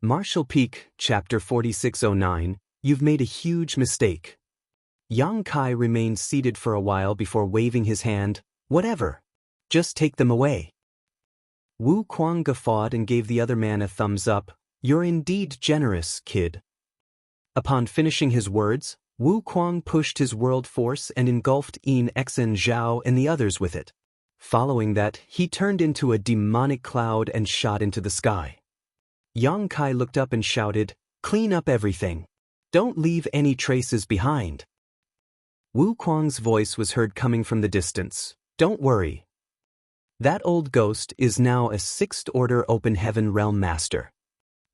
Martial Peak, Chapter 4609, You've made a huge mistake. Yang Kai remained seated for a while before waving his hand. Whatever. Just take them away. Wu Kuang guffawed and gave the other man a thumbs up. You're indeed generous, kid. Upon finishing his words, Wu Kuang pushed his world force and engulfed Yin Xen Zhao and the others with it. Following that, he turned into a demonic cloud and shot into the sky. Yang Kai looked up and shouted, "Clean up everything. Don't leave any traces behind." Wu Kuang's voice was heard coming from the distance. Don't worry. That old ghost is now a Sixth Order Open Heaven Realm Master.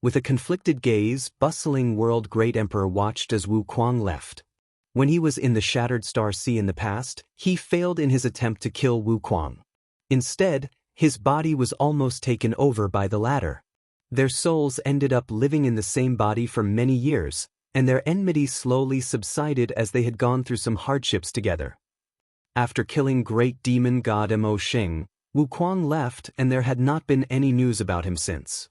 With a conflicted gaze, bustling World Great Emperor watched as Wu Kuang left. When he was in the Shattered Star Sea in the past, he failed in his attempt to kill Wu Kuang. Instead, his body was almost taken over by the latter. Their souls ended up living in the same body for many years, and their enmity slowly subsided as they had gone through some hardships together. After killing Great Demon God Mo Xing, Wu Kuang left and there had not been any news about him since.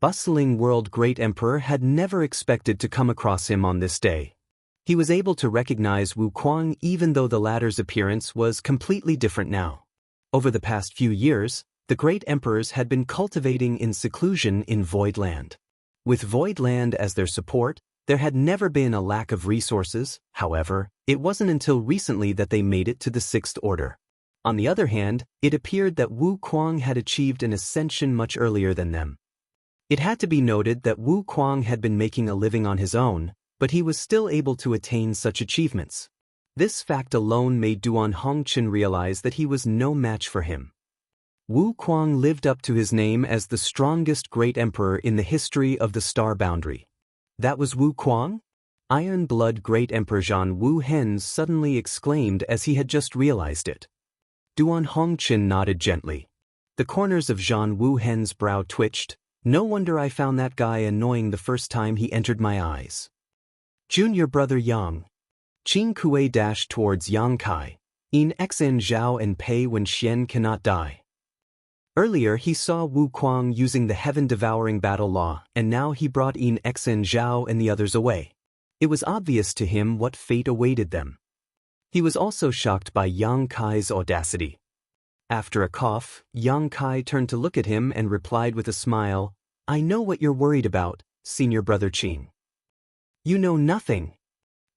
Bustling World Great Emperor had never expected to come across him on this day. He was able to recognize Wu Kuang even though the latter's appearance was completely different now. Over the past few years, the Great Emperors had been cultivating in seclusion in Voidland. With Voidland as their support, there had never been a lack of resources. However, it wasn't until recently that they made it to the Sixth Order. On the other hand, it appeared that Wu Kuang had achieved an ascension much earlier than them. It had to be noted that Wu Kuang had been making a living on his own, but he was still able to attain such achievements. This fact alone made Duan Hongqin realize that he was no match for him. Wu Kuang lived up to his name as the strongest Great Emperor in the history of the Star Boundary. That was Wu Kuang? Iron Blood Great Emperor Zhan Wu Hens suddenly exclaimed as he had just realized it. Duan Hongqin nodded gently. The corners of Zhan Wu Hen's brow twitched. No wonder I found that guy annoying the first time he entered my eyes. Junior brother Yang. Qing Kuei dashed towards Yang Kai. Yin Xen Zhao and Pei Wenxian cannot die. Earlier he saw Wu Kuang using the heaven-devouring battle law, and now he brought Yin Xen Zhao and the others away. It was obvious to him what fate awaited them. He was also shocked by Yang Kai's audacity. After a cough, Yang Kai turned to look at him and replied with a smile, I know what you're worried about, senior brother Qing. You know nothing.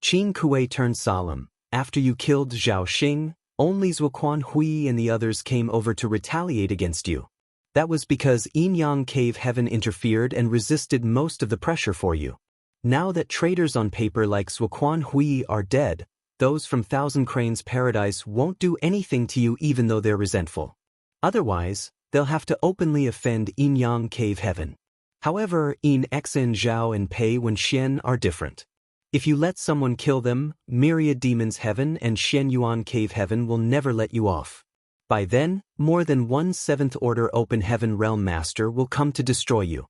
Qing Kuei turned solemn. After you killed Zhao Xing, only Zuoquan Hui and the others came over to retaliate against you. That was because Yin Yang Cave Heaven interfered and resisted most of the pressure for you. Now that traitors on paper like Zuoquan Hui are dead, those from Thousand Cranes Paradise won't do anything to you even though they're resentful. Otherwise, they'll have to openly offend Yin Yang Cave Heaven. However, Yin Xen Zhao and Pei Wenxian are different. If you let someone kill them, Myriad Demons Heaven and Shen Yuan Cave Heaven will never let you off. By then, more than one Seventh Order Open Heaven Realm Master will come to destroy you.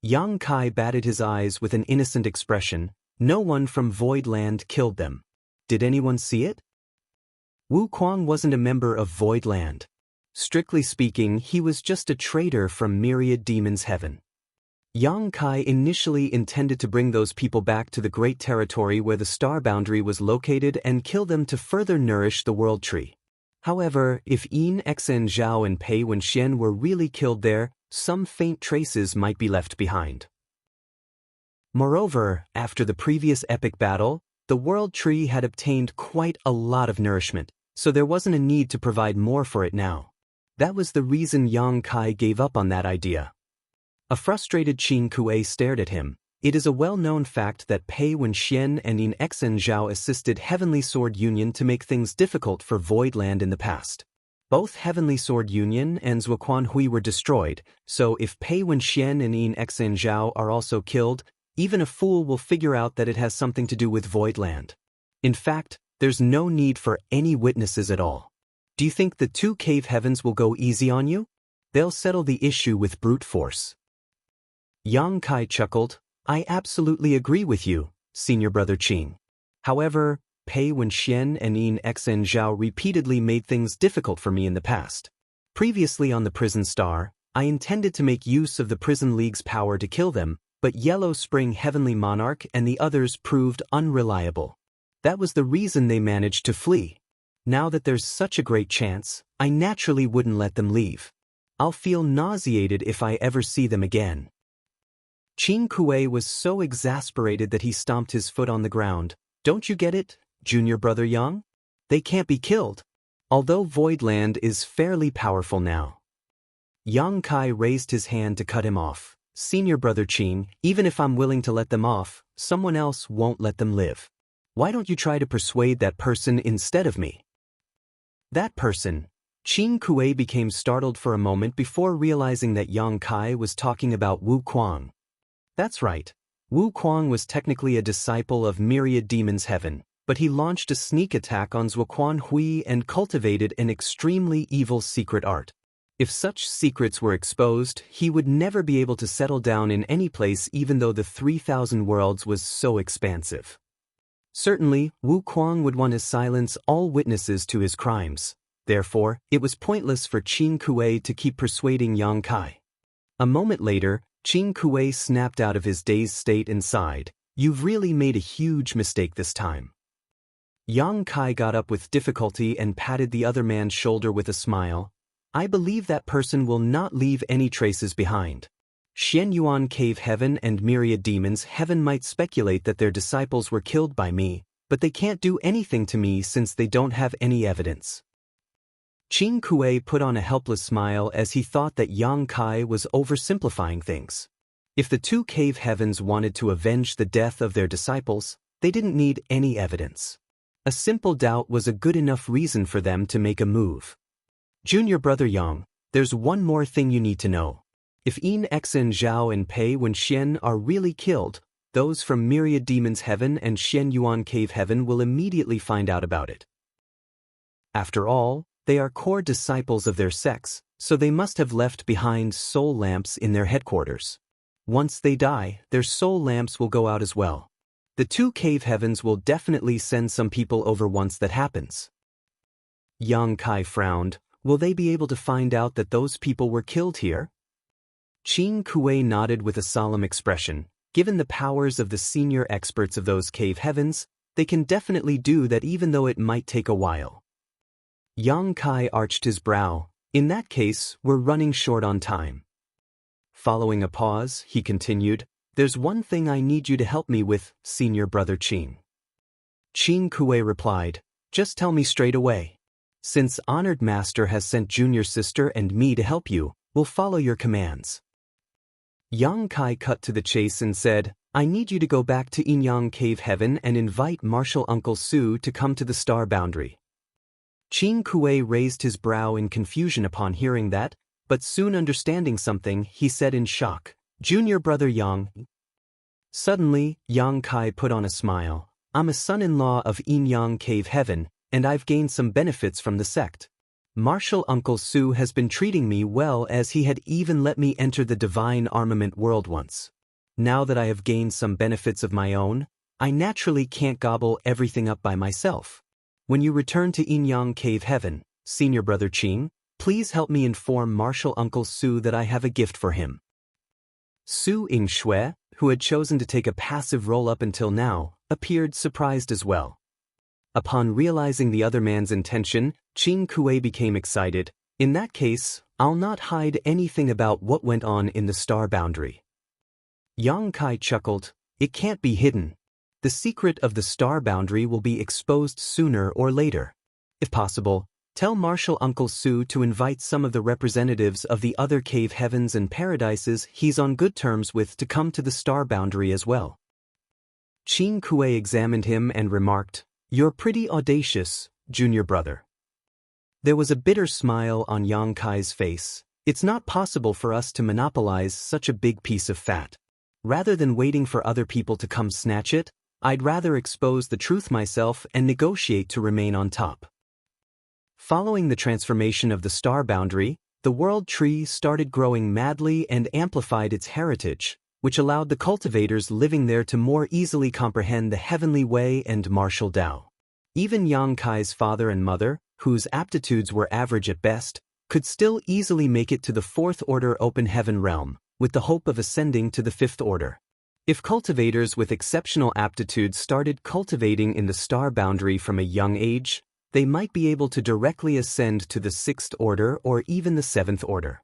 Yang Kai batted his eyes with an innocent expression. No one from Voidland killed them. Did anyone see it? Wu Kuang wasn't a member of Voidland. Strictly speaking, he was just a traitor from Myriad Demons Heaven. Yang Kai initially intended to bring those people back to the great territory where the Star Boundary was located and kill them to further nourish the World Tree. However, if Yin Xen Zhao and Pei Wenxian were really killed there, some faint traces might be left behind. Moreover, after the previous epic battle, the World Tree had obtained quite a lot of nourishment, so there wasn't a need to provide more for it now. That was the reason Yang Kai gave up on that idea. A frustrated Qing Kuei stared at him. It is a well-known fact that Pei Wenxian and Yin Xen Zhao assisted Heavenly Sword Union to make things difficult for Voidland in the past. Both Heavenly Sword Union and Zuoquan Hui were destroyed, so if Pei Wenxian and Yin Xen Zhao are also killed, even a fool will figure out that it has something to do with Voidland. In fact, there's no need for any witnesses at all. Do you think the two cave heavens will go easy on you? They'll settle the issue with brute force. Yang Kai chuckled. I absolutely agree with you, senior brother Qing. However, Pei Wenxian and Yin Xen Zhao repeatedly made things difficult for me in the past. Previously on the prison star, I intended to make use of the Prison League's power to kill them, but Yellow Spring Heavenly Monarch and the others proved unreliable. That was the reason they managed to flee. Now that there's such a great chance, I naturally wouldn't let them leave. I'll feel nauseated if I ever see them again. Qin Kuei was so exasperated that he stomped his foot on the ground. Don't you get it, junior brother Yang? They can't be killed. Although Voidland is fairly powerful now. Yang Kai raised his hand to cut him off. Senior brother Qin, even if I'm willing to let them off, someone else won't let them live. Why don't you try to persuade that person instead of me? That person. Qin Kuei became startled for a moment before realizing that Yang Kai was talking about Wu Kuang. That's right. Wu Kuang was technically a disciple of Myriad Demon's Heaven, but he launched a sneak attack on Zhuoquan Hui and cultivated an extremely evil secret art. If such secrets were exposed, he would never be able to settle down in any place even though the 3,000 worlds was so expansive. Certainly, Wu Kuang would want to silence all witnesses to his crimes. Therefore, it was pointless for Qin Kuei to keep persuading Yang Kai. A moment later, Qin Kuei snapped out of his dazed state and sighed, "You've really made a huge mistake this time." Yang Kai got up with difficulty and patted the other man's shoulder with a smile. "I believe that person will not leave any traces behind. Xianyuan Cave Heaven and Myriad Demons Heaven might speculate that their disciples were killed by me, but they can't do anything to me since they don't have any evidence." Qin Kuei put on a helpless smile as he thought that Yang Kai was oversimplifying things. If the two cave heavens wanted to avenge the death of their disciples, they didn't need any evidence. A simple doubt was a good enough reason for them to make a move. "Junior brother Yang, there's one more thing you need to know. If Yin Xen Zhao and Pei Wenxian are really killed, those from Myriad Demon's Heaven and Xianyuan Cave Heaven will immediately find out about it. After all, they are core disciples of their sects, so they must have left behind soul lamps in their headquarters. Once they die, their soul lamps will go out as well. The two cave heavens will definitely send some people over once that happens." Yang Kai frowned. "Will they be able to find out that those people were killed here?" Qin Kuei nodded with a solemn expression. "Given the powers of the senior experts of those cave heavens, they can definitely do that even though it might take a while." Yang Kai arched his brow. "In that case, we're running short on time." Following a pause, he continued, "There's one thing I need you to help me with, senior brother Qin." Qin Kuei replied, "Just tell me straight away. Since Honored Master has sent junior sister and me to help you, we'll follow your commands." Yang Kai cut to the chase and said, "I need you to go back to Yinyang Cave Heaven and invite Martial Uncle Su to come to the Star Boundary." Qin Kuei raised his brow in confusion upon hearing that, but soon understanding something, he said in shock, "Junior brother Yang." Suddenly, Yang Kai put on a smile. "I'm a son-in-law of Yinyang Cave Heaven, and I've gained some benefits from the sect. Martial Uncle Su has been treating me well as he had even let me enter the Divine Armament world once. Now that I have gained some benefits of my own, I naturally can't gobble everything up by myself. When you return to Yinyang Cave Heaven, senior brother Qin, please help me inform Martial Uncle Su that I have a gift for him." Su Yingshui, who had chosen to take a passive role up until now, appeared surprised as well. Upon realizing the other man's intention, Qin Kuei became excited. "In that case, I'll not hide anything about what went on in the Star Boundary." Yang Kai chuckled. "It can't be hidden. The secret of the Star Boundary will be exposed sooner or later. If possible, tell Martial Uncle Su to invite some of the representatives of the other cave heavens and paradises he's on good terms with to come to the Star Boundary as well." Qin Kuei examined him and remarked, "You're pretty audacious, junior brother." There was a bitter smile on Yang Kai's face. "It's not possible for us to monopolize such a big piece of fat. Rather than waiting for other people to come snatch it, I'd rather expose the truth myself and negotiate to remain on top." Following the transformation of the Star Boundary, the World Tree started growing madly and amplified its heritage, which allowed the cultivators living there to more easily comprehend the heavenly way and martial Tao. Even Yang Kai's father and mother, whose aptitudes were average at best, could still easily make it to the fourth order open heaven realm, with the hope of ascending to the fifth order. If cultivators with exceptional aptitudes started cultivating in the star boundary from a young age, they might be able to directly ascend to the sixth order or even the seventh order.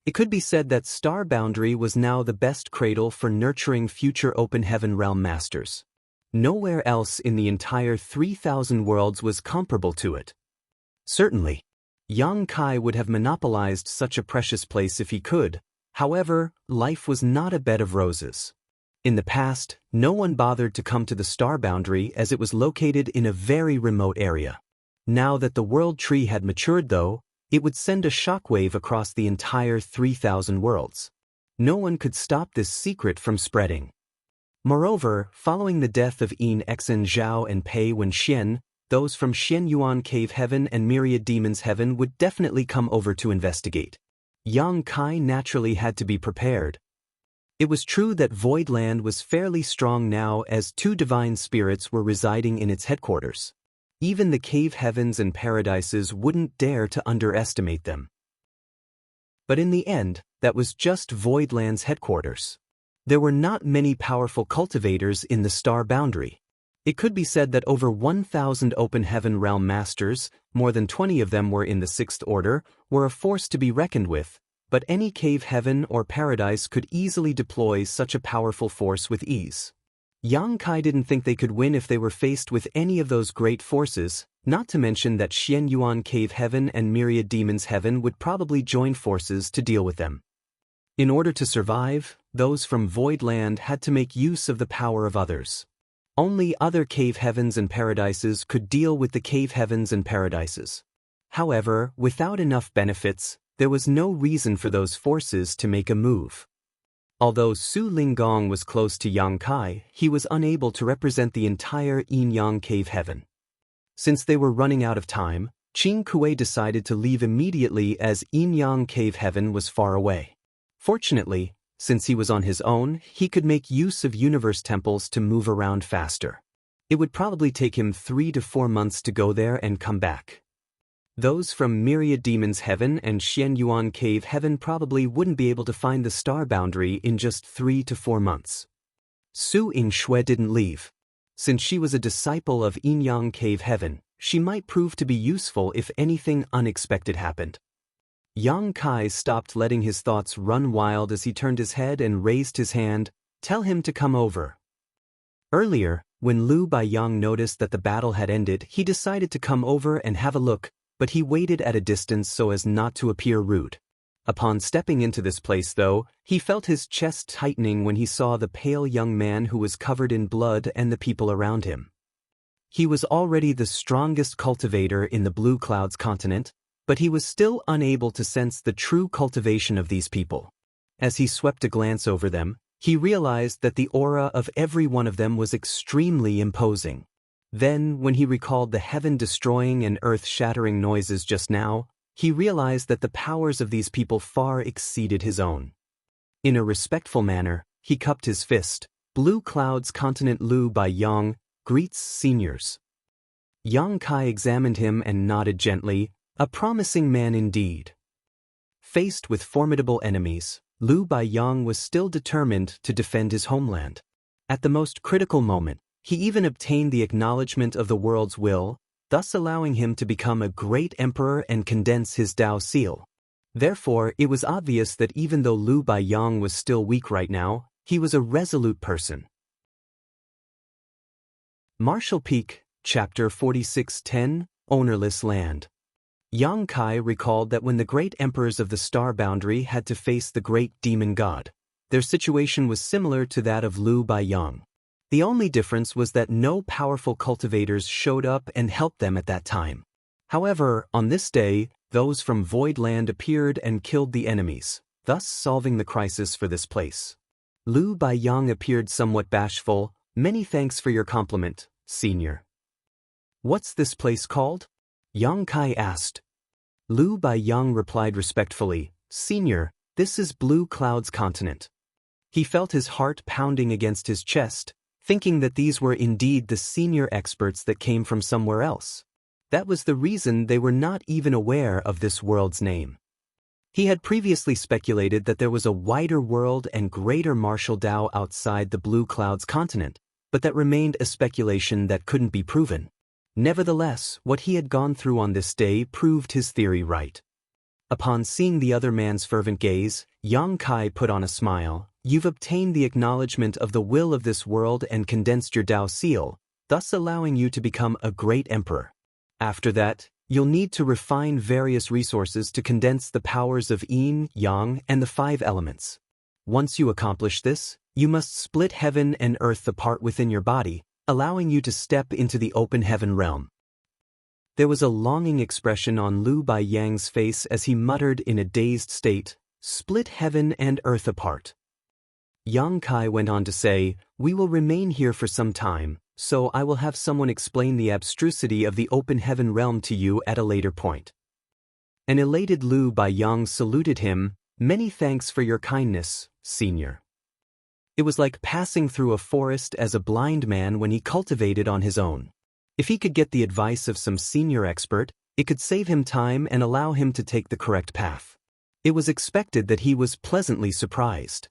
It could be said that star boundary was now the best cradle for nurturing future open heaven realm masters. Nowhere else in the entire 3,000 worlds was comparable to it. Certainly, Yang Kai would have monopolized such a precious place if he could. However, life was not a bed of roses. In the past, no one bothered to come to the star boundary as it was located in a very remote area. Now that the world tree had matured though, it would send a shockwave across the entire 3,000 worlds. No one could stop this secret from spreading. Moreover, following the death of Yin Xen Zhao and Pei Wenxian, those from Xianyuan Cave Heaven and Myriad Demons Heaven would definitely come over to investigate. Yang Kai naturally had to be prepared. It was true that Voidland was fairly strong now as two divine spirits were residing in its headquarters. Even the cave heavens and paradises wouldn't dare to underestimate them. But in the end, that was just Voidland's headquarters. There were not many powerful cultivators in the star boundary. It could be said that over 1,000 open heaven realm masters, more than 20 of them were in the sixth order, were a force to be reckoned with, but any cave heaven or paradise could easily deploy such a powerful force with ease. Yang Kai didn't think they could win if they were faced with any of those great forces, not to mention that Xianyuan Cave Heaven and Myriad Demons Heaven would probably join forces to deal with them. In order to survive, those from Voidland had to make use of the power of others. Only other cave heavens and paradises could deal with the cave heavens and paradises. However, without enough benefits, there was no reason for those forces to make a move. Although Su Linggong was close to Yang Kai, he was unable to represent the entire Yin-Yang Cave Heaven. Since they were running out of time, Qing Kuei decided to leave immediately as Yin-Yang Cave Heaven was far away. Fortunately, since he was on his own, he could make use of universe temples to move around faster. It would probably take him 3 to 4 months to go there and come back. Those from Myriad Demons Heaven and Xianyuan Cave Heaven probably wouldn't be able to find the star boundary in just 3 to 4 months. Su Yingxue didn't leave. Since she was a disciple of Yin-Yang Cave Heaven, she might prove to be useful if anything unexpected happened. Yang Kai stopped letting his thoughts run wild as he turned his head and raised his hand. "Tell him to come over." Earlier, when Lu Baiyang noticed that the battle had ended, he decided to come over and have a look, but he waited at a distance so as not to appear rude. Upon stepping into this place though, he felt his chest tightening when he saw the pale young man who was covered in blood and the people around him. He was already the strongest cultivator in the Blue Clouds continent, but he was still unable to sense the true cultivation of these people. As he swept a glance over them, he realized that the aura of every one of them was extremely imposing. Then, when he recalled the heaven-destroying and earth-shattering noises just now, he realized that the powers of these people far exceeded his own. In a respectful manner, he cupped his fist. "Blue Clouds Continent Lu Baiyang, greets seniors." Yang Kai examined him and nodded gently, a promising man indeed. Faced with formidable enemies, Lu Baiyang was still determined to defend his homeland. At the most critical moment, he even obtained the acknowledgement of the world's will, thus allowing him to become a great emperor and condense his Tao seal. Therefore, it was obvious that even though Lu Baiyang was still weak right now, he was a resolute person. Martial Peak, Chapter 4610, Ownerless Land. Yang Kai recalled that when the great emperors of the star boundary had to face the great demon god, their situation was similar to that of Lu Baiyang. The only difference was that no powerful cultivators showed up and helped them at that time. However, on this day, those from Voidland appeared and killed the enemies, thus solving the crisis for this place. Lu Baiyang appeared somewhat bashful. "Many thanks for your compliment, senior." "What's this place called?" Yang Kai asked. Lu Baiyang replied respectfully, "Senior, this is Blue Clouds Continent." He felt his heart pounding against his chest, thinking that these were indeed the senior experts that came from somewhere else. That was the reason they were not even aware of this world's name. He had previously speculated that there was a wider world and greater martial Tao outside the Blue Clouds continent, but that remained a speculation that couldn't be proven. Nevertheless, what he had gone through on this day proved his theory right. Upon seeing the other man's fervent gaze, Yang Kai put on a smile. You've obtained the acknowledgement of the will of this world and condensed your Tao seal, thus allowing you to become a great emperor. After that, you'll need to refine various resources to condense the powers of yin, yang, and the 5 elements. Once you accomplish this, you must split heaven and earth apart within your body, allowing you to step into the open heaven realm. There was a longing expression on Lu Baiyang's face as he muttered in a dazed state, "Split heaven and earth apart." Yang Kai went on to say, "We will remain here for some time, so I will have someone explain the abstrusity of the open heaven realm to you at a later point." An elated Lu Baiyang saluted him, "Many thanks for your kindness, senior." It was like passing through a forest as a blind man when he cultivated on his own. If he could get the advice of some senior expert, it could save him time and allow him to take the correct path. It was expected that he was pleasantly surprised.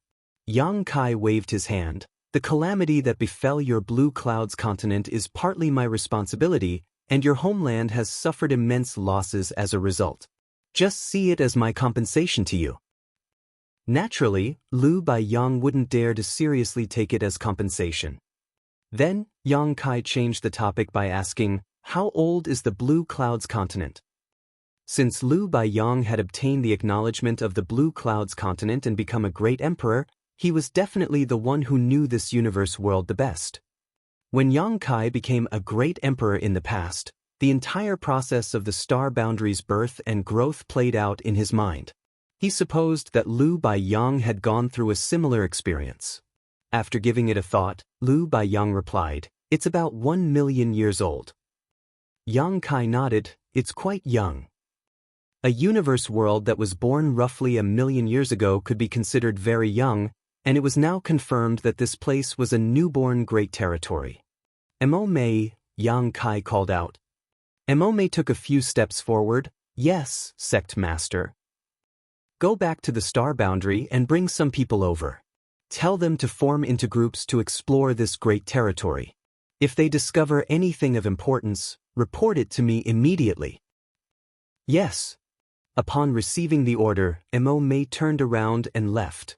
Yang Kai waved his hand. "The calamity that befell your Blue Clouds continent is partly my responsibility, and your homeland has suffered immense losses as a result. Just see it as my compensation to you." Naturally, Lu Baiyang wouldn't dare to seriously take it as compensation. Then, Yang Kai changed the topic by asking, "How old is the Blue Clouds continent?" Since Lu Baiyang had obtained the acknowledgement of the Blue Clouds continent and become a great emperor, he was definitely the one who knew this universe world the best. When Yang Kai became a great emperor in the past, the entire process of the star boundary's birth and growth played out in his mind. He supposed that Lu Baiyang had gone through a similar experience. After giving it a thought, Lu Baiyang replied, "It's about 1 million years old." Yang Kai nodded, "It's quite young." A universe world that was born roughly 1 million years ago could be considered very young, and it was now confirmed that this place was a newborn great territory. "Mo Mei," Yang Kai called out. Mo Mei took a few steps forward. "Yes, sect master. Go back to the star boundary and bring some people over. Tell them to form into groups to explore this great territory. If they discover anything of importance, report it to me immediately." "Yes." Upon receiving the order, Mo Mei turned around and left.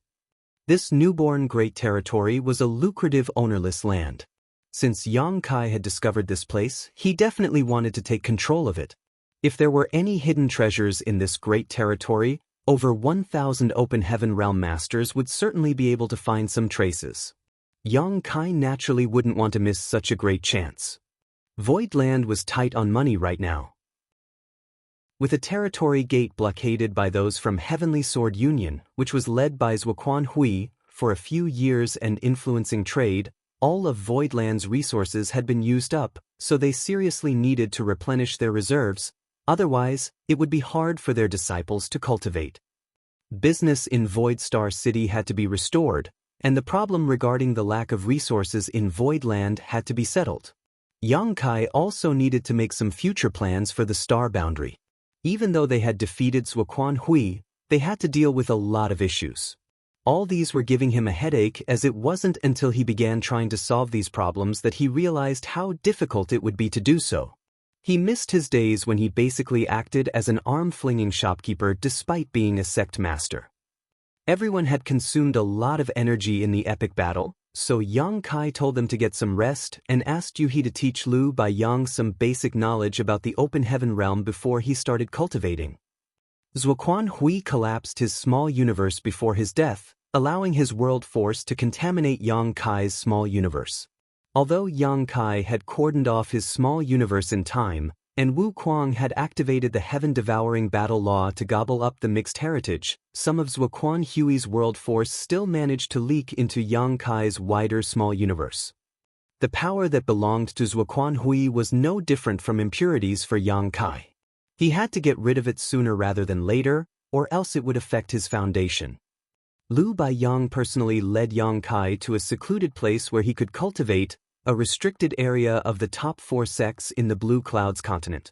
This newborn great territory was a lucrative ownerless land. Since Yang Kai had discovered this place, he definitely wanted to take control of it. If there were any hidden treasures in this great territory, over 1,000 open heaven realm masters would certainly be able to find some traces. Yang Kai naturally wouldn't want to miss such a great chance. Voidland was tight on money right now. With a territory gate blockaded by those from Heavenly Sword Union, which was led by Zuoquan Hui, for a few years and influencing trade, all of Voidland's resources had been used up, so they seriously needed to replenish their reserves, otherwise, it would be hard for their disciples to cultivate. Business in Void Star City had to be restored, and the problem regarding the lack of resources in Voidland had to be settled. Yang Kai also needed to make some future plans for the star boundary. Even though they had defeated Zuoquan Hui, they had to deal with a lot of issues. All these were giving him a headache, as it wasn't until he began trying to solve these problems that he realized how difficult it would be to do so. He missed his days when he basically acted as an arm-flinging shopkeeper despite being a sect master. Everyone had consumed a lot of energy in the epic battle, so Yang Kai told them to get some rest and asked Yuhi to teach Lu Baiyang some basic knowledge about the open heaven realm before he started cultivating. Zuoquan Hui collapsed his small universe before his death, allowing his world force to contaminate Yang Kai's small universe. Although Yang Kai had cordoned off his small universe in time, and Wu Kuang had activated the heaven-devouring battle law to gobble up the mixed heritage, some of Zuoquan Hui's world force still managed to leak into Yang Kai's wider small universe. The power that belonged to Zuoquan Hui was no different from impurities for Yang Kai. He had to get rid of it sooner rather than later, or else it would affect his foundation. Lu Baiyang personally led Yang Kai to a secluded place where he could cultivate, a restricted area of the top 4 sects in the Blue Clouds continent.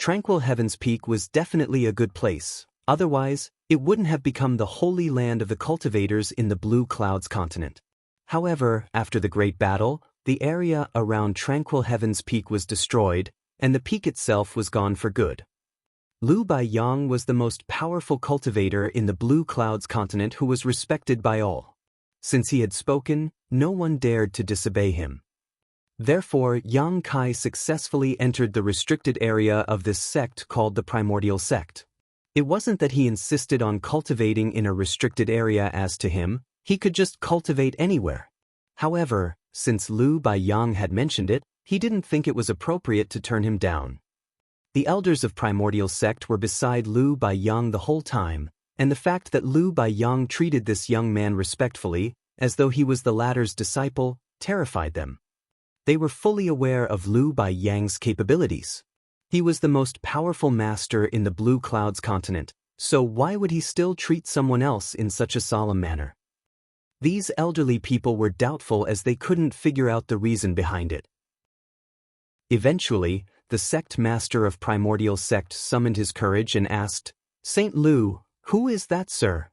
Tranquil Heaven's Peak was definitely a good place, otherwise, it wouldn't have become the holy land of the cultivators in the Blue Clouds continent. However, after the Great Battle, the area around Tranquil Heaven's Peak was destroyed, and the peak itself was gone for good. Lu Baiyang was the most powerful cultivator in the Blue Clouds continent who was respected by all. Since he had spoken, no one dared to disobey him. Therefore, Yang Kai successfully entered the restricted area of this sect called the Primordial Sect. It wasn't that he insisted on cultivating in a restricted area. As to him, he could just cultivate anywhere. However, since Lu Baiyang had mentioned it, he didn't think it was appropriate to turn him down. The elders of Primordial Sect were beside Lu Baiyang the whole time, and the fact that Lu Baiyang treated this young man respectfully, as though he was the latter's disciple, terrified them. They were fully aware of Lu Baiyang's capabilities. He was the most powerful master in the Blue Clouds continent, so why would he still treat someone else in such a solemn manner? These elderly people were doubtful as they couldn't figure out the reason behind it. Eventually, the sect master of Primordial Sect summoned his courage and asked, "Saint Lu, who is that, sir?"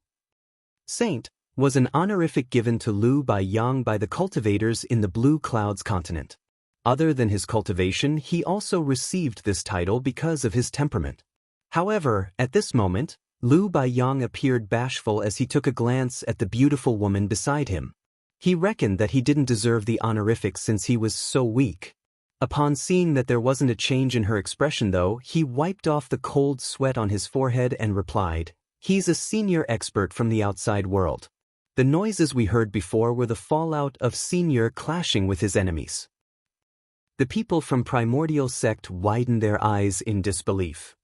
Saint was an honorific given to Lu Baiyang by the cultivators in the Blue Clouds continent. Other than his cultivation, he also received this title because of his temperament. However, at this moment, Lu Baiyang appeared bashful as he took a glance at the beautiful woman beside him. He reckoned that he didn't deserve the honorific since he was so weak. Upon seeing that there wasn't a change in her expression though, he wiped off the cold sweat on his forehead and replied, "He's a senior expert from the outside world." The noises we heard before were the fallout of Senior clashing with his enemies. The people from Primordial Sect widened their eyes in disbelief.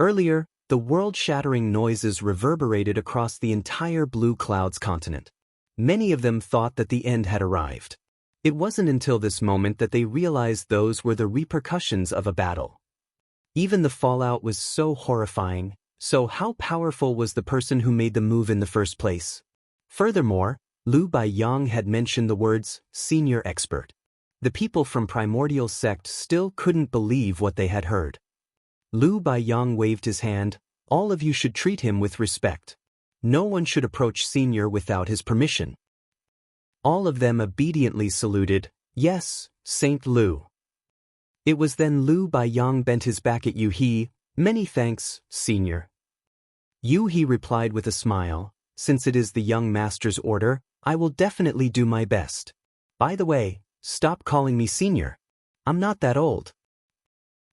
Earlier, the world-shattering noises reverberated across the entire Blue Clouds continent. Many of them thought that the end had arrived. It wasn't until this moment that they realized those were the repercussions of a battle. Even the fallout was so horrifying, so how powerful was the person who made the move in the first place? Furthermore, Lu Baiyang had mentioned the words, "senior expert." The people from Primordial Sect still couldn't believe what they had heard. Lu Baiyang waved his hand, "All of you should treat him with respect. No one should approach Senior without his permission." All of them obediently saluted, "Yes, Saint Lu." It was then Lu Baiyang bent his back at Yu He, "Many thanks, Senior." Yu He replied with a smile, "Since it is the young master's order, I will definitely do my best. By the way, stop calling me Senior. I'm not that old."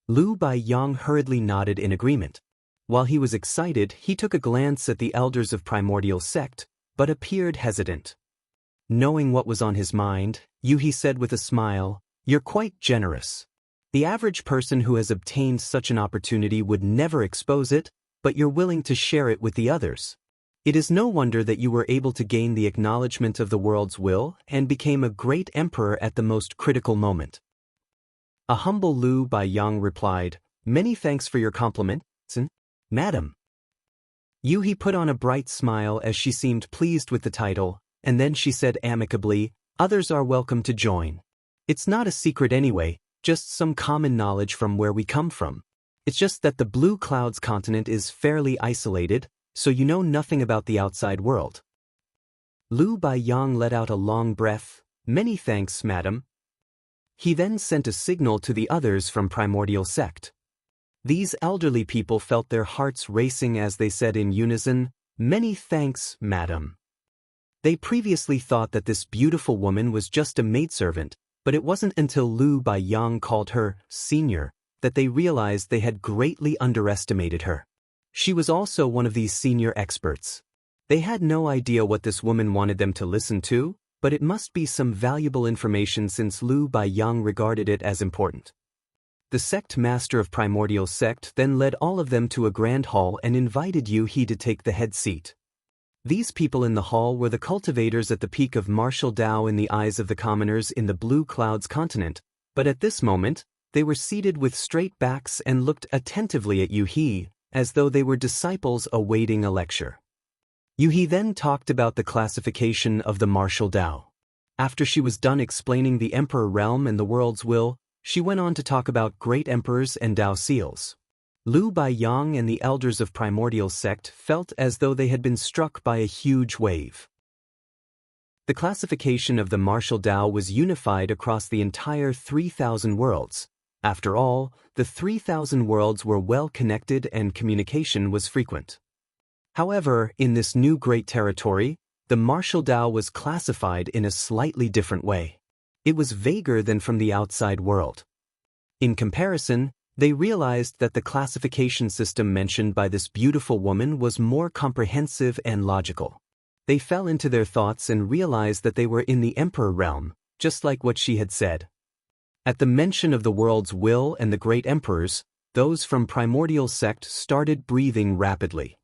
Lu Baiyang hurriedly nodded in agreement. While he was excited, he took a glance at the elders of Primordial Sect, but appeared hesitant. Knowing what was on his mind, Yu He said with a smile, "You're quite generous. The average person who has obtained such an opportunity would never expose it, but you're willing to share it with the others. It is no wonder that you were able to gain the acknowledgement of the world's will and became a great emperor at the most critical moment." A humble Lu Baiyang replied, "Many thanks for your compliment, Madam." Yu He put on a bright smile as she seemed pleased with the title, and then she said amicably, "Others are welcome to join. It's not a secret anyway, just some common knowledge from where we come from. It's just that the Blue Clouds continent is fairly isolated, so you know nothing about the outside world." Lu Baiyang let out a long breath, "Many thanks, madam." He then sent a signal to the others from Primordial Sect. These elderly people felt their hearts racing as they said in unison, "Many thanks, madam." They previously thought that this beautiful woman was just a maidservant, but it wasn't until Lu Baiyang called her Senior that they realized they had greatly underestimated her. She was also one of these senior experts. They had no idea what this woman wanted them to listen to, but it must be some valuable information since Lu Baiyang regarded it as important. The sect master of Primordial Sect then led all of them to a grand hall and invited Yu He to take the head seat. These people in the hall were the cultivators at the peak of martial Tao in the eyes of the commoners in the Blue Clouds continent, but at this moment, they were seated with straight backs and looked attentively at Yu He, as though they were disciples awaiting a lecture. Yu He then talked about the classification of the martial Tao. After she was done explaining the Emperor realm and the world's will, she went on to talk about great emperors and Tao seals. Lu Baiyang and the elders of Primordial Sect felt as though they had been struck by a huge wave. The classification of the martial Dao was unified across the entire 3,000 worlds. After all, the 3,000 worlds were well connected and communication was frequent. However, in this new great territory, the martial Dao was classified in a slightly different way. It was vaguer than from the outside world. In comparison, they realized that the classification system mentioned by this beautiful woman was more comprehensive and logical. They fell into their thoughts and realized that they were in the Emperor realm, just like what she had said. At the mention of the world's will and the great emperors, those from Primordial Sect started breathing rapidly.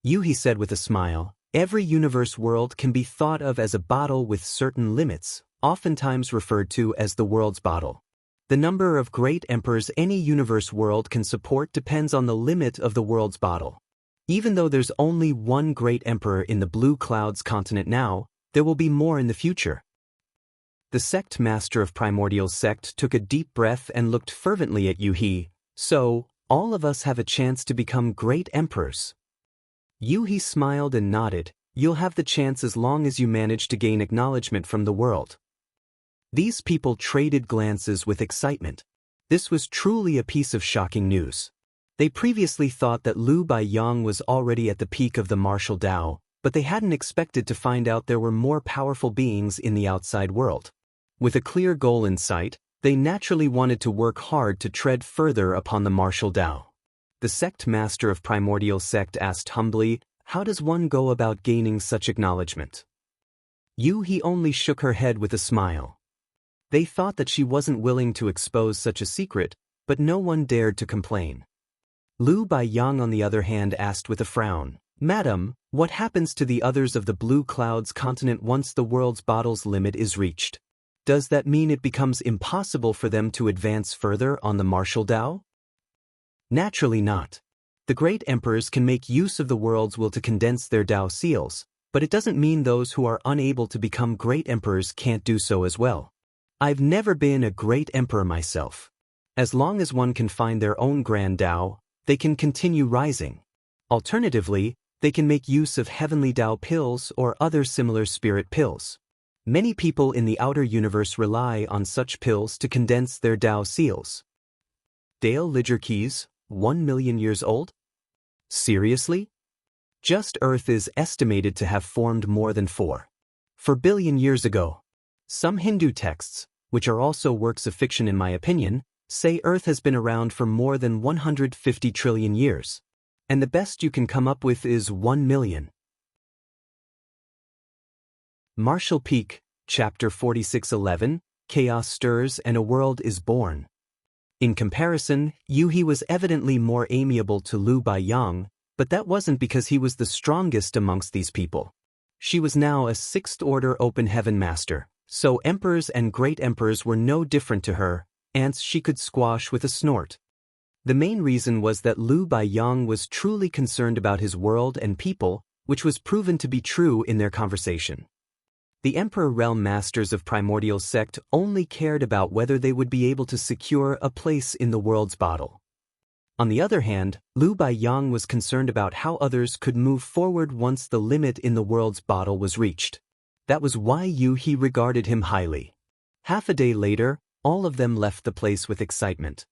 He said with a smile, every universe world can be thought of as a bottle with certain limits, oftentimes referred to as the world's bottle. The number of great emperors any universe world can support depends on the limit of the world's bottle. Even though there's only one great emperor in the Blue Clouds continent now, there will be more in the future. The sect master of Primordial Sect took a deep breath and looked fervently at He. So, all of us have a chance to become great emperors. He smiled and nodded. You'll have the chance as long as you manage to gain acknowledgement from the world. These people traded glances with excitement. This was truly a piece of shocking news. They previously thought that Lu Baiyang was already at the peak of the martial Dao, but they hadn't expected to find out there were more powerful beings in the outside world. With a clear goal in sight, they naturally wanted to work hard to tread further upon the martial Dao. The sect master of Primordial Sect asked humbly, how does one go about gaining such acknowledgement? He only shook her head with a smile. They thought that she wasn't willing to expose such a secret, but no one dared to complain. Lu Baiyang on the other hand asked with a frown, Madam, what happens to the others of the Blue Clouds continent once the world's bottle's limit is reached? Does that mean it becomes impossible for them to advance further on the martial Dao? Naturally not. The great emperors can make use of the world's will to condense their Dao seals, but it doesn't mean those who are unable to become great emperors can't do so as well. I've never been a great emperor myself. As long as one can find their own grand Dao, they can continue rising. Alternatively, they can make use of heavenly Dao pills or other similar spirit pills. Many people in the outer universe rely on such pills to condense their Dao seals. Dale Lidger Keys, 1 million years old? Seriously? Just Earth is estimated to have formed more than 4 billion years ago. Some Hindu texts, which are also works of fiction in my opinion, say Earth has been around for more than 150 trillion years. And the best you can come up with is 1 million. Martial Peak, Chapter 4611, Chaos Stirs and a World is Born. In comparison, He was evidently more amiable to Lu Baiyang, but that wasn't because he was the strongest amongst these people. She was now a 6th-order open heaven master, so emperors and great emperors were no different to her, ants she could squash with a snort. The main reason was that Lu Baiyang was truly concerned about his world and people, which was proven to be true in their conversation. The Emperor Realm Masters of Primordial Sect only cared about whether they would be able to secure a place in the world's bottle. On the other hand, Lu Baiyang was concerned about how others could move forward once the limit in the world's bottle was reached. That was why he regarded him highly. Half a day later, all of them left the place with excitement.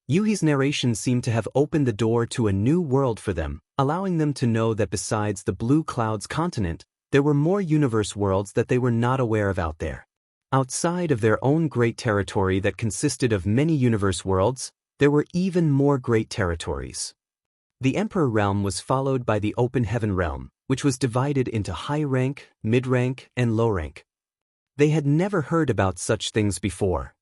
Yuhi's narration seemed to have opened the door to a new world for them, allowing them to know that besides the Blue Clouds continent, there were more universe worlds that they were not aware of out there. Outside of their own great territory that consisted of many universe worlds, there were even more great territories. The Emperor Realm was followed by the Open Heaven Realm, which was divided into high rank, mid rank, and low rank. They had never heard about such things before.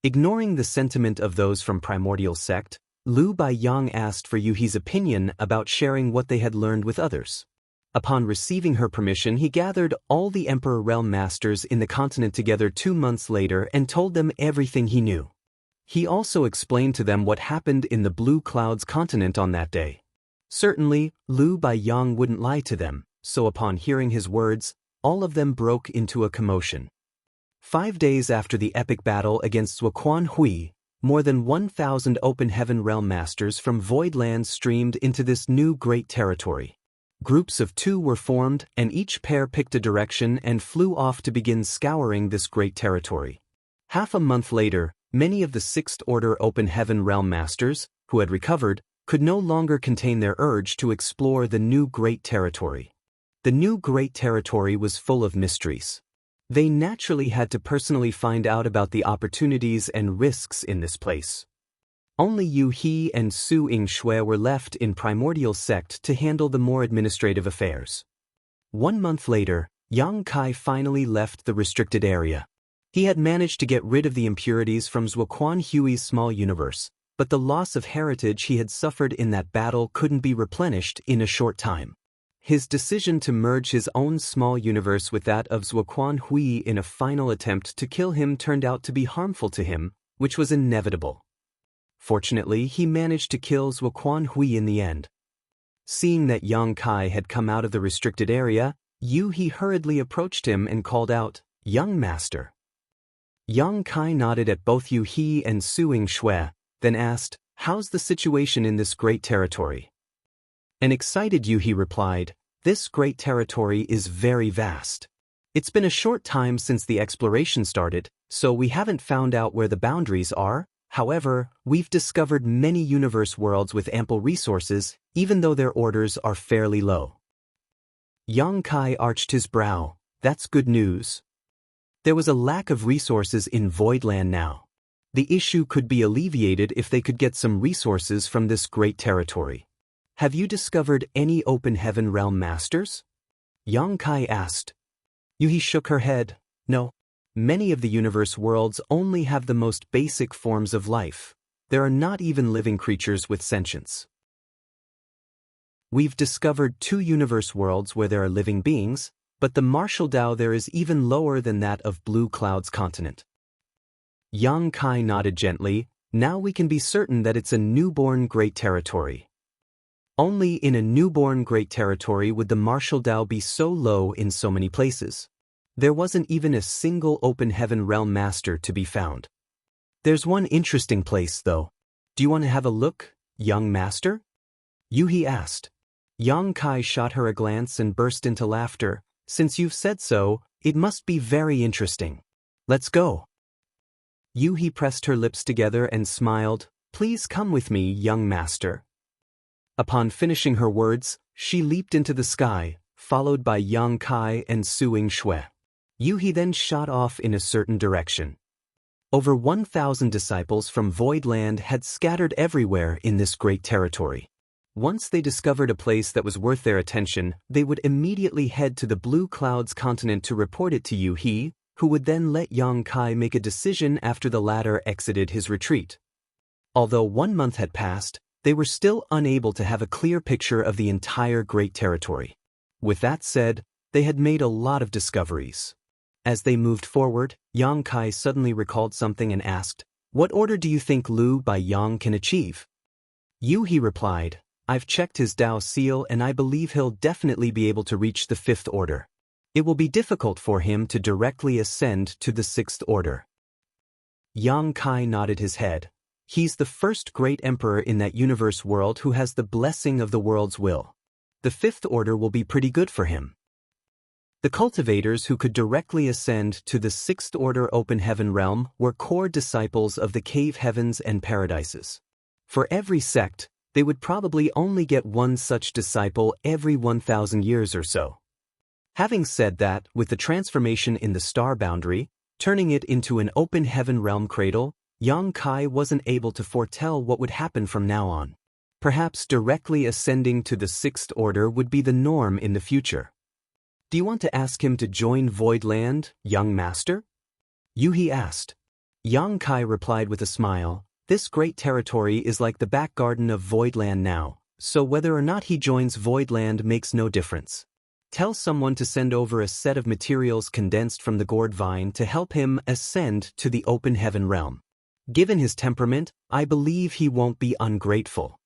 Ignoring the sentiment of those from Primordial Sect, Lu Baiyang asked for Yuhi's opinion about sharing what they had learned with others. Upon receiving her permission, he gathered all the Emperor Realm Masters in the continent together 2 months later and told them everything he knew. He also explained to them what happened in the Blue Clouds continent on that day. Certainly, Lu Baiyang wouldn't lie to them, so upon hearing his words, all of them broke into a commotion. 5 days after the epic battle against Zuoquan Hui, More than 1,000 open heaven realm masters from void lands streamed into this new great territory. Groups of 2 were formed, and each pair picked a direction and flew off to begin scouring this great territory. Half a month later, many of the 6th Order Open Heaven Realm Masters, who had recovered, could no longer contain their urge to explore the new great territory. The new great territory was full of mysteries. They naturally had to personally find out about the opportunities and risks in this place. Only Yu He and Su Yingxue were left in Primordial Sect to handle the more administrative affairs. 1 month later, Yang Kai finally left the restricted area. He had managed to get rid of the impurities from Zhuoquan Hui's small universe, but the loss of heritage he had suffered in that battle couldn't be replenished in a short time. His decision to merge his own small universe with that of Zhuoquan Hui in a final attempt to kill him turned out to be harmful to him, which was inevitable. Fortunately, he managed to kill Zhuoquan Hui in the end. Seeing that Yang Kai had come out of the restricted area, Yu He hurriedly approached him and called out, "Young Master." Yang Kai nodded at both Yu He and Su Yingxue, then asked, "How's the situation in this great territory?" An excited Yu He replied, "This great territory is very vast. It's been a short time since the exploration started, so we haven't found out where the boundaries are. However, we've discovered many universe worlds with ample resources, even though their orders are fairly low." Yang Kai arched his brow. That's good news. There was a lack of resources in Voidland now. The issue could be alleviated if they could get some resources from this great territory. "Have you discovered any open heaven realm masters?" Yang Kai asked. Yu He shook her head. "No. Many of the universe worlds only have the most basic forms of life. There are not even living creatures with sentience. We've discovered 2 universe worlds where there are living beings, but the martial Dao there is even lower than that of Blue Cloud's continent." Yang Kai nodded gently. "Now we can be certain that it's a newborn great territory. Only in a newborn great territory would the martial Dao be so low in so many places. There wasn't even a single open heaven realm master to be found. There's one interesting place, though. Do you want to have a look, young master?" Yu He asked. Yang Kai shot her a glance and burst into laughter. "Since you've said so, it must be very interesting. Let's go." Yu He pressed her lips together and smiled. "Please come with me, young master." Upon finishing her words, she leaped into the sky, followed by Yang Kai and Su Yingxue. Yu He then shot off in a certain direction. Over 1,000 disciples from Voidland had scattered everywhere in this great territory. Once they discovered a place that was worth their attention, they would immediately head to the Blue Cloud's continent to report it to Yu He, who would then let Yang Kai make a decision after the latter exited his retreat. Although 1 month had passed, they were still unable to have a clear picture of the entire great territory. With that said, they had made a lot of discoveries. As they moved forward, Yang Kai suddenly recalled something and asked, "What order do you think Lu Bai Yang can achieve?" Yu He replied, "I've checked his Dao seal and I believe he'll definitely be able to reach the 5th order. It will be difficult for him to directly ascend to the 6th order." Yang Kai nodded his head. "He's the first great emperor in that universe world who has the blessing of the world's will. The 5th order will be pretty good for him." The cultivators who could directly ascend to the 6th order open heaven realm were core disciples of the cave heavens and paradises. For every sect, they would probably only get one such disciple every 1,000 years or so. Having said that, with the transformation in the star boundary, turning it into an open heaven realm cradle, Yang Kai wasn't able to foretell what would happen from now on. Perhaps directly ascending to the 6th order would be the norm in the future. "Do you want to ask him to join Voidland, young master?" Yu He asked. Yang Kai replied with a smile, "This great territory is like the back garden of Voidland now, so whether or not he joins Voidland makes no difference. Tell someone to send over a set of materials condensed from the gourd vine to help him ascend to the open heaven realm. Given his temperament, I believe he won't be ungrateful."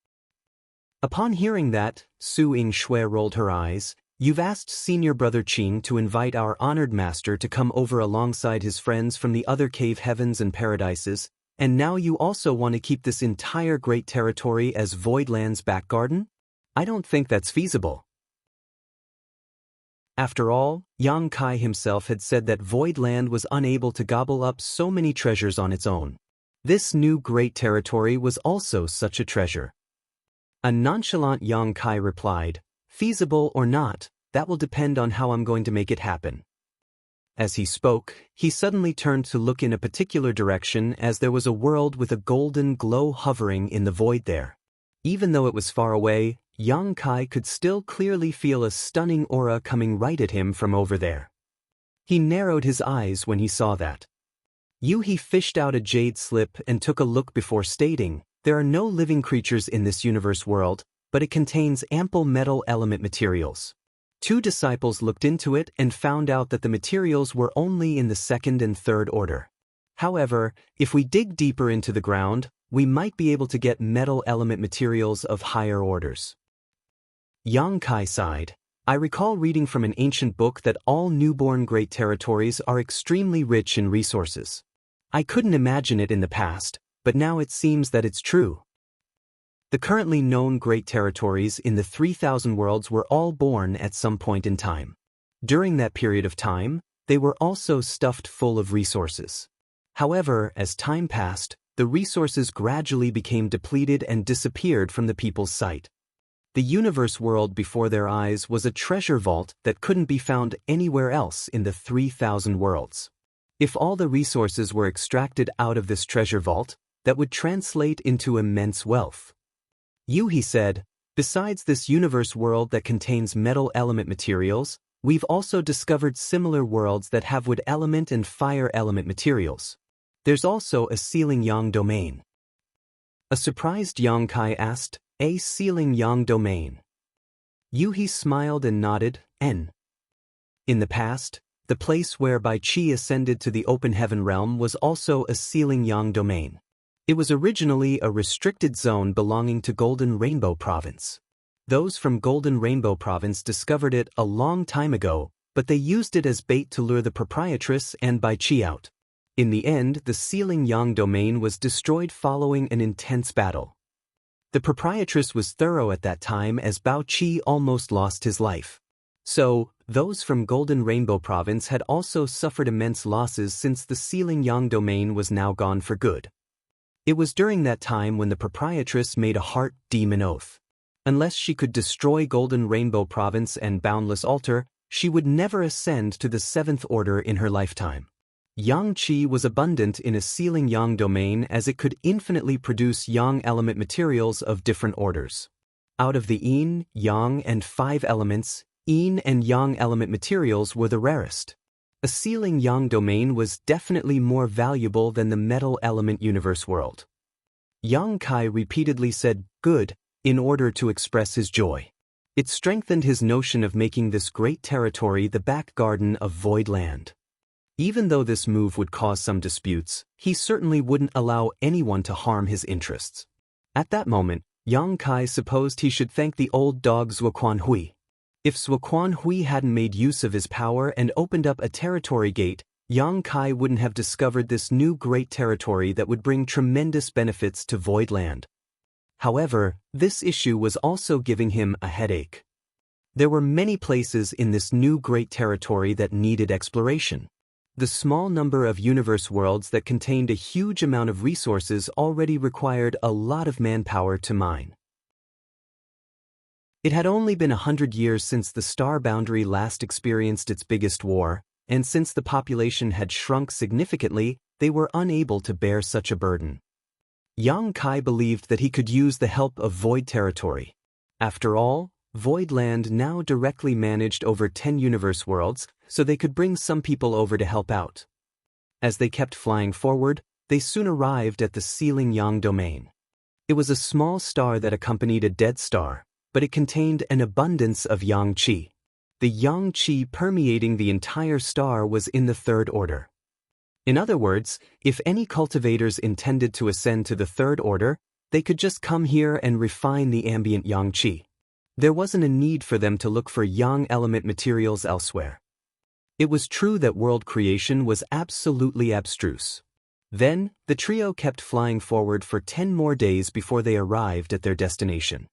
Upon hearing that, Su Yingxue rolled her eyes. "You've asked senior brother Qing to invite our honored master to come over alongside his friends from the other cave heavens and paradises. And now you also want to keep this entire great territory as Voidland's back garden? I don't think that's feasible. After all, Yang Kai himself had said that Voidland was unable to gobble up so many treasures on its own. This new great territory was also such a treasure. A nonchalant Yang Kai replied, "Feasible or not, that will depend on how I'm going to make it happen." As he spoke, he suddenly turned to look in a particular direction as there was a world with a golden glow hovering in the void there. Even though it was far away, Yang Kai could still clearly feel a stunning aura coming right at him from over there. He narrowed his eyes when he saw that. He fished out a jade slip and took a look before stating, "There are no living creatures in this universe world, but it contains ample metal element materials." Two disciples looked into it and found out that the materials were only in the second and third order. However, if we dig deeper into the ground, we might be able to get metal element materials of higher orders. Yang Kai sighed. I recall reading from an ancient book that all newborn great territories are extremely rich in resources. I couldn't imagine it in the past, but now it seems that it's true. The currently known great territories in the 3,000 worlds were all born at some point in time. During that period of time, they were also stuffed full of resources. However, as time passed, the resources gradually became depleted and disappeared from the people's sight. The universe world before their eyes was a treasure vault that couldn't be found anywhere else in the 3,000 worlds. If all the resources were extracted out of this treasure vault, that would translate into immense wealth. He said, besides this universe world that contains metal element materials, we've also discovered similar worlds that have wood element and fire element materials. There's also a sealing yang domain. A surprised Yang Kai asked, "A sealing yang domain?" He smiled and nodded, "N." In the past, the place where Bai Qi ascended to the open heaven realm was also a sealing yang domain. It was originally a restricted zone belonging to Golden Rainbow Province. Those from Golden Rainbow Province discovered it a long time ago, but they used it as bait to lure the proprietress and Bai Qi out. In the end, the sealing yang domain was destroyed following an intense battle. The proprietress was thorough at that time as Bao Qi almost lost his life. So, those from Golden Rainbow Province had also suffered immense losses since the sealing yang domain was now gone for good. It was during that time when the proprietress made a heart demon oath. Unless she could destroy Golden Rainbow Province and Boundless Altar, she would never ascend to the 7th order in her lifetime. Yang Qi was abundant in a sealing yang domain as it could infinitely produce yang element materials of different orders. Out of the yin, yang, and 5 elements, yin and yang element materials were the rarest. A sealing yang domain was definitely more valuable than the metal element universe world. Yang Kai repeatedly said, "Good," in order to express his joy. It strengthened his notion of making this great territory the back garden of Voidland. Even though this move would cause some disputes, he certainly wouldn't allow anyone to harm his interests. At that moment, Yang Kai supposed he should thank the old dog Zuoquan Hui. If Zuoquan Hui hadn't made use of his power and opened up a territory gate, Yang Kai wouldn't have discovered this new great territory that would bring tremendous benefits to Voidland. However, this issue was also giving him a headache. There were many places in this new great territory that needed exploration. The small number of universe worlds that contained a huge amount of resources already required a lot of manpower to mine. It had only been 100 years since the star boundary last experienced its biggest war, and since the population had shrunk significantly, they were unable to bear such a burden. Yang Kai believed that he could use the help of Void Territory. After all, Voidland now directly managed over 10 universe worlds, so they could bring some people over to help out. As they kept flying forward, they soon arrived at the sealing yang domain. It was a small star that accompanied a dead star, but it contained an abundance of yang qi. The yang qi permeating the entire star was in the 3rd order. In other words, if any cultivators intended to ascend to the 3rd order, they could just come here and refine the ambient yang qi. There wasn't a need for them to look for yang element materials elsewhere. It was true that world creation was absolutely abstruse. Then, the trio kept flying forward for 10 more days before they arrived at their destination.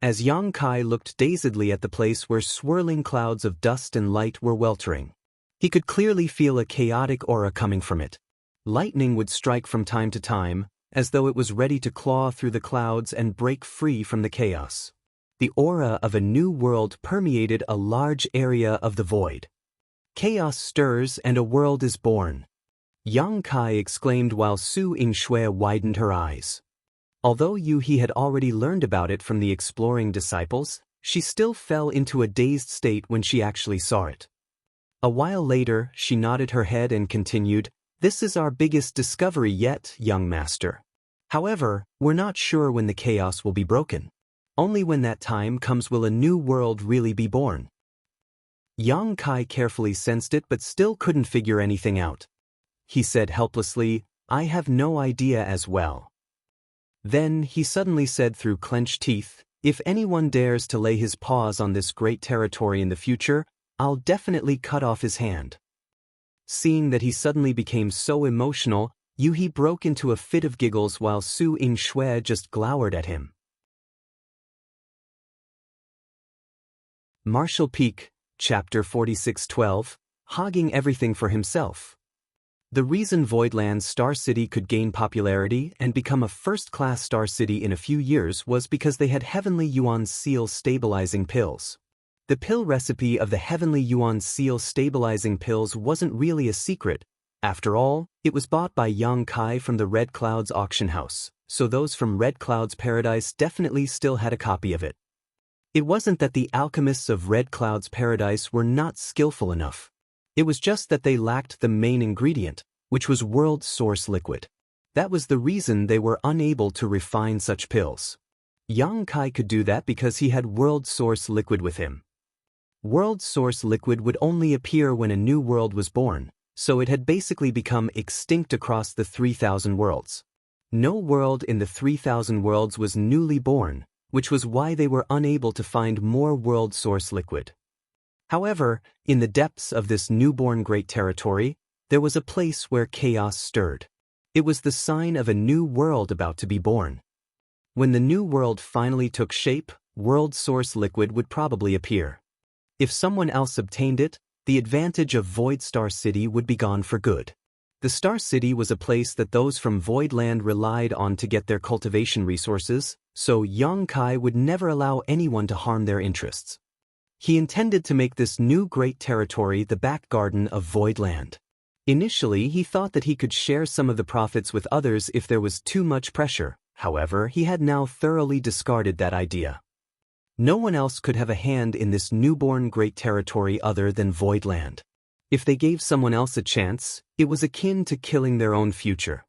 As Yang Kai looked dazedly at the place where swirling clouds of dust and light were weltering, he could clearly feel a chaotic aura coming from it. Lightning would strike from time to time, as though it was ready to claw through the clouds and break free from the chaos. The aura of a new world permeated a large area of the void. Chaos stirs and a world is born, Yang Kai exclaimed while Su Yingxue widened her eyes. Although Yuhi had already learned about it from the exploring disciples, she still fell into a dazed state when she actually saw it. A while later, she nodded her head and continued, "This is our biggest discovery yet, young master. However, we're not sure when the chaos will be broken. Only when that time comes will a new world really be born." Yang Kai carefully sensed it but still couldn't figure anything out. He said helplessly, "I have no idea as well." Then he suddenly said through clenched teeth, "If anyone dares to lay his paws on this great territory in the future, I'll definitely cut off his hand." Seeing that he suddenly became so emotional, Yuhi broke into a fit of giggles while Su Yingxue just glowered at him. Martial Peak, Chapter 46:12, Hogging Everything for Himself. The reason Voidland's Star City could gain popularity and become a first-class star city in a few years was because they had Heavenly Yuan Seal stabilizing pills. The pill recipe of the Heavenly Yuan Seal stabilizing pills wasn't really a secret. After all, it was bought by Yang Kai from the Red Cloud's auction house, so those from Red Cloud's Paradise definitely still had a copy of it. It wasn't that the alchemists of Red Cloud's Paradise were not skillful enough. It was just that they lacked the main ingredient, which was World Source Liquid. That was the reason they were unable to refine such pills. Yang Kai could do that because he had World Source Liquid with him. World Source Liquid would only appear when a new world was born, so it had basically become extinct across the 3,000 worlds. No world in the 3,000 worlds was newly born, which was why they were unable to find more World Source Liquid. However, in the depths of this newborn great territory, there was a place where chaos stirred. It was the sign of a new world about to be born. When the new world finally took shape, World Source Liquid would probably appear. If someone else obtained it, the advantage of Void Star City would be gone for good. The Star City was a place that those from Voidland relied on to get their cultivation resources, so Yang Kai would never allow anyone to harm their interests. He intended to make this new great territory the back garden of Voidland. Initially, he thought that he could share some of the profits with others if there was too much pressure. However, he had now thoroughly discarded that idea. No one else could have a hand in this newborn great territory other than Voidland. If they gave someone else a chance, it was akin to killing their own future.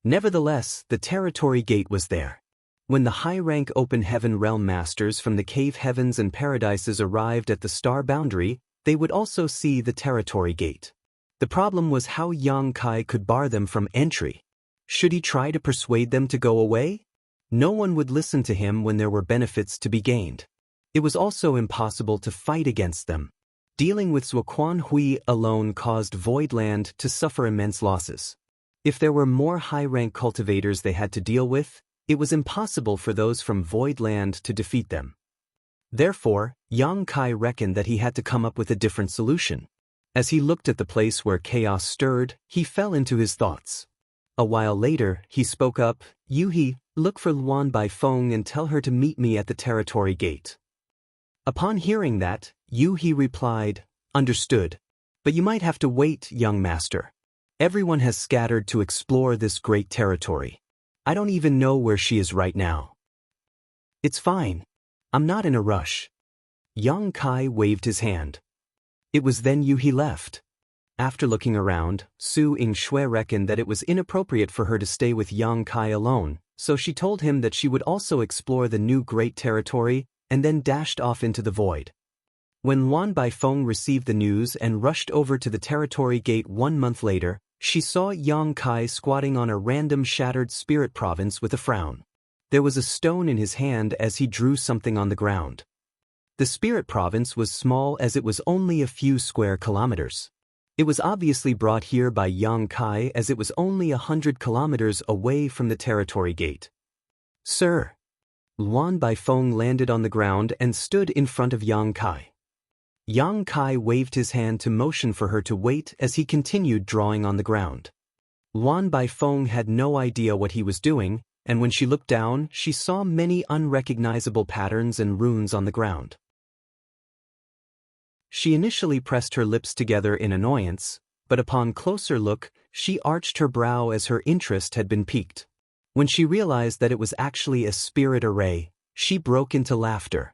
Nevertheless, the territory gate was there. When the high-rank Open Heaven Realm Masters from the Cave Heavens and Paradises arrived at the star boundary, they would also see the territory gate. The problem was how Yang Kai could bar them from entry. Should he try to persuade them to go away? No one would listen to him when there were benefits to be gained. It was also impossible to fight against them. Dealing with Zuoquan Hui alone caused Voidland to suffer immense losses. If there were more high-rank cultivators they had to deal with, it was impossible for those from Voidland to defeat them. Therefore, Yang Kai reckoned that he had to come up with a different solution. As he looked at the place where chaos stirred, he fell into his thoughts. A while later, he spoke up, "Yuhi, look for Luan Baifeng and tell her to meet me at the territory gate." Upon hearing that, Yuhi replied, "Understood. But you might have to wait, young master. Everyone has scattered to explore this great territory. I don't even know where she is right now." "It's fine. I'm not in a rush." Yang Kai waved his hand. It was then Yuhi left. After looking around, Su Yingxue reckoned that it was inappropriate for her to stay with Yang Kai alone, so she told him that she would also explore the new great territory, and then dashed off into the void. When Luan Baifeng received the news and rushed over to the territory gate 1 month later, she saw Yang Kai squatting on a random shattered spirit province with a frown. There was a stone in his hand as he drew something on the ground. The spirit province was small as it was only a few square kilometers. It was obviously brought here by Yang Kai as it was only 100 kilometers away from the territory gate. Sir. Luan Baifeng landed on the ground and stood in front of Yang Kai. Yang Kai waved his hand to motion for her to wait as he continued drawing on the ground. Luan Baifeng had no idea what he was doing, and when she looked down, she saw many unrecognizable patterns and runes on the ground. She initially pressed her lips together in annoyance, but upon closer look, she arched her brow as her interest had been piqued. When she realized that it was actually a spirit array, she broke into laughter.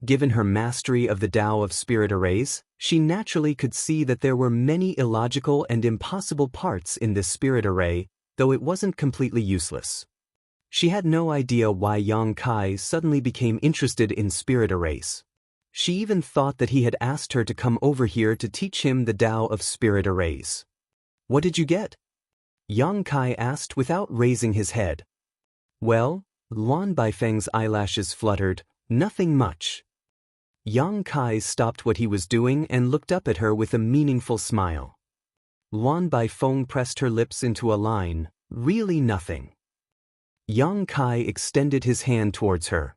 Given her mastery of the Tao of spirit arrays, she naturally could see that there were many illogical and impossible parts in this spirit array, though it wasn't completely useless. She had no idea why Yang Kai suddenly became interested in spirit arrays. She even thought that he had asked her to come over here to teach him the Tao of spirit arrays. What did you get? Yang Kai asked without raising his head. Well, Luan Baifeng's eyelashes fluttered, nothing much. Yang Kai stopped what he was doing and looked up at her with a meaningful smile. Luan Baifeng pressed her lips into a line, really nothing. Yang Kai extended his hand towards her.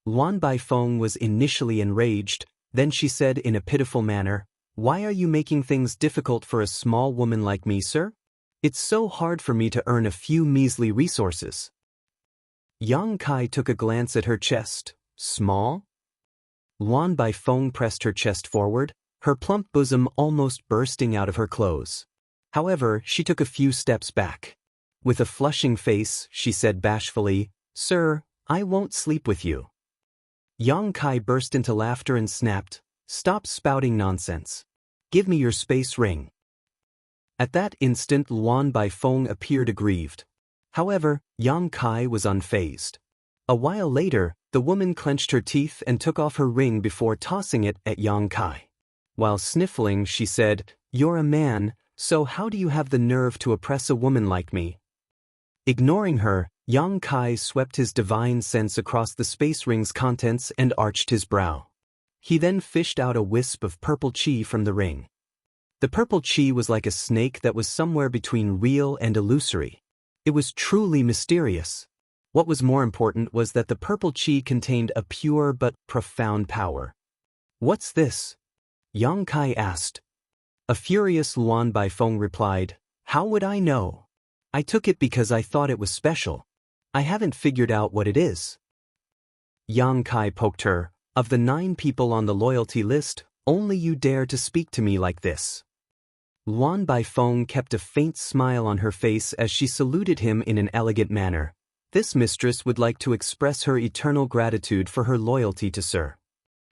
Luan Baifeng was initially enraged, then she said in a pitiful manner, "Why are you making things difficult for a small woman like me, sir? It's so hard for me to earn a few measly resources." Yang Kai took a glance at her chest. Small? Luan Baifeng pressed her chest forward, her plump bosom almost bursting out of her clothes. However, she took a few steps back. With a flushing face, she said bashfully, "Sir, I won't sleep with you." Yang Kai burst into laughter and snapped, "Stop spouting nonsense. Give me your space ring." At that instant Luan Baifeng appeared aggrieved. However, Yang Kai was unfazed. A while later, the woman clenched her teeth and took off her ring before tossing it at Yang Kai. While sniffling, she said, "You're a man, so how do you have the nerve to oppress a woman like me?" Ignoring her, Yang Kai swept his divine sense across the space ring's contents and arched his brow. He then fished out a wisp of purple chi from the ring. The purple chi was like a snake that was somewhere between real and illusory. It was truly mysterious. What was more important was that the purple chi contained a pure but profound power. "What's this?" Yang Kai asked. A furious Luan Baifeng replied, "How would I know? I took it because I thought it was special. I haven't figured out what it is." Yang Kai poked her, "Of the 9 people on the loyalty list, only you dare to speak to me like this." Luan Baifeng kept a faint smile on her face as she saluted him in an elegant manner. This mistress would like to express her eternal gratitude for her loyalty to Sir.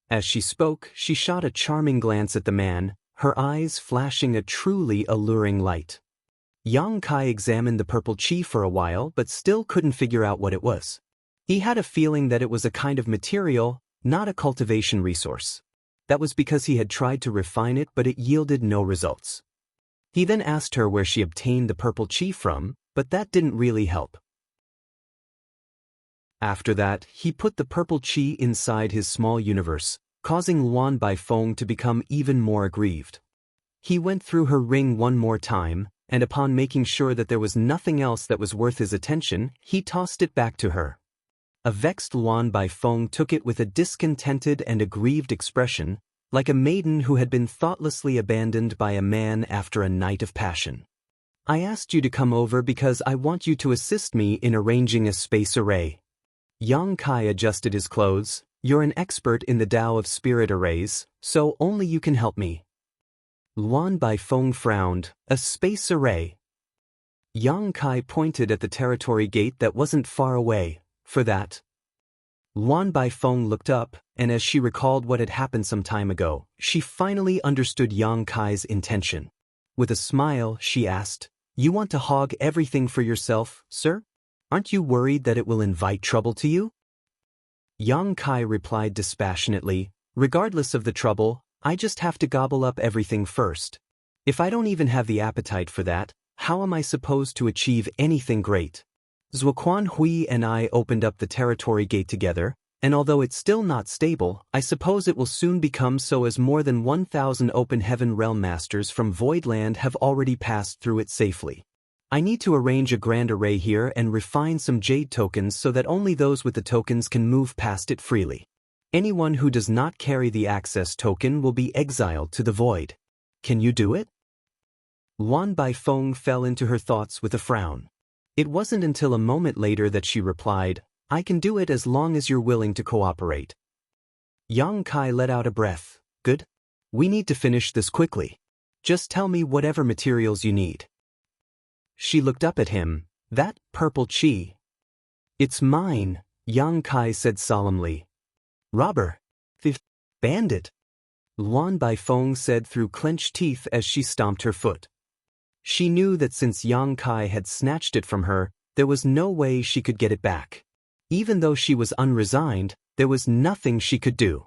As she spoke, she shot a charming glance at the man, her eyes flashing a truly alluring light. Yang Kai examined the purple chi for a while but still couldn't figure out what it was. He had a feeling that it was a kind of material, not a cultivation resource. That was because he had tried to refine it but it yielded no results. He then asked her where she obtained the purple chi from, but that didn't really help. After that, he put the purple chi inside his small universe, causing Luan Baifeng to become even more aggrieved. He went through her ring one more time, and upon making sure that there was nothing else that was worth his attention, he tossed it back to her. A vexed Luan Baifeng took it with a discontented and aggrieved expression, like a maiden who had been thoughtlessly abandoned by a man after a night of passion. "I asked you to come over because I want you to assist me in arranging a space array." Yang Kai adjusted his clothes. "You're an expert in the Tao of spirit arrays, so only you can help me." Luan Baifeng frowned. "A space array?" Yang Kai pointed at the territory gate that wasn't far away. "For that?" Luan Baifeng looked up, and as she recalled what had happened some time ago, she finally understood Yang Kai's intention. With a smile, she asked, "You want to hog everything for yourself, sir? Aren't you worried that it will invite trouble to you?" Yang Kai replied dispassionately, "Regardless of the trouble, I just have to gobble up everything first. If I don't even have the appetite for that, how am I supposed to achieve anything great?" Zuoquan Hui and I opened up the territory gate together, And although it's still not stable, I suppose it will soon become so, as more than 1,000 Open Heaven Realm Masters from Voidland have already passed through it safely. I need to arrange a grand array here and refine some jade tokens so that only those with the tokens can move past it freely. Anyone who does not carry the access token will be exiled to the void. Can you do it? Luan Baifeng fell into her thoughts with a frown. It wasn't until a moment later that she replied, I can do it as long as you're willing to cooperate. Yang Kai let out a breath. Good. We need to finish this quickly. Just tell me whatever materials you need. She looked up at him. That purple chi. It's mine, Yang Kai said solemnly. Robber. Bandit. Luan Baifeng said through clenched teeth as she stomped her foot. She knew that since Yang Kai had snatched it from her, there was no way she could get it back. Even though she was unresigned, there was nothing she could do.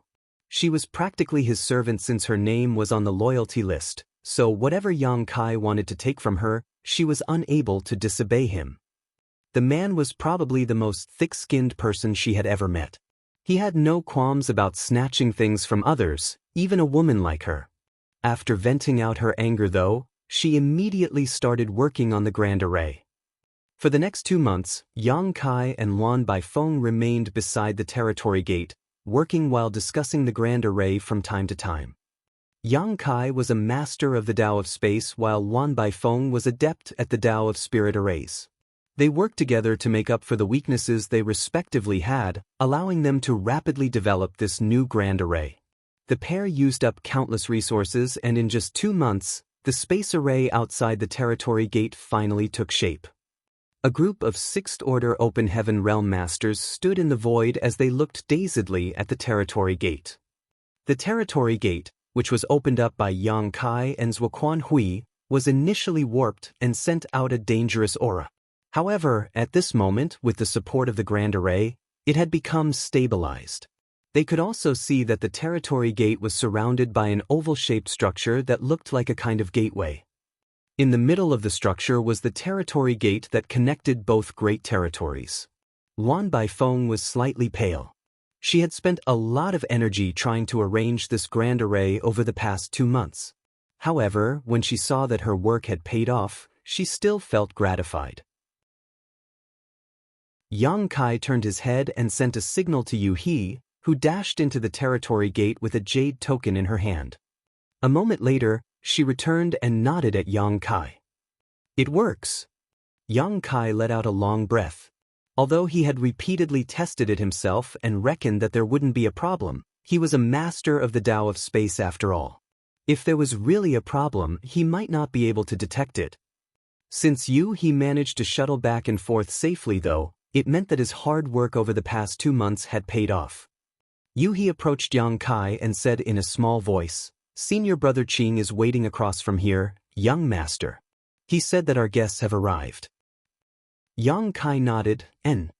She was practically his servant since her name was on the loyalty list, so whatever Yang Kai wanted to take from her, she was unable to disobey him. The man was probably the most thick-skinned person she had ever met. He had no qualms about snatching things from others, even a woman like her. After venting out her anger though, she immediately started working on the grand array. For the next 2 months, Yang Kai and Luan Baifeng remained beside the territory gate, working while discussing the grand array from time to time. Yang Kai was a master of the Tao of Space while Luan Baifeng was adept at the Tao of Spirit arrays. They worked together to make up for the weaknesses they respectively had, allowing them to rapidly develop this new grand array. The pair used up countless resources, and in just 2 months, the space array outside the territory gate finally took shape. A group of 6th Order Open Heaven Realm Masters stood in the void as they looked dazedly at the territory gate. The territory gate, which was opened up by Yang Kai and Zhuoquan Hui, was initially warped and sent out a dangerous aura. However, at this moment, with the support of the Grand Array, it had become stabilized. They could also see that the territory gate was surrounded by an oval-shaped structure that looked like a kind of gateway. In the middle of the structure was the territory gate that connected both great territories. Luan Baifeng was slightly pale. She had spent a lot of energy trying to arrange this grand array over the past 2 months. However, when she saw that her work had paid off, she still felt gratified. Yang Kai turned his head and sent a signal to Yu He, who dashed into the territory gate with a jade token in her hand. A moment later, she returned and nodded at Yang Kai. It works. Yang Kai let out a long breath. Although he had repeatedly tested it himself and reckoned that there wouldn't be a problem, he was a master of the Tao of Space after all. If there was really a problem, he might not be able to detect it. Since Yu He managed to shuttle back and forth safely though, it meant that his hard work over the past 2 months had paid off. Yu He approached Yang Kai and said in a small voice, Senior Brother Qing is waiting across from here, young master. He said that our guests have arrived. Yang Kai nodded, and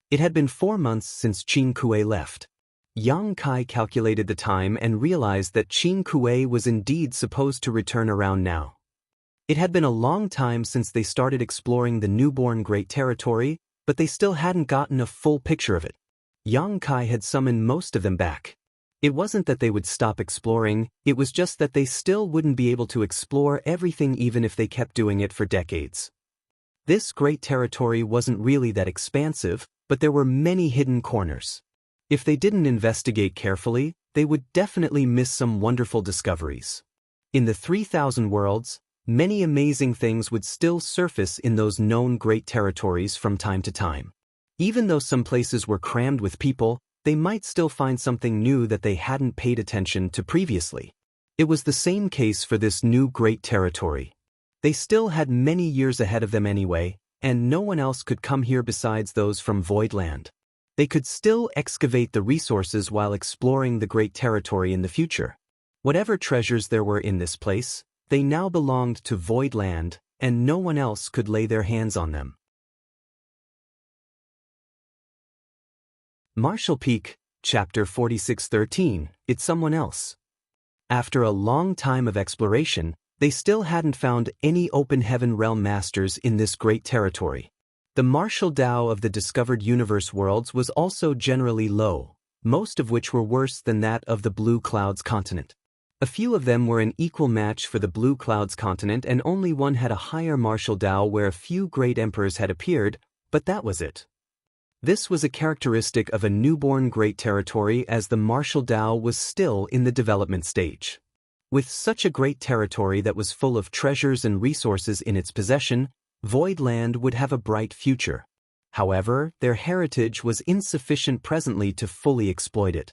it had been 4 months since Qing Kuei left. Yang Kai calculated the time and realized that Qing Kuei was indeed supposed to return around now. It had been a long time since they started exploring the newborn Great Territory, but they still hadn't gotten a full picture of it. Yang Kai had summoned most of them back. It wasn't that they would stop exploring, it was just that they still wouldn't be able to explore everything even if they kept doing it for decades. This great territory wasn't really that expansive, but there were many hidden corners. If they didn't investigate carefully, they would definitely miss some wonderful discoveries. In the 3,000 worlds, many amazing things would still surface in those known great territories from time to time. Even though some places were crammed with people, they might still find something new that they hadn't paid attention to previously. It was the same case for this new great territory. They still had many years ahead of them anyway, and no one else could come here besides those from Voidland. They could still excavate the resources while exploring the great territory in the future. Whatever treasures there were in this place, they now belonged to Voidland, and no one else could lay their hands on them. Marshall Peak, Chapter 4613, It's Someone Else. After a long time of exploration, they still hadn't found any Open Heaven Realm Masters in this great territory. The martial Tao of the discovered universe worlds was also generally low, most of which were worse than that of the Blue Clouds continent. A few of them were an equal match for the Blue Clouds continent, and only one had a higher martial Tao where a few great emperors had appeared, but that was it. This was a characteristic of a newborn great territory, as the martial Tao was still in the development stage. With such a great territory that was full of treasures and resources in its possession, Void Land would have a bright future. However, their heritage was insufficient presently to fully exploit it.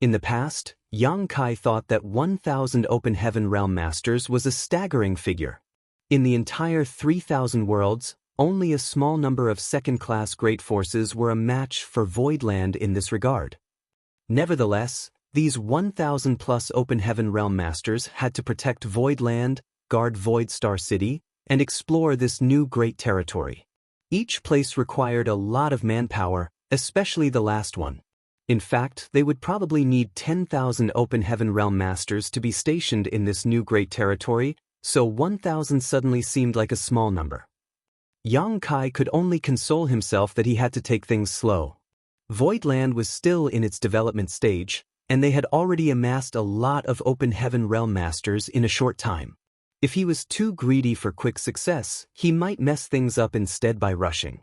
In the past, Xianxia thought that 1,000 Open Heaven Realm Masters was a staggering figure. In the entire 3,000 worlds, only a small number of second-class great forces were a match for Void Land in this regard. Nevertheless, these 1,000-plus Open Heaven Realm Masters had to protect Void Land, guard Void Star City, and explore this new great territory. Each place required a lot of manpower, especially the last one. In fact, they would probably need 10,000 Open Heaven Realm Masters to be stationed in this new great territory, so 1,000 suddenly seemed like a small number. Xianxia could only console himself that he had to take things slow. Void Land was still in its development stage, and they had already amassed a lot of Open Heaven Realm Masters in a short time. If he was too greedy for quick success, he might mess things up instead by rushing.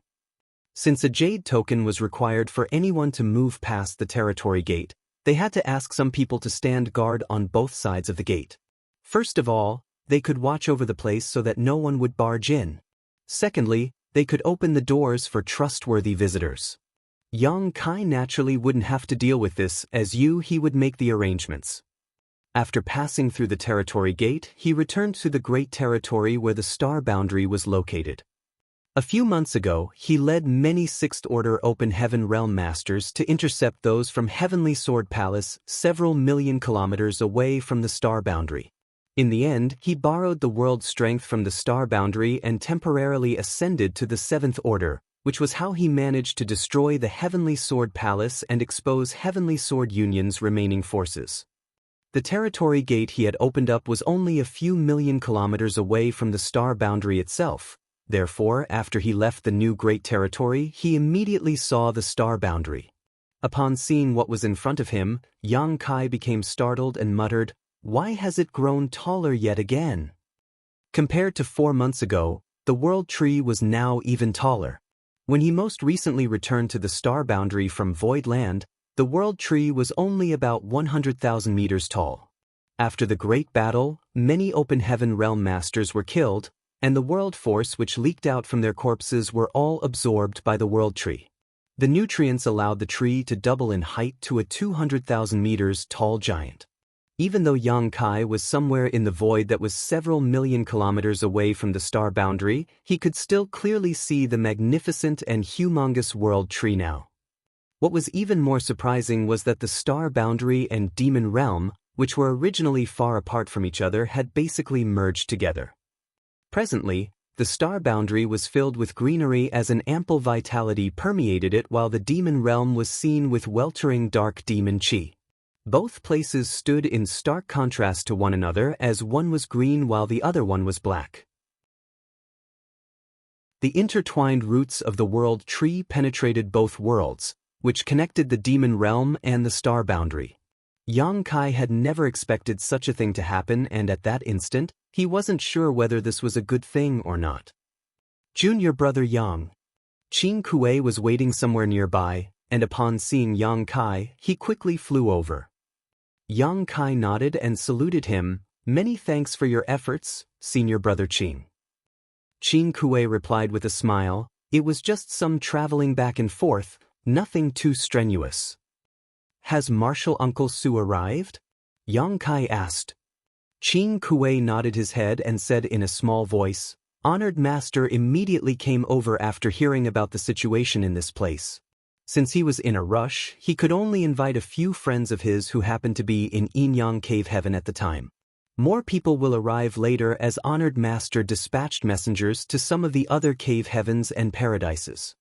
Since a Jade token was required for anyone to move past the territory gate, they had to ask some people to stand guard on both sides of the gate. First of all, they could watch over the place so that no one would barge in. Secondly, they could open the doors for trustworthy visitors. Xianxia naturally wouldn't have to deal with this, as he would make the arrangements. After passing through the territory gate, he returned to the great territory where the star boundary was located. A few months ago, he led many Sixth Order Open Heaven Realm Masters to intercept those from Heavenly Sword Palace several million kilometers away from the star boundary. In the end, he borrowed the world's strength from the star boundary and temporarily ascended to the Seventh Order, which was how he managed to destroy the Heavenly Sword Palace and expose Heavenly Sword Union's remaining forces. The territory gate he had opened up was only a few million kilometers away from the star boundary itself. Therefore, after he left the new great territory, he immediately saw the star boundary. Upon seeing what was in front of him, Xianxia became startled and muttered, "Why has it grown taller yet again?" Compared to 4 months ago, the world tree was now even taller. When he most recently returned to the star boundary from Void Land, the world tree was only about 100,000 meters tall. After the great battle, many Open Heaven Realm Masters were killed, and the world force which leaked out from their corpses were all absorbed by the world tree. The nutrients allowed the tree to double in height to a 200,000 meters tall giant. Even though Xianxia was somewhere in the void that was several million kilometers away from the star boundary, he could still clearly see the magnificent and humongous world tree now. What was even more surprising was that the star boundary and demon realm, which were originally far apart from each other, had basically merged together. Presently, the star boundary was filled with greenery as an ample vitality permeated it, while the demon realm was seen with weltering dark demon chi. Both places stood in stark contrast to one another, as one was green while the other one was black. The intertwined roots of the world tree penetrated both worlds, which connected the demon realm and the star boundary. Xianxia had never expected such a thing to happen, and at that instant, he wasn't sure whether this was a good thing or not. Junior brother Yang. Qin Kuei was waiting somewhere nearby, and upon seeing Xianxia, he quickly flew over. Xianxia nodded and saluted him. "Many thanks for your efforts, senior brother Qin." Qin Kuei replied with a smile, "It was just some traveling back and forth, nothing too strenuous." "Has Martial Uncle Su arrived?" Xianxia asked. Qin Kuei nodded his head and said in a small voice, "Honored Master immediately came over after hearing about the situation in this place. Since he was in a rush, he could only invite a few friends of his who happened to be in Yinyang Cave Heaven at the time. More people will arrive later, as Honored Master dispatched messengers to some of the other cave heavens and paradises."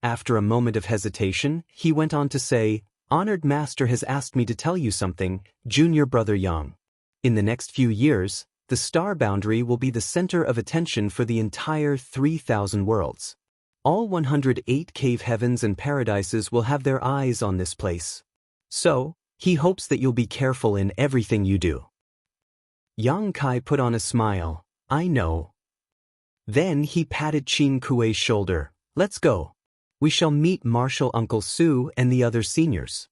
After a moment of hesitation, he went on to say, "Honored Master has asked me to tell you something, Junior Brother Yang. In the next few years, the star boundary will be the center of attention for the entire 3,000 worlds. All 108 cave heavens and paradises will have their eyes on this place. So, he hopes that you'll be careful in everything you do. Yang Kai put on a smile. I know. Then he patted Qin Kuei's shoulder. Let's go. We shall meet Marshal Uncle Su and the other seniors.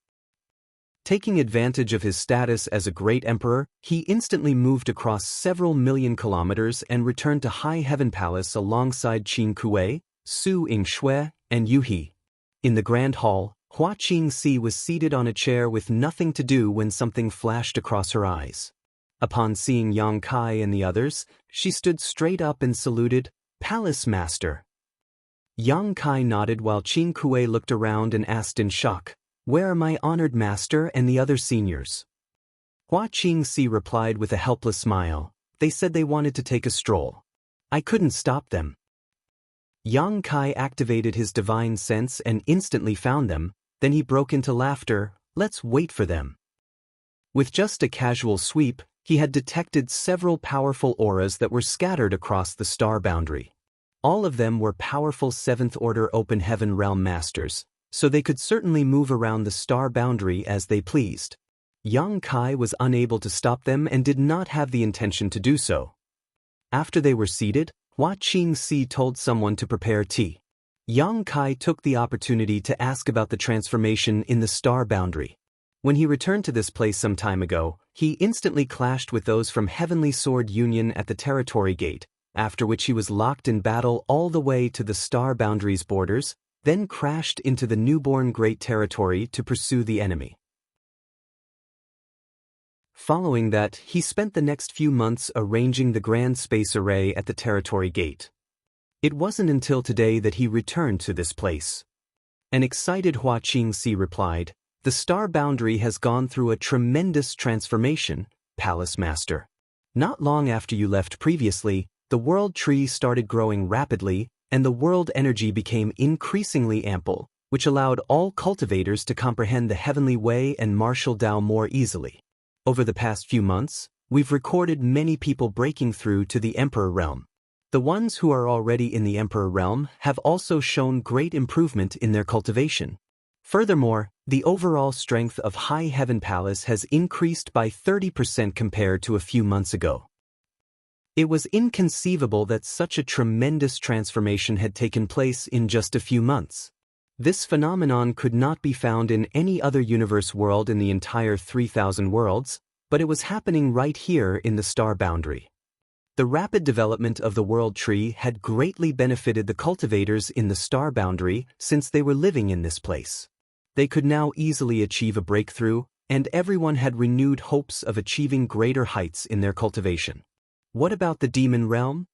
Taking advantage of his status as a great emperor, he instantly moved across several million kilometers and returned to High Heaven Palace alongside Qin Kuei, Su Yingshui, and Yu He. In the grand hall, Hua Qingxi was seated on a chair with nothing to do when something flashed across her eyes. Upon seeing Yang Kai and the others, she stood straight up and saluted, "Palace Master." Yang Kai nodded while Qin Kuei looked around and asked in shock, "Where are my honored master and the other seniors?" Hua Qingxi replied with a helpless smile, "They said they wanted to take a stroll. I couldn't stop them." Yang Kai activated his divine sense and instantly found them, then he broke into laughter, "Let's wait for them." With just a casual sweep, he had detected several powerful auras that were scattered across the star boundary. All of them were powerful 7th Order Open Heaven Realm Masters, so they could certainly move around the star boundary as they pleased. Yang Kai was unable to stop them and did not have the intention to do so. After they were seated, Hua Qingxi told someone to prepare tea. Yang Kai took the opportunity to ask about the transformation in the star boundary. When he returned to this place some time ago, he instantly clashed with those from Heavenly Sword Union at the territory gate, after which he was locked in battle all the way to the star boundary's borders, then crashed into the newborn Great Territory to pursue the enemy. Following that, he spent the next few months arranging the Grand Space Array at the Territory Gate. It wasn't until today that he returned to this place. An excited Hua Qingxi replied, "The star boundary has gone through a tremendous transformation, Palace Master. Not long after you left previously, the world tree started growing rapidly, and the world energy became increasingly ample, which allowed all cultivators to comprehend the heavenly way and martial Tao more easily. Over the past few months, we've recorded many people breaking through to the Emperor Realm. The ones who are already in the Emperor Realm have also shown great improvement in their cultivation. Furthermore, the overall strength of High Heaven Palace has increased by 30% compared to a few months ago." It was inconceivable that such a tremendous transformation had taken place in just a few months. This phenomenon could not be found in any other universe world in the entire 3,000 worlds, but it was happening right here in the star boundary. The rapid development of the world tree had greatly benefited the cultivators in the star boundary since they were living in this place. They could now easily achieve a breakthrough, and everyone had renewed hopes of achieving greater heights in their cultivation. "What about the demon realm?"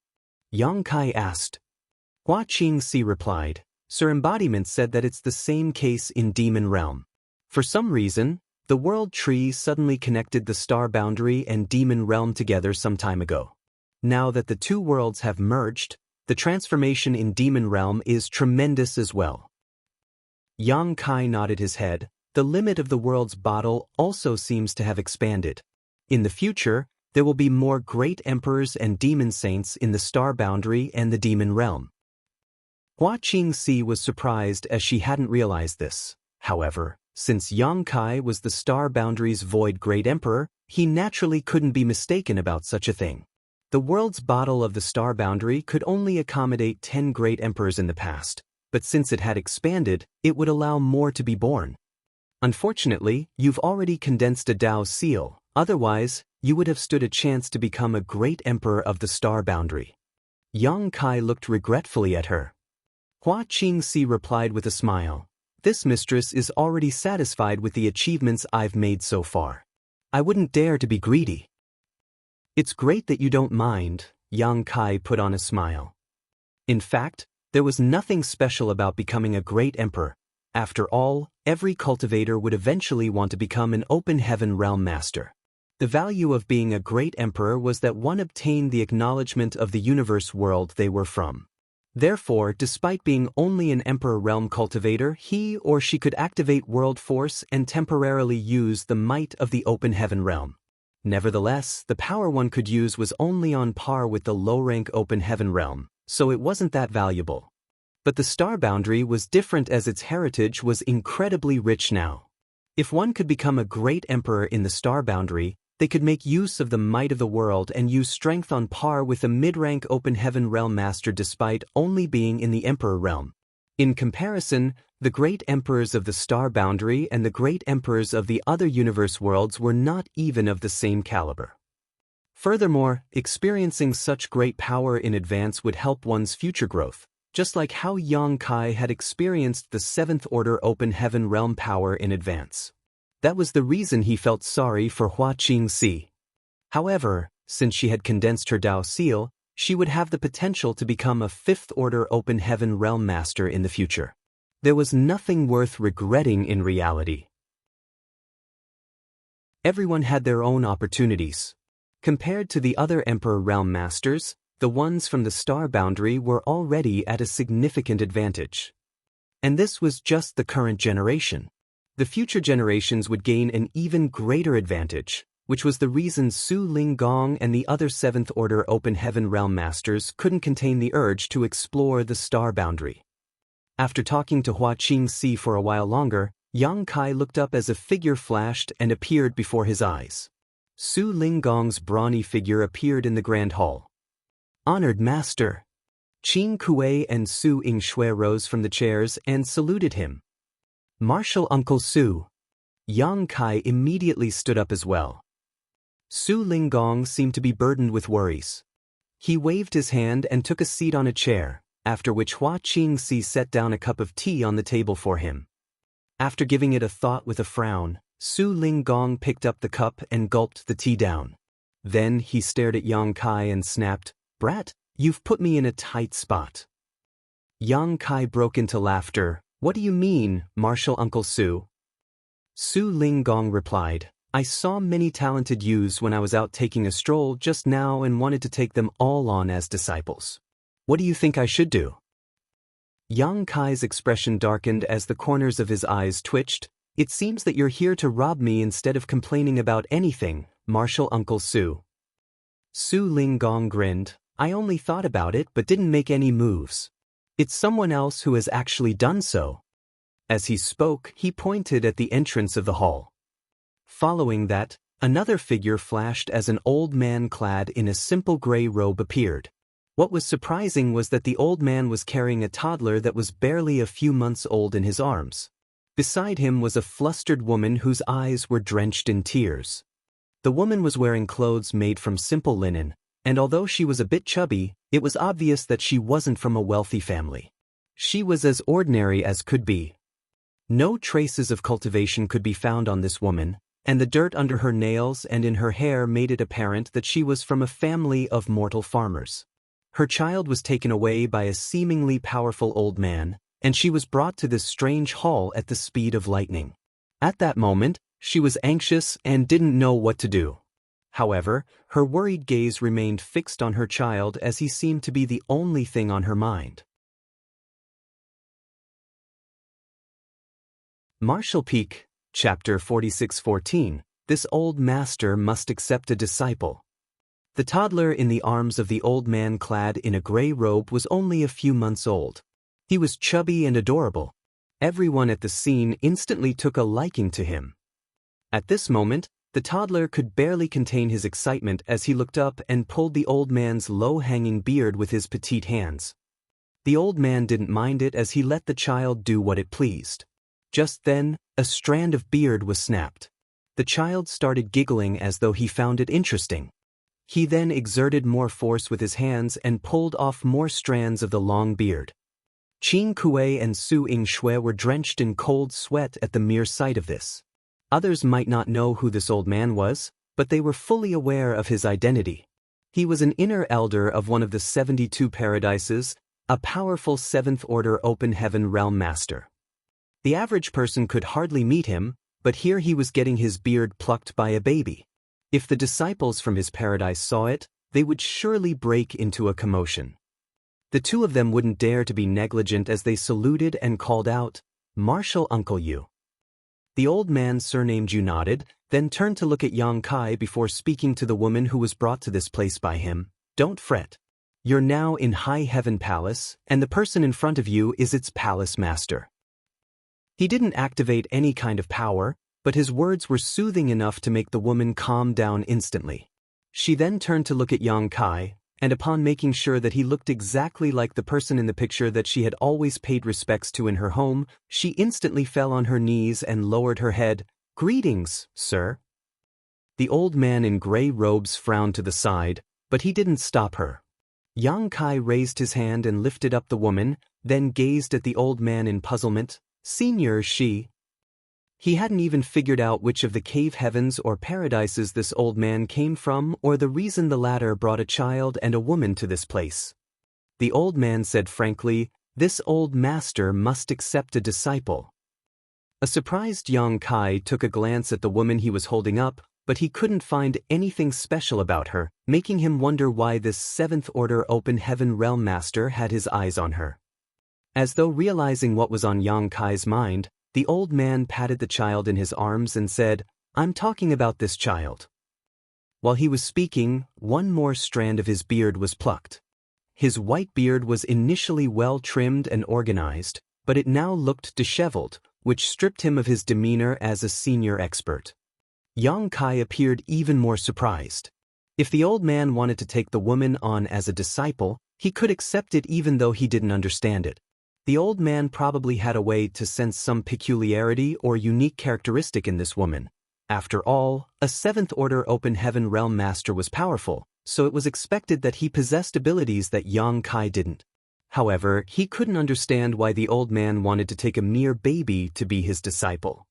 Yang Kai asked. Hua Qingxi replied, "Sir Embodiment said that it's the same case in demon realm. For some reason, the world tree suddenly connected the star boundary and demon realm together some time ago. Now that the two worlds have merged, the transformation in demon realm is tremendous as well." Yang Kai nodded his head. The limit of the world's bottle also seems to have expanded. In the future, there will be more great emperors and demon saints in the star boundary and the demon realm. Hua Qingxi was surprised as she hadn't realized this. However, since Yang Kai was the star boundary's void great emperor, he naturally couldn't be mistaken about such a thing. The world's bottle of the star boundary could only accommodate 10 great emperors in the past, but since it had expanded, it would allow more to be born. Unfortunately, you've already condensed a Dao seal, otherwise, you would have stood a chance to become a great emperor of the star boundary. Yang Kai looked regretfully at her. Hua Qingxi replied with a smile, "This mistress is already satisfied with the achievements I've made so far. I wouldn't dare to be greedy." "It's great that you don't mind," Yang Kai put on a smile. In fact, there was nothing special about becoming a great emperor. After all, every cultivator would eventually want to become an open heaven realm master. The value of being a great emperor was that one obtained the acknowledgement of the universe world they were from. Therefore, despite being only an emperor realm cultivator, he or she could activate world force and temporarily use the might of the open heaven realm. Nevertheless, the power one could use was only on par with the low-rank open heaven realm, so it wasn't that valuable. But the star boundary was different as its heritage was incredibly rich now. If one could become a great emperor in the star boundary, they could make use of the might of the world and use strength on par with a mid-rank open heaven realm master despite only being in the emperor realm. In comparison, the great emperors of the star boundary and the great emperors of the other universe worlds were not even of the same caliber. Furthermore, experiencing such great power in advance would help one's future growth, just like how Xianxia had experienced the 7th Order Open Heaven realm power in advance. That was the reason he felt sorry for Xianxia. However, since she had condensed her Dao seal, she would have the potential to become a 5th Order Open Heaven realm master in the future. There was nothing worth regretting in reality. Everyone had their own opportunities. Compared to the other Emperor realm masters, the ones from the star boundary were already at a significant advantage. And this was just the current generation. The future generations would gain an even greater advantage, which was the reason Su Linggong and the other 7th Order Open Heaven realm masters couldn't contain the urge to explore the star boundary. After talking to Xianxia for a while longer, Xianxia looked up as a figure flashed and appeared before his eyes. Su Linggong's brawny figure appeared in the grand hall. Honored Master! Qing Kuei and Su Yingxue rose from the chairs and saluted him. Martial Uncle Su. Xianxia immediately stood up as well. Su Linggong seemed to be burdened with worries. He waved his hand and took a seat on a chair, after which Xianxia set down a cup of tea on the table for him. After giving it a thought with a frown, Su Linggong picked up the cup and gulped the tea down. Then he stared at Xianxia and snapped, "Brat, you've put me in a tight spot." Xianxia broke into laughter. "What do you mean, Martial Uncle Su?" Su Linggong replied, "I saw many talented youths when I was out taking a stroll just now and wanted to take them all on as disciples. What do you think I should do?" Xianxia's expression darkened as the corners of his eyes twitched. "It seems that you're here to rob me instead of complaining about anything, Martial Uncle Su." Su Linggong grinned. "I only thought about it but didn't make any moves. It's someone else who has actually done so." As he spoke, he pointed at the entrance of the hall. Following that, another figure flashed as an old man clad in a simple gray robe appeared. What was surprising was that the old man was carrying a toddler that was barely a few months old in his arms. Beside him was a flustered woman whose eyes were drenched in tears. The woman was wearing clothes made from simple linen, and although she was a bit chubby, it was obvious that she wasn't from a wealthy family. She was as ordinary as could be. No traces of cultivation could be found on this woman, and the dirt under her nails and in her hair made it apparent that she was from a family of mortal farmers. Her child was taken away by a seemingly powerful old man, and she was brought to this strange hall at the speed of lightning. At that moment, she was anxious and didn't know what to do. However, her worried gaze remained fixed on her child as he seemed to be the only thing on her mind. Martial Peak, Chapter 46:14. This old master must accept a disciple. The toddler in the arms of the old man clad in a gray robe was only a few months old. He was chubby and adorable. Everyone at the scene instantly took a liking to him. At this moment, the toddler could barely contain his excitement as he looked up and pulled the old man's low-hanging beard with his petite hands. The old man didn't mind it as he let the child do what it pleased. Just then, a strand of beard was snapped. The child started giggling as though he found it interesting. He then exerted more force with his hands and pulled off more strands of the long beard. Qing Kuei and Su Yingxue were drenched in cold sweat at the mere sight of this. Others might not know who this old man was, but they were fully aware of his identity. He was an inner elder of one of the 72 paradises, a powerful 7th Order Open Heaven realm master. The average person could hardly meet him, but here he was getting his beard plucked by a baby. If the disciples from his paradise saw it, they would surely break into a commotion. The two of them wouldn't dare to be negligent as they saluted and called out, "Martial Uncle Yu." The old man surnamed Yu nodded, then turned to look at Xianxia before speaking to the woman who was brought to this place by him. "Don't fret. You're now in High Heaven Palace, and the person in front of you is its palace master. He didn't activate any kind of power, but his words were soothing enough to make the woman calm down instantly. She then turned to look at Yang Kai, and upon making sure that he looked exactly like the person in the picture that she had always paid respects to in her home, she instantly fell on her knees and lowered her head. "Greetings, sir." The old man in gray robes frowned to the side, but he didn't stop her. Yang Kai raised his hand and lifted up the woman, then gazed at the old man in puzzlement. "Senior, she..." He hadn't even figured out which of the cave heavens or paradises this old man came from or the reason the latter brought a child and a woman to this place. The old man said frankly, "This old master must accept a disciple." A surprised Yang Kai took a glance at the woman he was holding up, but he couldn't find anything special about her, making him wonder why this Seventh Order Open Heaven Realm Master had his eyes on her. As though realizing what was on Yang Kai's mind, the old man patted the child in his arms and said, "I'm talking about this child." While he was speaking, one more strand of his beard was plucked. His white beard was initially well trimmed and organized, but it now looked disheveled, which stripped him of his demeanor as a senior expert. Yang Kai appeared even more surprised. If the old man wanted to take the woman on as a disciple, he could accept it even though he didn't understand it. The old man probably had a way to sense some peculiarity or unique characteristic in this woman. After all, a Seventh Order Open Heaven Realm Master was powerful, so it was expected that he possessed abilities that Yang Kai didn't. However, he couldn't understand why the old man wanted to take a mere baby to be his disciple.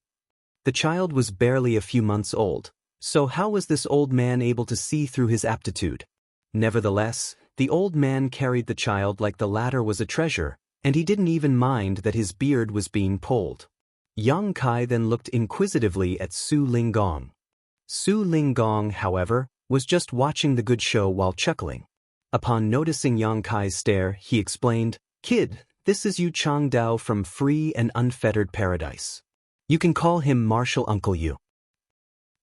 The child was barely a few months old, so how was this old man able to see through his aptitude? Nevertheless, the old man carried the child like the latter was a treasure, and he didn't even mind that his beard was being pulled. Yang Kai then looked inquisitively at Su Linggong. Su Linggong, however, was just watching the good show while chuckling. Upon noticing Yang Kai's stare, he explained, "Kid, this is Yu Changdao from Free and Unfettered Paradise. You can call him Martial Uncle Yu."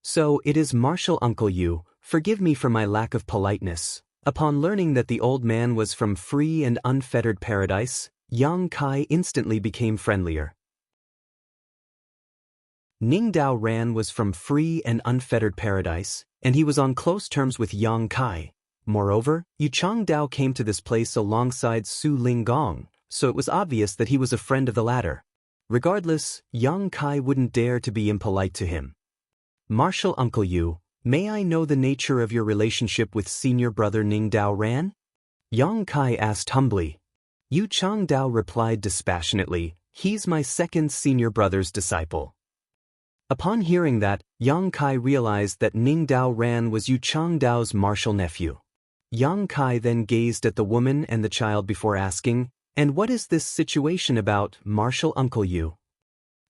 "So it is Martial Uncle Yu, forgive me for my lack of politeness." Upon learning that the old man was from Free and Unfettered Paradise, Yang Kai instantly became friendlier. Ningdao Ran was from Free and Unfettered Paradise, and he was on close terms with Yang Kai. Moreover, Yu Changdao came to this place alongside Su Linggong, so it was obvious that he was a friend of the latter. Regardless, Yang Kai wouldn't dare to be impolite to him. "Martial Uncle Yu, may I know the nature of your relationship with senior brother Ningdao Ran?" Yang Kai asked humbly. Yu Changdao replied dispassionately, "He's my second senior brother's disciple." Upon hearing that, Yang Kai realized that Ningdao Ran was Yu Changdao's martial nephew. Yang Kai then gazed at the woman and the child before asking, "And what is this situation about, Martial Uncle Yu?"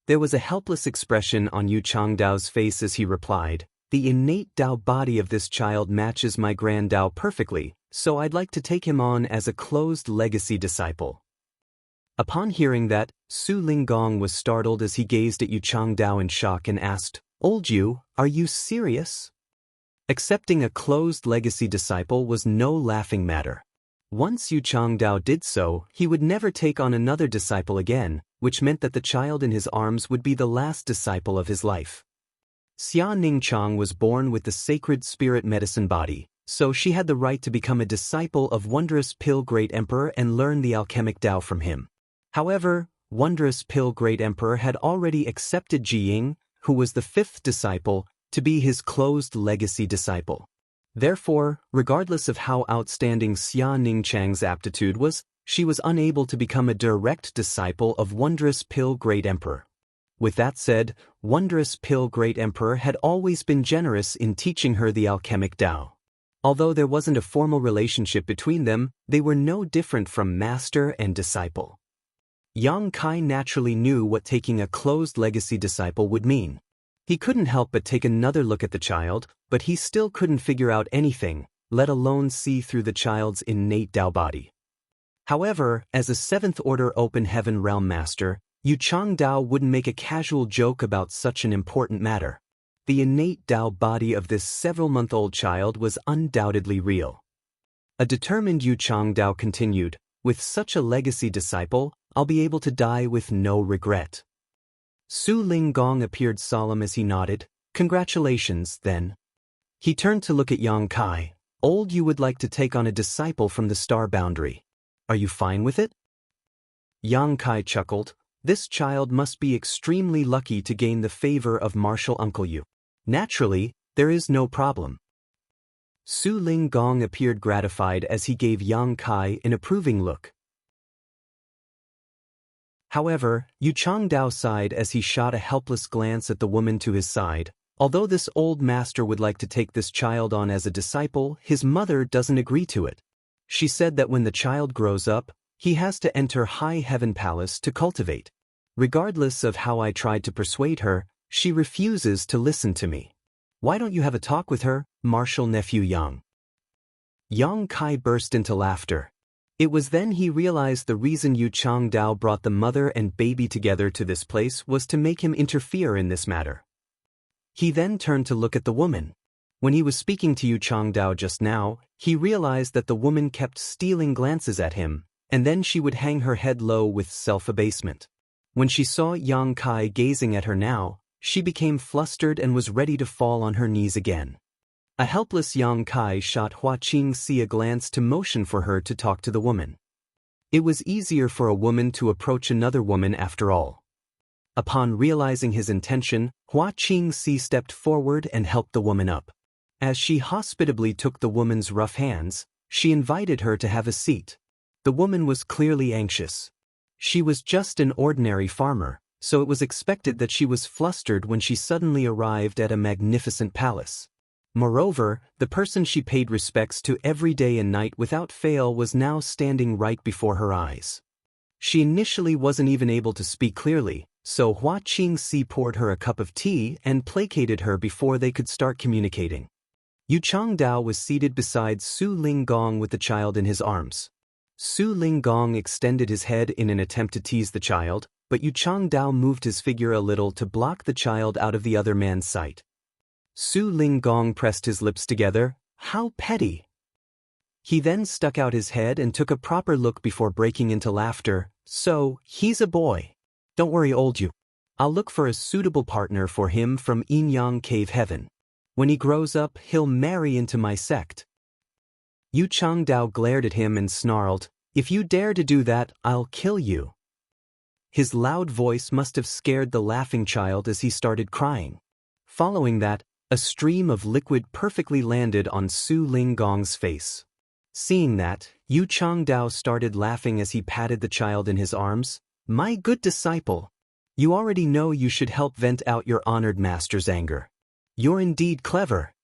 There was a helpless expression on Yu Changdao's face as he replied, "The innate Dao body of this child matches my grand Dao perfectly, so I'd like to take him on as a closed legacy disciple." Upon hearing that, Su Linggong was startled as he gazed at Yu Changdao in shock and asked, "Old Yu, are you serious?" Accepting a closed legacy disciple was no laughing matter. Once Yu Changdao did so, he would never take on another disciple again, which meant that the child in his arms would be the last disciple of his life. Xia Ningchang was born with the sacred spirit medicine body, so she had the right to become a disciple of Wondrous Pill Great Emperor and learn the alchemic Dao from him. However, Wondrous Pill Great Emperor had already accepted Jiying, who was the fifth disciple, to be his closed legacy disciple. Therefore, regardless of how outstanding Xia Ningchang's aptitude was, she was unable to become a direct disciple of Wondrous Pill Great Emperor. With that said, Wondrous Pill Great Emperor had always been generous in teaching her the alchemic Dao. Although there wasn't a formal relationship between them, they were no different from master and disciple. Yang Kai naturally knew what taking a closed legacy disciple would mean. He couldn't help but take another look at the child, but he still couldn't figure out anything, let alone see through the child's innate Dao body. However, as a Seventh Order Open Heaven Realm Master, Yu Changdao wouldn't make a casual joke about such an important matter. The innate Dao body of this several-month-old child was undoubtedly real. A determined Yu Changdao continued, with such a legacy disciple, I'll be able to die with no regret. Su Linggong appeared solemn as he nodded. Congratulations, then. He turned to look at Yang Kai. Old Yu would like to take on a disciple from the star boundary. Are you fine with it? Yang Kai chuckled. This child must be extremely lucky to gain the favor of martial Uncle Yu. Naturally, there is no problem. Su Linggong appeared gratified as he gave Yang Kai an approving look. However, Yu Changdao sighed as he shot a helpless glance at the woman to his side. Although this old master would like to take this child on as a disciple, his mother doesn't agree to it. She said that when the child grows up, he has to enter High Heaven Palace to cultivate. Regardless of how I tried to persuade her, she refuses to listen to me. Why don't you have a talk with her, martial nephew Yang? Yang Kai burst into laughter. It was then he realized the reason Yu Changdao brought the mother and baby together to this place was to make him interfere in this matter. He then turned to look at the woman. When he was speaking to Yu Changdao just now, he realized that the woman kept stealing glances at him, and then she would hang her head low with self-abasement. When she saw Yang Kai gazing at her now, she became flustered and was ready to fall on her knees again. A helpless Yang Kai shot Xianxia a glance to motion for her to talk to the woman. It was easier for a woman to approach another woman after all. Upon realizing his intention, Xianxia stepped forward and helped the woman up. As she hospitably took the woman's rough hands, she invited her to have a seat. The woman was clearly anxious. She was just an ordinary farmer, so it was expected that she was flustered when she suddenly arrived at a magnificent palace. Moreover, the person she paid respects to every day and night without fail was now standing right before her eyes. She initially wasn't even able to speak clearly, so Xianxia poured her a cup of tea and placated her before they could start communicating. Yu Changdao was seated beside Su Linggong with the child in his arms. Su Linggong extended his head in an attempt to tease the child, but Yu Changdao moved his figure a little to block the child out of the other man's sight. Su Linggong pressed his lips together. How petty! He then stuck out his head and took a proper look before breaking into laughter. So, he's a boy. Don't worry, old Yu. I'll look for a suitable partner for him from Yin Yang Cave Heaven. When he grows up, he'll marry into my sect. Yu Changdao glared at him and snarled, If you dare to do that, I'll kill you. His loud voice must have scared the laughing child as he started crying. Following that, a stream of liquid perfectly landed on Su Linggong's face. Seeing that, Yu Changdao started laughing as he patted the child in his arms. My good disciple, you already know you should help vent out your honored master's anger. You're indeed clever.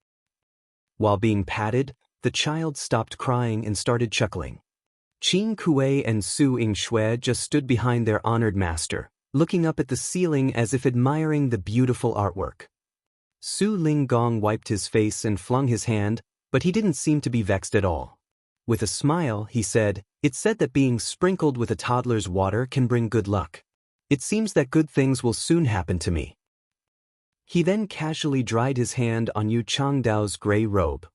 While being patted, the child stopped crying and started chuckling. Qing Kuei and Su Yingshui just stood behind their honored master, looking up at the ceiling as if admiring the beautiful artwork. Su Linggong wiped his face and flung his hand, but he didn't seem to be vexed at all. With a smile, he said, It's said that being sprinkled with a toddler's water can bring good luck. It seems that good things will soon happen to me. He then casually dried his hand on Yu Changdao's gray robe.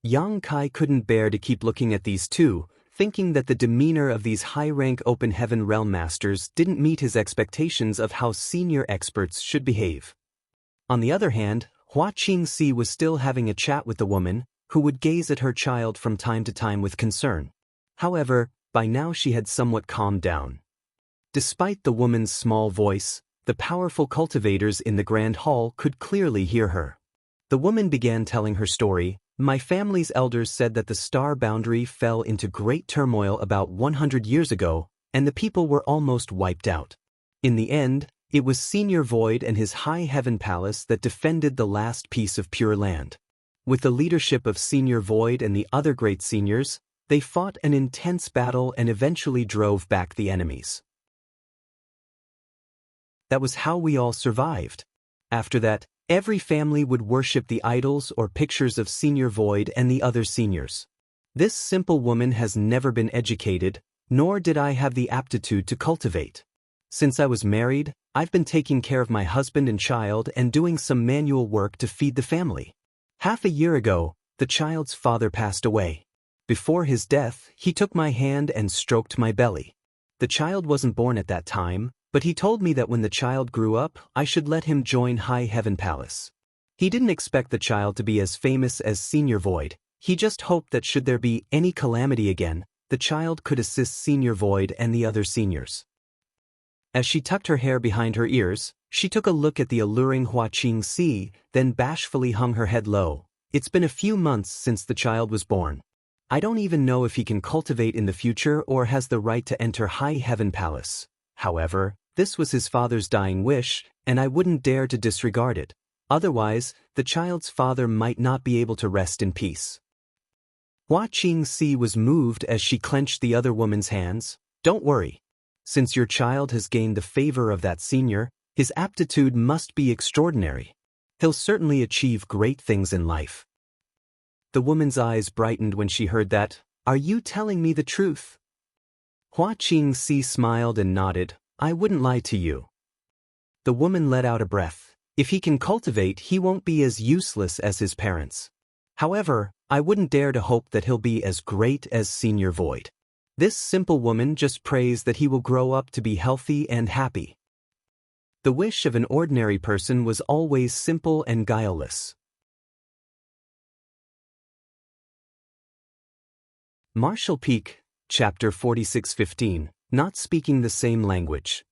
Yang Kai couldn't bear to keep looking at these two, thinking that the demeanor of these high-rank open heaven realm masters didn't meet his expectations of how senior experts should behave. On the other hand, Xianxia was still having a chat with the woman, who would gaze at her child from time to time with concern. However, by now she had somewhat calmed down. Despite the woman's small voice, the powerful cultivators in the grand hall could clearly hear her. The woman began telling her story. My family's elders said that the star boundary fell into great turmoil about 100 years ago, and the people were almost wiped out. In the end, it was Senior Void and his High Heaven Palace that defended the last piece of pure land. With the leadership of Senior Void and the other great seniors, they fought an intense battle and eventually drove back the enemies. That was how we all survived. After that, every family would worship the idols or pictures of Senior Void and the other seniors. This simple woman has never been educated, nor did I have the aptitude to cultivate. Since I was married, I've been taking care of my husband and child and doing some manual work to feed the family. Half a year ago, the child's father passed away. Before his death, he took my hand and stroked my belly. The child wasn't born at that time, but he told me that when the child grew up, I should let him join High Heaven Palace. He didn't expect the child to be as famous as Senior Void. He just hoped that should there be any calamity again, the child could assist Senior Void and the other seniors. As she tucked her hair behind her ears, she took a look at the alluring Xianxia, then bashfully hung her head low. It's been a few months since the child was born. I don't even know if he can cultivate in the future or has the right to enter High Heaven Palace. However, this was his father's dying wish, and I wouldn't dare to disregard it. Otherwise, the child's father might not be able to rest in peace. Xianxia was moved as she clenched the other woman's hands. Don't worry. Since your child has gained the favor of that senior, his aptitude must be extraordinary. He'll certainly achieve great things in life. The woman's eyes brightened when she heard that. Are you telling me the truth? Xianxia smiled and nodded. I wouldn't lie to you. The woman let out a breath. If he can cultivate, he won't be as useless as his parents. However, I wouldn't dare to hope that he'll be as great as Senior Void. This simple woman just prays that he will grow up to be healthy and happy. The wish of an ordinary person was always simple and guileless. Martial Peak, Chapter 46:15, Not Speaking the Same Language.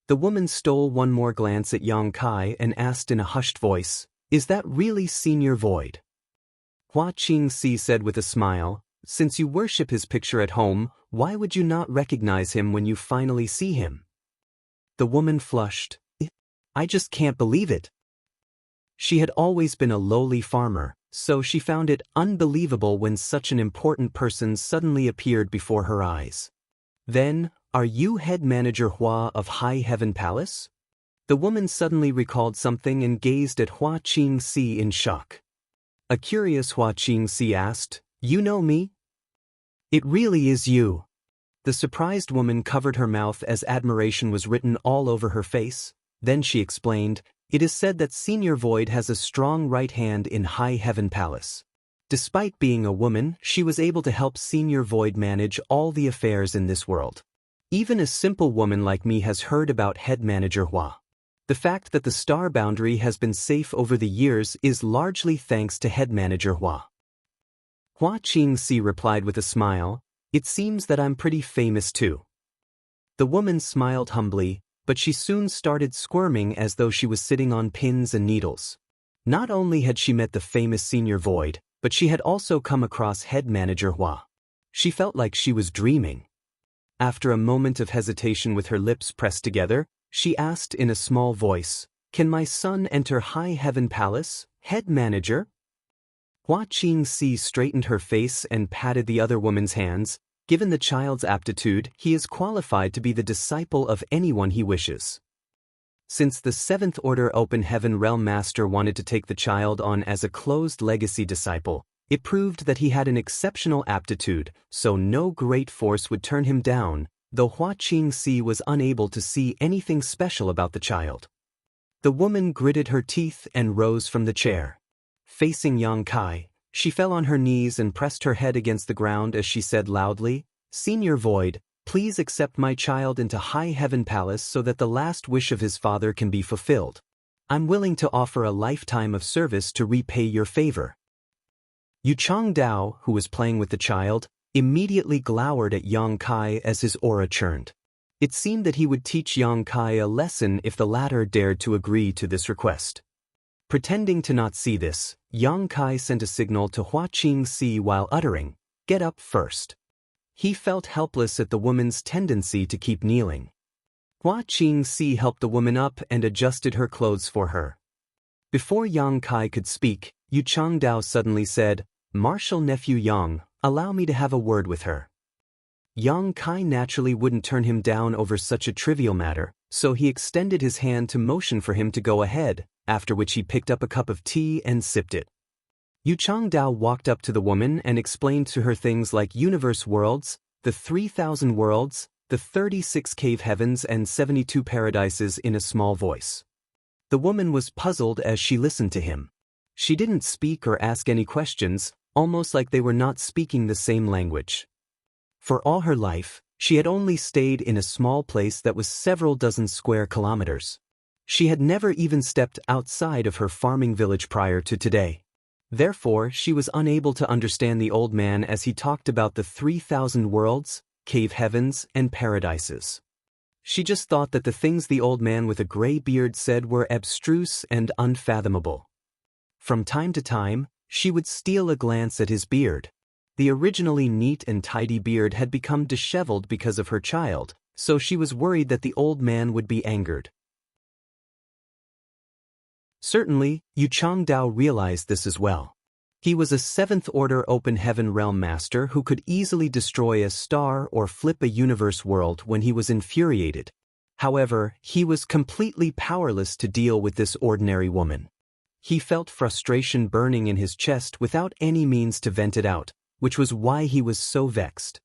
The woman stole one more glance at Xianxia and asked in a hushed voice, Is that really Senior Void? Xianxia said with a smile, Since you worship his picture at home, why would you not recognize him when you finally see him? The woman flushed. I just can't believe it. She had always been a lowly farmer, so she found it unbelievable when such an important person suddenly appeared before her eyes. Then, are you head manager Hua of High Heaven Palace? The woman suddenly recalled something and gazed at Xianxia in shock. A curious Xianxia asked, You know me? It really is you. The surprised woman covered her mouth as admiration was written all over her face. Then she explained, It is said that Senior Void has a strong right hand in High Heaven Palace. Despite being a woman, she was able to help Senior Void manage all the affairs in this world. Even a simple woman like me has heard about head manager Hua. The fact that the star boundary has been safe over the years is largely thanks to head manager Hua. Xianxia replied with a smile, It seems that I'm pretty famous too. The woman smiled humbly, but she soon started squirming as though she was sitting on pins and needles. Not only had she met the famous Senior Void, but she had also come across head manager Hua. She felt like she was dreaming. After a moment of hesitation with her lips pressed together, she asked in a small voice, Can my son enter High Heaven Palace, head manager? Xianxia straightened her face and patted the other woman's hands. Given the child's aptitude, he is qualified to be the disciple of anyone he wishes. Since the 7th Order Open Heaven Realm Master wanted to take the child on as a closed legacy disciple, it proved that he had an exceptional aptitude, so no great force would turn him down, though Xianxia was unable to see anything special about the child. The woman gritted her teeth and rose from the chair. Facing Xianxia, she fell on her knees and pressed her head against the ground as she said loudly, Senior Void, please accept my child into High Heaven Palace so that the last wish of his father can be fulfilled. I'm willing to offer a lifetime of service to repay your favor. Dao, who was playing with the child, immediately glowered at Xianxia as his aura churned. It seemed that he would teach Xianxia a lesson if the latter dared to agree to this request. Pretending to not see this, Xianxia sent a signal to Xianxia while uttering, Get up first. He felt helpless at the woman's tendency to keep kneeling. Xianxia helped the woman up and adjusted her clothes for her. Before Xianxia could speak, Dao suddenly said, Martial nephew Yang, allow me to have a word with her. Xianxia naturally wouldn't turn him down over such a trivial matter, so he extended his hand to motion for him to go ahead, after which he picked up a cup of tea and sipped it. Dao walked up to the woman and explained to her things like universe worlds, the 3,000 worlds, the 36 cave heavens and 72 paradises in a small voice. The woman was puzzled as she listened to him. She didn't speak or ask any questions, almost like they were not speaking the same language. For all her life, she had only stayed in a small place that was several dozen square kilometers. She had never even stepped outside of her farming village prior to today. Therefore, she was unable to understand the old man as he talked about the 3,000 worlds, cave heavens, and paradises. She just thought that the things the old man with a gray beard said were abstruse and unfathomable. From time to time, she would steal a glance at his beard. The originally neat and tidy beard had become disheveled because of her child, so she was worried that the old man would be angered. Certainly, Yu Changdao realized this as well. He was a 7th Order Open Heaven Realm Master who could easily destroy a star or flip a universe world when he was infuriated. However, he was completely powerless to deal with this ordinary woman. He felt frustration burning in his chest without any means to vent it out, which was why he was so vexed.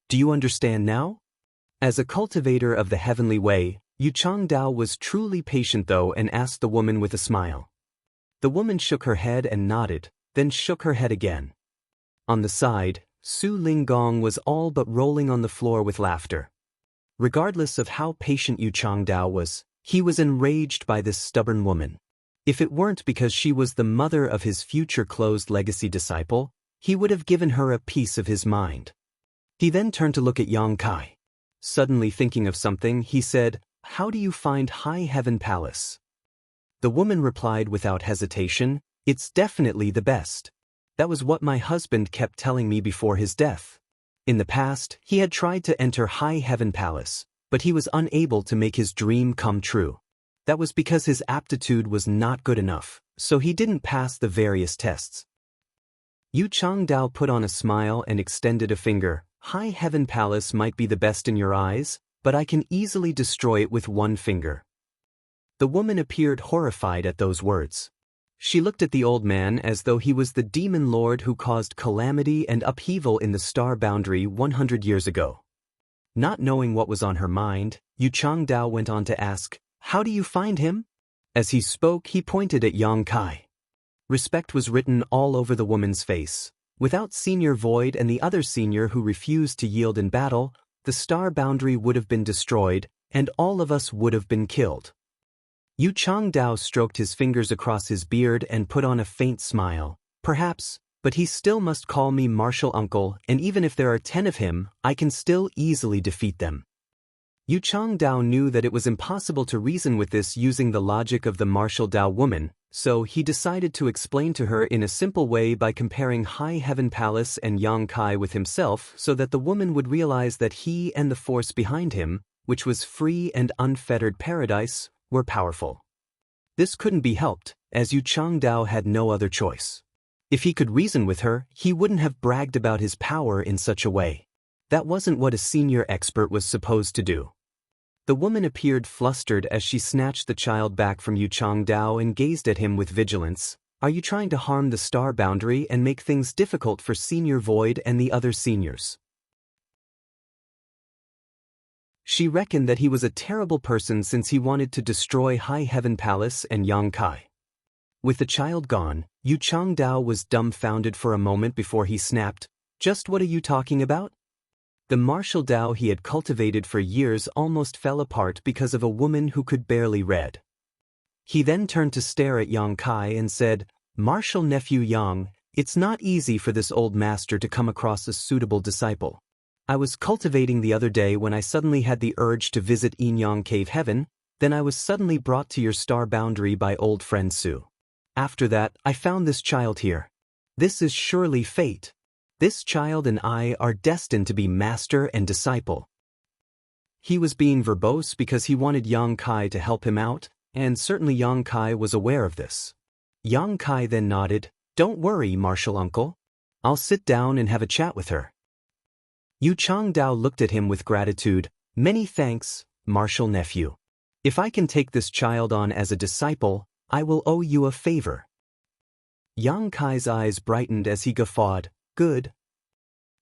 Do you understand now? As a cultivator of the heavenly way, Yu Changdao was truly patient though and asked the woman with a smile. The woman shook her head and nodded, then shook her head again. On the side, Su Linggong was all but rolling on the floor with laughter. Regardless of how patient Yu Changdao was, he was enraged by this stubborn woman. If it weren't because she was the mother of his future closed legacy disciple, he would have given her a piece of his mind. He then turned to look at Yang Kai. Suddenly thinking of something, he said, "How do you find High Heaven Palace?" The woman replied without hesitation, "It's definitely the best. That was what my husband kept telling me before his death." In the past, he had tried to enter High Heaven Palace, but he was unable to make his dream come true. That was because his aptitude was not good enough, so he didn't pass the various tests. Yu Changdao put on a smile and extended a finger. "High Heaven Palace might be the best in your eyes, but I can easily destroy it with one finger." The woman appeared horrified at those words. She looked at the old man as though he was the demon lord who caused calamity and upheaval in the star boundary 100 years ago. Not knowing what was on her mind, Yu Changdao went on to ask, "How do you find him?" As he spoke, he pointed at Yang Kai. Respect was written all over the woman's face. Without Senior Void and the other senior who refused to yield in battle, the star boundary would have been destroyed, and all of us would have been killed. Yu Changdao stroked his fingers across his beard and put on a faint smile. "Perhaps, but he still must call me Martial Uncle, and even if there are 10 of him, I can still easily defeat them." Yu Changdao knew that it was impossible to reason with this using the logic of the Martial Dao woman, so he decided to explain to her in a simple way by comparing High Heaven Palace and Yang Kai with himself so that the woman would realize that he and the force behind him, which was free and unfettered paradise, were powerful. This couldn't be helped, as Yu Changdao had no other choice. If he could reason with her, he wouldn't have bragged about his power in such a way. That wasn't what a senior expert was supposed to do. The woman appeared flustered as she snatched the child back from Yu Changdao and gazed at him with vigilance. "Are you trying to harm the star boundary and make things difficult for Senior Void and the other seniors?" She reckoned that he was a terrible person since he wanted to destroy High Heaven Palace and Yang Kai. With the child gone, Yu Changdao was dumbfounded for a moment before he snapped, "Just what are you talking about?" The martial Dao he had cultivated for years almost fell apart because of a woman who could barely read. He then turned to stare at Yang Kai and said, "Martial nephew Yang, it's not easy for this old master to come across a suitable disciple. I was cultivating the other day when I suddenly had the urge to visit Yinyang Cave Heaven, then I was suddenly brought to your star boundary by old friend Su. After that, I found this child here. This is surely fate. This child and I are destined to be master and disciple." He was being verbose because he wanted Yang Kai to help him out, and certainly Yang Kai was aware of this. Yang Kai then nodded, "Don't worry, Martial Uncle. I'll sit down and have a chat with her." Yu Changdao looked at him with gratitude. "Many thanks, Martial Nephew. If I can take this child on as a disciple, I will owe you a favor." Yang Kai's eyes brightened as he guffawed. "Good."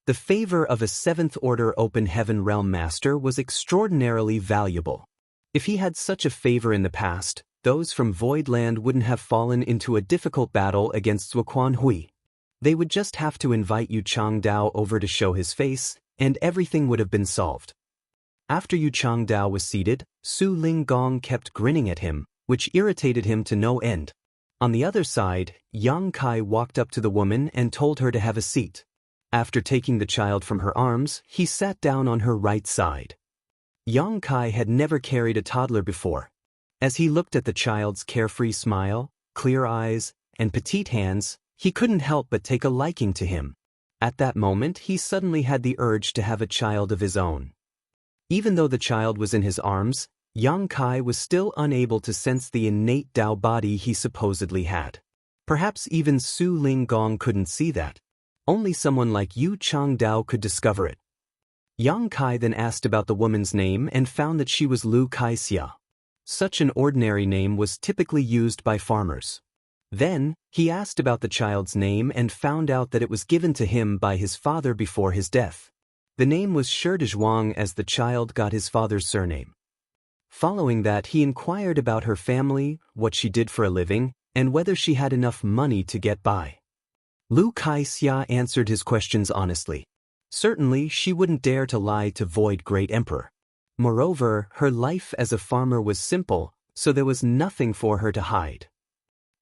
The favor of a 7th Order Open Heaven Realm Master was extraordinarily valuable. If he had such a favor in the past, those from Void Land wouldn't have fallen into a difficult battle against Zuoquan Hui. They would just have to invite Yu Changdao over to show his face, and everything would have been solved. After Yu Changdao was seated, Su Linggong kept grinning at him, which irritated him to no end. On the other side, Yang Kai walked up to the woman and told her to have a seat. After taking the child from her arms, he sat down on her right side. Yang Kai had never carried a toddler before. As he looked at the child's carefree smile, clear eyes, and petite hands, he couldn't help but take a liking to him. At that moment, he suddenly had the urge to have a child of his own. Even though the child was in his arms, Yang Kai was still unable to sense the innate Dao body he supposedly had. Perhaps even Su Linggong couldn't see that. Only someone like Yu Changdao could discover it. Yang Kai then asked about the woman's name and found that she was Lu Kaixia. Such an ordinary name was typically used by farmers. Then, he asked about the child's name and found out that it was given to him by his father before his death. The name was Shizhuang, as the child got his father's surname. Following that, he inquired about her family, what she did for a living, and whether she had enough money to get by. Lu Kaixia answered his questions honestly. Certainly, she wouldn't dare to lie to Void Great Emperor. Moreover, her life as a farmer was simple, so there was nothing for her to hide.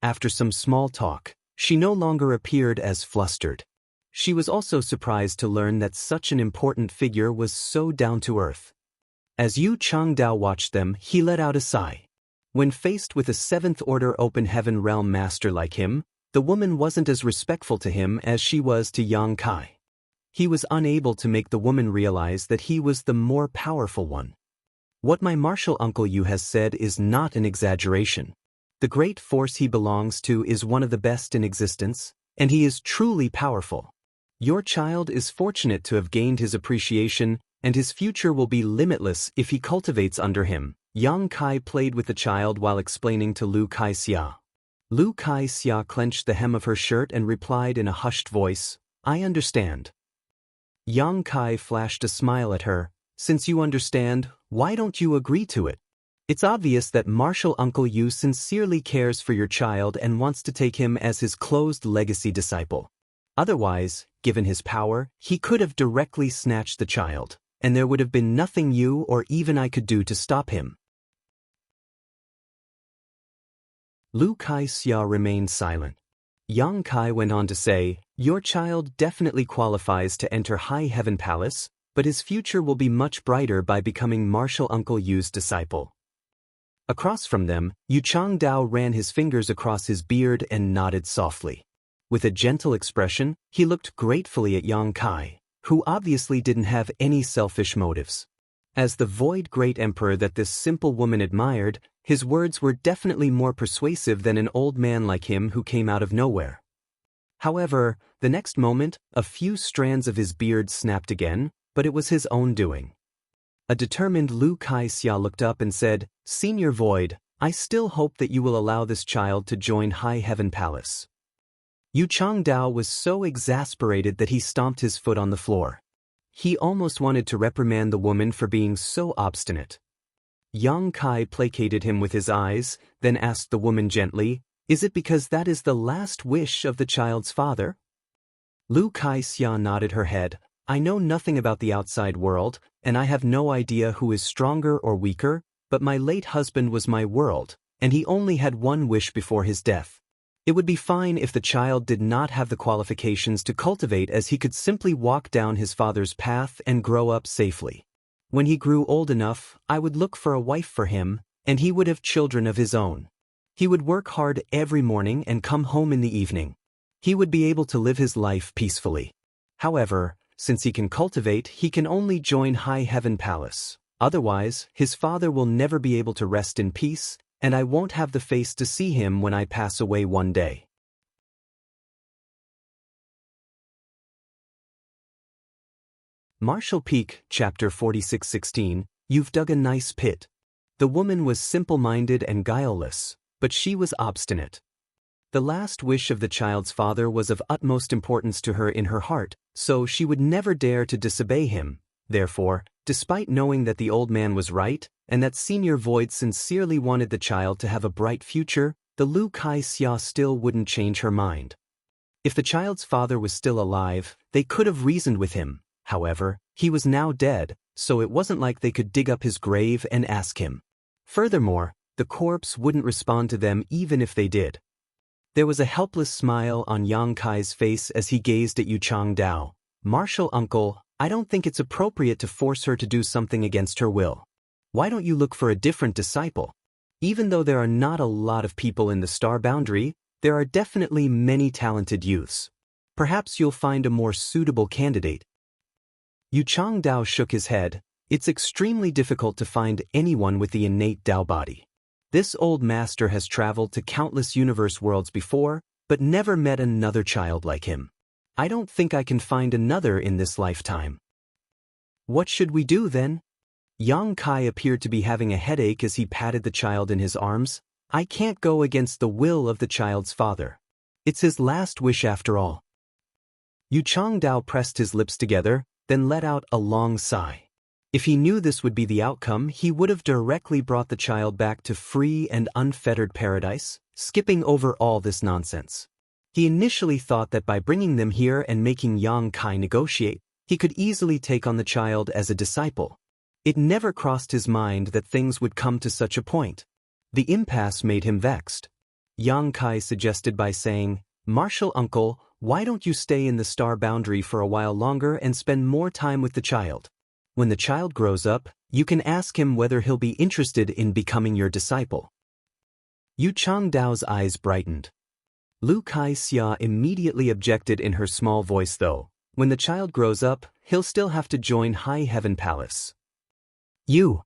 After some small talk, she no longer appeared as flustered. She was also surprised to learn that such an important figure was so down to earth. As Yu Changdao watched them, he let out a sigh. When faced with a seventh-order open heaven realm master like him, the woman wasn't as respectful to him as she was to Yang Kai. He was unable to make the woman realize that he was the more powerful one. What my martial uncle Yu has said is not an exaggeration. The great force he belongs to is one of the best in existence, and he is truly powerful. Your child is fortunate to have gained his appreciation, and his future will be limitless if he cultivates under him. Yang Kai played with the child while explaining to Lu Kaixia. Lu Kaixia clenched the hem of her shirt and replied in a hushed voice, "I understand." Yang Kai flashed a smile at her. "Since you understand, why don't you agree to it? It's obvious that Martial Uncle Yu sincerely cares for your child and wants to take him as his closed legacy disciple. Otherwise, given his power, he could have directly snatched the child, and there would have been nothing you or even I could do to stop him." Lu Kaixia remained silent. Yang Kai went on to say, "Your child definitely qualifies to enter High Heaven Palace, but his future will be much brighter by becoming Martial Uncle Yu's disciple." Across from them, Yu Changdao ran his fingers across his beard and nodded softly. With a gentle expression, he looked gratefully at Yang Kai, who obviously didn't have any selfish motives. As the Void Great Emperor that this simple woman admired, his words were definitely more persuasive than an old man like him who came out of nowhere. However, the next moment, a few strands of his beard snapped again, but it was his own doing. A determined Lu Kaixia looked up and said, "Senior Void, I still hope that you will allow this child to join High Heaven Palace." Yu Changdao was so exasperated that he stomped his foot on the floor. He almost wanted to reprimand the woman for being so obstinate. Yang Kai placated him with his eyes, then asked the woman gently, "Is it because that is the last wish of the child's father?" Lu Kaixia nodded her head. "I know nothing about the outside world, and I have no idea who is stronger or weaker, but my late husband was my world, and he only had one wish before his death. It would be fine if the child did not have the qualifications to cultivate, as he could simply walk down his father's path and grow up safely. When he grew old enough, I would look for a wife for him, and he would have children of his own. He would work hard every morning and come home in the evening. He would be able to live his life peacefully. However, since he can cultivate, he can only join High Heaven Palace. Otherwise, his father will never be able to rest in peace, and I won't have the face to see him when I pass away one day." Martial Peak, Chapter 46:16, You've dug a nice pit. The woman was simple-minded and guileless, but she was obstinate. The last wish of the child's father was of utmost importance to her in her heart, so she would never dare to disobey him. Therefore, despite knowing that the old man was right, and that Senior Void sincerely wanted the child to have a bright future, the Lu Kaixia still wouldn't change her mind. If the child's father was still alive, they could have reasoned with him. However, he was now dead, so it wasn't like they could dig up his grave and ask him. Furthermore, the corpse wouldn't respond to them even if they did. There was a helpless smile on Yang Kai's face as he gazed at Yu Changdao. "Martial uncle, I don't think it's appropriate to force her to do something against her will. Why don't you look for a different disciple? Even though there are not a lot of people in the star boundary, there are definitely many talented youths. Perhaps you'll find a more suitable candidate." Yu Changdao shook his head. "It's extremely difficult to find anyone with the innate Dao body. This old master has traveled to countless universe worlds before, but never met another child like him. I don't think I can find another in this lifetime." "What should we do then?" Yang Kai appeared to be having a headache as he patted the child in his arms. "I can't go against the will of the child's father. It's his last wish after all." Yu Changdao pressed his lips together, then let out a long sigh. If he knew this would be the outcome, he would have directly brought the child back to free and unfettered paradise, skipping over all this nonsense. He initially thought that by bringing them here and making Yang Kai negotiate, he could easily take on the child as a disciple. It never crossed his mind that things would come to such a point. The impasse made him vexed. Yang Kai suggested by saying, "Martial uncle, why don't you stay in the star boundary for a while longer and spend more time with the child? When the child grows up, you can ask him whether he'll be interested in becoming your disciple." Yu Changdao's eyes brightened. Xianxia immediately objected in her small voice though. "When the child grows up, he'll still have to join High Heaven Palace." Yu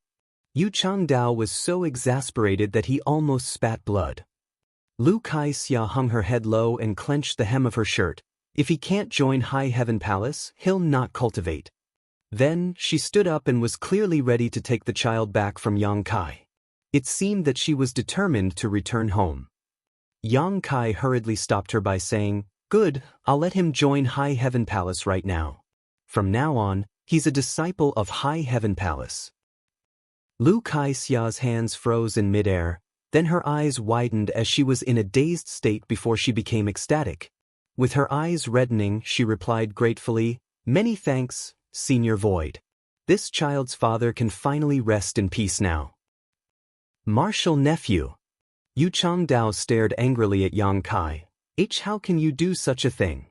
Changdao was so exasperated that he almost spat blood. Xianxia hung her head low and clenched the hem of her shirt. "If he can't join High Heaven Palace, he'll not cultivate." Then, she stood up and was clearly ready to take the child back from Yang Kai. It seemed that she was determined to return home. Yang Kai hurriedly stopped her by saying, "Good, I'll let him join High Heaven Palace right now. From now on, he's a disciple of High Heaven Palace." Xia's hands froze in midair, then her eyes widened as she was in a dazed state before she became ecstatic. With her eyes reddening, she replied gratefully, "Many thanks, Senior Void. This child's father can finally rest in peace now." "Martial nephew." Yu Changdao stared angrily at Yang Kai. How can you do such a thing?"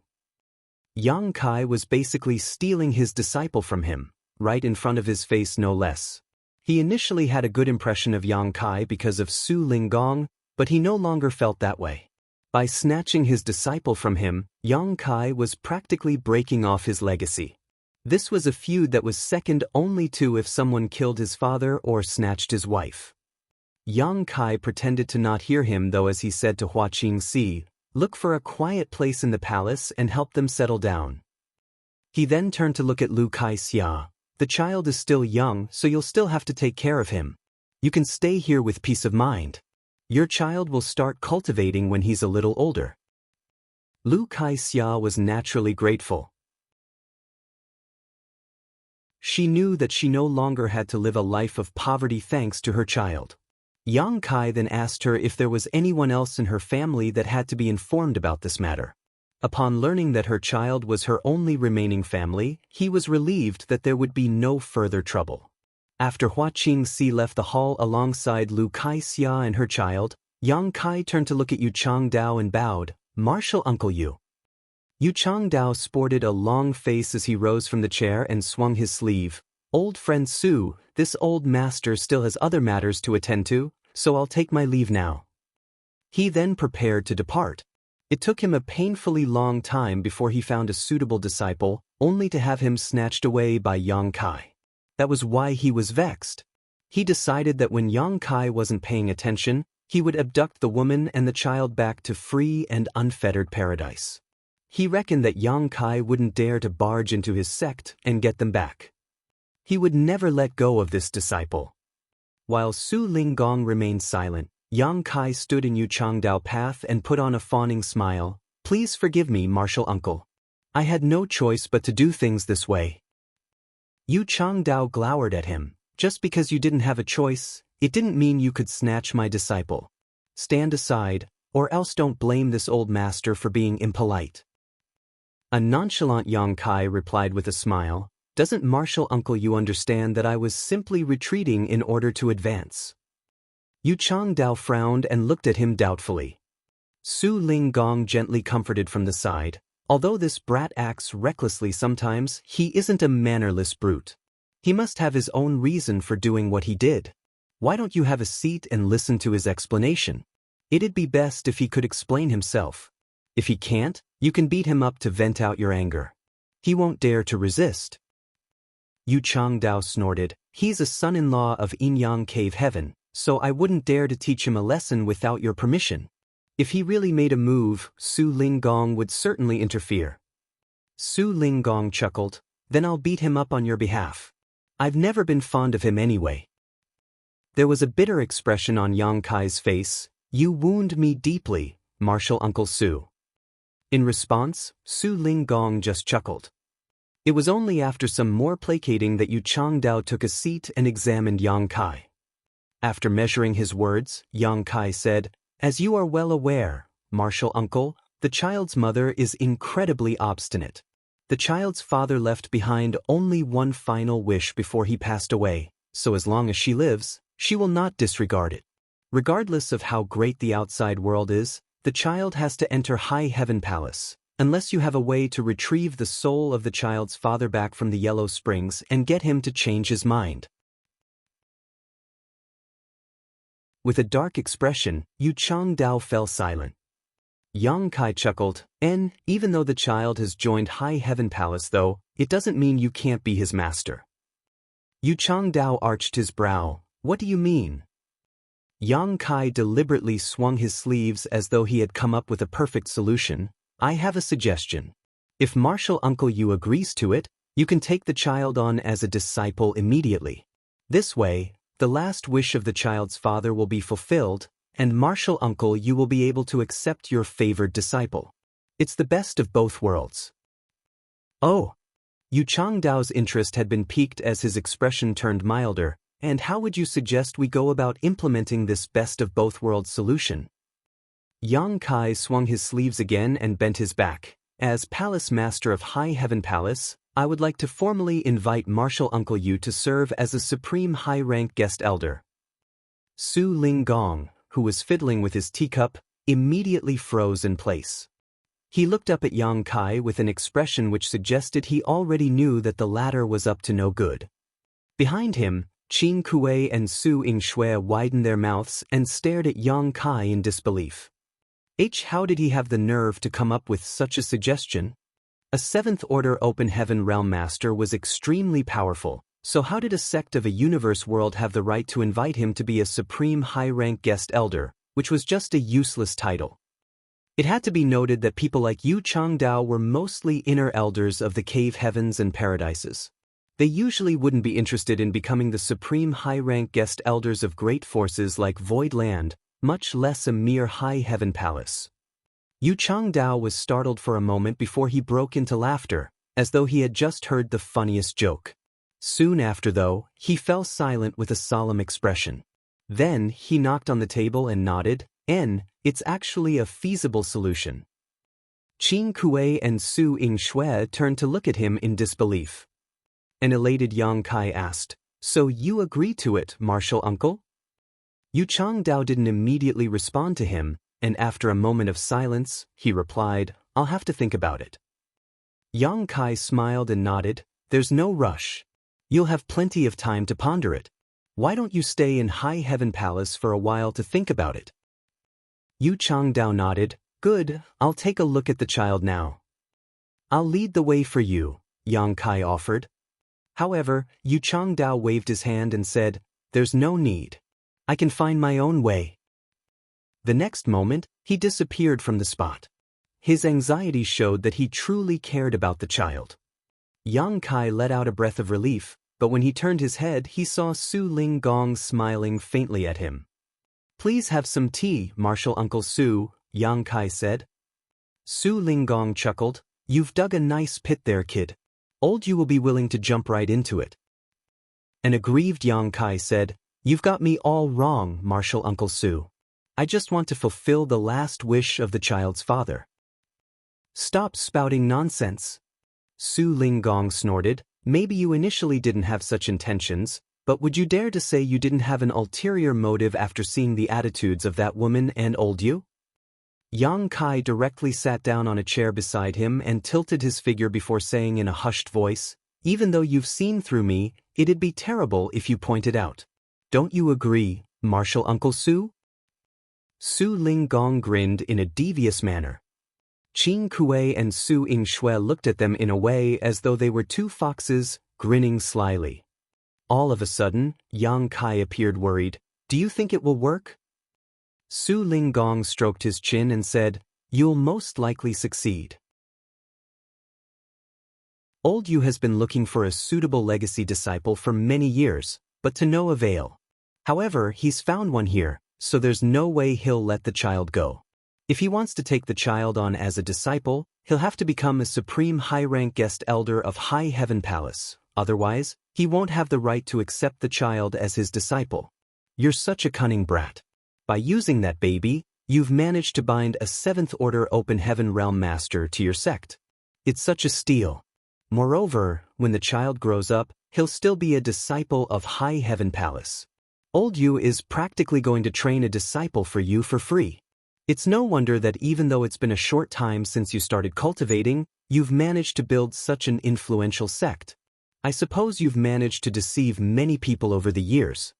Yang Kai was basically stealing his disciple from him, right in front of his face no less. He initially had a good impression of Yang Kai because of Su Linggong, but he no longer felt that way. By snatching his disciple from him, Yang Kai was practically breaking off his legacy. This was a feud that was second only to if someone killed his father or snatched his wife. Yang Kai pretended to not hear him though as he said to Hua Qingxi, "Look for a quiet place in the palace and help them settle down." He then turned to look at Xianxia. "The child is still young, so you'll still have to take care of him. You can stay here with peace of mind. Your child will start cultivating when he's a little older." Xianxia was naturally grateful. She knew that she no longer had to live a life of poverty thanks to her child. Yang Kai then asked her if there was anyone else in her family that had to be informed about this matter. Upon learning that her child was her only remaining family, he was relieved that there would be no further trouble. After Hua Qingxi left the hall alongside Xianxia and her child, Yang Kai turned to look at Yu Changdao and bowed, "Martial Uncle Yu." Yu Changdao sported a long face as he rose from the chair and swung his sleeve. "Old friend Su, this old master still has other matters to attend to, so I'll take my leave now." He then prepared to depart. It took him a painfully long time before he found a suitable disciple, only to have him snatched away by Yang Kai. That was why he was vexed. He decided that when Yang Kai wasn't paying attention, he would abduct the woman and the child back to free and unfettered paradise. He reckoned that Yang Kai wouldn't dare to barge into his sect and get them back. He would never let go of this disciple. While Su Linggong remained silent, Yang Kai stood in Yu Changdao path and put on a fawning smile. "Please forgive me, martial uncle. I had no choice but to do things this way." Yu Changdao glowered at him. "Just because you didn't have a choice, it didn't mean you could snatch my disciple. Stand aside, or else don't blame this old master for being impolite." A nonchalant Yang Kai replied with a smile, "Doesn't martial uncle you understand that I was simply retreating in order to advance?" Yu Changdao frowned and looked at him doubtfully. Su Ling Gong gently comforted from the side, "Although this brat acts recklessly sometimes, he isn't a mannerless brute. He must have his own reason for doing what he did. Why don't you have a seat and listen to his explanation? It'd be best if he could explain himself. If he can't, you can beat him up to vent out your anger. He won't dare to resist." Yu Changdao snorted, "He's a son-in-law of Yin-Yang Cave Heaven, so I wouldn't dare to teach him a lesson without your permission. If he really made a move, Su Ling Gong would certainly interfere." Su Ling Gong chuckled, "Then I'll beat him up on your behalf. I've never been fond of him anyway." There was a bitter expression on Yang Kai's face. "You wound me deeply, martial Uncle Su." In response, Su Ling Gong just chuckled. It was only after some more placating that Yu Changdao took a seat and examined Yang Kai. After measuring his words, Yang Kai said, "As you are well aware, martial uncle, the child's mother is incredibly obstinate. The child's father left behind only one final wish before he passed away, so as long as she lives, she will not disregard it. Regardless of how great the outside world is, the child has to enter High Heaven Palace, unless you have a way to retrieve the soul of the child's father back from the Yellow Springs and get him to change his mind." With a dark expression, Yu Changdao fell silent. Yang Kai chuckled, Even though the child has joined High Heaven Palace though, it doesn't mean you can't be his master." Yu Changdao arched his brow, "What do you mean?" Yang Kai deliberately swung his sleeves as though he had come up with a perfect solution. "I have a suggestion. If martial uncle Yu agrees to it, you can take the child on as a disciple immediately. This way, the last wish of the child's father will be fulfilled, and martial uncle Yu will be able to accept your favored disciple. It's the best of both worlds." "Oh." Yu Changdao's interest had been piqued as his expression turned milder. "And how would you suggest we go about implementing this best of both worlds solution?" Yang Kai swung his sleeves again and bent his back. "As Palace Master of High Heaven Palace, I would like to formally invite martial uncle Yu to serve as a supreme high-rank guest elder." Su Ling Gong, who was fiddling with his teacup, immediately froze in place. He looked up at Yang Kai with an expression which suggested he already knew that the latter was up to no good. Behind him, Qin Kuei and Su Yingxue widened their mouths and stared at Yang Kai in disbelief. How did he have the nerve to come up with such a suggestion? A seventh-order open heaven realm master was extremely powerful, so how did a sect of a universe world have the right to invite him to be a supreme high-rank guest elder, which was just a useless title? It had to be noted that people like Yu Changdao were mostly inner elders of the cave heavens and paradises. They usually wouldn't be interested in becoming the supreme high-rank guest elders of great forces like Void Land, much less a mere High Heaven Palace. Yu Changdao was startled for a moment before he broke into laughter, as though he had just heard the funniest joke. Soon after, though, he fell silent with a solemn expression. Then he knocked on the table and nodded. It's actually a feasible solution." Qin Kuei and Su Yingxue turned to look at him in disbelief. An elated Yang Kai asked, "So you agree to it, martial uncle?" Yu Changdao didn't immediately respond to him, and after a moment of silence, he replied, "I'll have to think about it." Yang Kai smiled and nodded. "There's no rush. You'll have plenty of time to ponder it. Why don't you stay in High Heaven Palace for a while to think about it?" Yu Changdao nodded. "Good, I'll take a look at the child now." "I'll lead the way for you," Yang Kai offered. However, Yu Changdao waved his hand and said, "There's no need. I can find my own way." The next moment, he disappeared from the spot. His anxiety showed that he truly cared about the child. Yang Kai let out a breath of relief, but when he turned his head, he saw Su Ling Gong smiling faintly at him. "Please have some tea, martial Uncle Su," Yang Kai said. Su Ling Gong chuckled. "You've dug a nice pit there, kid. Old Yu will be willing to jump right into it." An aggrieved Yang Kai said, "You've got me all wrong, martial Uncle Su. I just want to fulfill the last wish of the child's father." Stop spouting nonsense. Su Linggong snorted. Maybe you initially didn't have such intentions, but would you dare to say you didn't have an ulterior motive after seeing the attitudes of that woman and old you? Yang Kai directly sat down on a chair beside him and tilted his figure before saying in a hushed voice, "Even though you've seen through me, it'd be terrible if you pointed out. Don't you agree, Martial Uncle Su?" Su Linggong grinned in a devious manner. Qing Kuei and Su Yingxue looked at them in a way as though they were two foxes, grinning slyly. All of a sudden, Yang Kai appeared worried. "Do you think it will work?" Su Linggong stroked his chin and said, "You'll most likely succeed." Old Yu has been looking for a suitable legacy disciple for many years, but to no avail. However, he's found one here, so there's no way he'll let the child go. If he wants to take the child on as a disciple, he'll have to become a supreme high-rank guest elder of High Heaven Palace. Otherwise, he won't have the right to accept the child as his disciple. You're such a cunning brat. By using that baby, you've managed to bind a 7th Order Open Heaven Realm Master to your sect. It's such a steal. Moreover, when the child grows up, he'll still be a disciple of High Heaven Palace. Old Yu is practically going to train a disciple for you for free. It's no wonder that even though it's been a short time since you started cultivating, you've managed to build such an influential sect. I suppose you've managed to deceive many people over the years.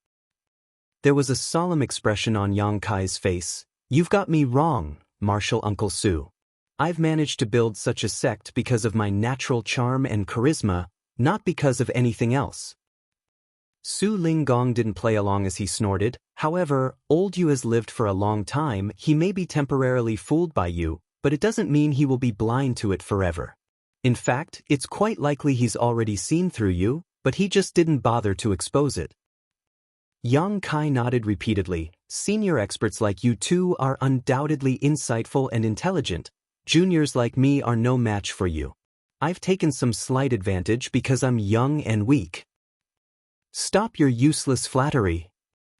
There was a solemn expression on Yang Kai's face. "You've got me wrong, Martial Uncle Su. I've managed to build such a sect because of my natural charm and charisma, not because of anything else." Su Linggong didn't play along as he snorted. "However, Old Yu has lived for a long time. He may be temporarily fooled by you, but it doesn't mean he will be blind to it forever. In fact, it's quite likely he's already seen through you, but he just didn't bother to expose it." Yang Kai nodded repeatedly. "Senior experts like you two are undoubtedly insightful and intelligent. Juniors like me are no match for you. I've taken some slight advantage because I'm young and weak." "Stop your useless flattery."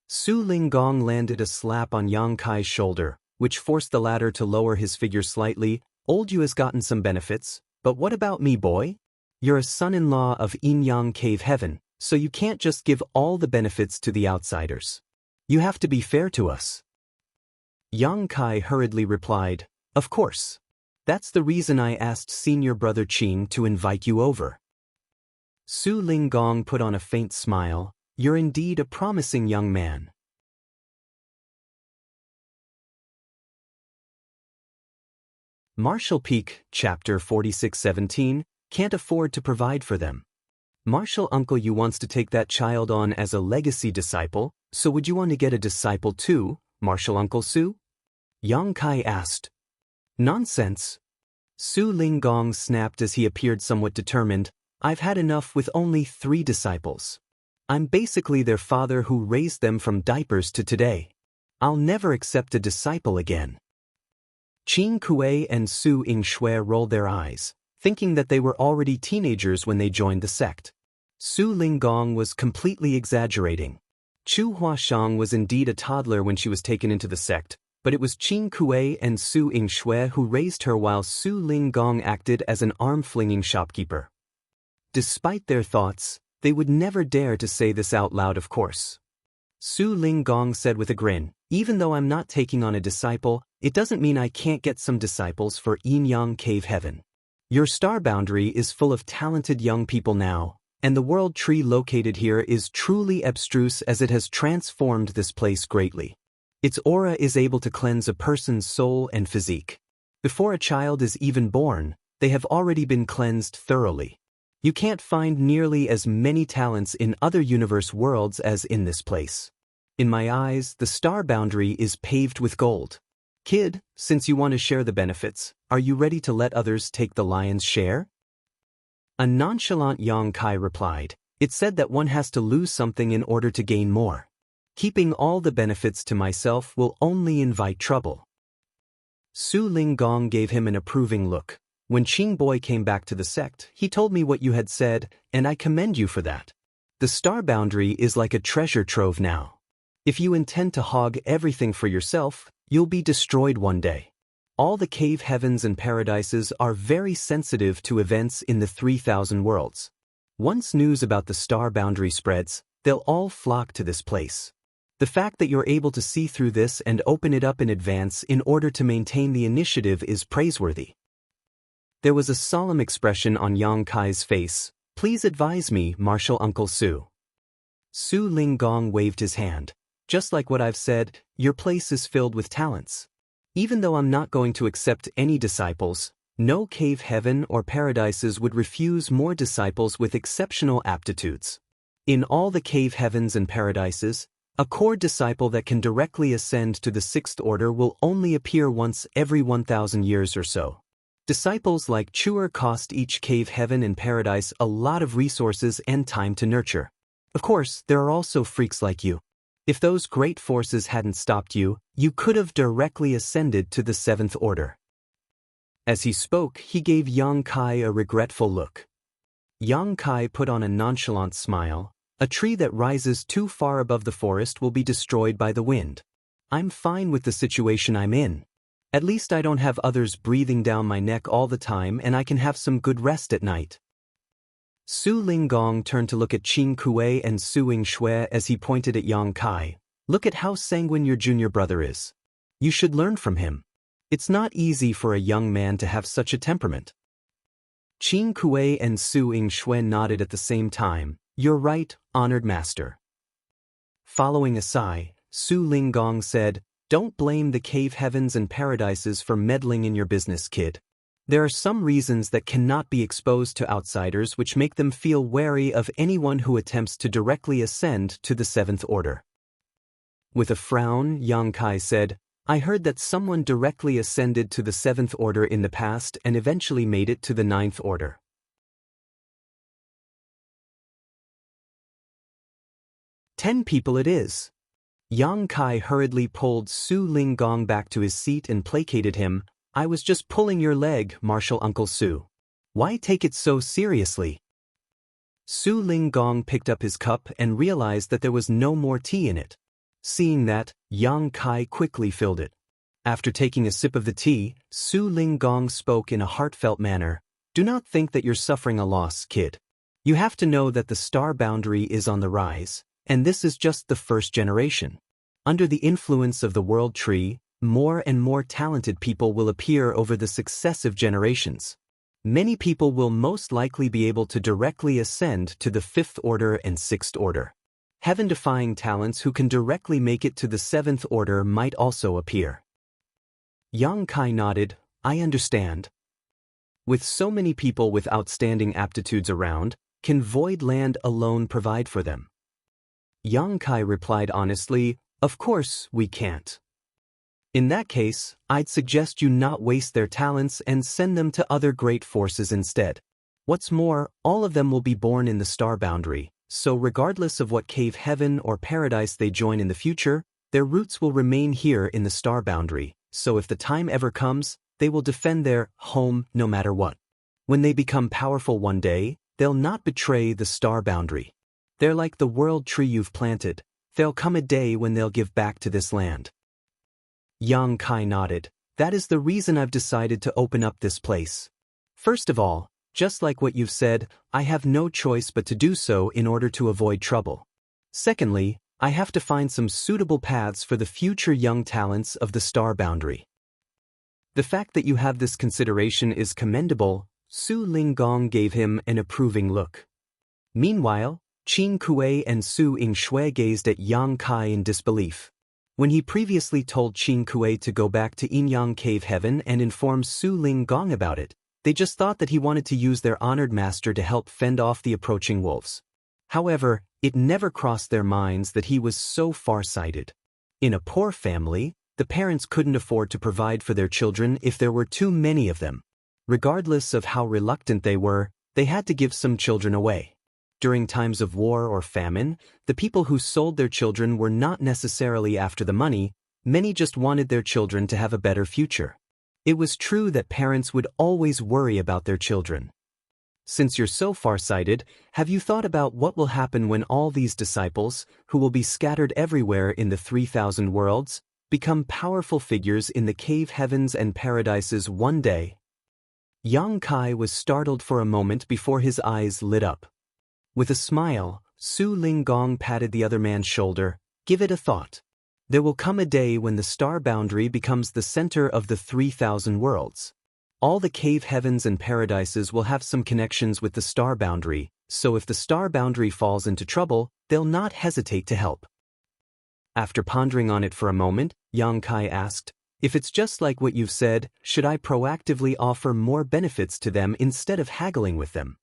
Su Linggong landed a slap on Yang Kai's shoulder, which forced the latter to lower his figure slightly. "Old Yu has gotten some benefits, but what about me, boy? You're a son-in-law of Yin Yang Cave Heaven, so you can't just give all the benefits to the outsiders. You have to be fair to us." Yang Kai hurriedly replied, "Of course. That's the reason I asked senior brother Qing to invite you over." Su Linggong put on a faint smile. "You're indeed a promising young man." Martial Peak, Chapter 46-17, can't afford to provide for them. Martial Uncle Yu wants to take that child on as a legacy disciple, so would you want to get a disciple too, Martial Uncle Su? Yang Kai asked. "Nonsense." Su Linggong snapped as he appeared somewhat determined. "I've had enough with only 3 disciples. I'm basically their father who raised them from diapers to today. I'll never accept a disciple again." Qing Kuei and Su Yingxue rolled their eyes, thinking that they were already teenagers when they joined the sect. Su Linggong was completely exaggerating. Chu Huashang was indeed a toddler when she was taken into the sect, but it was Qing Kuei and Su Yingxue who raised her while Su Linggong acted as an arm-flinging shopkeeper. Despite their thoughts, they would never dare to say this out loud, of course. Su Linggong said with a grin, "Even though I'm not taking on a disciple, it doesn't mean I can't get some disciples for Yin Yang Cave Heaven. Your star boundary is full of talented young people now, and the world tree located here is truly abstruse as it has transformed this place greatly. Its aura is able to cleanse a person's soul and physique. Before a child is even born, they have already been cleansed thoroughly. You can't find nearly as many talents in other universe worlds as in this place. In my eyes, the star boundary is paved with gold. Kid, since you want to share the benefits, are you ready to let others take the lion's share?" A nonchalant Yang Kai replied, "It's said that one has to lose something in order to gain more. Keeping all the benefits to myself will only invite trouble." Su Linggong gave him an approving look. "When Qing Boy came back to the sect, he told me what you had said, and I commend you for that. The star boundary is like a treasure trove now. If you intend to hog everything for yourself, you'll be destroyed one day. All the cave heavens and paradises are very sensitive to events in the 3,000 worlds. Once news about the star boundary spreads, they'll all flock to this place. The fact that you're able to see through this and open it up in advance in order to maintain the initiative is praiseworthy. There was a solemn expression on Yang Kai's face. Please advise me, Martial Uncle Su. Su Linggong waved his hand. Just like what I've said, your place is filled with talents. Even though I'm not going to accept any disciples, no cave heaven or paradises would refuse more disciples with exceptional aptitudes. In all the cave heavens and paradises, a core disciple that can directly ascend to the sixth order will only appear once every 1,000 years or so. Disciples like Chuer cost each cave heaven and paradise a lot of resources and time to nurture. Of course, there are also freaks like you. If those great forces hadn't stopped you, you could have directly ascended to the seventh order. As he spoke, he gave Yang Kai a regretful look. Yang Kai put on a nonchalant smile. A tree that rises too far above the forest will be destroyed by the wind. I'm fine with the situation I'm in. At least I don't have others breathing down my neck all the time and I can have some good rest at night. Su Linggong turned to look at Qin Kuei and Su Yingshui as he pointed at Yang Kai. Look at how sanguine your junior brother is. You should learn from him. It's not easy for a young man to have such a temperament. Qin Kuei and Su Yingshui nodded at the same time. You're right, honored master. Following a sigh, Su Linggong said, Don't blame the cave heavens and paradises for meddling in your business, kid. There are some reasons that cannot be exposed to outsiders which make them feel wary of anyone who attempts to directly ascend to the seventh order. With a frown, Yang Kai said, I heard that someone directly ascended to the seventh order in the past and eventually made it to the ninth order. 10 people it is. Yang Kai hurriedly pulled Su Linggong back to his seat and placated him. I was just pulling your leg, Martial Uncle Su. Why take it so seriously? Su Linggong picked up his cup and realized that there was no more tea in it. Seeing that, Yang Kai quickly filled it. After taking a sip of the tea, Su Linggong spoke in a heartfelt manner. Do not think that you're suffering a loss, kid. You have to know that the star boundary is on the rise, and this is just the first generation. Under the influence of the world tree, more and more talented people will appear over the successive generations. Many people will most likely be able to directly ascend to the fifth order and sixth order. Heaven-defying talents who can directly make it to the seventh order might also appear. Yang Kai nodded, I understand. With so many people with outstanding aptitudes around, can Void Land alone provide for them? Yang Kai replied honestly, Of course we can't. In that case, I'd suggest you not waste their talents and send them to other great forces instead. What's more, all of them will be born in the star boundary, so regardless of what cave heaven or paradise they join in the future, their roots will remain here in the star boundary, so if the time ever comes, they will defend their home no matter what. When they become powerful one day, they'll not betray the star boundary. They're like the world tree you've planted. There'll come a day when they'll give back to this land. Yang Kai nodded. That is the reason I've decided to open up this place. First of all, just like what you've said, I have no choice but to do so in order to avoid trouble. Secondly, I have to find some suitable paths for the future young talents of the star boundary. The fact that you have this consideration is commendable. Su Linggong gave him an approving look. Meanwhile, Qin Kuei and Su Yingshui gazed at Yang Kai in disbelief. When he previously told Qin Kuei to go back to Yinyang Cave Heaven and inform Su Linggong about it, they just thought that he wanted to use their honored master to help fend off the approaching wolves. However, it never crossed their minds that he was so far-sighted. In a poor family, the parents couldn't afford to provide for their children if there were too many of them. Regardless of how reluctant they were, they had to give some children away. During times of war or famine, the people who sold their children were not necessarily after the money, many just wanted their children to have a better future. It was true that parents would always worry about their children. Since you're so far-sighted, have you thought about what will happen when all these disciples, who will be scattered everywhere in the 3,000 worlds, become powerful figures in the cave heavens and paradises one day. Yang Kai was startled for a moment before his eyes lit up. With a smile, Su Linggong patted the other man's shoulder. Give it a thought. There will come a day when the star boundary becomes the center of the 3,000 worlds. All the cave heavens and paradises will have some connections with the star boundary, so if the star boundary falls into trouble, they'll not hesitate to help. After pondering on it for a moment, Yang Kai asked, if it's just like what you've said, should I proactively offer more benefits to them instead of haggling with them?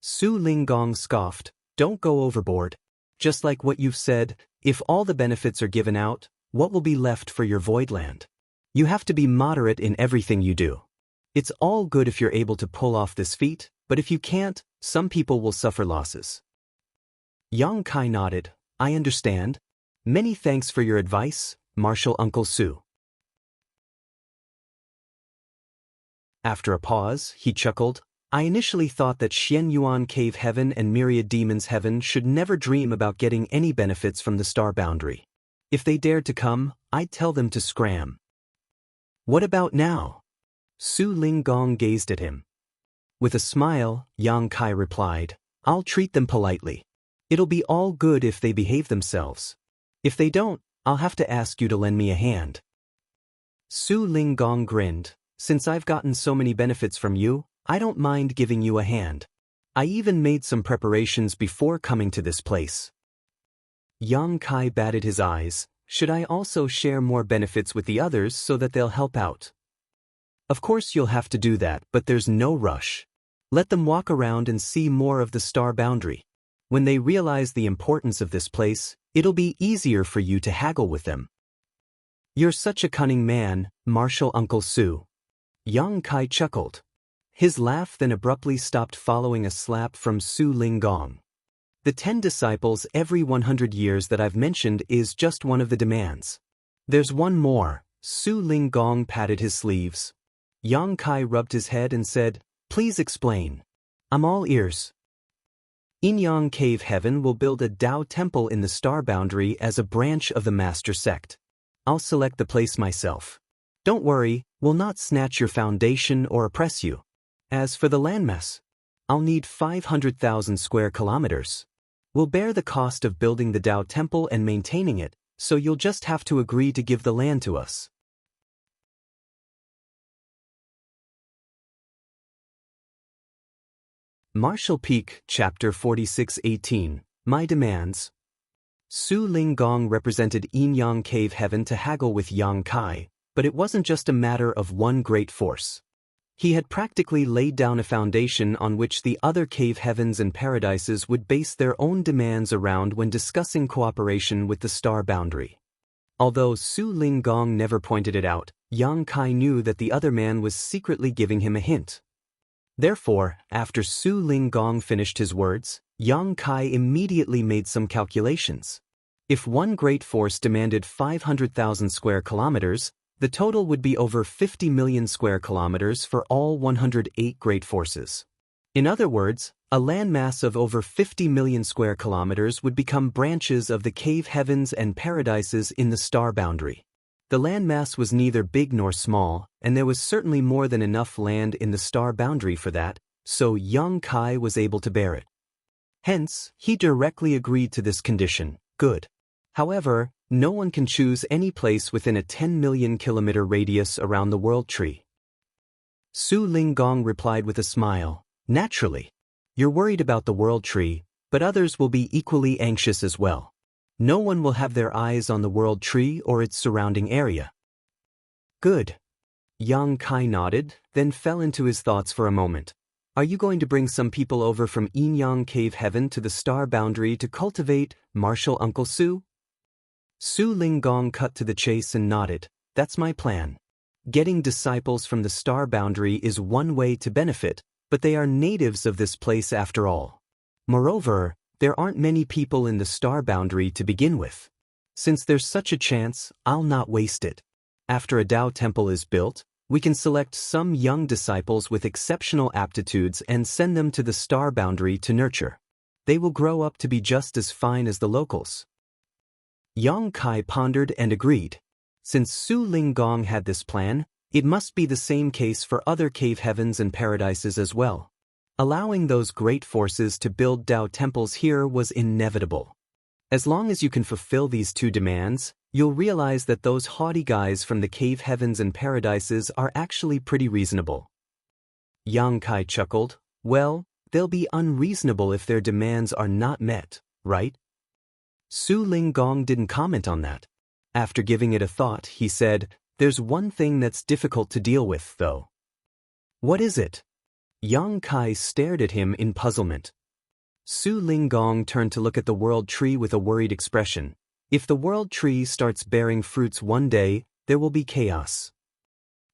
Su Linggong scoffed, don't go overboard. Just like what you've said, if all the benefits are given out, what will be left for your Voidland? You have to be moderate in everything you do. It's all good if you're able to pull off this feat, but if you can't, some people will suffer losses. Yang Kai nodded. I understand. Many thanks for your advice, Martial Uncle Su. After a pause, he chuckled. I initially thought that Xianyuan Cave Heaven and Myriad Demons Heaven should never dream about getting any benefits from the star boundary. If they dared to come, I'd tell them to scram. What about now? Su Linggong gazed at him. With a smile, Yang Kai replied, I'll treat them politely. It'll be all good if they behave themselves. If they don't, I'll have to ask you to lend me a hand. Su Linggong grinned. Since I've gotten so many benefits from you, I don't mind giving you a hand. I even made some preparations before coming to this place. Yang Kai batted his eyes. Should I also share more benefits with the others so that they'll help out? Of course you'll have to do that, but there's no rush. Let them walk around and see more of the star boundary. When they realize the importance of this place, it'll be easier for you to haggle with them. You're such a cunning man, Martial Uncle Su. Yang Kai chuckled. His laugh then abruptly stopped following a slap from Su Linggong. The 10 disciples every 100 years that I've mentioned is just one of the demands. There's one more. Su Linggong patted his sleeves. Yang Kai rubbed his head and said, Please explain. I'm all ears. Inyang Cave Heaven will build a Dao temple in the star boundary as a branch of the master sect. I'll select the place myself. Don't worry, we'll not snatch your foundation or oppress you. As for the landmass, I'll need 500,000 square kilometers. We'll bear the cost of building the Dao temple and maintaining it, so you'll just have to agree to give the land to us. Martial Peak, Chapter 46:18, My Demands. Su Linggong represented Inyang Cave Heaven to haggle with Yang Kai, but it wasn't just a matter of one great force. He had practically laid down a foundation on which the other cave heavens and paradises would base their own demands around when discussing cooperation with the star boundary. Although Su Linggong never pointed it out, Yang Kai knew that the other man was secretly giving him a hint. Therefore, after Su Linggong finished his words, Yang Kai immediately made some calculations. If one great force demanded 500,000 square kilometers, the total would be over 50 million square kilometers for all 108 great forces. In other words, a landmass of over 50 million square kilometers would become branches of the cave heavens and paradises in the star boundary. The landmass was neither big nor small, and there was certainly more than enough land in the star boundary for that, so Yang Kai was able to bear it. Hence, he directly agreed to this condition. Good. However, no one can choose any place within a 10 million kilometer radius around the world tree. Su Linggong replied with a smile, Naturally. You're worried about the world tree, but others will be equally anxious as well. No one will have their eyes on the world tree or its surrounding area. Good. Yang Kai nodded, then fell into his thoughts for a moment. Are you going to bring some people over from Inyang Cave Heaven to the star boundary to cultivate, Martial Uncle Su? Su Linggong cut to the chase and nodded. That's my plan. Getting disciples from the star boundary is one way to benefit, but they are natives of this place after all. Moreover, there aren't many people in the star boundary to begin with. Since there's such a chance, I'll not waste it. After a Dao temple is built, we can select some young disciples with exceptional aptitudes and send them to the star boundary to nurture. They will grow up to be just as fine as the locals. Yang Kai pondered and agreed. Since Su Ling Gong had this plan, it must be the same case for other cave heavens and paradises as well. Allowing those great forces to build Tao temples here was inevitable. As long as you can fulfill these two demands, you'll realize that those haughty guys from the cave heavens and paradises are actually pretty reasonable. Yang Kai chuckled. Well, they'll be unreasonable if their demands are not met, right? Su Ling Gong didn't comment on that. After giving it a thought, he said, "There's one thing that's difficult to deal with, though." "What is it?" Yang Kai stared at him in puzzlement. Su Ling Gong turned to look at the world tree with a worried expression. If the world tree starts bearing fruits one day, there will be chaos.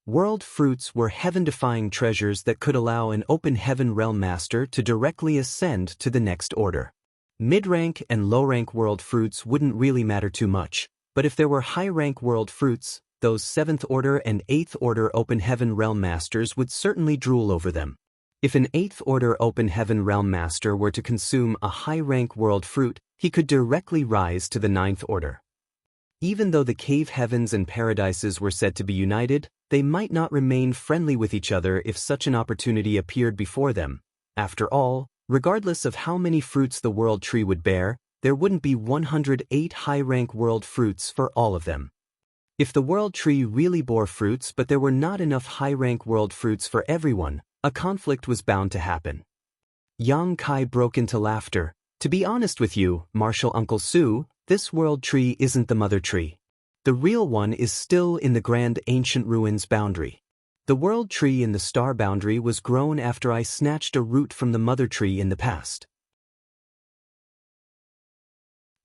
World fruits were heaven-defying treasures that could allow an open heaven realm master to directly ascend to the next order. Mid-rank and low-rank world fruits wouldn't really matter too much, but if there were high-rank world fruits, those 7th order and 8th order open heaven realm masters would certainly drool over them. If an 8th order open heaven realm master were to consume a high-rank world fruit, he could directly rise to the 9th order. Even though the cave heavens and paradises were said to be united, they might not remain friendly with each other if such an opportunity appeared before them. After all, regardless of how many fruits the world tree would bear, there wouldn't be 108 high-rank world fruits for all of them. If the world tree really bore fruits but there were not enough high-rank world fruits for everyone, a conflict was bound to happen. Yang Kai broke into laughter. "To be honest with you, Martial Uncle Su, this world tree isn't the mother tree. The real one is still in the grand ancient ruins boundary. The world tree in the star boundary was grown after I snatched a root from the mother tree in the past.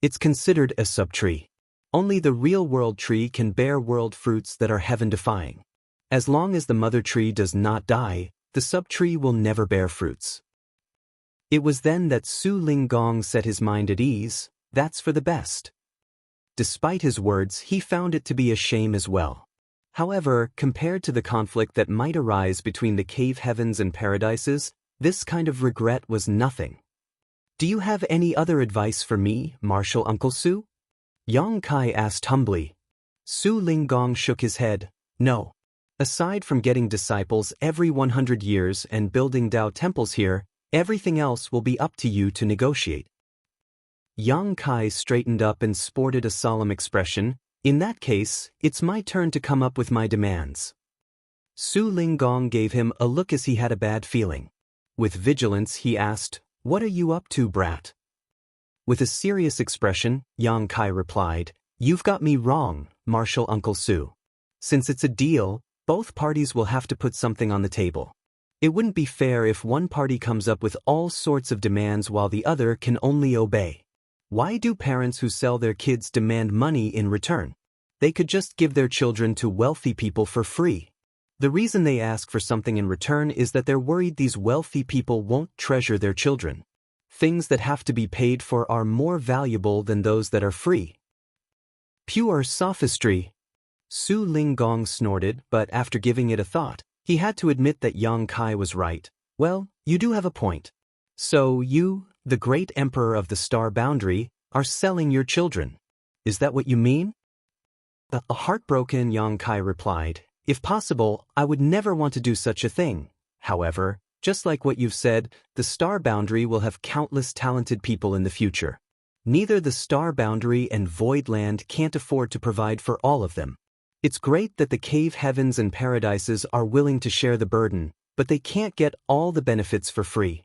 It's considered a subtree. Only the real world tree can bear world fruits that are heaven-defying. As long as the mother tree does not die, the subtree will never bear fruits." It was then that Su Ling Gong set his mind at ease. That's for the best. Despite his words, he found it to be a shame as well. However, compared to the conflict that might arise between the cave heavens and paradises, this kind of regret was nothing. "Do you have any other advice for me, Martial Uncle Su?" Yang Kai asked humbly. Su Ling Gong shook his head. "No. Aside from getting disciples every 100 years and building Tao temples here, everything else will be up to you to negotiate." Yang Kai straightened up and sported a solemn expression. "In that case, it's my turn to come up with my demands." Su Ling Gong gave him a look as he had a bad feeling. With vigilance, he asked, "What are you up to, brat?" With a serious expression, Yang Kai replied, "You've got me wrong, Martial Uncle Su. Since it's a deal, both parties will have to put something on the table. It wouldn't be fair if one party comes up with all sorts of demands while the other can only obey. Why do parents who sell their kids demand money in return? They could just give their children to wealthy people for free. The reason they ask for something in return is that they're worried these wealthy people won't treasure their children. Things that have to be paid for are more valuable than those that are free." "Pure sophistry." Su Ling Gong snorted, but after giving it a thought, he had to admit that Yang Kai was right. "Well, you do have a point. So you, the great emperor of the star boundary, are selling your children. Is that what you mean?" A heartbroken Yang Kai replied, "If possible, I would never want to do such a thing. However, just like what you've said, the star boundary will have countless talented people in the future. Neither the star boundary and void land can't afford to provide for all of them. It's great that the cave heavens and paradises are willing to share the burden, but they can't get all the benefits for free."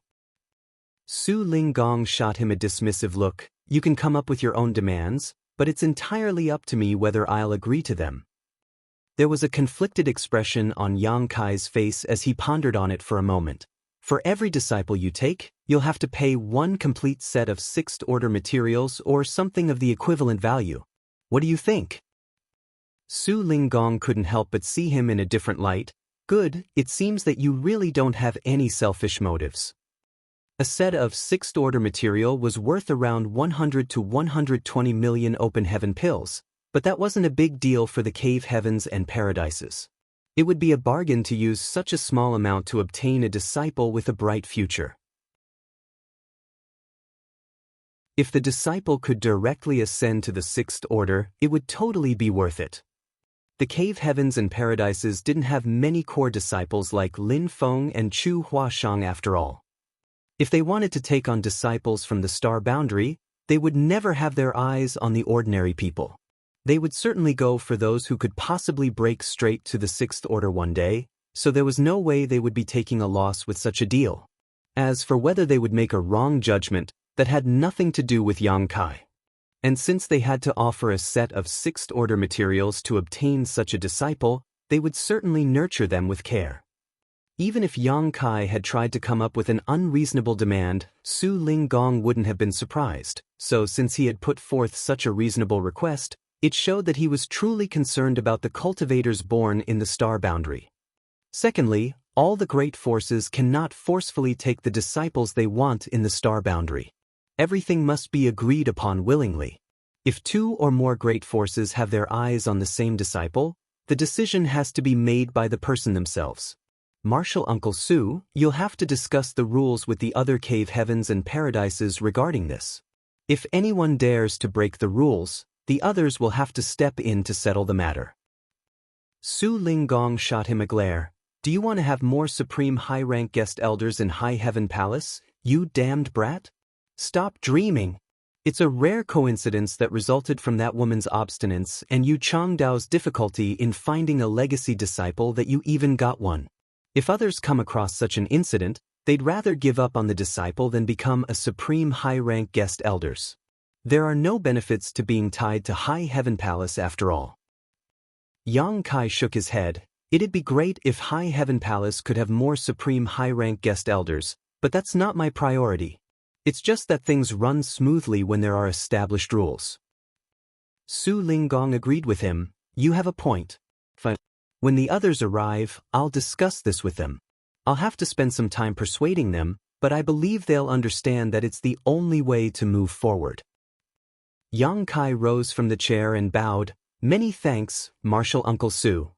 Su Ling Gong shot him a dismissive look. "You can come up with your own demands, but it's entirely up to me whether I'll agree to them." There was a conflicted expression on Yang Kai's face as he pondered on it for a moment. "For every disciple you take, you'll have to pay one complete set of 6th order materials or something of the equivalent value. What do you think?" Su Ling Gong couldn't help but see him in a different light. "Good, it seems that you really don't have any selfish motives." A set of 6th order material was worth around 100 to 120 million open heaven pills, but that wasn't a big deal for the cave heavens and paradises. It would be a bargain to use such a small amount to obtain a disciple with a bright future. If the disciple could directly ascend to the 6th order, it would totally be worth it. The cave heavens and paradises didn't have many core disciples like Lin Feng and Chu Huashang after all. If they wanted to take on disciples from the star boundary, they would never have their eyes on the ordinary people. They would certainly go for those who could possibly break straight to the Sixth Order one day, so there was no way they would be taking a loss with such a deal. As for whether they would make a wrong judgment, that had nothing to do with Yang Kai. And since they had to offer a set of Sixth Order materials to obtain such a disciple, they would certainly nurture them with care. Even if Yang Kai had tried to come up with an unreasonable demand, Su Linggong wouldn't have been surprised, so since he had put forth such a reasonable request, it showed that he was truly concerned about the cultivators born in the star boundary. Secondly, all the great forces cannot forcefully take the disciples they want in the star boundary. Everything must be agreed upon willingly. If two or more great forces have their eyes on the same disciple, the decision has to be made by the person themselves. Martial Uncle Su, you'll have to discuss the rules with the other cave heavens and paradises regarding this. If anyone dares to break the rules, the others will have to step in to settle the matter. Su Linggong shot him a glare. Do you want to have more supreme high-rank guest elders in High Heaven Palace, you damned brat? Stop dreaming. It's a rare coincidence that resulted from that woman's obstinance and Yu Changdao's difficulty in finding a legacy disciple that you even got one. If others come across such an incident, they'd rather give up on the disciple than become a supreme high-rank guest elders. There are no benefits to being tied to High Heaven Palace after all. Yang Kai shook his head. It'd be great if High Heaven Palace could have more supreme high-rank guest elders, but that's not my priority. It's just that things run smoothly when there are established rules. Su Linggong agreed with him. You have a point. Fine. When the others arrive, I'll discuss this with them. I'll have to spend some time persuading them, but I believe they'll understand that it's the only way to move forward. Yang Kai rose from the chair and bowed. Many thanks, Martial Uncle Su.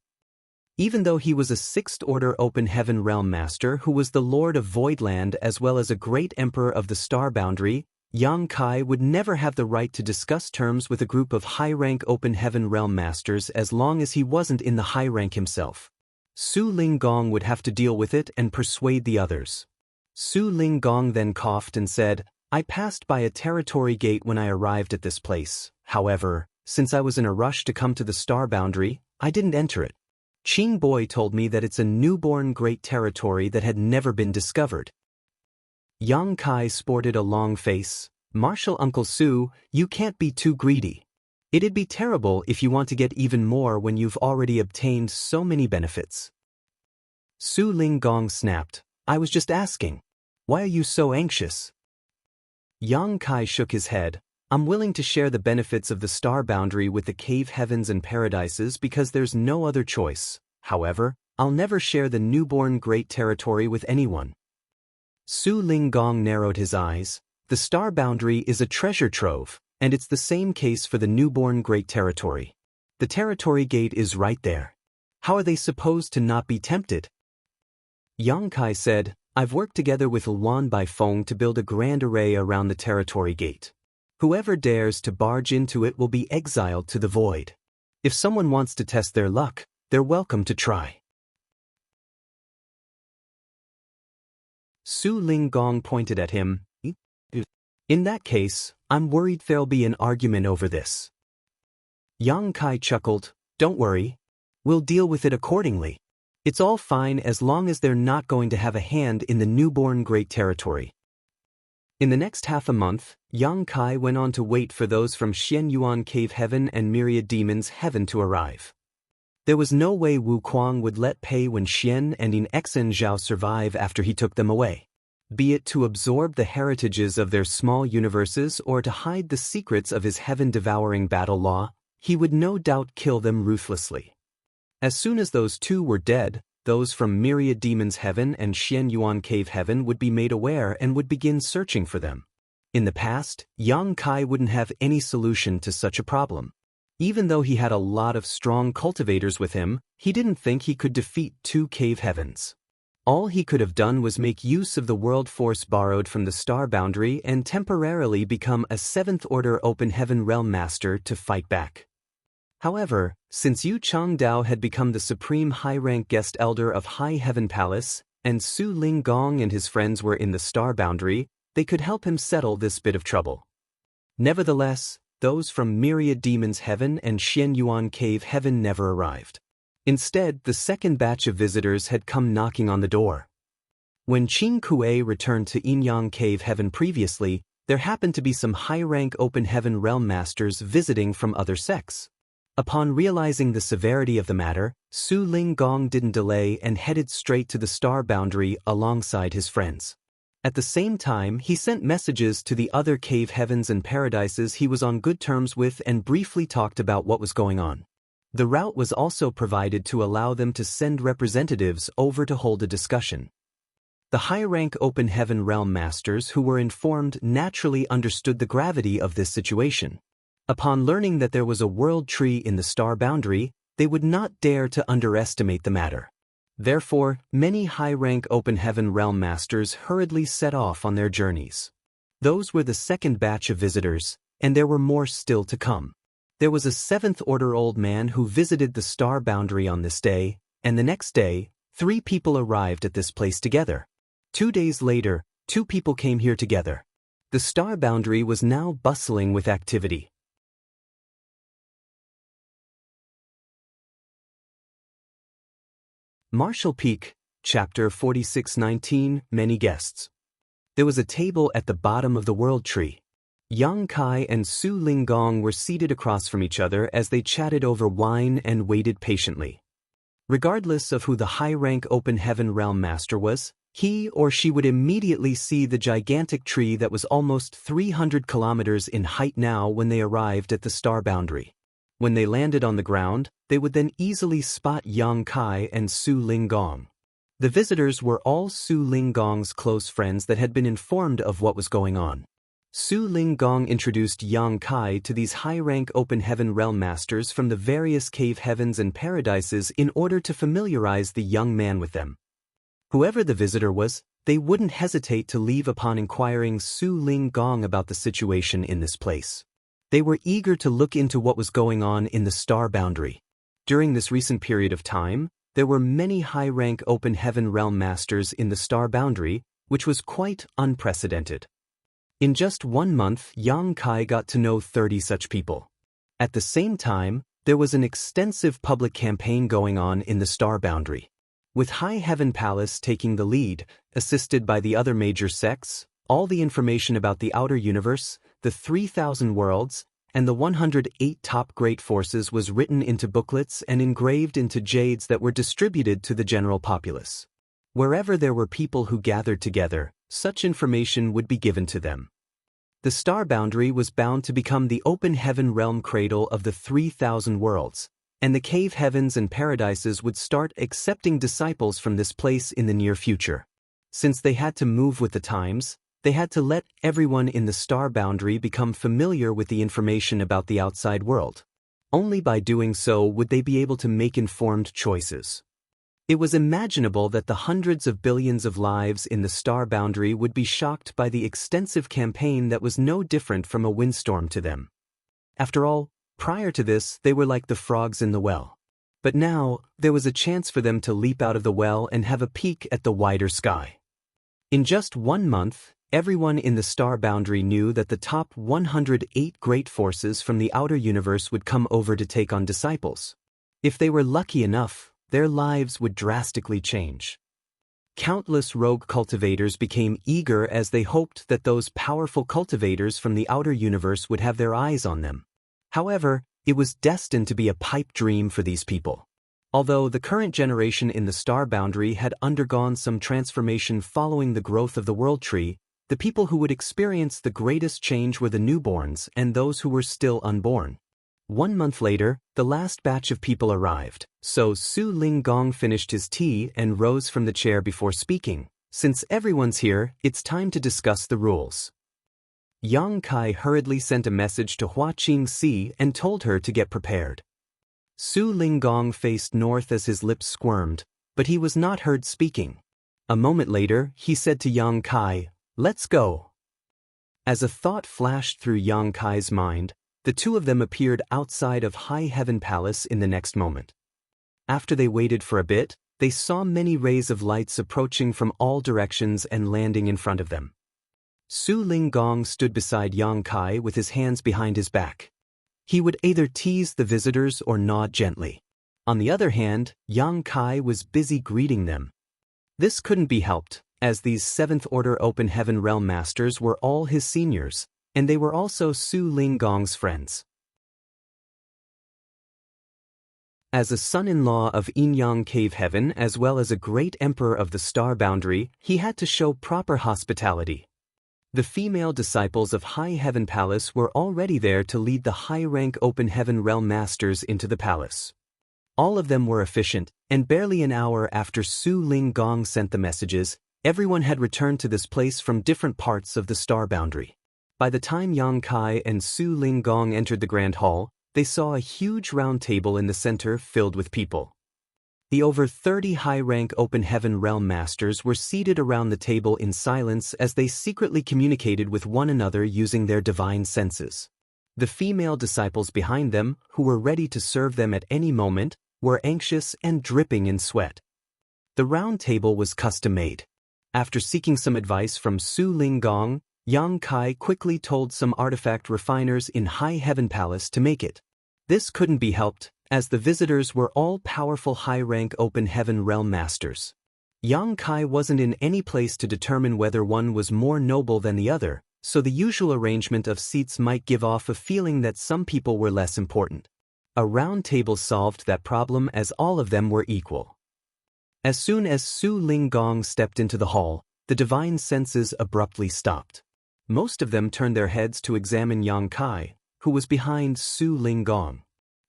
Even though he was a Sixth Order Open Heaven Realm Master who was the Lord of Voidland as well as a great Emperor of the Star Boundary, Yang Kai would never have the right to discuss terms with a group of high-rank Open Heaven Realm Masters as long as he wasn't in the high rank himself. Su Linggong would have to deal with it and persuade the others. Su Linggong then coughed and said, I passed by a territory gate when I arrived at this place. However, since I was in a rush to come to the Star Boundary, I didn't enter it. Ching Boy told me that it's a newborn great territory that had never been discovered. Yang Kai sported a long face. Martial Uncle Su, you can't be too greedy. It'd be terrible if you want to get even more when you've already obtained so many benefits. Su Linggong snapped. I was just asking. Why are you so anxious? Yang Kai shook his head. I'm willing to share the benefits of the star boundary with the cave heavens and paradises because there's no other choice. However, I'll never share the newborn great territory with anyone. Su Linggong narrowed his eyes. The star boundary is a treasure trove, and it's the same case for the newborn great territory. The territory gate is right there. How are they supposed to not be tempted? Yang Kai said, I've worked together with Luan Baifeng to build a grand array around the territory gate. Whoever dares to barge into it will be exiled to the void. If someone wants to test their luck, they're welcome to try. Su Linggong pointed at him. In that case, I'm worried there'll be an argument over this. Yang Kai chuckled. Don't worry. We'll deal with it accordingly. It's all fine as long as they're not going to have a hand in the newborn great territory. In the next half a month, Yang Kai went on to wait for those from Xianyuan Cave Heaven and Myriad Demons Heaven to arrive. There was no way Wu Kuang would let Pei Wen Xian and In Exen Zhao survive after he took them away. Be it to absorb the heritages of their small universes or to hide the secrets of his heaven-devouring battle law, he would no doubt kill them ruthlessly. As soon as those two were dead, those from Myriad Demons Heaven and Xianyuan Cave Heaven would be made aware and would begin searching for them. In the past, Yang Kai wouldn't have any solution to such a problem. Even though he had a lot of strong cultivators with him, he didn't think he could defeat two cave heavens. All he could have done was make use of the world force borrowed from the star boundary and temporarily become a Seventh Order Open Heaven Realm Master to fight back. However, since Yu Changdao had become the supreme high-rank guest elder of High Heaven Palace, and Su Linggong and his friends were in the star boundary, they could help him settle this bit of trouble. Nevertheless, those from Myriad Demons Heaven and Xianyuan Cave Heaven never arrived. Instead, the second batch of visitors had come knocking on the door. When Qing Kuei returned to Yinyang Cave Heaven previously, there happened to be some high-rank Open Heaven Realm Masters visiting from other sects. Upon realizing the severity of the matter, Su Linggong didn't delay and headed straight to the star boundary alongside his friends. At the same time, he sent messages to the other cave heavens and paradises he was on good terms with and briefly talked about what was going on. The route was also provided to allow them to send representatives over to hold a discussion. The high-rank Open Heaven Realm Masters who were informed naturally understood the gravity of this situation. Upon learning that there was a world tree in the star boundary, they would not dare to underestimate the matter. Therefore, many high-rank Open Heaven Realm Masters hurriedly set off on their journeys. Those were the second batch of visitors, and there were more still to come. There was a 7th Order old man who visited the star boundary on this day, and the next day, 3 people arrived at this place together. 2 days later, 2 people came here together. The star boundary was now bustling with activity. Marshall Peak, Chapter 4619, Many Guests. There was a table at the bottom of the World Tree. Yang Kai and Su Linggong were seated across from each other as they chatted over wine and waited patiently. Regardless of who the high-rank Open Heaven Realm Master was, he or she would immediately see the gigantic tree that was almost 300 kilometers in height now when they arrived at the star boundary. When they landed on the ground, they would then easily spot Yang Kai and Su Linggong. The visitors were all Su Linggong's close friends that had been informed of what was going on. Su Linggong introduced Yang Kai to these high-rank Open Heaven Realm Masters from the various cave heavens and paradises in order to familiarize the young man with them. Whoever the visitor was, they wouldn't hesitate to leave upon inquiring Su Linggong about the situation in this place. They were eager to look into what was going on in the star boundary. During this recent period of time, there were many high-rank Open Heaven Realm Masters in the star boundary, which was quite unprecedented. In just 1 month, Yang Kai got to know 30 such people. At the same time, there was an extensive public campaign going on in the star boundary. With High Heaven Palace taking the lead, assisted by the other major sects, all the information about the outer universe, the 3,000 worlds, and the 108 top great forces was written into booklets and engraved into jades that were distributed to the general populace. Wherever there were people who gathered together, such information would be given to them. The star boundary was bound to become the Open Heaven Realm cradle of the 3,000 worlds, and the cave heavens and paradises would start accepting disciples from this place in the near future. Since they had to move with the times, they had to let everyone in the star boundary become familiar with the information about the outside world. Only by doing so would they be able to make informed choices. It was imaginable that the hundreds of billions of lives in the star boundary would be shocked by the extensive campaign that was no different from a windstorm to them. After all, prior to this, they were like the frogs in the well. But now, there was a chance for them to leap out of the well and have a peek at the wider sky. In just 1 month, everyone in the star boundary knew that the top 108 great forces from the outer universe would come over to take on disciples. If they were lucky enough, their lives would drastically change. Countless rogue cultivators became eager as they hoped that those powerful cultivators from the outer universe would have their eyes on them. However, it was destined to be a pipe dream for these people. Although the current generation in the star boundary had undergone some transformation following the growth of the world tree, the people who would experience the greatest change were the newborns and those who were still unborn. 1 month later, the last batch of people arrived, so Su Linggong finished his tea and rose from the chair before speaking. Since everyone's here, it's time to discuss the rules. Yang Kai hurriedly sent a message to Hua Qingxi and told her to get prepared. Su Linggong faced north as his lips squirmed, but he was not heard speaking. A moment later, he said to Yang Kai, "Let's go." As a thought flashed through Yang Kai's mind, The two of them appeared outside of High Heaven Palace in the next moment. After they waited for a bit, they saw many rays of lights approaching from all directions and landing in front of them. Su Ling Gong stood beside Yang Kai with his hands behind his back. He would either tease the visitors or nod gently. On the other hand, Yang Kai was busy greeting them. This couldn't be helped, as these 7th Order Open Heaven Realm Masters were all his seniors, and they were also Su Ling Gong's friends. As a son-in-law of Yin-Yang Cave Heaven as well as a great emperor of the Star Boundary, he had to show proper hospitality. The female disciples of High Heaven Palace were already there to lead the high-rank Open Heaven Realm Masters into the palace. All of them were efficient, and barely an hour after Su Ling Gong sent the messages, everyone had returned to this place from different parts of the Star Boundary. By the time Yang Kai and Su Ling Gong entered the Grand Hall, they saw a huge round table in the center filled with people. The over 30 high-rank Open Heaven Realm Masters were seated around the table in silence as they secretly communicated with one another using their divine senses. The female disciples behind them, who were ready to serve them at any moment, were anxious and dripping in sweat. The round table was custom-made. After seeking some advice from Su Ling Gong, Yang Kai quickly told some artifact refiners in High Heaven Palace to make it. This couldn't be helped, as the visitors were all powerful high-rank Open Heaven Realm Masters. Yang Kai wasn't in any place to determine whether one was more noble than the other, so the usual arrangement of seats might give off a feeling that some people were less important. A round table solved that problem as all of them were equal. As soon as Su Ling Gong stepped into the hall, the divine senses abruptly stopped. Most of them turned their heads to examine Yang Kai, who was behind Su Ling Gong.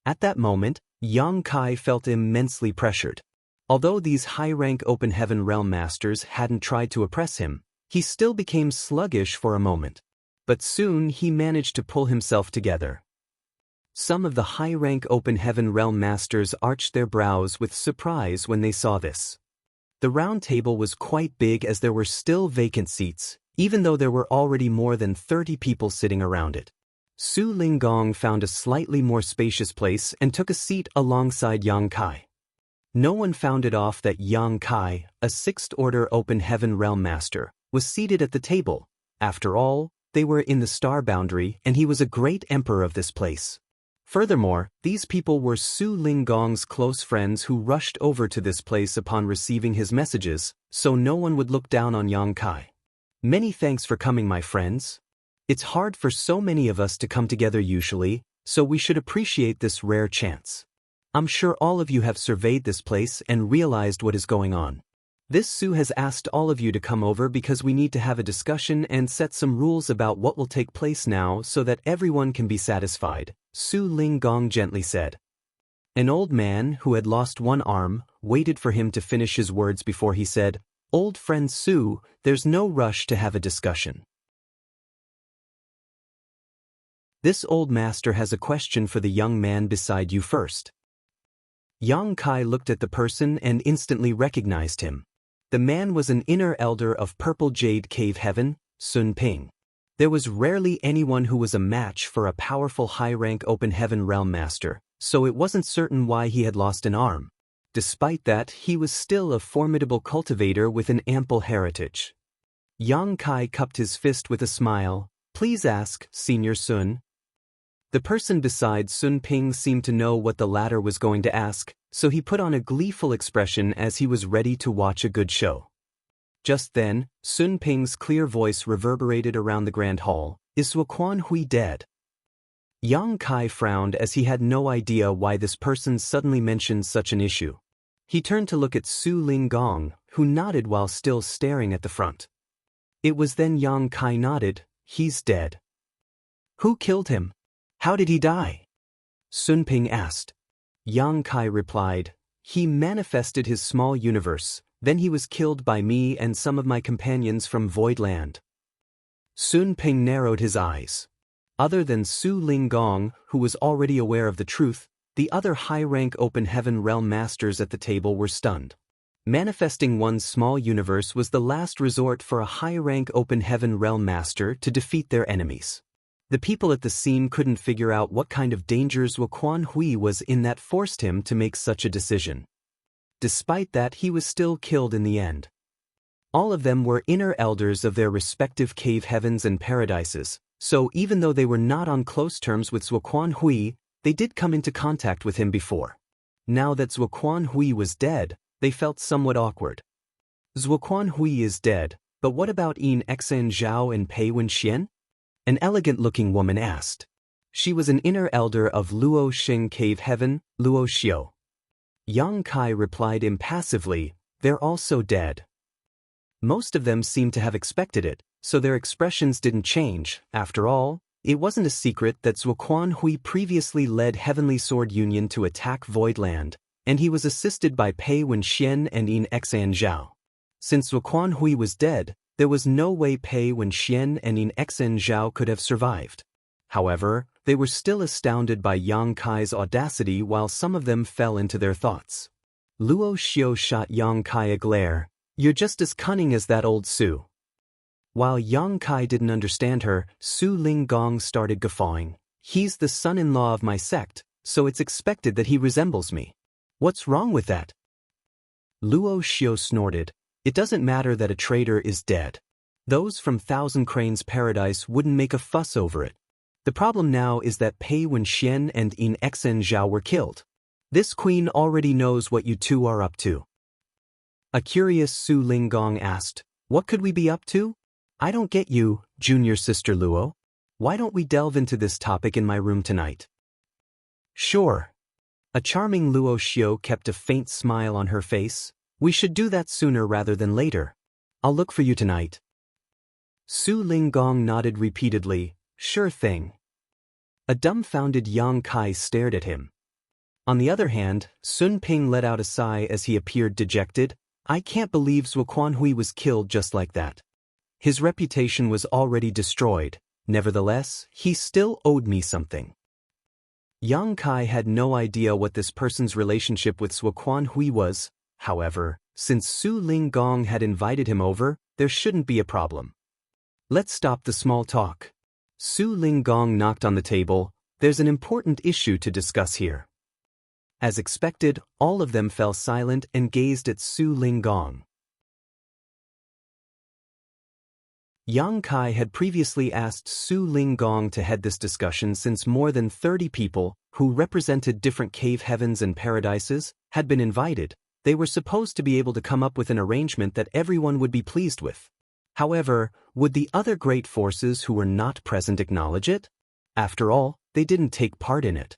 At that moment, Yang Kai felt immensely pressured. Although these high-rank Open Heaven Realm Masters hadn't tried to oppress him, he still became sluggish for a moment. But soon he managed to pull himself together. Some of the high-rank Open Heaven Realm Masters arched their brows with surprise when they saw this. The round table was quite big as there were still vacant seats, even though there were already more than 30 people sitting around it. Su Ling Gong found a slightly more spacious place and took a seat alongside Yang Kai. No one found it off that Yang Kai, a 6th Order Open Heaven Realm Master, was seated at the table. After all, they were in the Star Boundary and he was a great emperor of this place. Furthermore, these people were Su Ling Gong's close friends who rushed over to this place upon receiving his messages, so no one would look down on Yang Kai. Many thanks for coming, my friends. It's hard for so many of us to come together usually, so we should appreciate this rare chance. I'm sure all of you have surveyed this place and realized what is going on. This Su has asked all of you to come over because we need to have a discussion and set some rules about what will take place now so that everyone can be satisfied, Su Ling Gong gently said. An old man, who had lost one arm, waited for him to finish his words before he said, "Old friend Su, there's no rush to have a discussion. This old master has a question for the young man beside you first." Yang Kai looked at the person and instantly recognized him. The man was an inner elder of Purple Jade Cave Heaven, Sun Ping. There was rarely anyone who was a match for a powerful high-rank Open Heaven Realm Master, so it wasn't certain why he had lost an arm. Despite that, he was still a formidable cultivator with an ample heritage. Yang Kai cupped his fist with a smile. "Please ask, Senior Sun." The person beside Sun Ping seemed to know what the latter was going to ask, so he put on a gleeful expression as he was ready to watch a good show. Just then, Sun Ping's clear voice reverberated around the grand hall. "Is Wuquan Hui dead?" Yang Kai frowned as he had no idea why this person suddenly mentioned such an issue. He turned to look at Su Ling Gong, who nodded while still staring at the front. It was then Yang Kai nodded. "He's dead." "Who killed him? How did he die?" Sun Ping asked. Yang Kai replied, "He manifested his small universe, then he was killed by me and some of my companions from Voidland." Sun Ping narrowed his eyes. Other than Su Ling Gong, who was already aware of the truth, the other high-rank Open Heaven Realm Masters at the table were stunned. Manifesting one's small universe was the last resort for a high-rank Open Heaven Realm Master to defeat their enemies. The people at the scene couldn't figure out what kind of dangers Wuquan Hui was in that forced him to make such a decision. Despite that, he was still killed in the end. All of them were inner elders of their respective cave heavens and paradises, so even though they were not on close terms with Wuquan Hui, they did come into contact with him before. Now that Wuquan Hui was dead, they felt somewhat awkward. Wuquan Hui is dead, but what about Yin Xen Zhao and Pei Wenxian? An elegant-looking woman asked. She was an inner elder of Luo Xing Cave Heaven, Luo Xiu. Yang Kai replied impassively, "They're also dead." Most of them seemed to have expected it, so their expressions didn't change. After all, it wasn't a secret that Wuquan Hui previously led Heavenly Sword Union to attack Voidland, and he was assisted by Pei Wenxian and Yin Xan Zhao. Since Wuquan Hui was dead, there was no way Pei Wenxian and Yin Xan Zhao could have survived. However, they were still astounded by Yang Kai's audacity, while some of them fell into their thoughts. Luo Xiu shot Yang Kai a glare. "You're just as cunning as that old Su." While Yang Kai didn't understand her, Su Linggong started guffawing. "He's the son-in-law of my sect, so it's expected that he resembles me. What's wrong with that?" Luo Xiu snorted. "It doesn't matter that a traitor is dead. Those from Thousand Cranes Paradise wouldn't make a fuss over it. The problem now is that Pei Wenxian and Yin Xen Zhao were killed. This queen already knows what you two are up to." A curious Su Linggong asked, "What could we be up to?" "I don't get you, junior sister Luo. Why don't we delve into this topic in my room tonight?" "Sure." A charming Luo Xiu kept a faint smile on her face. "We should do that sooner rather than later. I'll look for you tonight." Su Linggong nodded repeatedly. "Sure thing." A dumbfounded Yang Kai stared at him. On the other hand, Sun Ping let out a sigh as he appeared dejected. "I can't believe Wuquan Hui was killed just like that. His reputation was already destroyed. Nevertheless, he still owed me something." Yang Kai had no idea what this person's relationship with Wuquan Hui was. However, since Su Linggong had invited him over, there shouldn't be a problem. "Let's stop the small talk." Su Linggong knocked on the table. "There's an important issue to discuss here." As expected, all of them fell silent and gazed at Su Linggong. Yang Kai had previously asked Su Linggong to head this discussion since more than 30 people, who represented different cave heavens and paradises, had been invited. They were supposed to be able to come up with an arrangement that everyone would be pleased with. However, would the other great forces who were not present acknowledge it? After all, they didn't take part in it.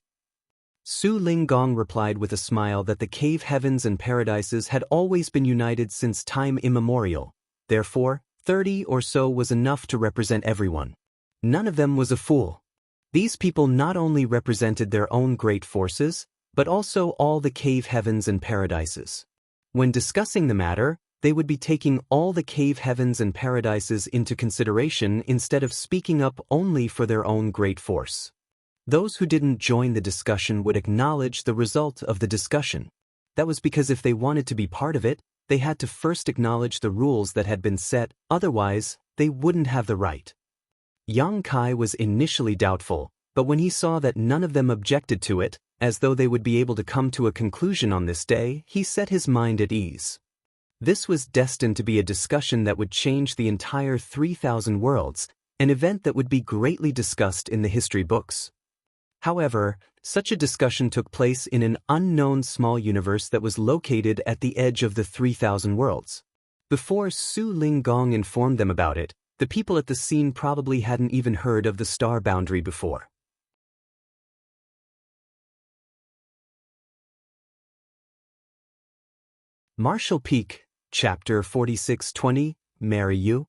Su Linggong replied with a smile that the cave heavens and paradises had always been united since time immemorial. Therefore, 30 or so was enough to represent everyone. None of them was a fool. These people not only represented their own great forces, but also all the cave heavens and paradises. When discussing the matter, they would be taking all the cave heavens and paradises into consideration instead of speaking up only for their own great force. Those who didn't join the discussion would acknowledge the result of the discussion. That was because if they wanted to be part of it, they had to first acknowledge the rules that had been set, otherwise, they wouldn't have the right. Yang Kai was initially doubtful, but when he saw that none of them objected to it, as though they would be able to come to a conclusion on this day, he set his mind at ease. This was destined to be a discussion that would change the entire 3,000 worlds, an event that would be greatly discussed in the history books. However, such a discussion took place in an unknown small universe that was located at the edge of the 3,000 worlds. Before Su Linggong informed them about it, the people at the scene probably hadn't even heard of the star boundary before. Martial Peak, Chapter 4620, Marry You?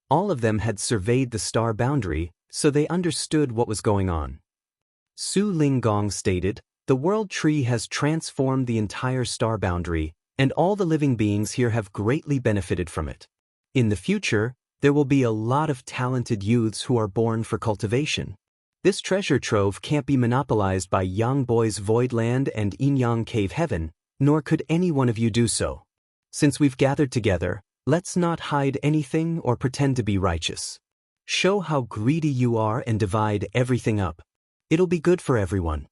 All of them had surveyed the star boundary, so they understood what was going on. Su Linggong stated, "The world tree has transformed the entire star boundary, and all the living beings here have greatly benefited from it. In the future, there will be a lot of talented youths who are born for cultivation. This treasure trove can't be monopolized by Yang Boy's Voidland and Yinyang Cave Heaven, nor could any one of you do so. Since we've gathered together, let's not hide anything or pretend to be righteous. Show how greedy you are and divide everything up. It'll be good for everyone.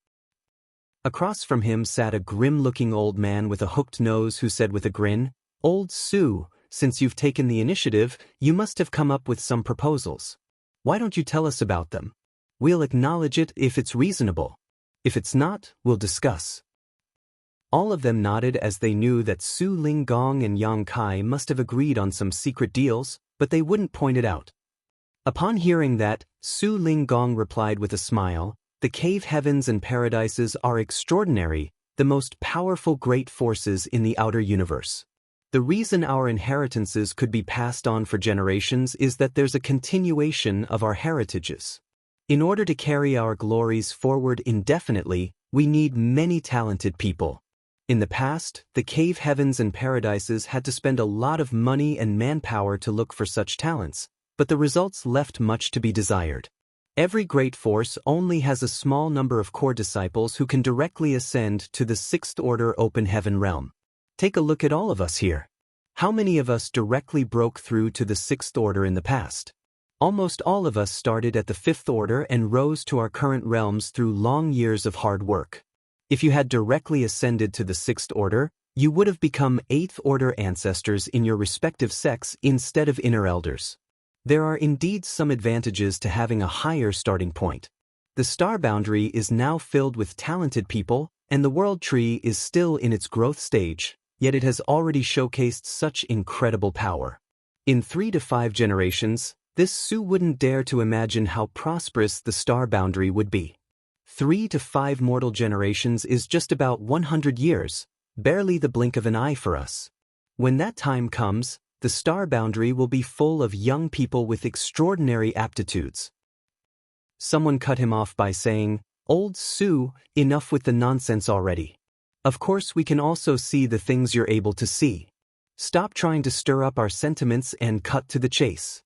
Across from him sat a grim-looking old man with a hooked nose who said with a grin, "Old Su, since you've taken the initiative, you must have come up with some proposals. Why don't you tell us about them? We'll acknowledge it if it's reasonable. If it's not, we'll discuss." All of them nodded as they knew that Su Linggong and Yang Kai must have agreed on some secret deals, but they wouldn't point it out. Upon hearing that, Su Linggong replied with a smile, "The cave heavens and paradises are extraordinary, the most powerful great forces in the outer universe. The reason our inheritances could be passed on for generations is that there's a continuation of our heritages. In order to carry our glories forward indefinitely, we need many talented people. In the past, the cave heavens and paradises had to spend a lot of money and manpower to look for such talents, but the results left much to be desired. Every great force only has a small number of core disciples who can directly ascend to the sixth order open heaven realm. Take a look at all of us here. How many of us directly broke through to the sixth order in the past? Almost all of us started at the fifth order and rose to our current realms through long years of hard work. If you had directly ascended to the sixth order, you would have become eighth order ancestors in your respective sects instead of inner elders. There are indeed some advantages to having a higher starting point. The star boundary is now filled with talented people, and the world tree is still in its growth stage, yet it has already showcased such incredible power. In 3 to 5 generations, this Su wouldn't dare to imagine how prosperous the star boundary would be. 3 to 5 mortal generations is just about 100 years, barely the blink of an eye for us. When that time comes, the star boundary will be full of young people with extraordinary aptitudes. Someone cut him off by saying, "Old Su, enough with the nonsense already. Of course we can also see the things you're able to see. Stop trying to stir up our sentiments and cut to the chase."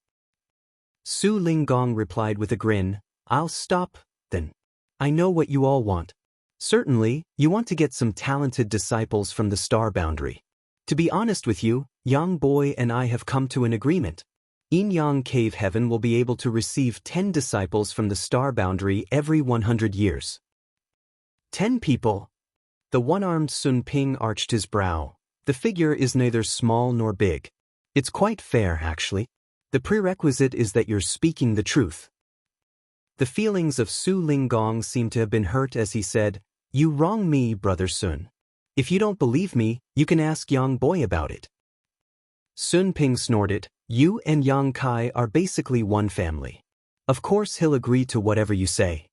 Su Linggong replied with a grin, "I'll stop, then. I know what you all want. Certainly, you want to get some talented disciples from the star boundary. To be honest with you, Yang Boy and I have come to an agreement. Yin Yang Cave Heaven will be able to receive 10 disciples from the star boundary every 100 years. 10 people? The one-armed Sun Ping arched his brow. The figure is neither small nor big. It's quite fair, actually. The prerequisite is that you're speaking the truth. The feelings of Su Linggong seemed to have been hurt as he said, "You wrong me, Brother Sun. If you don't believe me, you can ask Yang Boy about it." Sun Ping snorted, "You and Yang Kai are basically one family. Of course he'll agree to whatever you say."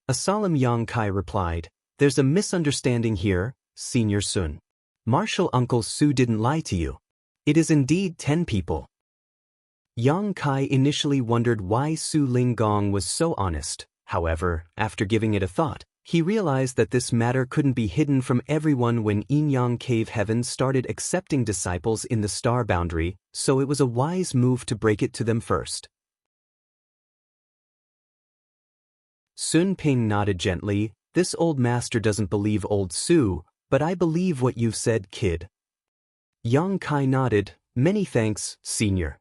A solemn Yang Kai replied, "There's a misunderstanding here, Senior Sun. Martial Uncle Su didn't lie to you. It is indeed 10 people." Yang Kai initially wondered why Su Linggong was so honest. However, after giving it a thought, he realized that this matter couldn't be hidden from everyone when Yin Yang Cave Heaven started accepting disciples in the star boundary, so it was a wise move to break it to them first. Sun Ping nodded gently, "This old master doesn't believe old Su, but I believe what you've said, kid." Yang Kai nodded, "Many thanks, senior."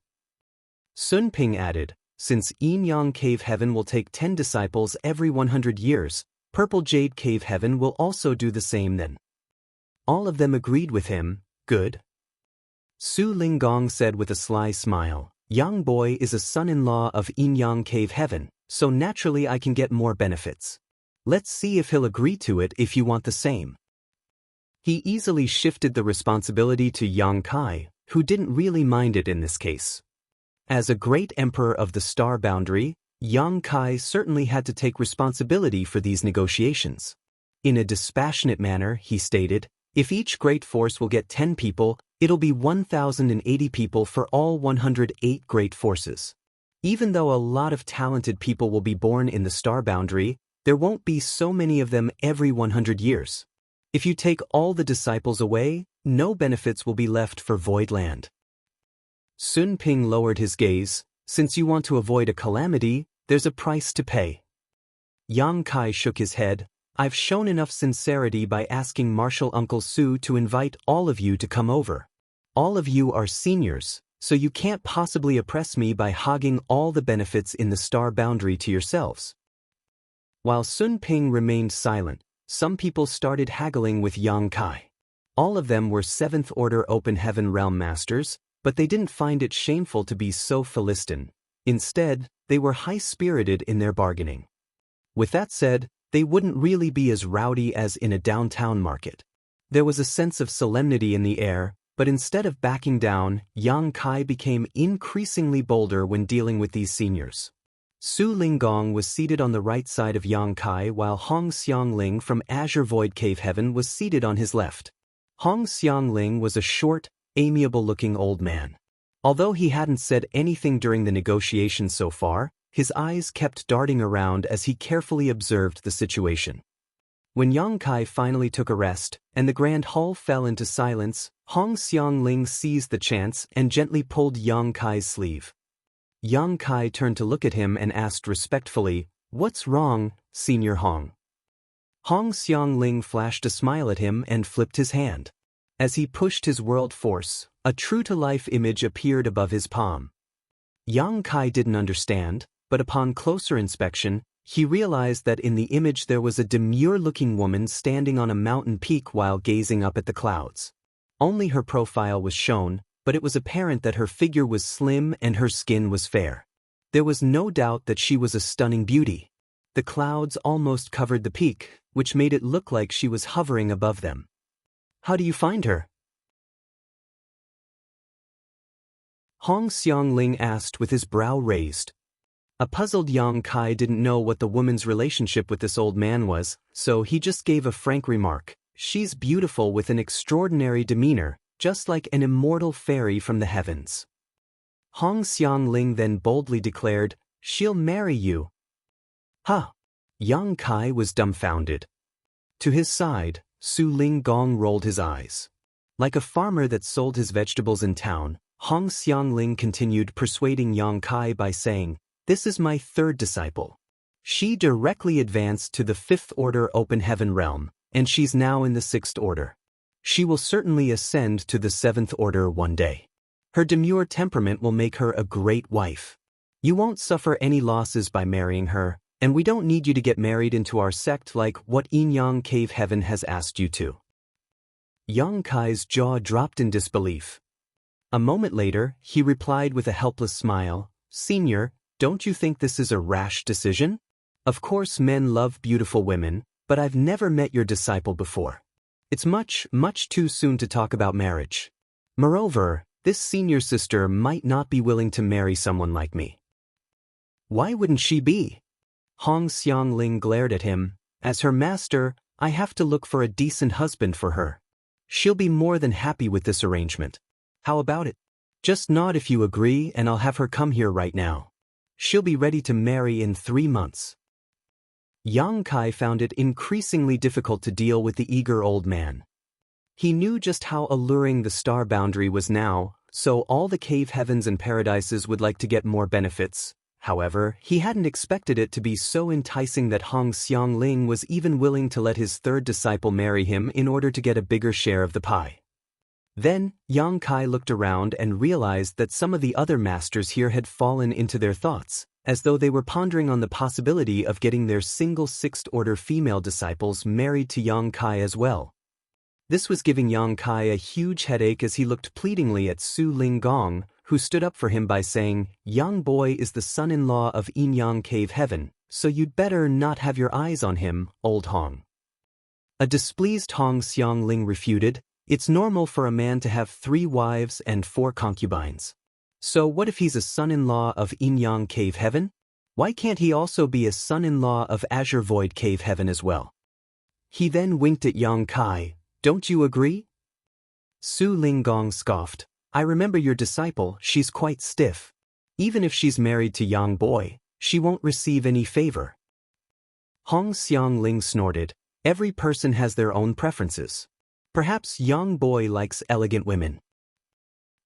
Sun Ping added, "Since Yin Yang Cave Heaven will take 10 disciples every 100 years, Purple Jade Cave Heaven will also do the same then." All of them agreed with him. Good. Su Linggong said with a sly smile, "Yang Boy is a son-in-law of Yin Yang Cave Heaven, so naturally I can get more benefits. Let's see if he'll agree to it if you want the same." He easily shifted the responsibility to Yang Kai, who didn't really mind it in this case. As a great emperor of the star boundary, Yang Kai certainly had to take responsibility for these negotiations. In a dispassionate manner, he stated, "If each great force will get 10 people, it'll be 1,080 people for all 108 great forces. Even though a lot of talented people will be born in the star boundary, there won't be so many of them every 100 years. If you take all the disciples away, no benefits will be left for Void Land." Sun Ping lowered his gaze, "Since you want to avoid a calamity, there's a price to pay." Yang Kai shook his head, "I've shown enough sincerity by asking Martial Uncle Su to invite all of you to come over. All of you are seniors, so you can't possibly oppress me by hogging all the benefits in the star boundary to yourselves. While Sun Ping remained silent, some people started haggling with Yang Kai. All of them were 7th Order Open Heaven Realm Masters, but they didn't find it shameful to be so Philistine. Instead, they were high-spirited in their bargaining. With that said, they wouldn't really be as rowdy as in a downtown market. There was a sense of solemnity in the air, but instead of backing down, Yang Kai became increasingly bolder when dealing with these seniors. Su Linggong was seated on the right side of Yang Kai while Hong Xiangling from Azure Void Cave Heaven was seated on his left. Hong Xiangling was a short, amiable-looking old man. Although he hadn't said anything during the negotiations so far, his eyes kept darting around as he carefully observed the situation. When Yang Kai finally took a rest, and the grand hall fell into silence, Hong Xiangling seized the chance and gently pulled Yang Kai's sleeve. Yang Kai turned to look at him and asked respectfully, "What's wrong, Senior Hong?" Hong Xiangling flashed a smile at him and flipped his hand. As he pushed his world force, a true-to-life image appeared above his palm. Yang Kai didn't understand, but upon closer inspection, he realized that in the image there was a demure-looking woman standing on a mountain peak while gazing up at the clouds. Only her profile was shown, but it was apparent that her figure was slim and her skin was fair. There was no doubt that she was a stunning beauty. The clouds almost covered the peak, which made it look like she was hovering above them. "How do you find her?" Hong Xiangling asked with his brow raised. A puzzled Yang Kai didn't know what the woman's relationship with this old man was, so he just gave a frank remark. "She's beautiful with an extraordinary demeanor, just like an immortal fairy from the heavens." Hong Xiangling then boldly declared, "She'll marry you." "Huh!" Yang Kai was dumbfounded. To his side, Su Linggong rolled his eyes. Like a farmer that sold his vegetables in town, Hong Xiangling continued persuading Yang Kai by saying, "This is my 3rd disciple. She directly advanced to the 5th Order Open Heaven Realm, and she's now in the 6th Order. She will certainly ascend to the 7th Order one day. Her demure temperament will make her a great wife. You won't suffer any losses by marrying her, and we don't need you to get married into our sect like what Yin Yang Cave Heaven has asked you to." Yang Kai's jaw dropped in disbelief. A moment later, he replied with a helpless smile, "Senior, don't you think this is a rash decision? Of course men love beautiful women, but I've never met your disciple before. It's much too soon to talk about marriage. Moreover, this senior sister might not be willing to marry someone like me." "Why wouldn't she be?" Hong Xiangling glared at him. "As her master, I have to look for a decent husband for her. She'll be more than happy with this arrangement. How about it? Just nod if you agree and I'll have her come here right now. She'll be ready to marry in 3 months." Yang Kai found it increasingly difficult to deal with the eager old man. He knew just how alluring the star boundary was now, so all the cave heavens and paradises would like to get more benefits. However, he hadn't expected it to be so enticing that Hong Xiangling was even willing to let his 3rd disciple marry him in order to get a bigger share of the pie. Then, Yang Kai looked around and realized that some of the other masters here had fallen into their thoughts, as though they were pondering on the possibility of getting their single 6th Order female disciples married to Yang Kai as well. This was giving Yang Kai a huge headache as he looked pleadingly at Su Linggong, who stood up for him by saying, "Young boy is the son-in-law of Yin Yang Cave Heaven, so you'd better not have your eyes on him, old Hong." A displeased Hong Xiangling refuted, "It's normal for a man to have 3 wives and 4 concubines. So what if he's a son-in-law of Yin Yang Cave Heaven? Why can't he also be a son-in-law of Azure Void Cave Heaven as well?" He then winked at Yang Kai. "Don't you agree?" Su Linggong scoffed. "I remember your disciple, she's quite stiff. Even if she's married to Yang Boy, she won't receive any favor." Hong Xiangling snorted. "Every person has their own preferences. Perhaps Yang Boy likes elegant women."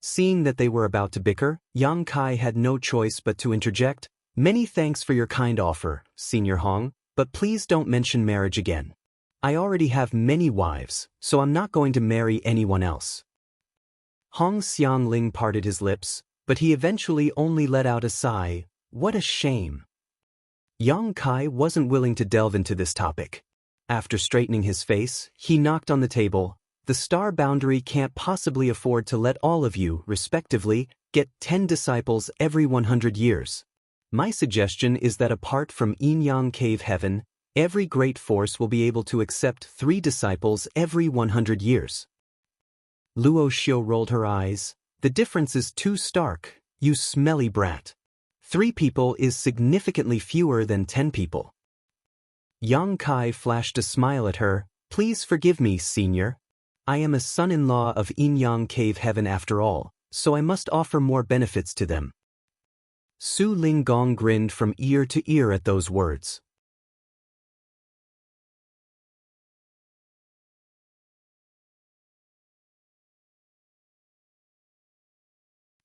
Seeing that they were about to bicker, Yang Kai had no choice but to interject, "Many thanks for your kind offer, Senior Hong, but please don't mention marriage again. I already have many wives, so I'm not going to marry anyone else." Hong Xiangling parted his lips. But he eventually only let out a sigh. What a shame. Yang Kai wasn't willing to delve into this topic. After straightening his face, he knocked on the table. The star boundary can't possibly afford to let all of you, respectively, get 10 disciples every 100 years. My suggestion is that apart from Yin-Yang Cave Heaven, every great force will be able to accept 3 disciples every 100 years. Luo Xiu rolled her eyes. The difference is too stark, you smelly brat. 3 people is significantly fewer than 10 people. Yang Kai flashed a smile at her. Please forgive me, senior. I am a son-in-law of Yin-Yang Cave Heaven after all, so I must offer more benefits to them. Su Linggong grinned from ear to ear at those words.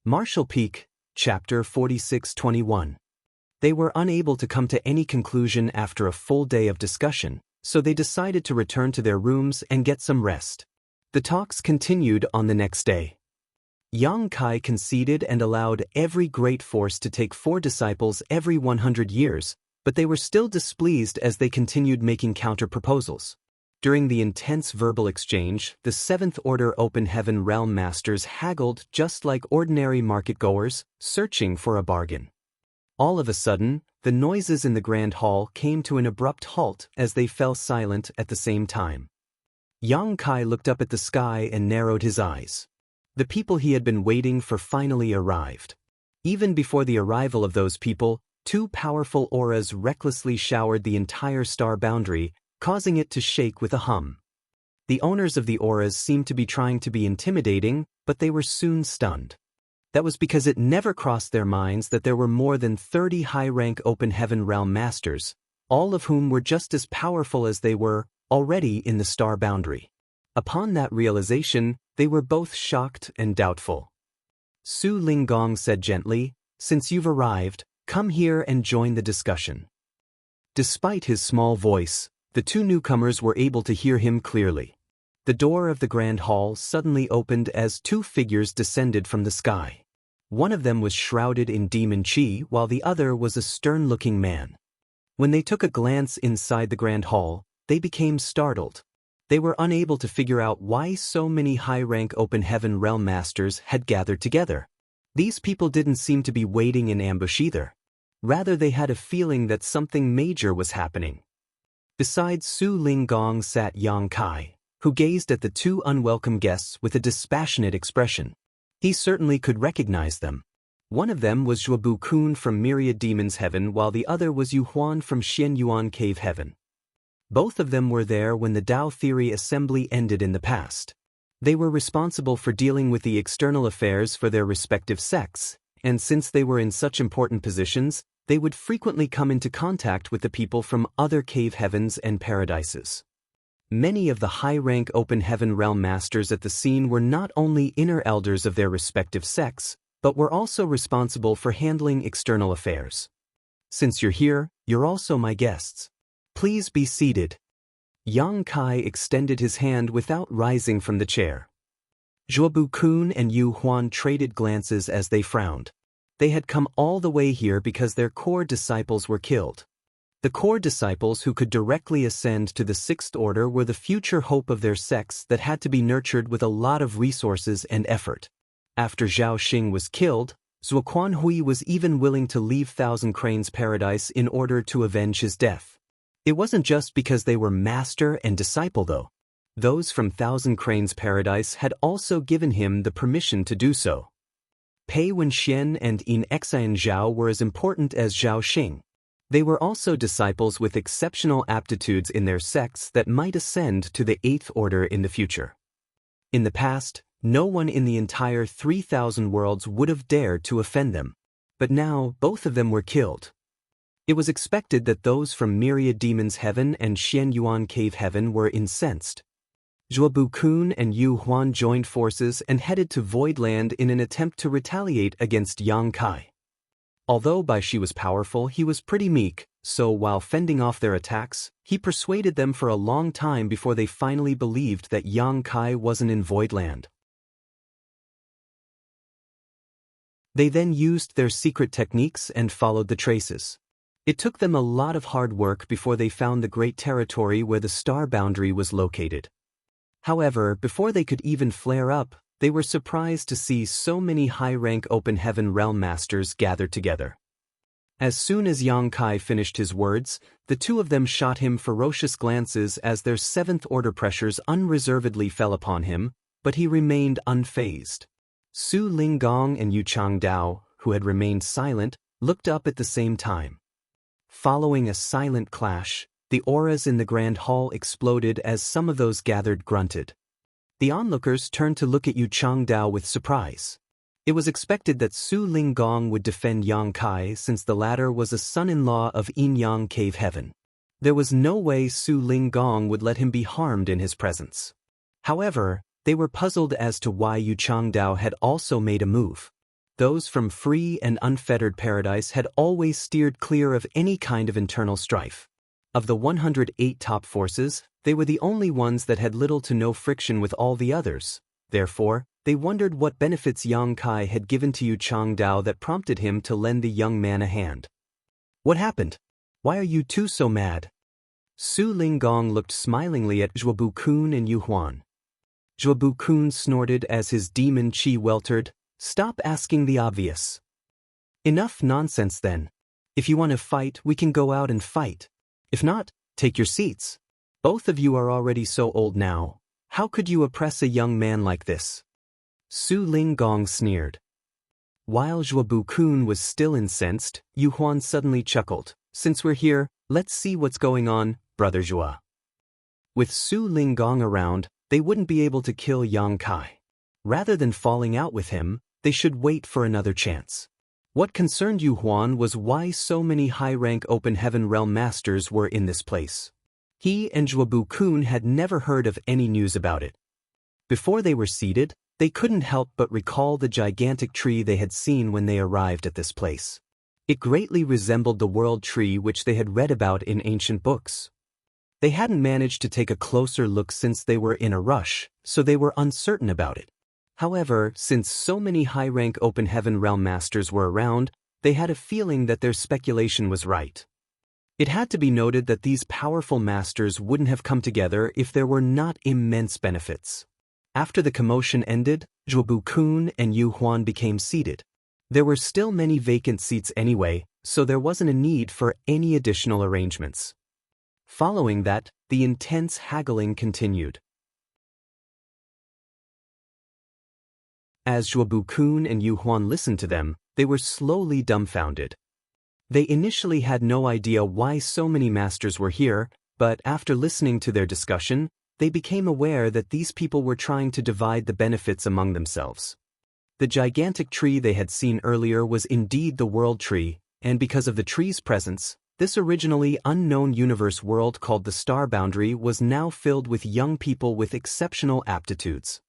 Martial Peak, Chapter 46-21. They were unable to come to any conclusion after a full day of discussion, so they decided to return to their rooms and get some rest. The talks continued on the next day. Yang Kai conceded and allowed every great force to take 4 disciples every 100 years, but they were still displeased as they continued making counter-proposals. During the intense verbal exchange, the 7th Order Open Heaven Realm Masters haggled just like ordinary market-goers, searching for a bargain. All of a sudden, the noises in the Grand Hall came to an abrupt halt as they fell silent at the same time. Yang Kai looked up at the sky and narrowed his eyes. The people he had been waiting for finally arrived. Even before the arrival of those people, 2 powerful auras recklessly showered the entire star boundary, causing it to shake with a hum. The owners of the auras seemed to be trying to be intimidating, but they were soon stunned. That was because it never crossed their minds that there were more than 30 high-rank Open Heaven Realm Masters, all of whom were just as powerful as they were already in the star boundary. Upon that realization, they were both shocked and doubtful. Su Linggong said gently, "Since you've arrived, come here and join the discussion." Despite his small voice, the 2 newcomers were able to hear him clearly. The door of the Grand Hall suddenly opened as 2 figures descended from the sky. One of them was shrouded in demon chi, while the other was a stern-looking man. When they took a glance inside the Grand Hall, they became startled. They were unable to figure out why so many high-rank Open Heaven Realm Masters had gathered together. These people didn't seem to be waiting in ambush either. Rather, they had a feeling that something major was happening. Beside Su Linggong sat Yang Kai, who gazed at the 2 unwelcome guests with a dispassionate expression. He certainly could recognize them. One of them was Zhuobu Kun from Myriad Demons Heaven, while the other was Yu Huan from Xianyuan Cave Heaven. Both of them were there when the Dao Theory Assembly ended in the past. They were responsible for dealing with the external affairs for their respective sects, and since they were in such important positions, they would frequently come into contact with the people from other cave heavens and paradises. Many of the high-rank Open Heaven Realm Masters at the scene were not only inner elders of their respective sects, but were also responsible for handling external affairs. Since you're here, you're also my guests. Please be seated. Yang Kai extended his hand without rising from the chair. Zhuobu Kun and Yu Huan traded glances as they frowned. They had come all the way here because their core disciples were killed. The core disciples who could directly ascend to the 6th Order were the future hope of their sects that had to be nurtured with a lot of resources and effort. After Zhao Xing was killed, Zuoquan Hui was even willing to leave Thousand Cranes Paradise in order to avenge his death. It wasn't just because they were master and disciple though. Those from Thousand Cranes Paradise had also given him the permission to do so. Pei Wenxian and In Xian Zhao were as important as Zhao Xing. They were also disciples with exceptional aptitudes in their sects that might ascend to the 8th Order in the future. In the past, no one in the entire 3,000 worlds would have dared to offend them. But now, both of them were killed. It was expected that those from Myriad Demons Heaven and Xianyuan Cave Heaven were incensed. Zhuobu Kun and Yu Huan joined forces and headed to Voidland in an attempt to retaliate against Yang Kai. Although Bai Shi was powerful, he was pretty meek, so while fending off their attacks, he persuaded them for a long time before they finally believed that Yang Kai wasn't in Voidland. They then used their secret techniques and followed the traces. It took them a lot of hard work before they found the great territory where the star boundary was located. However, before they could even flare up, they were surprised to see so many high-rank Open Heaven Realm Masters gathered together. As soon as Yang Kai finished his words, the two of them shot him ferocious glances as their seventh-order pressures unreservedly fell upon him, but he remained unfazed. Su Linggong and Yu Changdao, who had remained silent, looked up at the same time. Following a silent clash, the auras in the grand hall exploded as some of those gathered grunted. The onlookers turned to look at Yu Changdao with surprise. It was expected that Su Linggong would defend Yang Kai since the latter was a son-in-law of Yin Yang Cave Heaven. There was no way Su Linggong would let him be harmed in his presence. However, they were puzzled as to why Yu Changdao had also made a move. Those from free and unfettered paradise had always steered clear of any kind of internal strife. Of the 108 top forces, they were the only ones that had little to no friction with all the others. Therefore, they wondered what benefits Yang Kai had given to Yu Changdao that prompted him to lend the young man a hand. What happened? Why are you two so mad? Su Linggong looked smilingly at Zhuobu Kun and Yu Huan. Zhuobu Kun snorted as his demon chi weltered. Stop asking the obvious. Enough nonsense then. If you want to fight, we can go out and fight. If not, take your seats. Both of you are already so old now. How could you oppress a young man like this? Su Linggong sneered. While Zhuobu Kun was still incensed, Yu Huan suddenly chuckled. Since we're here, let's see what's going on, Brother Zhua. With Su Linggong around, they wouldn't be able to kill Yang Kai. Rather than falling out with him, they should wait for another chance. What concerned Yu Huan was why so many high-rank Open Heaven Realm Masters were in this place. He and Zhuobu Kun had never heard of any news about it. Before they were seated, they couldn't help but recall the gigantic tree they had seen when they arrived at this place. It greatly resembled the world tree which they had read about in ancient books. They hadn't managed to take a closer look since they were in a rush, so they were uncertain about it. However, since so many high-rank Open Heaven Realm Masters were around, they had a feeling that their speculation was right. It had to be noted that these powerful masters wouldn't have come together if there were not immense benefits. After the commotion ended, Zhuobu Kun and Yu Huan became seated. There were still many vacant seats anyway, so there wasn't a need for any additional arrangements. Following that, the intense haggling continued. As Zhuobu Kun and Yu Huan listened to them, they were slowly dumbfounded. They initially had no idea why so many masters were here, but after listening to their discussion, they became aware that these people were trying to divide the benefits among themselves. The gigantic tree they had seen earlier was indeed the world tree, and because of the tree's presence, this originally unknown universe world called the Star Boundary was now filled with young people with exceptional aptitudes.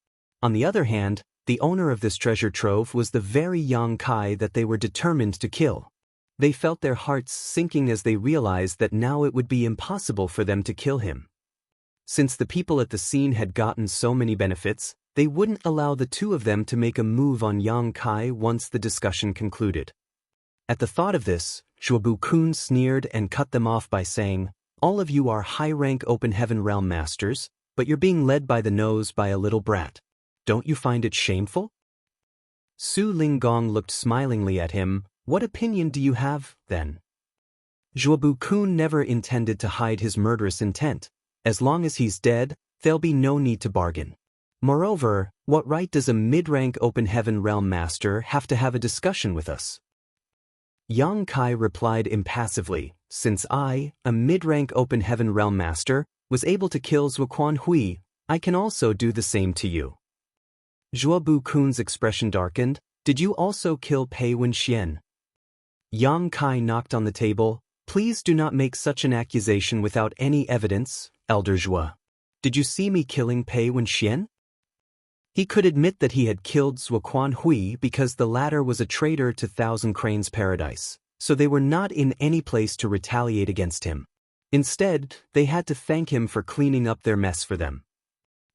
On the other hand, the owner of this treasure trove was the very Yang Kai that they were determined to kill. They felt their hearts sinking as they realized that now it would be impossible for them to kill him. Since the people at the scene had gotten so many benefits, they wouldn't allow the two of them to make a move on Yang Kai once the discussion concluded. At the thought of this, Zhuobu Kun sneered and cut them off by saying, "All of you are high-rank Open Heaven Realm Masters, but you're being led by the nose by a little brat. Don't you find it shameful?" Su Linggong looked smilingly at him. "What opinion do you have, then?" Zhuobu Kun never intended to hide his murderous intent. As long as he's dead, there'll be no need to bargain. Moreover, what right does a mid-rank Open Heaven Realm Master have to have a discussion with us? Yang Kai replied impassively, "Since I, a mid-rank Open Heaven Realm Master, was able to kill Zuoquan Hui, I can also do the same to you." Zhuobu Kun's expression darkened. "Did you also kill Pei Wenxian?" Yang Kai knocked on the table. "Please do not make such an accusation without any evidence, Elder Zhua. Did you see me killing Pei Wenxian?" He could admit that he had killed Zuoquan Hui because the latter was a traitor to Thousand Cranes Paradise, so they were not in any place to retaliate against him. Instead, they had to thank him for cleaning up their mess for them.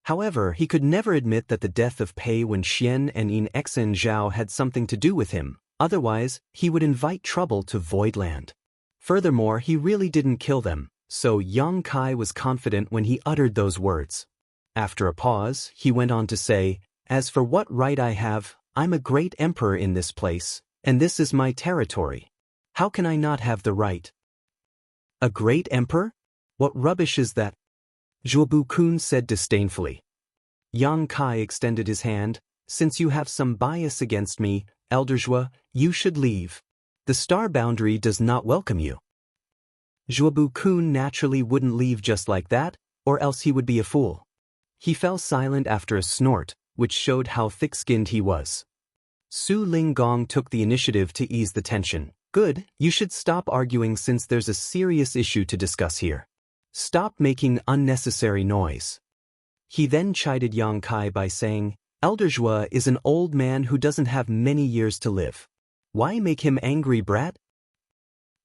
However, he could never admit that the death of Pei Wenxian and Yin Xen Zhao had something to do with him, otherwise, he would invite trouble to Voidland. Furthermore, he really didn't kill them, so Yang Kai was confident when he uttered those words. After a pause, he went on to say, "As for what right I have, I'm a great emperor in this place, and this is my territory. How can I not have the right?" "A great emperor? What rubbish is that?" Zhuobu-kun said disdainfully. Yang Kai extended his hand. "Since you have some bias against me, Elder Zhuo, you should leave. The star boundary does not welcome you." Zhuobu-kun naturally wouldn't leave just like that, or else he would be a fool. He fell silent after a snort, which showed how thick-skinned he was. Su Linggong took the initiative to ease the tension. "Good, you should stop arguing since there's a serious issue to discuss here. Stop making unnecessary noise." He then chided Yang Kai by saying, "Elder Zhuo is an old man who doesn't have many years to live. Why make him angry, brat?"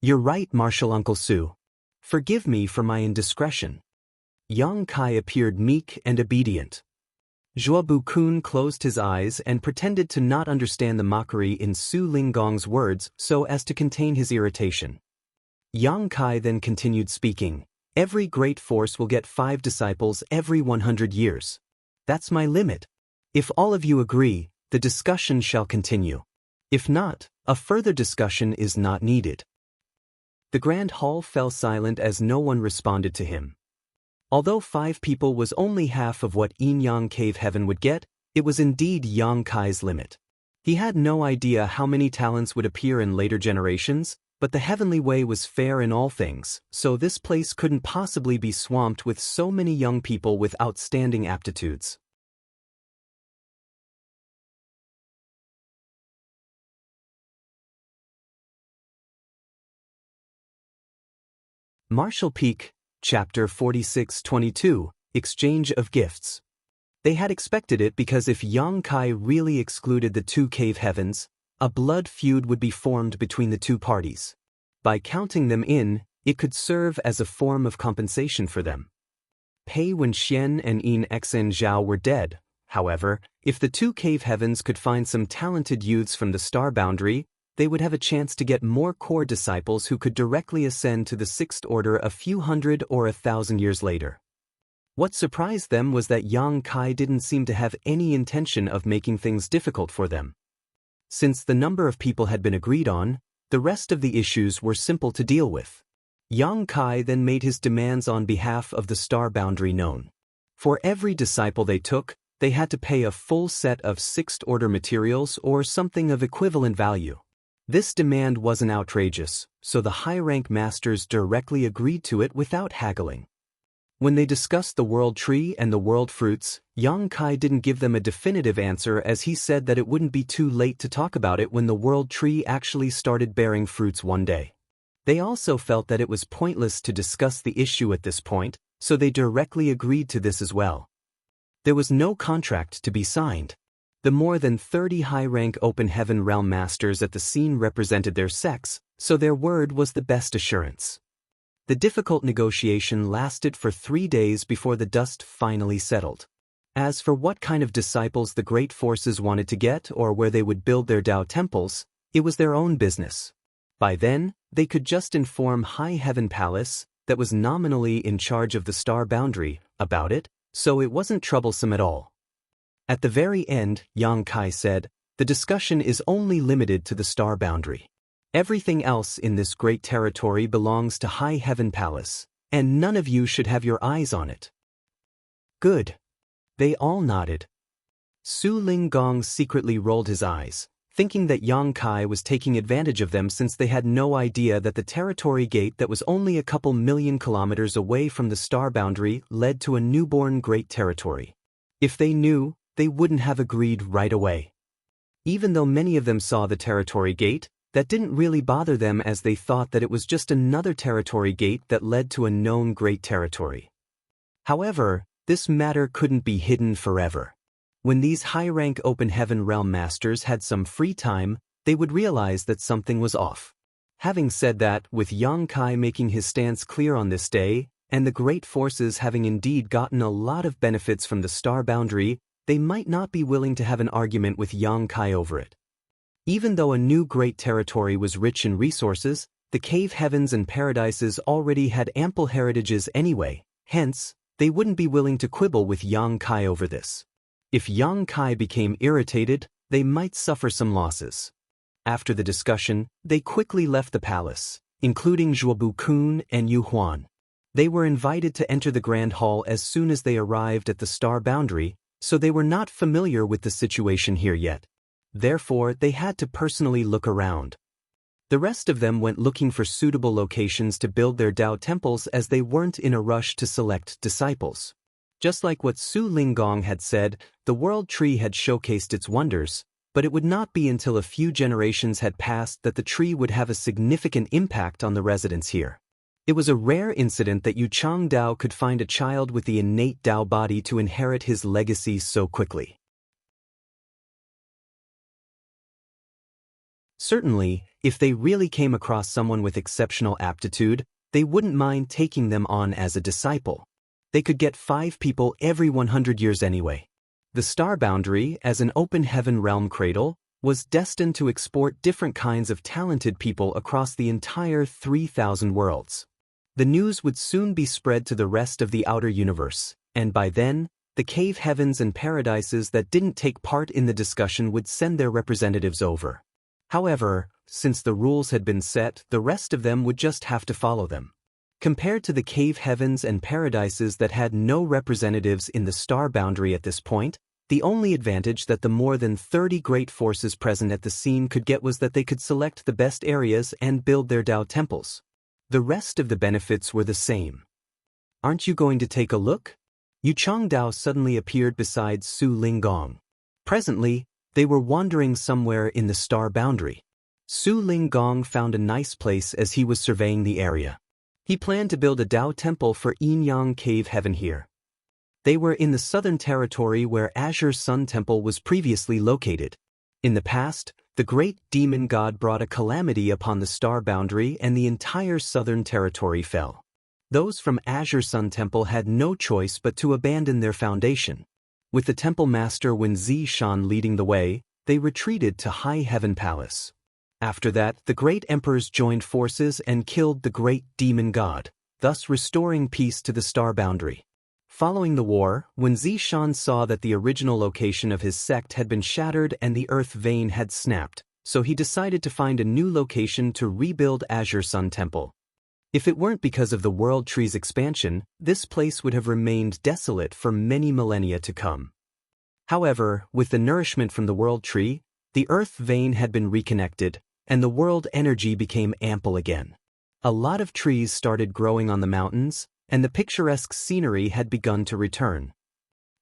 "You're right, Martial Uncle Su. Forgive me for my indiscretion." Yang Kai appeared meek and obedient. Zhuobu-kun closed his eyes and pretended to not understand the mockery in Su Linggong's words so as to contain his irritation. Yang Kai then continued speaking. "Every great force will get 5 disciples every 100 years. That's my limit. If all of you agree, the discussion shall continue. If not, a further discussion is not needed." The grand hall fell silent as no one responded to him. Although 5 people was only half of what Yin Yang Cave Heaven would get, it was indeed Yang Kai's limit. He had no idea how many talents would appear in later generations, but the heavenly way was fair in all things, so this place couldn't possibly be swamped with so many young people with outstanding aptitudes. Martial Peak, Chapter 46-22, Exchange of Gifts. They had expected it because if Yang Kai really excluded the 2 cave heavens, a blood feud would be formed between the 2 parties. By counting them in, it could serve as a form of compensation for them. Pei Wenxian and Yin Xen Zhao were dead. However, if the 2 cave heavens could find some talented youths from the star boundary, they would have a chance to get more core disciples who could directly ascend to the 6th order a few hundred or 1,000 years later. What surprised them was that Yang Kai didn't seem to have any intention of making things difficult for them. Since the number of people had been agreed on, the rest of the issues were simple to deal with. Yang Kai then made his demands on behalf of the star boundary known. For every disciple they took, they had to pay a full set of 6th order materials or something of equivalent value. This demand wasn't outrageous, so the high-rank masters directly agreed to it without haggling. When they discussed the world tree and the world fruits, Yang Kai didn't give them a definitive answer as he said that it wouldn't be too late to talk about it when the world tree actually started bearing fruits one day. They also felt that it was pointless to discuss the issue at this point, so they directly agreed to this as well. There was no contract to be signed. The more than 30 high-rank Open Heaven Realm Masters at the scene represented their sects, so their word was the best assurance. The difficult negotiation lasted for 3 days before the dust finally settled. As for what kind of disciples the great forces wanted to get or where they would build their Tao temples, it was their own business. By then, they could just inform High Heaven Palace, that was nominally in charge of the star boundary, about it, so it wasn't troublesome at all. At the very end, Yang Kai said, "The discussion is only limited to the star boundary. Everything else in this great territory belongs to High Heaven Palace, and none of you should have your eyes on it." "Good." They all nodded. Su Linggong secretly rolled his eyes, thinking that Yang Kai was taking advantage of them since they had no idea that the territory gate that was only a couple million kilometers away from the star boundary led to a newborn great territory. If they knew, they wouldn't have agreed right away. Even though many of them saw the territory gate, that didn't really bother them as they thought that it was just another territory gate that led to a known great territory. However, this matter couldn't be hidden forever. When these high-rank Open Heaven Realm Masters had some free time, they would realize that something was off. Having said that, with Yang Kai making his stance clear on this day, and the great forces having indeed gotten a lot of benefits from the star boundary, they might not be willing to have an argument with Yang Kai over it. Even though a new great territory was rich in resources, the cave heavens and paradises already had ample heritages anyway, hence, they wouldn't be willing to quibble with Yang Kai over this. If Yang Kai became irritated, they might suffer some losses. After the discussion, they quickly left the palace, including Zhuobu Kun and Yu Huan. They were invited to enter the Grand Hall as soon as they arrived at the star boundary, so they were not familiar with the situation here yet. Therefore, they had to personally look around. The rest of them went looking for suitable locations to build their Dao temples as they weren't in a rush to select disciples. Just like what Su Linggong had said, the World Tree had showcased its wonders, but it would not be until a few generations had passed that the tree would have a significant impact on the residents here. It was a rare incident that Yu Chang Dao could find a child with the innate Dao body to inherit his legacy so quickly. Certainly, if they really came across someone with exceptional aptitude, they wouldn't mind taking them on as a disciple. They could get 5 people every 100 years anyway. The star boundary, as an open heaven realm cradle, was destined to export different kinds of talented people across the entire 3,000 worlds. The news would soon be spread to the rest of the outer universe, and by then, the cave heavens and paradises that didn't take part in the discussion would send their representatives over. However, since the rules had been set, the rest of them would just have to follow them. Compared to the cave heavens and paradises that had no representatives in the star boundary at this point, the only advantage that the more than 30 great forces present at the scene could get was that they could select the best areas and build their Dao temples. The rest of the benefits were the same. Aren't you going to take a look? Yu Chang Dao suddenly appeared beside Su Linggong. Presently, they were wandering somewhere in the star boundary. Su Linggong found a nice place as he was surveying the area. He planned to build a Dao temple for Yin Yang Cave Heaven here. They were in the southern territory where Azure Sun Temple was previously located. In the past, the great demon god brought a calamity upon the star boundary and the entire southern territory fell. Those from Azure Sun Temple had no choice but to abandon their foundation. With the temple master Wen Zishan leading the way, they retreated to High Heaven Palace. After that, the great emperors joined forces and killed the great demon god, thus restoring peace to the star boundary. Following the war, Wen Zishan saw that the original location of his sect had been shattered and the earth vein had snapped, so he decided to find a new location to rebuild Azure Sun Temple. If it weren't because of the World Tree's expansion, this place would have remained desolate for many millennia to come. However, with the nourishment from the World Tree, the earth vein had been reconnected, and the world energy became ample again. A lot of trees started growing on the mountains, and the picturesque scenery had begun to return.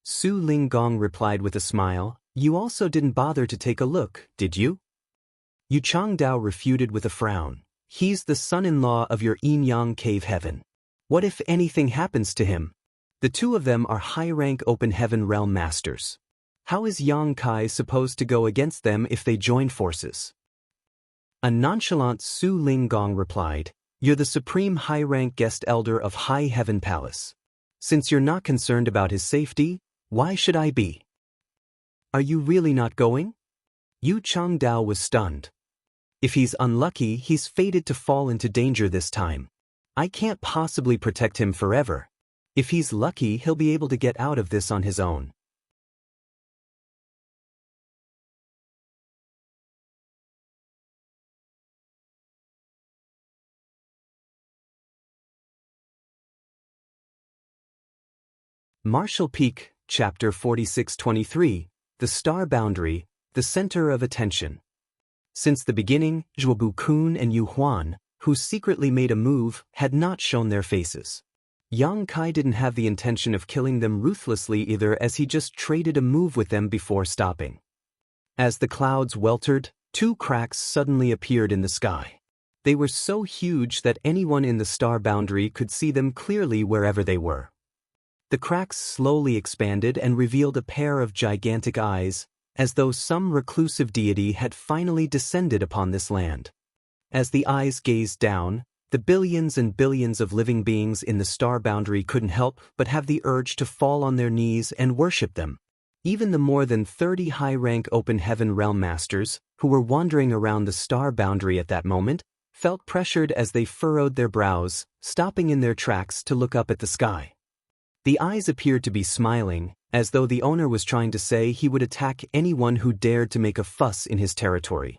Su Linggong replied with a smile, "You also didn't bother to take a look, did you?" Yu Chang Dao refuted with a frown. "He's the son-in-law of your Yin Yang Cave Heaven. What if anything happens to him? The two of them are high-rank open heaven realm masters. How is Yang Kai supposed to go against them if they join forces?" A nonchalant Su Linggong replied, "You're the supreme high-rank guest elder of High Heaven Palace. Since you're not concerned about his safety, why should I be? Are you really not going?" Yu Chang Dao was stunned. If he's unlucky, he's fated to fall into danger this time. I can't possibly protect him forever. If he's lucky, he'll be able to get out of this on his own. Martial Peak, Chapter 4623, The Star Boundary, the Center of Attention. Since the beginning, Zhuobu Kun and Yu Huan, who secretly made a move, had not shown their faces. Yang Kai didn't have the intention of killing them ruthlessly either, as he just traded a move with them before stopping. As the clouds weltered, 2 cracks suddenly appeared in the sky. They were so huge that anyone in the star boundary could see them clearly wherever they were. The cracks slowly expanded and revealed a pair of gigantic eyes, as though some reclusive deity had finally descended upon this land. As the eyes gazed down, The billions and billions of living beings in the star boundary couldn't help but have the urge to fall on their knees and worship them. Even the more than 30 high-rank open heaven realm masters, who were wandering around the star boundary at that moment, felt pressured as they furrowed their brows, stopping in their tracks to look up at the sky. The eyes appeared to be smiling, as though the owner was trying to say he would attack anyone who dared to make a fuss in his territory.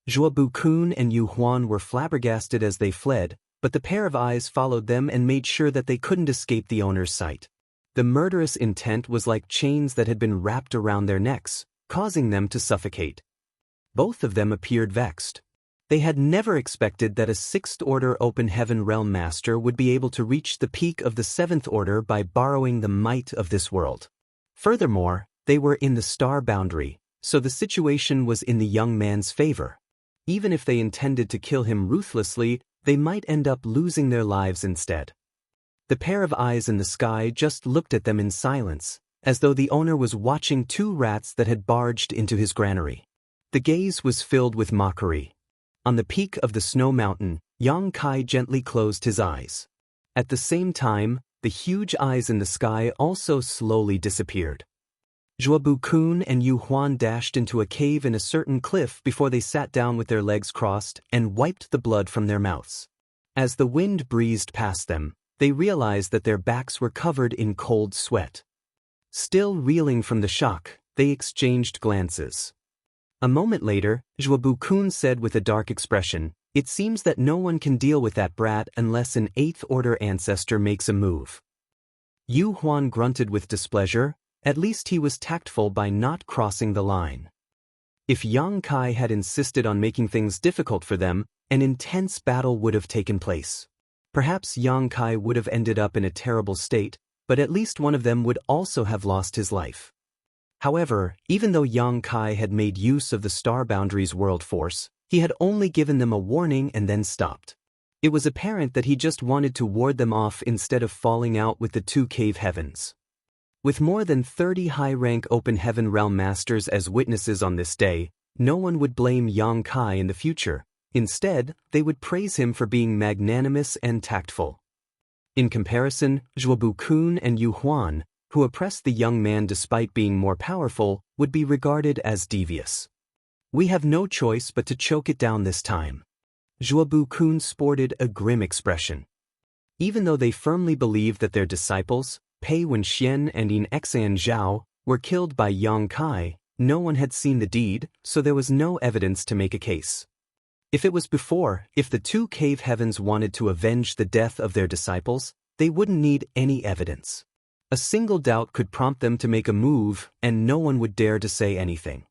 Zhuobu-kun and Yu Huan were flabbergasted as they fled, but the pair of eyes followed them and made sure that they couldn't escape the owner's sight. The murderous intent was like chains that had been wrapped around their necks, causing them to suffocate. Both of them appeared vexed. They had never expected that a sixth-order open heaven realm master would be able to reach the peak of the seventh order by borrowing the might of this world. Furthermore, they were in the star boundary, so the situation was in the young man's favor. Even if they intended to kill him ruthlessly, they might end up losing their lives instead. The pair of eyes in the sky just looked at them in silence, as though the owner was watching two rats that had barged into his granary. The gaze was filled with mockery. On the peak of the snow mountain, Yang Kai gently closed his eyes. At the same time, the huge eyes in the sky also slowly disappeared. Zhuobu-kun and Yu Huan dashed into a cave in a certain cliff before they sat down with their legs crossed and wiped the blood from their mouths. As the wind breezed past them, they realized that their backs were covered in cold sweat. Still reeling from the shock, they exchanged glances. A moment later, Zhuobu-kun said with a dark expression, "It seems that no one can deal with that brat unless an eighth-order ancestor makes a move." Yu Huan grunted with displeasure. At least he was tactful by not crossing the line. If Yang Kai had insisted on making things difficult for them, an intense battle would have taken place. Perhaps Yang Kai would have ended up in a terrible state, but at least one of them would also have lost his life. However, even though Yang Kai had made use of the star boundary's world force, he had only given them a warning and then stopped. It was apparent that he just wanted to ward them off instead of falling out with the two cave heavens. With more than 30 high-rank open heaven realm masters as witnesses on this day, no one would blame Yang Kai in the future. Instead, they would praise him for being magnanimous and tactful. In comparison, Zhuobu-kun and Yu Huan, who oppressed the young man despite being more powerful, would be regarded as devious. "We have no choice but to choke it down this time." Zhuobu-kun sported a grim expression. Even though they firmly believed that their disciples, Pei Wenxian and In Exan Zhao, were killed by Yang Kai, no one had seen the deed, so there was no evidence to make a case. If the two cave heavens wanted to avenge the death of their disciples, they wouldn't need any evidence. A single doubt could prompt them to make a move, and no one would dare to say anything.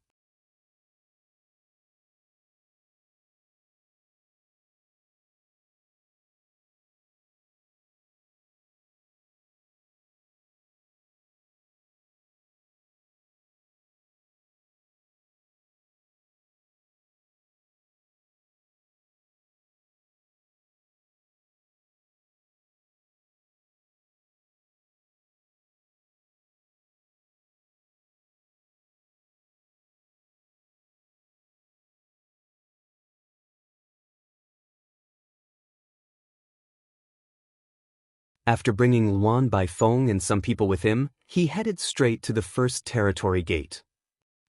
After bringing Luan Baifeng and some people with him, he headed straight to the first territory gate.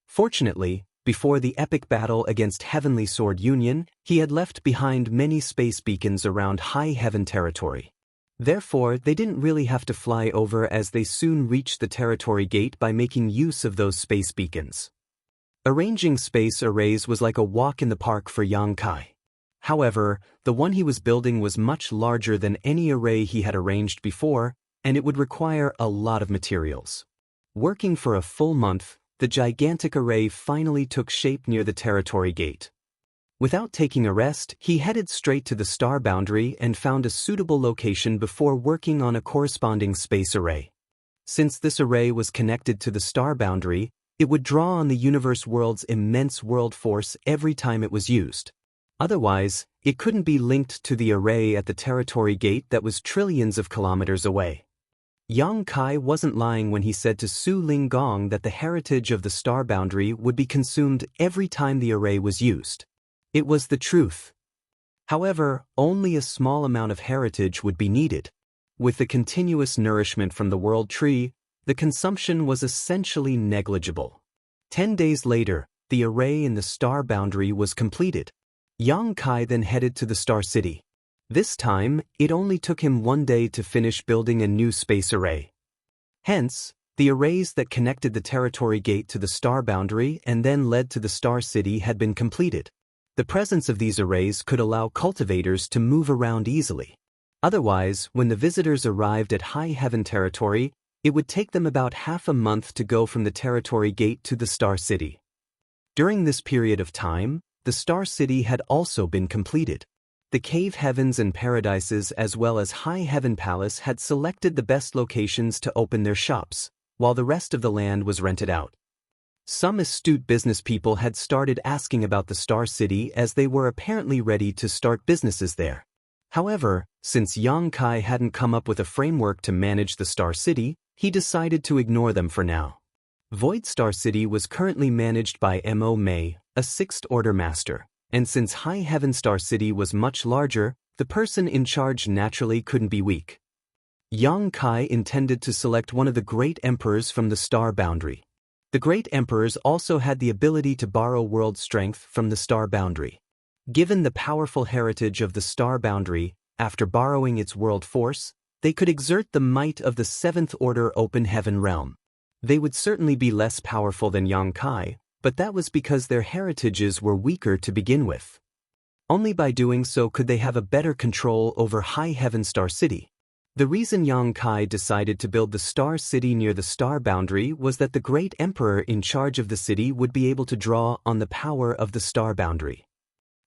Fortunately, before the epic battle against Heavenly Sword Union, he had left behind many space beacons around High Heaven territory. Therefore, they didn't really have to fly over as they soon reached the territory gate by making use of those space beacons. Arranging space arrays was like a walk in the park for Yang Kai. However, the one he was building was much larger than any array he had arranged before, and it would require a lot of materials. Working for a full month, the gigantic array finally took shape near the territory gate. Without taking a rest, he headed straight to the star boundary and found a suitable location before working on a corresponding space array. Since this array was connected to the star boundary, it would draw on the universe world's immense world force every time it was used. Otherwise, it couldn't be linked to the array at the territory gate that was trillions of kilometers away. Yang Kai wasn't lying when he said to Su Ling Gong that the heritage of the star boundary would be consumed every time the array was used. It was the truth. However, only a small amount of heritage would be needed. With the continuous nourishment from the world tree, the consumption was essentially negligible. 10 days later, the array in the star boundary was completed. Yang Kai then headed to the Star City. This time, it only took him 1 day to finish building a new space array. Hence, the arrays that connected the territory gate to the star boundary and then led to the Star City had been completed. The presence of these arrays could allow cultivators to move around easily. Otherwise, when the visitors arrived at High Heaven territory, it would take them about half a month to go from the territory gate to the Star City. During this period of time, the Star City had also been completed. The Cave Heavens and Paradises as well as High Heaven Palace had selected the best locations to open their shops, while the rest of the land was rented out. Some astute business people had started asking about the Star City as they were apparently ready to start businesses there. However, since Yang Kai hadn't come up with a framework to manage the Star City, he decided to ignore them for now. Void Star City was currently managed by Mo Mei, a 6th Order Master, and since High Heaven Star City was much larger, the person in charge naturally couldn't be weak. Yang Kai intended to select one of the Great Emperors from the Star Boundary. The Great Emperors also had the ability to borrow world strength from the Star Boundary. Given the powerful heritage of the Star Boundary, after borrowing its world force, they could exert the might of the 7th Order Open Heaven realm. They would certainly be less powerful than Yang Kai, but that was because their heritages were weaker to begin with. Only by doing so could they have a better control over High Heaven Star City. The reason Yang Kai decided to build the Star City near the Star Boundary was that the Great Emperor in charge of the city would be able to draw on the power of the Star Boundary.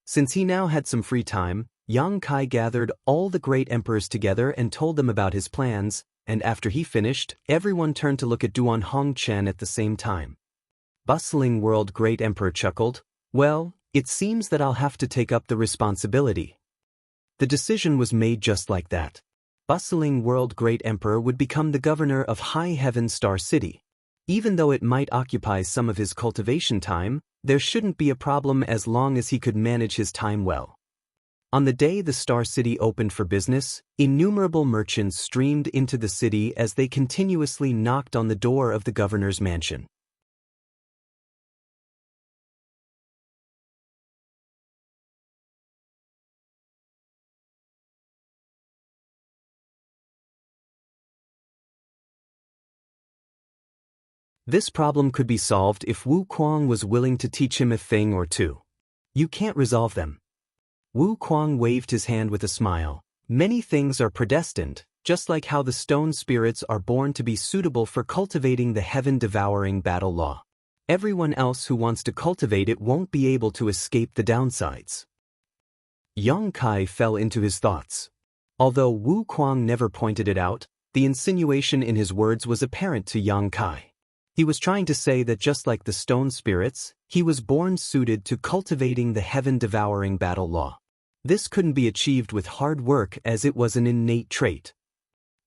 Since he now had some free time, Yang Kai gathered all the Great Emperors together and told them about his plans, and after he finished, everyone turned to look at Duan Hongchen at the same time. Bustling World Great Emperor chuckled, "Well, it seems that I'll have to take up the responsibility." The decision was made just like that. Bustling World Great Emperor would become the governor of High Heaven Star City. Even though it might occupy some of his cultivation time, there shouldn't be a problem as long as he could manage his time well. On the day the Star City opened for business, innumerable merchants streamed into the city as they continuously knocked on the door of the governor's mansion. This problem could be solved if Wu Kuang was willing to teach him a thing or two. You can't resolve them. Wu Kuang waved his hand with a smile. Many things are predestined, just like how the stone spirits are born to be suitable for cultivating the heaven-devouring battle law. Everyone else who wants to cultivate it won't be able to escape the downsides. Yang Kai fell into his thoughts. Although Wu Kuang never pointed it out, the insinuation in his words was apparent to Yang Kai. He was trying to say that just like the stone spirits, he was born suited to cultivating the heaven-devouring battle law. This couldn't be achieved with hard work as it was an innate trait.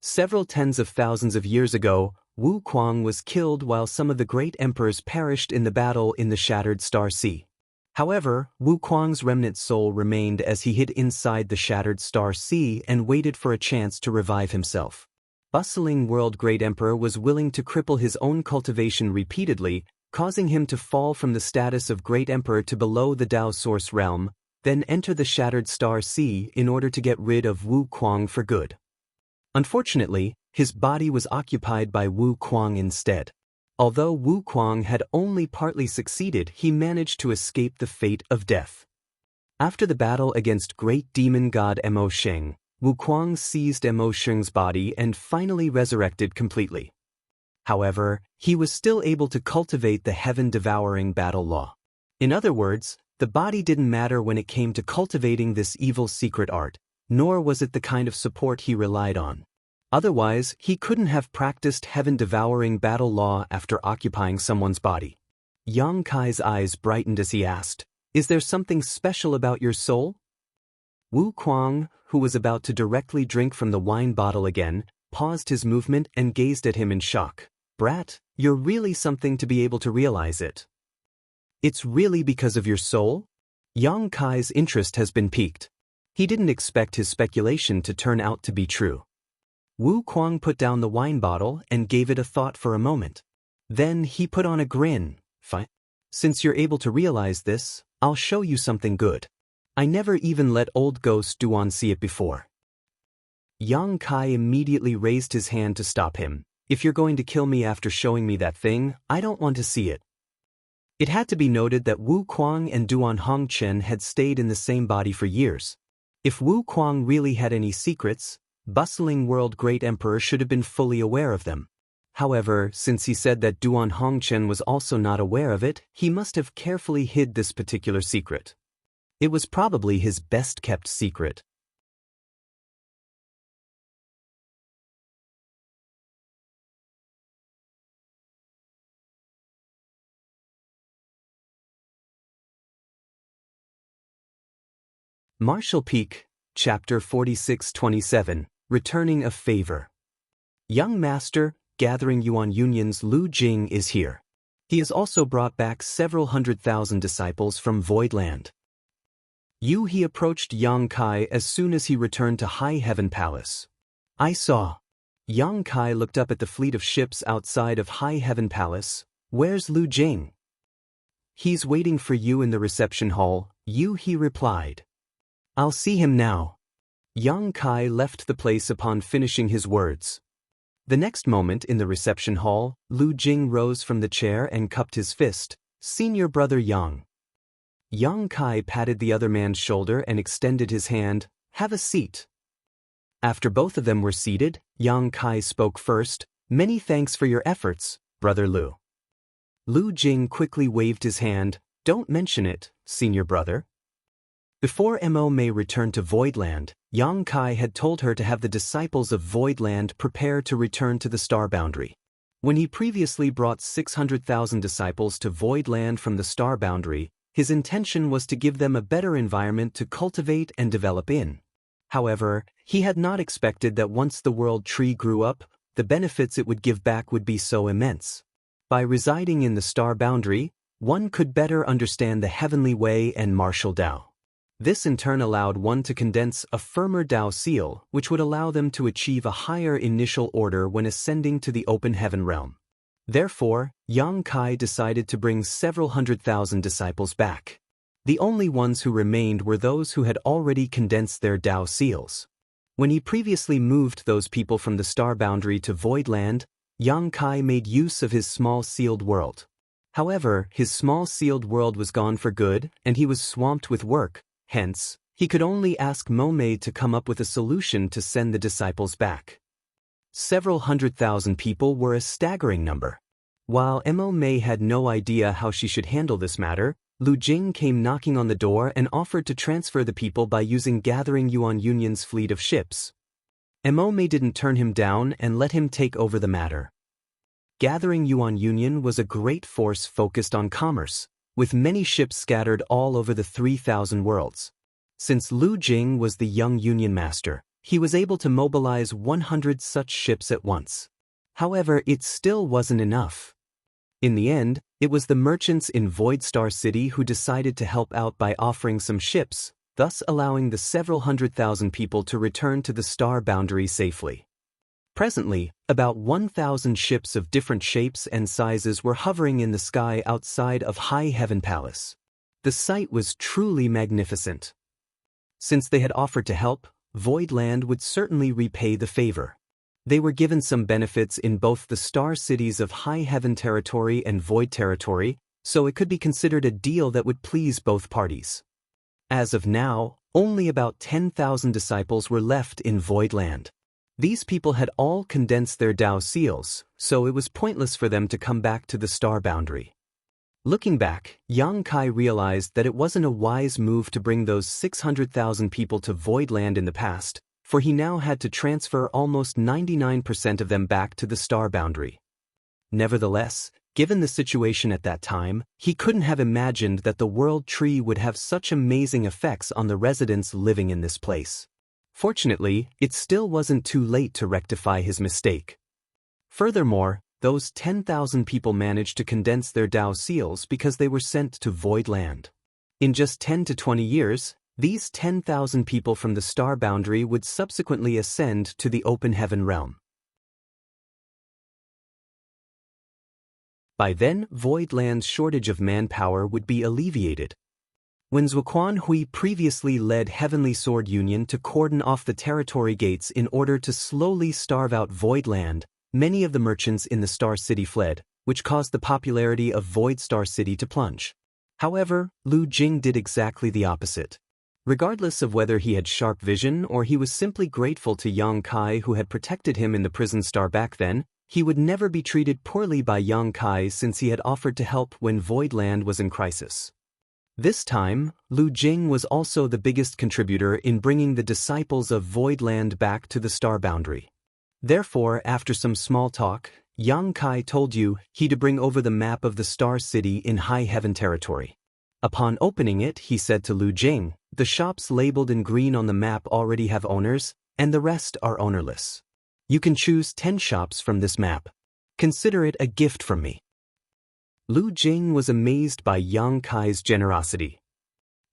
Several tens of thousands of years ago, Wu Kuang was killed while some of the great emperors perished in the battle in the Shattered Star Sea. However, Wu Kuang's remnant soul remained as he hid inside the Shattered Star Sea and waited for a chance to revive himself. Bustling World Great Emperor was willing to cripple his own cultivation repeatedly, causing him to fall from the status of Great Emperor to below the Dao Source realm, then enter the Shattered Star Sea in order to get rid of Wu Kuang for good. Unfortunately, his body was occupied by Wu Kuang instead. Although Wu Kuang had only partly succeeded, he managed to escape the fate of death. After the battle against Great Demon God Mo Sheng, Wu Kuang seized Mo Sheng's body and finally resurrected completely. However, he was still able to cultivate the heaven-devouring battle law. In other words, the body didn't matter when it came to cultivating this evil secret art, nor was it the kind of support he relied on. Otherwise, he couldn't have practiced heaven-devouring battle law after occupying someone's body. Yang Kai's eyes brightened as he asked, "Is there something special about your soul?" Wu Kuang, who was about to directly drink from the wine bottle again, paused his movement and gazed at him in shock. "Brat, you're really something to be able to realize it. It's really because of your soul?" Yang Kai's interest has been piqued. He didn't expect his speculation to turn out to be true. Wu Kuang put down the wine bottle and gave it a thought for a moment. Then he put on a grin. Fine. Since you're able to realize this, I'll show you something good. I never even let old ghost Duan see it before. Yang Kai immediately raised his hand to stop him. If you're going to kill me after showing me that thing, I don't want to see it. It had to be noted that Wu Kuang and Duan Hongchen had stayed in the same body for years. If Wu Kuang really had any secrets, bustling world great emperor should have been fully aware of them. However, since he said that Duan Hongchen was also not aware of it, he must have carefully hid this particular secret. It was probably his best-kept secret. Martial Peak, Chapter 46-27, Returning a Favor. Young Master, Gathering Yuan Union's Lu Jing is here. He has also brought back several 100,000 disciples from Voidland. Yu He approached Yang Kai as soon as he returned to High Heaven Palace. I saw. Yang Kai looked up at the fleet of ships outside of High Heaven Palace. Where's Lu Jing? He's waiting for you in the reception hall, Yu He replied. I'll see him now. Yang Kai left the place upon finishing his words. The next moment in the reception hall, Lu Jing rose from the chair and cupped his fist. Senior brother Yang. Yang Kai patted the other man's shoulder and extended his hand. Have a seat. After both of them were seated, Yang Kai spoke first. Many thanks for your efforts, brother Lu. Lu Jing quickly waved his hand. Don't mention it, senior brother. Before Mo Mei returned to Voidland, Yang Kai had told her to have the disciples of Voidland prepare to return to the Star Boundary. When he previously brought 600,000 disciples to Voidland from the Star Boundary, his intention was to give them a better environment to cultivate and develop in. However, he had not expected that once the world tree grew up, the benefits it would give back would be so immense. By residing in the Star Boundary, one could better understand the heavenly way and martial Tao. This in turn allowed one to condense a firmer Tao seal, which would allow them to achieve a higher initial order when ascending to the open heaven realm. Therefore, Yang Kai decided to bring several 100,000 disciples back. The only ones who remained were those who had already condensed their Tao seals. When he previously moved those people from the Star Boundary to Voidland, Yang Kai made use of his small sealed world. However, his small sealed world was gone for good, and he was swamped with work. Hence, he could only ask Mo Mei to come up with a solution to send the disciples back. Several 100,000 people were a staggering number. While Mo Mei had no idea how she should handle this matter, Lu Jing came knocking on the door and offered to transfer the people by using Gathering Yuan Union's fleet of ships. Mo Mei didn't turn him down and let him take over the matter. Gathering Yuan Union was a great force focused on commerce, with many ships scattered all over the 3,000 worlds. Since Lu Jing was the young Union Master, he was able to mobilize 100 such ships at once. However, it still wasn't enough. In the end, it was the merchants in Void Star City who decided to help out by offering some ships, thus allowing the several 100,000 people to return to the Star Boundary safely. Presently, about 1,000 ships of different shapes and sizes were hovering in the sky outside of High Heaven Palace. The sight was truly magnificent. Since they had offered to help, Voidland would certainly repay the favor. They were given some benefits in both the star cities of High Heaven Territory and Void Territory, so it could be considered a deal that would please both parties. As of now, only about 10,000 disciples were left in Voidland. These people had all condensed their Tao seals, so it was pointless for them to come back to the Star Boundary. Looking back, Yang Kai realized that it wasn't a wise move to bring those 600,000 people to Voidland in the past, for he now had to transfer almost 99% of them back to the Star Boundary. Nevertheless, given the situation at that time, he couldn't have imagined that the world tree would have such amazing effects on the residents living in this place. Fortunately, it still wasn't too late to rectify his mistake. Furthermore, those 10,000 people managed to condense their Tao seals because they were sent to Voidland. In just 10 to 20 years, These 10,000 people from the star boundary would subsequently ascend to the open heaven realm. By then, Voidland's shortage of manpower would be alleviated. When Zuoquan Hui previously led Heavenly Sword Union to cordon off the territory gates in order to slowly starve out Voidland, many of the merchants in the Star City fled, which caused the popularity of Void Star City to plunge. However, Lu Jing did exactly the opposite. Regardless of whether he had sharp vision or he was simply grateful to Yang Kai who had protected him in the prison star back then, he would never be treated poorly by Yang Kai since he had offered to help when Voidland was in crisis. This time, Lu Jing was also the biggest contributor in bringing the disciples of Voidland back to the star boundary. Therefore, after some small talk, Yang Kai told you he to bring over the map of the Star City in High Heaven territory. Upon opening it, he said to Lu Jing, "The shops labeled in green on the map already have owners, and the rest are ownerless. You can choose 10 shops from this map. Consider it a gift from me." Lu Jing was amazed by Yang Kai's generosity.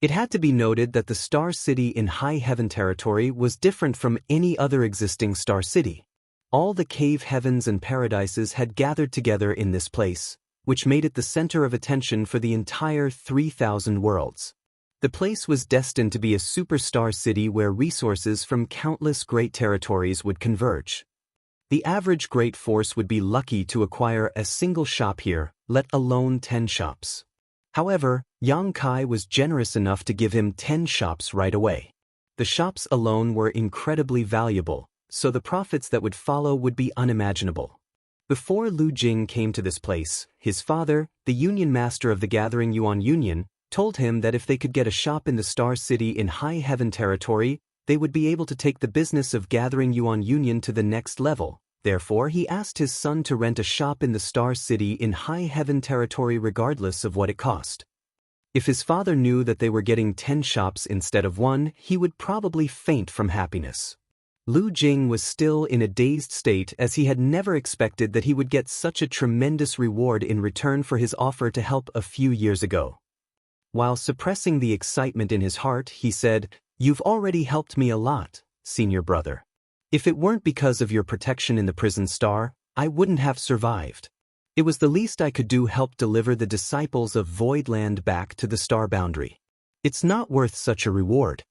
It had to be noted that the Star City in High Heaven territory was different from any other existing Star City. All the cave heavens and paradises had gathered together in this place, which made it the center of attention for the entire 3,000 worlds. The place was destined to be a superstar city where resources from countless great territories would converge. The average great force would be lucky to acquire a single shop here, let alone 10 shops. However, Yang Kai was generous enough to give him 10 shops right away. The shops alone were incredibly valuable, so the profits that would follow would be unimaginable. Before Lu Jing came to this place, his father, the Union Master of the Gathering Yuan Union, told him that if they could get a shop in the Star City in High Heaven territory, they would be able to take the business of Gathering Yuan Union to the next level. Therefore, he asked his son to rent a shop in the Star City in High Heaven territory regardless of what it cost. If his father knew that they were getting 10 shops instead of 1, he would probably faint from happiness. Lu Jing was still in a dazed state as he had never expected that he would get such a tremendous reward in return for his offer to help a few years ago. While suppressing the excitement in his heart, he said, "You've already helped me a lot, senior brother. If it weren't because of your protection in the prison star, I wouldn't have survived. It was the least I could do help deliver the disciples of Voidland back to the star boundary. It's not worth such a reward."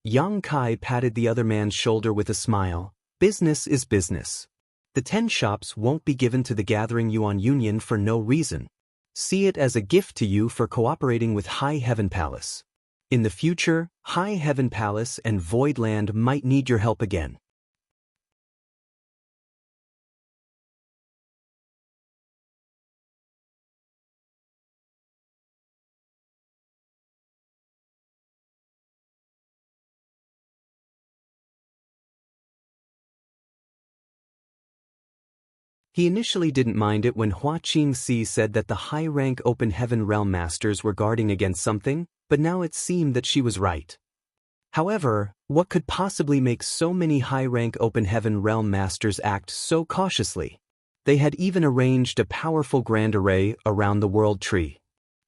Yang Kai patted the other man's shoulder with a smile. "Business is business. The 10 shops won't be given to the Gathering Yuan Union for no reason. See it as a gift to you for cooperating with High Heaven Palace. In the future, High Heaven Palace and Voidland might need your help again." He initially didn't mind it when Hua Qingxi said that the high-rank Open Heaven Realm Masters were guarding against something, but now it seemed that she was right. However, what could possibly make so many high-rank Open Heaven Realm Masters act so cautiously? They had even arranged a powerful grand array around the World Tree.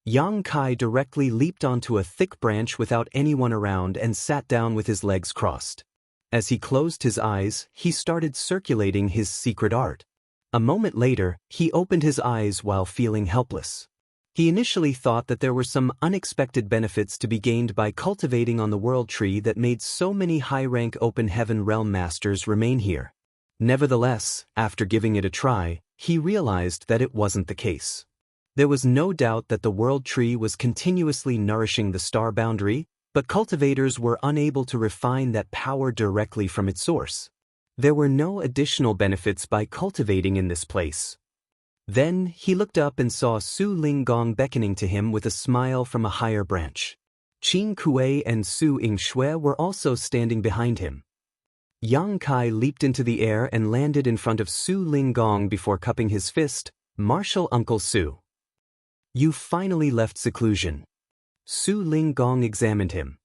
Yang Kai directly leaped onto a thick branch without anyone around and sat down with his legs crossed. As he closed his eyes, he started circulating his secret art. A moment later, he opened his eyes while feeling helpless. He initially thought that there were some unexpected benefits to be gained by cultivating on the World Tree that made so many high-rank Open Heaven Realm Masters remain here. Nevertheless, after giving it a try, he realized that it wasn't the case. There was no doubt that the World Tree was continuously nourishing the star boundary, but cultivators were unable to refine that power directly from its source. There were no additional benefits by cultivating in this place. Then, he looked up and saw Su Linggong beckoning to him with a smile from a higher branch. Qing Kuei and Su Yingxue were also standing behind him. Yang Kai leaped into the air and landed in front of Su Linggong before cupping his fist. "Martial Uncle Su. You finally left seclusion." Su Linggong examined him.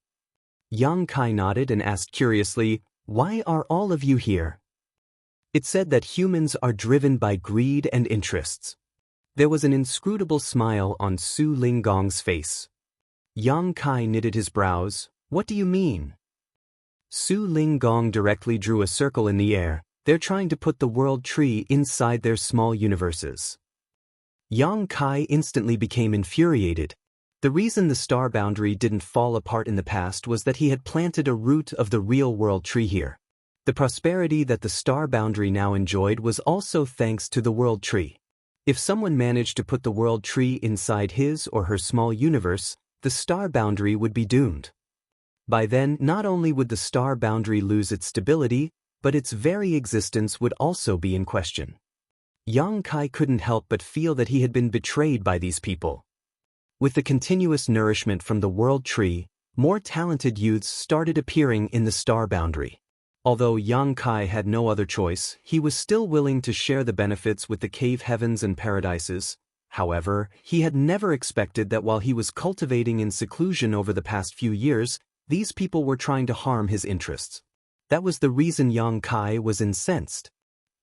Yang Kai nodded and asked curiously, "Why are all of you here?" It said that humans are driven by greed and interests. There was an inscrutable smile on Su Linggong's face. Yang Kai knitted his brows. What do you mean? Su Ling Gong directly drew a circle in the air. They're trying to put the world tree inside their small universes. Yang Kai instantly became infuriated. The reason the star boundary didn't fall apart in the past was that he had planted a root of the real world tree here. The prosperity that the star boundary now enjoyed was also thanks to the world tree. If someone managed to put the world tree inside his or her small universe, the star boundary would be doomed. By then, not only would the star boundary lose its stability, but its very existence would also be in question. Yang Kai couldn't help but feel that he had been betrayed by these people. With the continuous nourishment from the world tree, more talented youths started appearing in the star boundary. Although Yang Kai had no other choice, he was still willing to share the benefits with the cave heavens and paradises. However, he had never expected that while he was cultivating in seclusion over the past few years, these people were trying to harm his interests. That was the reason Yang Kai was incensed.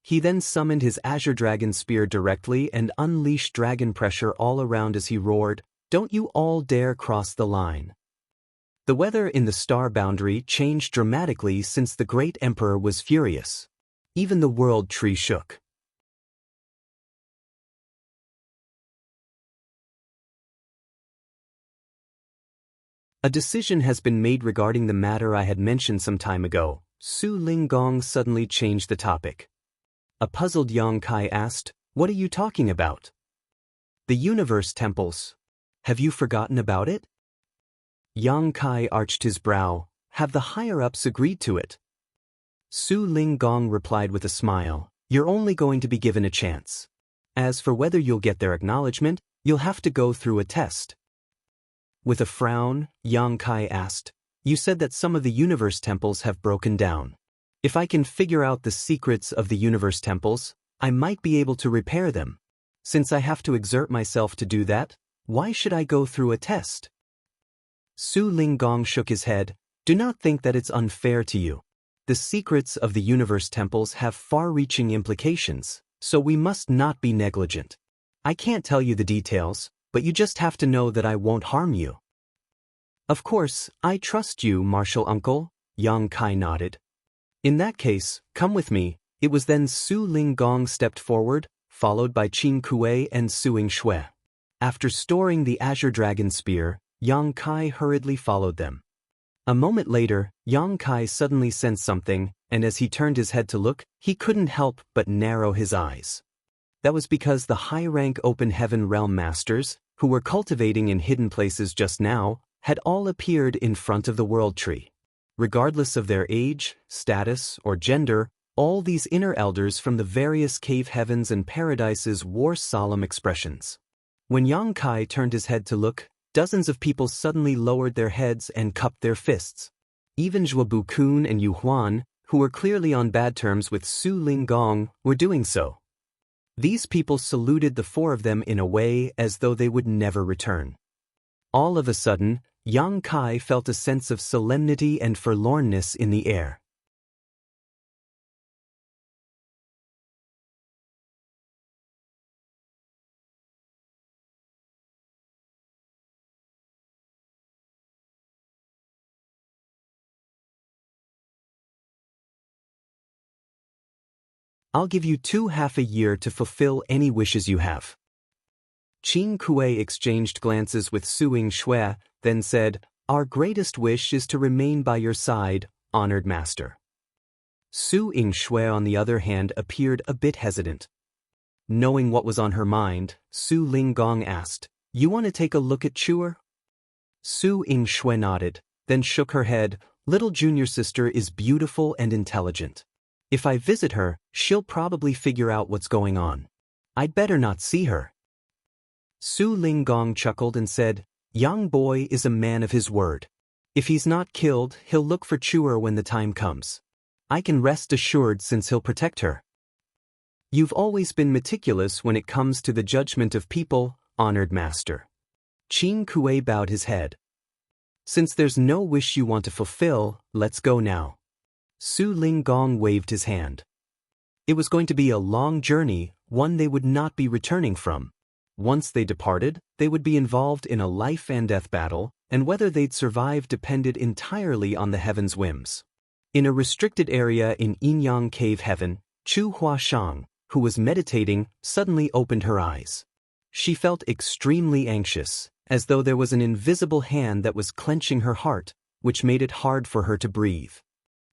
He then summoned his Azure Dragon Spear directly and unleashed dragon pressure all around as he roared, "Don't you all dare cross the line." The weather in the star boundary changed dramatically since the great emperor was furious. Even the world tree shook. A decision has been made regarding the matter I had mentioned some time ago. Su Ling Gong suddenly changed the topic. A puzzled Yang Kai asked, "What are you talking about?" "The universe temples. Have you forgotten about it?" Yang Kai arched his brow. "Have the higher-ups agreed to it?" Su Ling Gong replied with a smile, "You're only going to be given a chance. As for whether you'll get their acknowledgement, you'll have to go through a test." With a frown, Yang Kai asked, "You said that some of the universe temples have broken down. If I can figure out the secrets of the universe temples, I might be able to repair them. Since I have to exert myself to do that, why should I go through a test?" Su Ling Gong shook his head. "Do not think that it's unfair to you. The secrets of the universe temples have far-reaching implications, so we must not be negligent. I can't tell you the details, but you just have to know that I won't harm you." "Of course, I trust you, martial uncle," Yang Kai nodded. "In that case, come with me." It was then Su Ling Gong stepped forward, followed by Qin Kuei and Xianxia. After storing the Azure Dragon Spear, Yang Kai hurriedly followed them. A moment later, Yang Kai suddenly sensed something, and as he turned his head to look, he couldn't help but narrow his eyes. That was because the high-rank Open Heaven Realm Masters, who were cultivating in hidden places just now, had all appeared in front of the World Tree. Regardless of their age, status, or gender, all these inner elders from the various cave heavens and paradises wore solemn expressions. When Yang Kai turned his head to look, dozens of people suddenly lowered their heads and cupped their fists. Even Zhuobu Kun and Yu Huan, who were clearly on bad terms with Su Ling Gong, were doing so. These people saluted the four of them in a way as though they would never return. All of a sudden, Yang Kai felt a sense of solemnity and forlornness in the air. "I'll give you half a year to fulfill any wishes you have." Qin Kuei exchanged glances with Su Yingxue, then said, "Our greatest wish is to remain by your side, honored master." Su Yingxue, on the other hand, appeared a bit hesitant. Knowing what was on her mind, Su Ling Gong asked, "You want to take a look at Chuer?" Su Yingxue nodded, then shook her head. "Little junior sister is beautiful and intelligent. If I visit her, she'll probably figure out what's going on. I'd better not see her." Su Ling Gong chuckled and said, "Young boy is a man of his word. If he's not killed, he'll look for Chuer when the time comes. I can rest assured since he'll protect her." "You've always been meticulous when it comes to the judgment of people, honored master." Qin Kuei bowed his head. "Since there's no wish you want to fulfill, let's go now." Su Ling Gong waved his hand. It was going to be a long journey, one they would not be returning from. Once they departed, they would be involved in a life-and-death battle, and whether they'd survive depended entirely on the heaven's whims. In a restricted area in Yinyang Cave Heaven, Chu Huashang, who was meditating, suddenly opened her eyes. She felt extremely anxious, as though there was an invisible hand that was clenching her heart, which made it hard for her to breathe.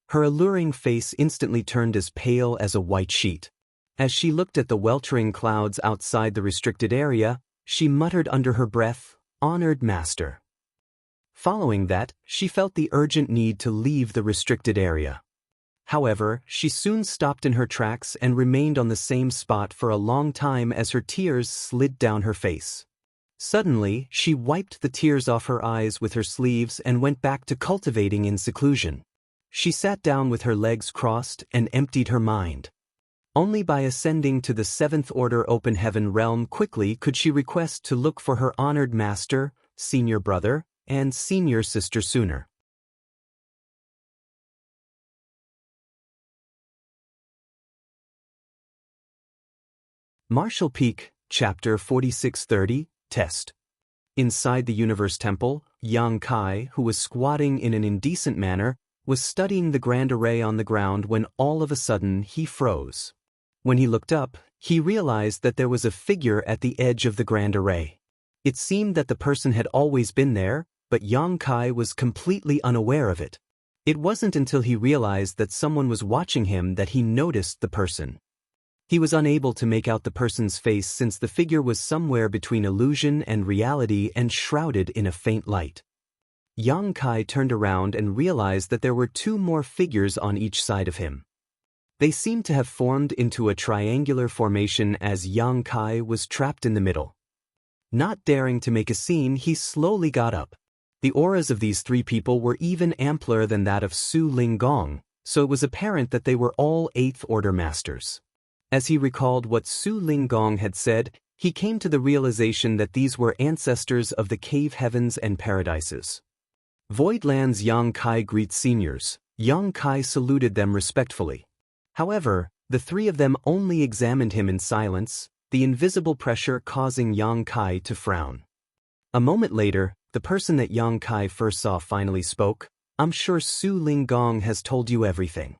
Her alluring face instantly turned as pale as a white sheet. As she looked at the weltering clouds outside the restricted area, she muttered under her breath, "Honored Master." Following that, she felt the urgent need to leave the restricted area. However, she soon stopped in her tracks and remained on the same spot for a long time as her tears slid down her face. Suddenly, she wiped the tears off her eyes with her sleeves and went back to cultivating in seclusion. She sat down with her legs crossed and emptied her mind. Only by ascending to the seventh order open heaven realm quickly could she request to look for her honored master, senior brother, and senior sister sooner. Martial Peak, Chapter 4630, Test. Inside the Universe Temple, Yang Kai, who was squatting in an indecent manner, was studying the grand array on the ground when all of a sudden he froze. When he looked up, he realized that there was a figure at the edge of the grand array. It seemed that the person had always been there, but Yang Kai was completely unaware of it. It wasn't until he realized that someone was watching him that he noticed the person. He was unable to make out the person's face since the figure was somewhere between illusion and reality and shrouded in a faint light. Yang Kai turned around and realized that there were two more figures on each side of him. They seemed to have formed into a triangular formation as Yang Kai was trapped in the middle. Not daring to make a scene, he slowly got up. The auras of these three people were even ampler than that of Su Linggong, so it was apparent that they were all Eighth Order Masters. As he recalled what Su Linggong had said, he came to the realization that these were ancestors of the cave heavens and paradises. Voidland's Yang Kai greets seniors. Yang Kai saluted them respectfully. However, the three of them only examined him in silence, the invisible pressure causing Yang Kai to frown. A moment later, the person that Yang Kai first saw finally spoke. "I'm sure Su Linggong has told you everything."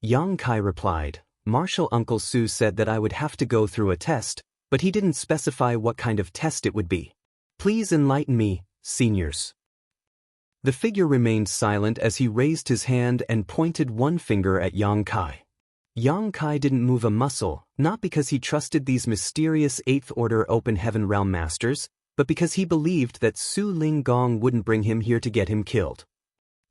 Yang Kai replied, "Martial Uncle Su said that I would have to go through a test, but he didn't specify what kind of test it would be. Please enlighten me, seniors." The figure remained silent as he raised his hand and pointed one finger at Yang Kai. Yang Kai didn't move a muscle, not because he trusted these mysterious Eighth Order Open Heaven Realm Masters, but because he believed that Su Linggong wouldn't bring him here to get him killed.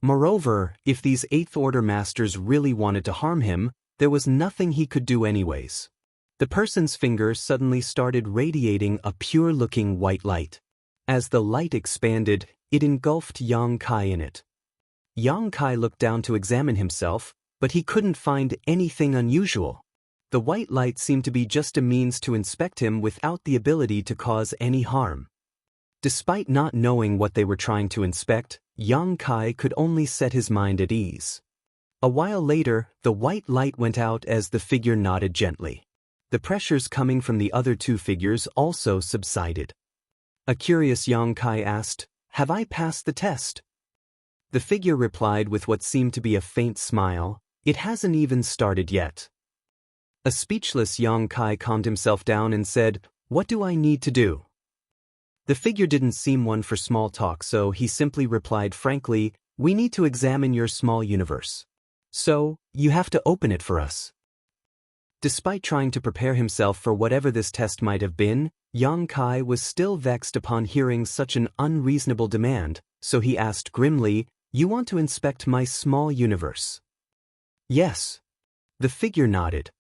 Moreover, if these Eighth Order Masters really wanted to harm him, there was nothing he could do anyways. The person's finger suddenly started radiating a pure-looking white light. As the light expanded, it engulfed Yang Kai in it. Yang Kai looked down to examine himself, but he couldn't find anything unusual. The white light seemed to be just a means to inspect him without the ability to cause any harm. Despite not knowing what they were trying to inspect, Yang Kai could only set his mind at ease. A while later, the white light went out as the figure nodded gently. The pressures coming from the other two figures also subsided. A curious Yang Kai asked, "Have I passed the test?" The figure replied with what seemed to be a faint smile, "It hasn't even started yet." A speechless Yang Kai calmed himself down and said, "What do I need to do?" The figure didn't seem one for small talk, so he simply replied frankly, "We need to examine your small universe. So, you have to open it for us." Despite trying to prepare himself for whatever this test might have been, Yang Kai was still vexed upon hearing such an unreasonable demand, so he asked grimly, "You want to inspect my small universe?" "Yes." The figure nodded.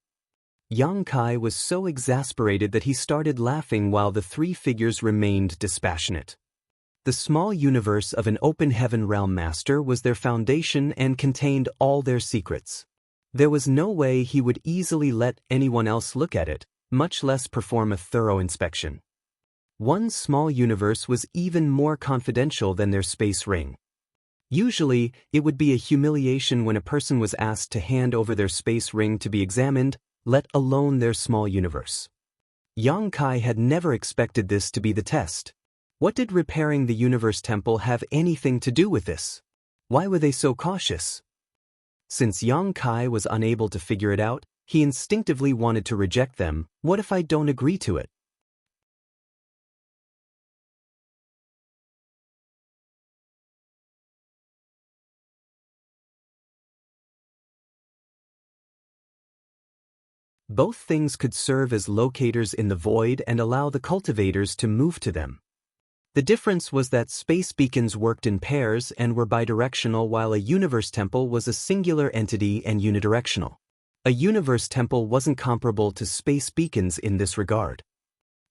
Yang Kai was so exasperated that he started laughing while the three figures remained dispassionate. The small universe of an open heaven realm master was their foundation and contained all their secrets. There was no way he would easily let anyone else look at it, much less perform a thorough inspection. One small universe was even more confidential than their space ring. Usually, it would be a humiliation when a person was asked to hand over their space ring to be examined, let alone their small universe. Yang Kai had never expected this to be the test. What did repairing the Universe Temple have anything to do with this? Why were they so cautious? Since Yang Kai was unable to figure it out, he instinctively wanted to reject them. What if I don't agree to it? Both things could serve as locators in the void and allow the cultivators to move to them. The difference was that space beacons worked in pairs and were bidirectional, while a universe temple was a singular entity and unidirectional. A universe temple wasn't comparable to space beacons in this regard.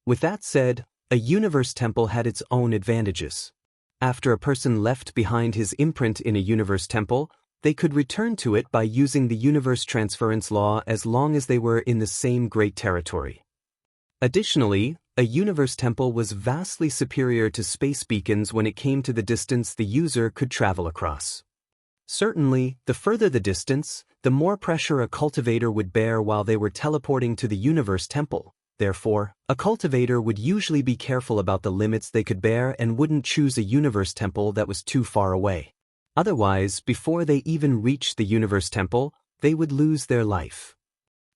With that said, a universe temple had its own advantages. After a person left behind his imprint in a universe temple, they could return to it by using the universe transference law as long as they were in the same great territory. Additionally, a universe temple was vastly superior to space beacons when it came to the distance the user could travel across. Certainly, the further the distance, the more pressure a cultivator would bear while they were teleporting to the universe temple. Therefore, a cultivator would usually be careful about the limits they could bear and wouldn't choose a universe temple that was too far away. Otherwise, before they even reached the universe temple, they would lose their life.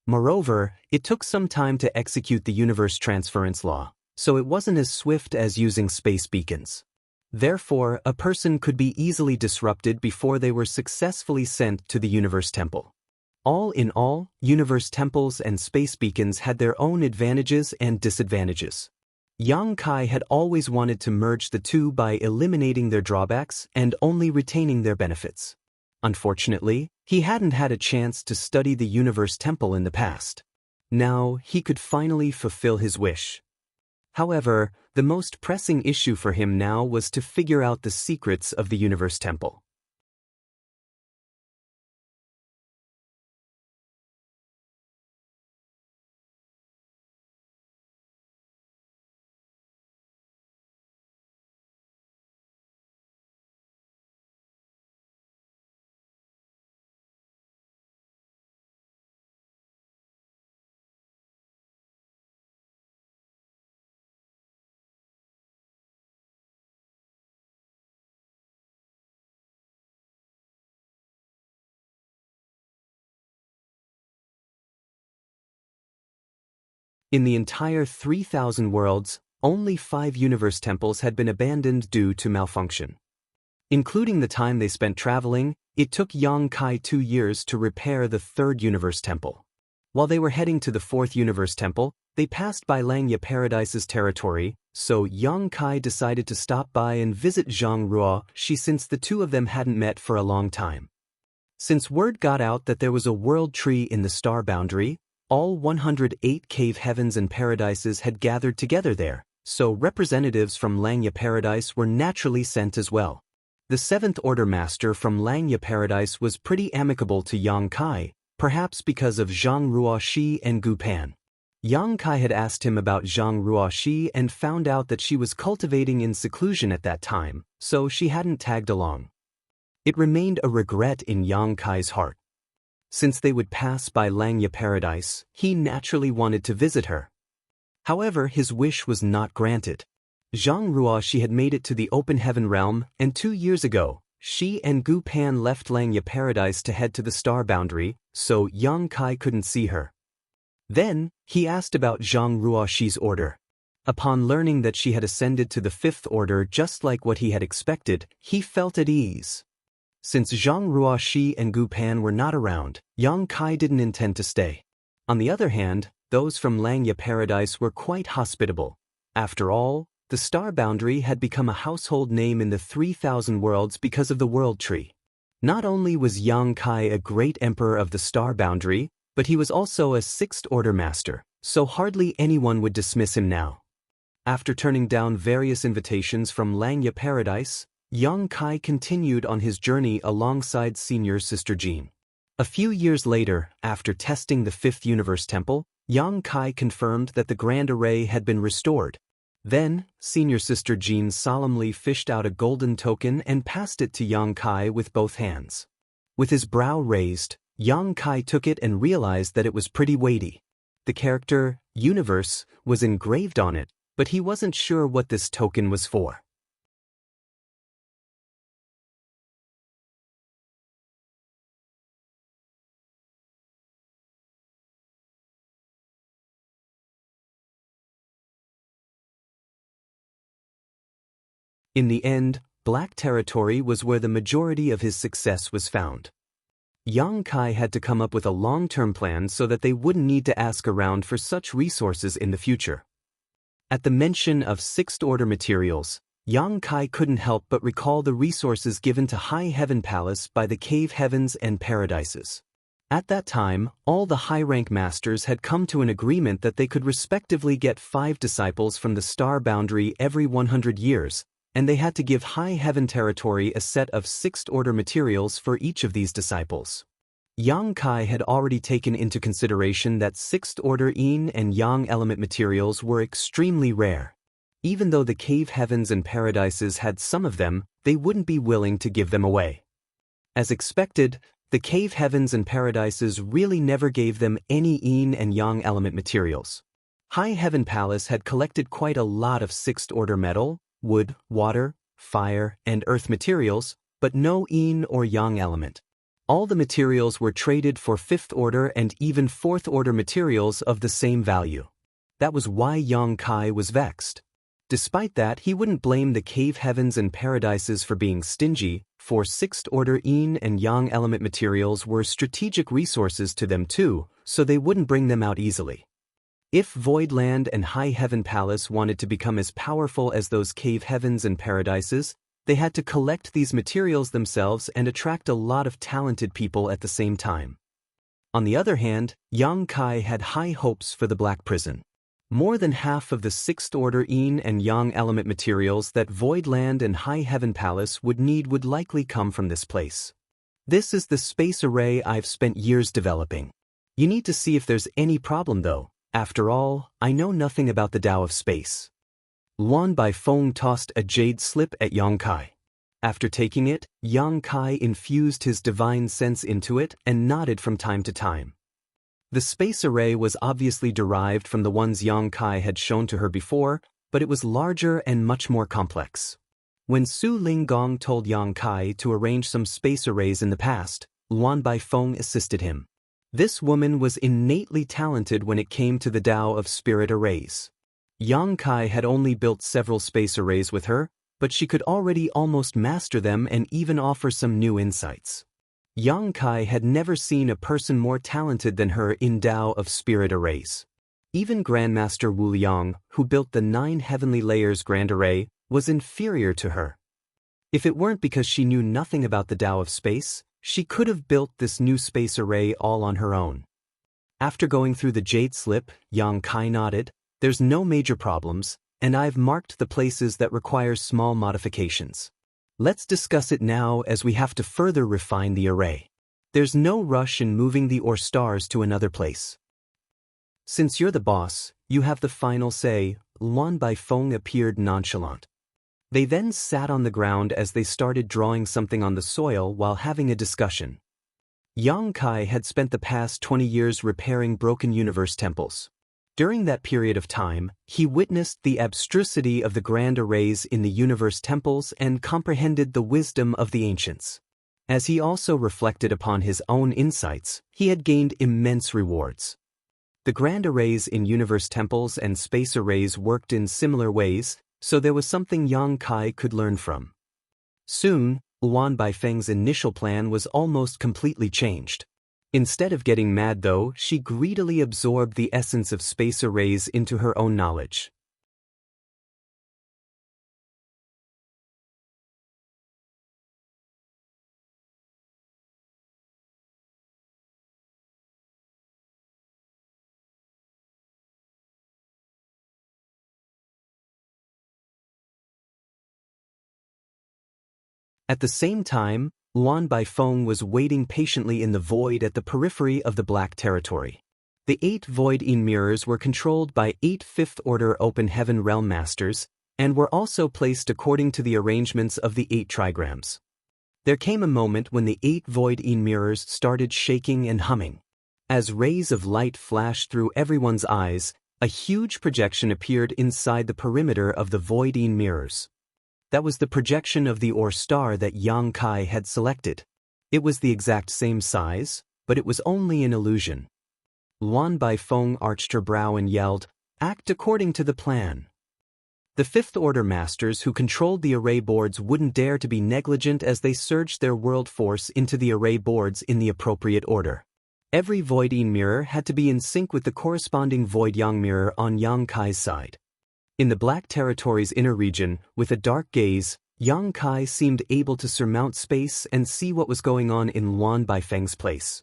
Moreover, it took some time to execute the universe transference law, so it wasn't as swift as using space beacons. Therefore, a person could be easily disrupted before they were successfully sent to the universe temple. All in all, universe temples and space beacons had their own advantages and disadvantages. Yang Kai had always wanted to merge the two by eliminating their drawbacks and only retaining their benefits. Unfortunately, he hadn't had a chance to study the universe temple in the past. Now, he could finally fulfill his wish. However, the most pressing issue for him now was to figure out the secrets of the universe temple. In the entire 3,000 worlds, only 5 universe temples had been abandoned due to malfunction. Including the time they spent traveling, it took Yang Kai 2 years to repair the 3rd universe temple. While they were heading to the 4th universe temple, they passed by Xianxia Paradise's territory, so Yang Kai decided to stop by and visit Xianxia since the two of them hadn't met for a long time. Since word got out that there was a world tree in the star boundary, all 108 cave heavens and paradises had gathered together there, so representatives from Xianxia Paradise were naturally sent as well. The 7th Order Master from Xianxia Paradise was pretty amicable to Yang Kai, perhaps because of Zhang Ruoxi and Gu Pan. Yang Kai had asked him about Zhang Ruoxi and found out that she was cultivating in seclusion at that time, so she hadn't tagged along. It remained a regret in Yang Kai's heart. Since they would pass by Xianxia Paradise, he naturally wanted to visit her. However, his wish was not granted. Zhang Ruoxi had made it to the open heaven realm, and 2 years ago, she and Gu Pan left Xianxia Paradise to head to the star boundary, so Yang Kai couldn't see her. Then, he asked about Zhang Ruoxi's order. Upon learning that she had ascended to the 5th order just like what he had expected, he felt at ease. Since Zhang Ruoxi and Gu Pan were not around, Yang Kai didn't intend to stay. On the other hand, those from Xianxia Paradise were quite hospitable. After all, the star boundary had become a household name in the 3,000 worlds because of the world tree. Not only was Yang Kai a great emperor of the star boundary, but he was also a 6th Order Master, so hardly anyone would dismiss him now. After turning down various invitations from Xianxia Paradise, Yang Kai continued on his journey alongside Senior Sister Jean. A few years later, after testing the 5th Universe Temple, Yang Kai confirmed that the Grand Array had been restored. Then, Senior Sister Jean solemnly fished out a golden token and passed it to Yang Kai with both hands. With his brow raised, Yang Kai took it and realized that it was pretty weighty. The character, Universe, was engraved on it, but he wasn't sure what this token was for. In the end, Black Territory was where the majority of his success was found. Yang Kai had to come up with a long-term plan so that they wouldn't need to ask around for such resources in the future. At the mention of sixth-order materials, Yang Kai couldn't help but recall the resources given to High Heaven Palace by the Cave Heavens and Paradises. At that time, all the high-rank masters had come to an agreement that they could respectively get 5 disciples from the star boundary every 100 years, and they had to give High Heaven Territory a set of sixth-order materials for each of these disciples. Yang Kai had already taken into consideration that sixth-order yin and yang element materials were extremely rare. Even though the Cave Heavens and Paradises had some of them, they wouldn't be willing to give them away. As expected, the Cave Heavens and Paradises really never gave them any yin and yang element materials. High Heaven Palace had collected quite a lot of sixth-order metal, wood, water, fire, and earth materials, but no yin or yang element. All the materials were traded for fifth-order and even fourth-order materials of the same value. That was why Yang Kai was vexed. Despite that, he wouldn't blame the Cave Heavens and Paradises for being stingy, for sixth-order yin and yang element materials were strategic resources to them too, so they wouldn't bring them out easily. If Voidland and High Heaven Palace wanted to become as powerful as those Cave Heavens and Paradises, they had to collect these materials themselves and attract a lot of talented people at the same time. On the other hand, Yang Kai had high hopes for the Black Prison. More than half of the sixth-order yin and yang element materials that Voidland and High Heaven Palace would need would likely come from this place. This is the space array I've spent years developing. You need to see if there's any problem though. After all, I know nothing about the Tao of space. Luan Baifeng tossed a jade slip at Yang Kai. After taking it, Yang Kai infused his divine sense into it and nodded from time to time. The space array was obviously derived from the ones Yang Kai had shown to her before, but it was larger and much more complex. When Su Linggong told Yang Kai to arrange some space arrays in the past, Luan Baifeng assisted him. This woman was innately talented when it came to the Tao of spirit arrays. Yang Kai had only built several space arrays with her, but she could already almost master them and even offer some new insights. Yang Kai had never seen a person more talented than her in Tao of spirit arrays. Even Grandmaster Wu Liang, who built the 9 Heavenly Layers Grand Array, was inferior to her. If it weren't because she knew nothing about the Tao of space, she could have built this new space array all on her own. After going through the jade slip, Yang Kai nodded. There's no major problems, and I've marked the places that require small modifications. Let's discuss it now as we have to further refine the array. There's no rush in moving the or stars to another place. Since you're the boss, you have the final say. Luan Baifeng appeared nonchalant. They then sat on the ground as they started drawing something on the soil while having a discussion. Yang Kai had spent the past 20 years repairing broken universe temples. During that period of time, he witnessed the abstrusity of the grand arrays in the universe temples and comprehended the wisdom of the ancients. As he also reflected upon his own insights, he had gained immense rewards. The grand arrays in universe temples and space arrays worked in similar ways, so there was something Yang Kai could learn from. Soon, Luan Baifeng's initial plan was almost completely changed. Instead of getting mad though, she greedily absorbed the essence of space arrays into her own knowledge. At the same time, Luan Baifeng was waiting patiently in the void at the periphery of the Black Territory. The 8 Void-in mirrors were controlled by 8 fifth-order Open Heaven Realm Masters, and were also placed according to the arrangements of the 8 trigrams. There came a moment when the 8 Void-in mirrors started shaking and humming. As rays of light flashed through everyone's eyes, a huge projection appeared inside the perimeter of the voidine mirrors. That was the projection of the Or star that Yang Kai had selected. It was the exact same size, but it was only an illusion. Luan Baifeng arched her brow and yelled, "Act according to the plan." The Fifth Order masters who controlled the array boards wouldn't dare to be negligent as they surged their world force into the array boards in the appropriate order. Every voidine mirror had to be in sync with the corresponding void yang mirror on Yang Kai's side. In the Black Territory's inner region, with a dark gaze, Yang Kai seemed able to surmount space and see what was going on in Luan Baifeng's place.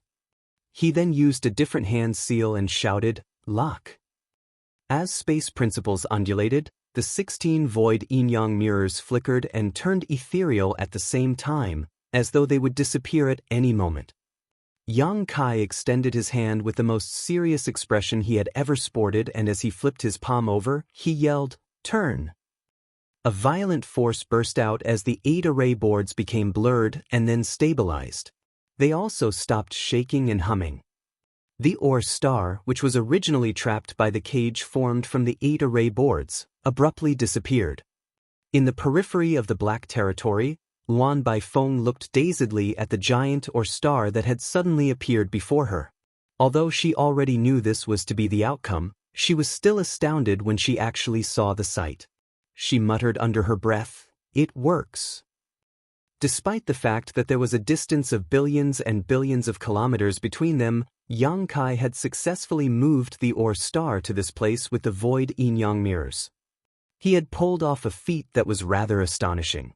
He then used a different hand seal and shouted, "Lock." As space principles undulated, the 16 void yin-yang mirrors flickered and turned ethereal at the same time, as though they would disappear at any moment. Yang Kai extended his hand with the most serious expression he had ever sported, and as he flipped his palm over, he yelled, "Turn." A violent force burst out as the 8 array boards became blurred and then stabilized. They also stopped shaking and humming. The Or star, which was originally trapped by the cage formed from the 8 array boards, abruptly disappeared. In the periphery of the Black Territory, Luan Baifeng looked dazedly at the giant Or star that had suddenly appeared before her. Although she already knew this was to be the outcome, she was still astounded when she actually saw the sight. She muttered under her breath, "It works." Despite the fact that there was a distance of billions and billions of kilometers between them, Yang Kai had successfully moved the Or star to this place with the void yin-yang mirrors. He had pulled off a feat that was rather astonishing.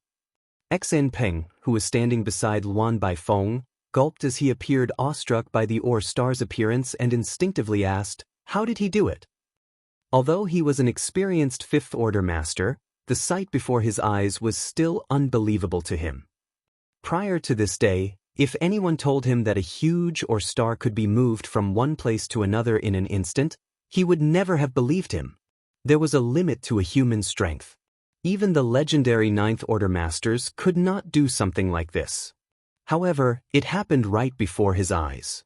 Xen Peng, who was standing beside Luan Baifeng, gulped as he appeared awestruck by the Or star's appearance and instinctively asked, "How did he do it?" Although he was an experienced Fifth Order master, the sight before his eyes was still unbelievable to him. Prior to this day, if anyone told him that a huge Or star could be moved from one place to another in an instant, he would never have believed him. There was a limit to a human strength. Even the legendary Ninth Order masters could not do something like this. However, it happened right before his eyes.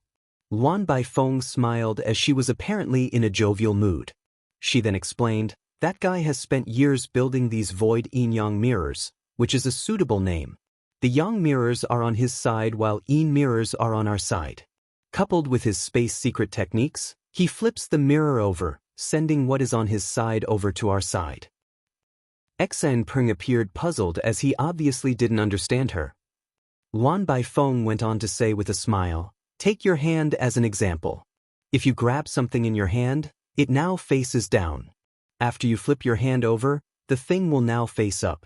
Luan Baifeng smiled as she was apparently in a jovial mood. She then explained, "That guy has spent years building these void yin-yang mirrors, which is a suitable name. The yang mirrors are on his side while yin mirrors are on our side. Coupled with his space secret techniques, he flips the mirror over, sending what is on his side over to our side." Xen Peng appeared puzzled as he obviously didn't understand her. Luan Baifeng went on to say with a smile, "Take your hand as an example. If you grab something in your hand, it now faces down. After you flip your hand over, the thing will now face up."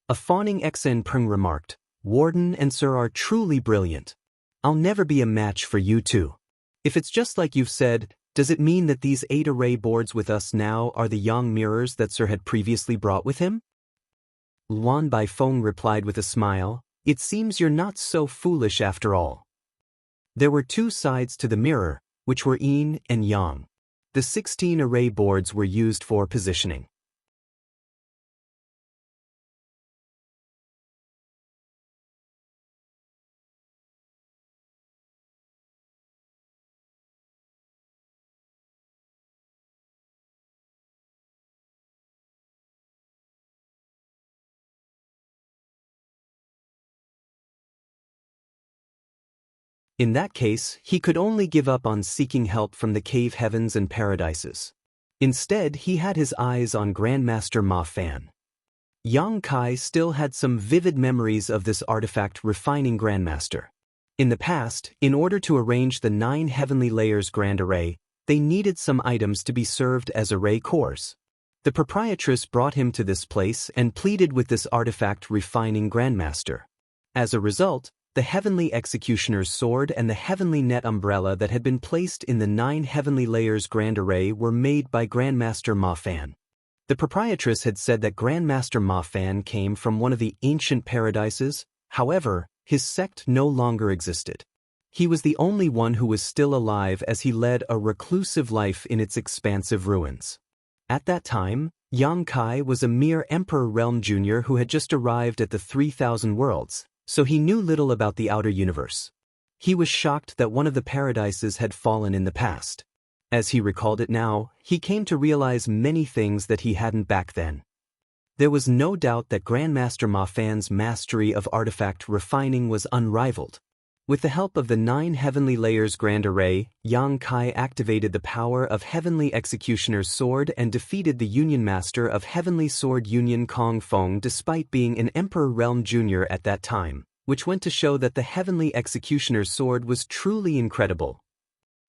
A fawning Xen Peng remarked, "Warden and Sir are truly brilliant. I'll never be a match for you two. If it's just like you've said, does it mean that these 8 array boards with us now are the yang mirrors that Sir had previously brought with him?" Luan Baifeng replied with a smile, "It seems you're not so foolish after all." There were 2 sides to the mirror, which were yin and yang. The 16 array boards were used for positioning. In that case, he could only give up on seeking help from the cave heavens and paradises. Instead, he had his eyes on Grandmaster Ma Fan. Yang Kai still had some vivid memories of this artifact refining Grandmaster. In the past, in order to arrange the 9 heavenly layers grand array, they needed some items to be served as array cores. The proprietress brought him to this place and pleaded with this artifact refining Grandmaster. As a result, the Heavenly Executioner's Sword and the Heavenly Net Umbrella that had been placed in the 9 Heavenly Layers Grand Array were made by Grandmaster Ma Fan. The proprietress had said that Grandmaster Ma Fan came from one of the ancient paradises. However, his sect no longer existed. He was the only one who was still alive as he led a reclusive life in its expansive ruins. At that time, Yang Kai was a mere Emperor Realm Jr. who had just arrived at the 3,000 worlds, so he knew little about the outer universe. He was shocked that one of the paradises had fallen in the past. As he recalled it now, he came to realize many things that he hadn't back then. There was no doubt that Grandmaster Ma Fan's mastery of artifact refining was unrivaled. With the help of the 9 Heavenly Layers Grand Array, Yang Kai activated the power of Heavenly Executioner's Sword and defeated the Union Master of Heavenly Sword Union Kong Feng despite being an Emperor Realm Jr. at that time, which went to show that the Heavenly Executioner's Sword was truly incredible.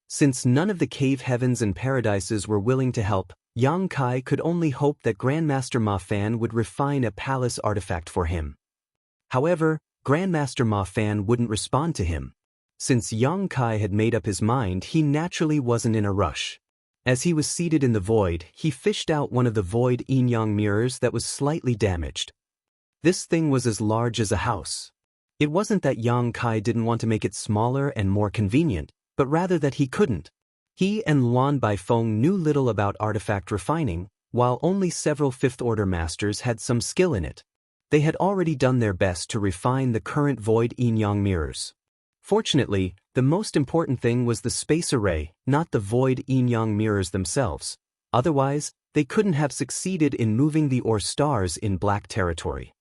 Since none of the cave heavens and paradises were willing to help, Yang Kai could only hope that Grandmaster Ma Fan would refine a palace artifact for him. However, Grandmaster Ma Fan wouldn't respond to him. Since Yang Kai had made up his mind, he naturally wasn't in a rush. As he was seated in the void, he fished out one of the void yin-yang mirrors that was slightly damaged. This thing was as large as a house. It wasn't that Yang Kai didn't want to make it smaller and more convenient, but rather that he couldn't. He and Luan Baifeng knew little about artifact refining, while only several fifth-order masters had some skill in it. They had already done their best to refine the current void yin-yang mirrors. Fortunately, the most important thing was the space array, not the void yin-yang mirrors themselves. Otherwise, they couldn't have succeeded in moving the Or stars in black territory.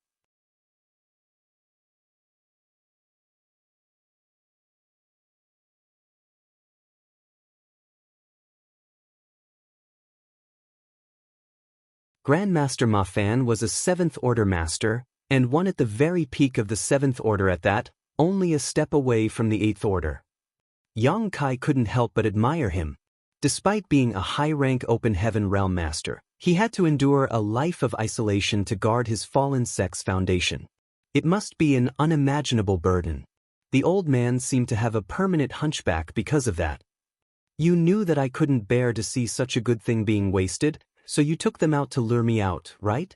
Grandmaster Ma Fan was a 7th Order master, and one at the very peak of the 7th Order at that, only a step away from the 8th Order. Yang Kai couldn't help but admire him. Despite being a high-rank Open Heaven Realm master, he had to endure a life of isolation to guard his fallen sect's foundation. It must be an unimaginable burden. The old man seemed to have a permanent hunchback because of that. You knew that I couldn't bear to see such a good thing being wasted, so you took them out to lure me out, right?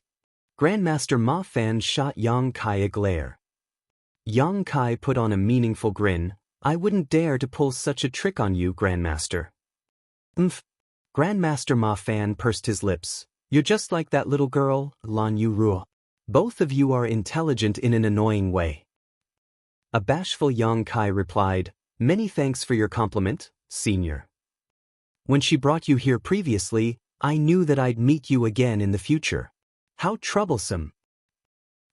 Grandmaster Ma Fan shot Yang Kai a glare. Yang Kai put on a meaningful grin. I wouldn't dare to pull such a trick on you, Grandmaster. Grandmaster Ma Fan pursed his lips. You're just like that little girl, Lan Yu Ruo. Both of you are intelligent in an annoying way. A bashful Yang Kai replied, Many thanks for your compliment, senior. When she brought you here previously, I knew that I'd meet you again in the future. How troublesome.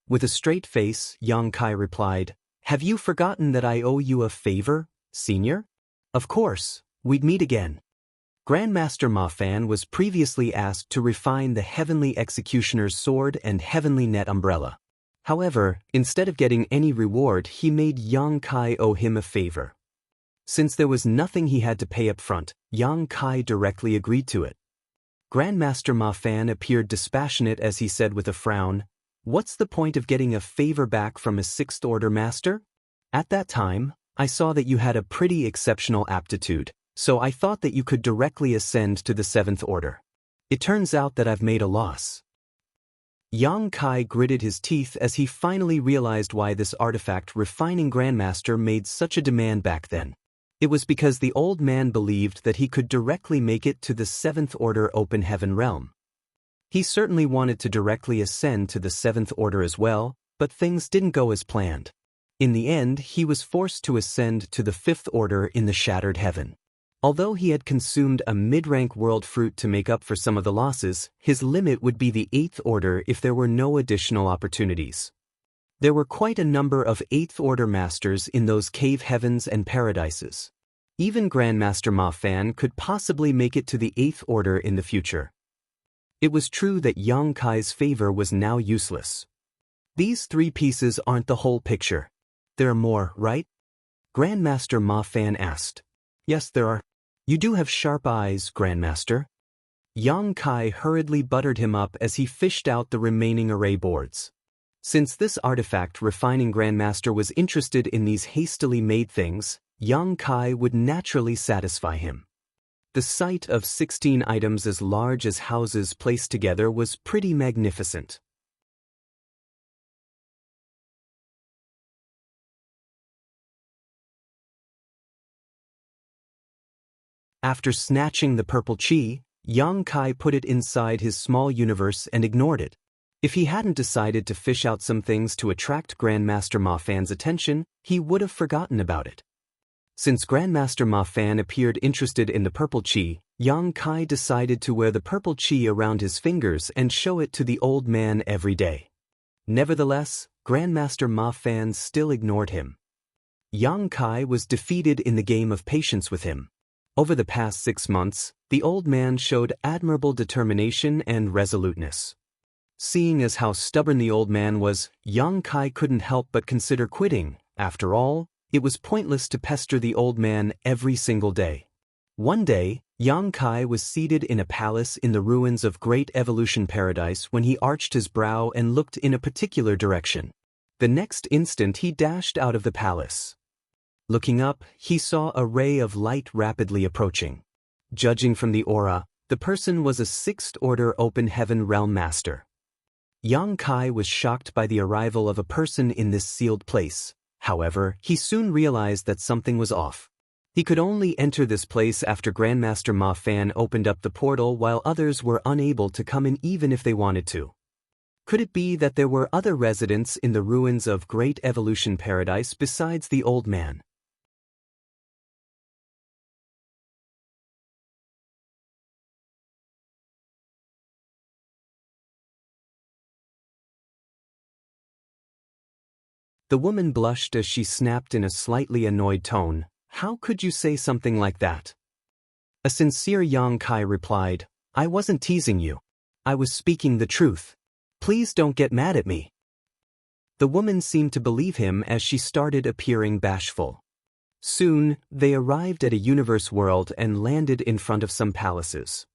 With a straight face, Yang Kai replied, Have you forgotten that I owe you a favor, senior? Of course, we'd meet again. Grandmaster Ma Fan was previously asked to refine the Heavenly Executioner's Sword and Heavenly Net Umbrella. However, instead of getting any reward, he made Yang Kai owe him a favor. Since there was nothing he had to pay up front, Yang Kai directly agreed to it. Grandmaster Ma Fan appeared dispassionate as he said with a frown, What's the point of getting a favor back from a 6th Order master? At that time, I saw that you had a pretty exceptional aptitude, so I thought that you could directly ascend to the 7th Order. It turns out that I've made a loss. Yang Kai gritted his teeth as he finally realized why this artifact refining Grandmaster made such a demand back then. It was because the old man believed that he could directly make it to the 7th Order Open Heaven realm. He certainly wanted to directly ascend to the 7th Order as well, but things didn't go as planned. In the end, he was forced to ascend to the 5th Order in the Shattered Heaven. Although he had consumed a mid-rank world fruit to make up for some of the losses, his limit would be the 8th Order if there were no additional opportunities. There were quite a number of 8th Order masters in those cave heavens and paradises. Even Grandmaster Ma Fan could possibly make it to the 8th Order in the future. It was true that Yang Kai's favor was now useless. These 3 pieces aren't the whole picture. There are more, right? Grandmaster Ma Fan asked. Yes, there are. You do have sharp eyes, Grandmaster. Yang Kai hurriedly buttered him up as he fished out the remaining array boards. Since this artifact refining Grandmaster was interested in these hastily made things, Yang Kai would naturally satisfy him. The sight of 16 items as large as houses placed together was pretty magnificent. After snatching the purple chi, Yang Kai put it inside his small universe and ignored it. If he hadn't decided to fish out some things to attract Grandmaster Ma Fan's attention, he would have forgotten about it. Since Grandmaster Ma Fan appeared interested in the purple chi, Yang Kai decided to wear the purple chi around his fingers and show it to the old man every day. Nevertheless, Grandmaster Ma Fan still ignored him. Yang Kai was defeated in the game of patience with him. Over the past 6 months, the old man showed admirable determination and resoluteness. Seeing as how stubborn the old man was, Yang Kai couldn't help but consider quitting. After all, it was pointless to pester the old man every single day. One day, Yang Kai was seated in a palace in the ruins of Great Evolution Paradise when he arched his brow and looked in a particular direction. The next instant he dashed out of the palace. Looking up, he saw a ray of light rapidly approaching. Judging from the aura, the person was a 6th Order Open Heaven Realm Master. Yang Kai was shocked by the arrival of a person in this sealed place. However, he soon realized that something was off. He could only enter this place after Grandmaster Ma Fan opened up the portal while others were unable to come in even if they wanted to. Could it be that there were other residents in the ruins of Great Evolution Paradise besides the old man? The woman blushed as she snapped in a slightly annoyed tone, "How could you say something like that?" A sincere Yang Kai replied, "I wasn't teasing you. I was speaking the truth. Please don't get mad at me." The woman seemed to believe him as she started appearing bashful. Soon, they arrived at a universe world and landed in front of some palaces.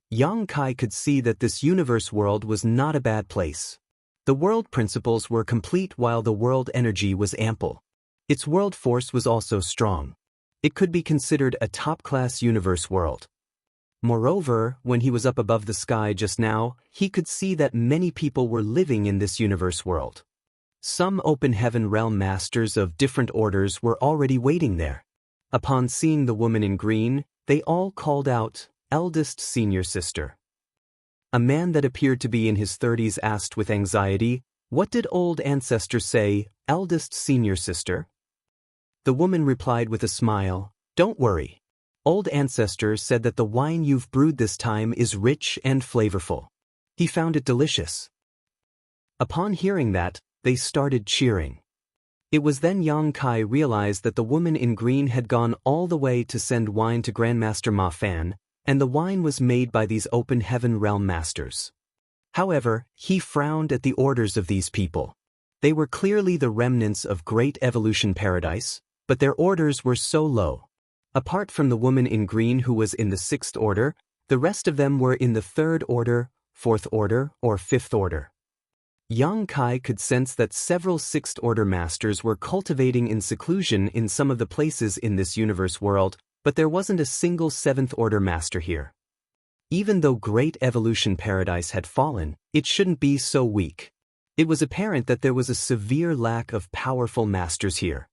Yang Kai could see that this universe world was not a bad place. The world principles were complete while the world energy was ample. Its world force was also strong. It could be considered a top-class universe world. Moreover, when he was up above the sky just now, he could see that many people were living in this universe world. Some open heaven realm masters of different orders were already waiting there. Upon seeing the woman in green, they all called out, "Eldest senior sister." A man that appeared to be in his 30s asked with anxiety, "What did old ancestor say, eldest senior sister?" The woman replied with a smile, "Don't worry. Old ancestor said that the wine you've brewed this time is rich and flavorful. He found it delicious." Upon hearing that, they started cheering. It was then Yang Kai realized that the woman in green had gone all the way to send wine to Grandmaster Ma Fan, and the wine was made by these open heaven realm masters. However, he frowned at the orders of these people. They were clearly the remnants of Great Evolution Paradise, but their orders were so low. Apart from the woman in green who was in the 6th Order, the rest of them were in the 3rd Order, 4th Order, or 5th Order. Yang Kai could sense that several 6th Order masters were cultivating in seclusion in some of the places in this universe world, but there wasn't a single 7th Order master here. Even though Great Evolution Paradise had fallen, it shouldn't be so weak. It was apparent that there was a severe lack of powerful masters here.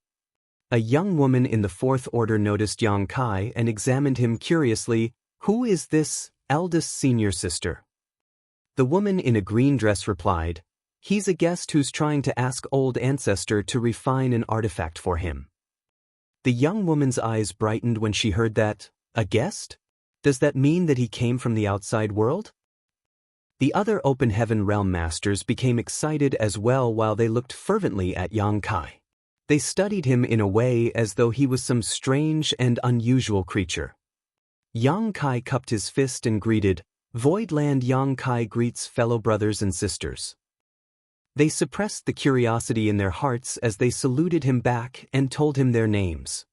A young woman in the 4th Order noticed Yang Kai and examined him curiously. "Who is this eldest senior sister?" The woman in a green dress replied, "He's a guest who's trying to ask old ancestor to refine an artifact for him." The young woman's eyes brightened when she heard that. A guest? Does that mean that he came from the outside world? The other open heaven realm masters became excited as well while they looked fervently at Yang Kai. They studied him in a way as though he was some strange and unusual creature. Yang Kai cupped his fist and greeted, "Voidland Yang Kai greets fellow brothers and sisters." They suppressed the curiosity in their hearts as they saluted him back and told him their names.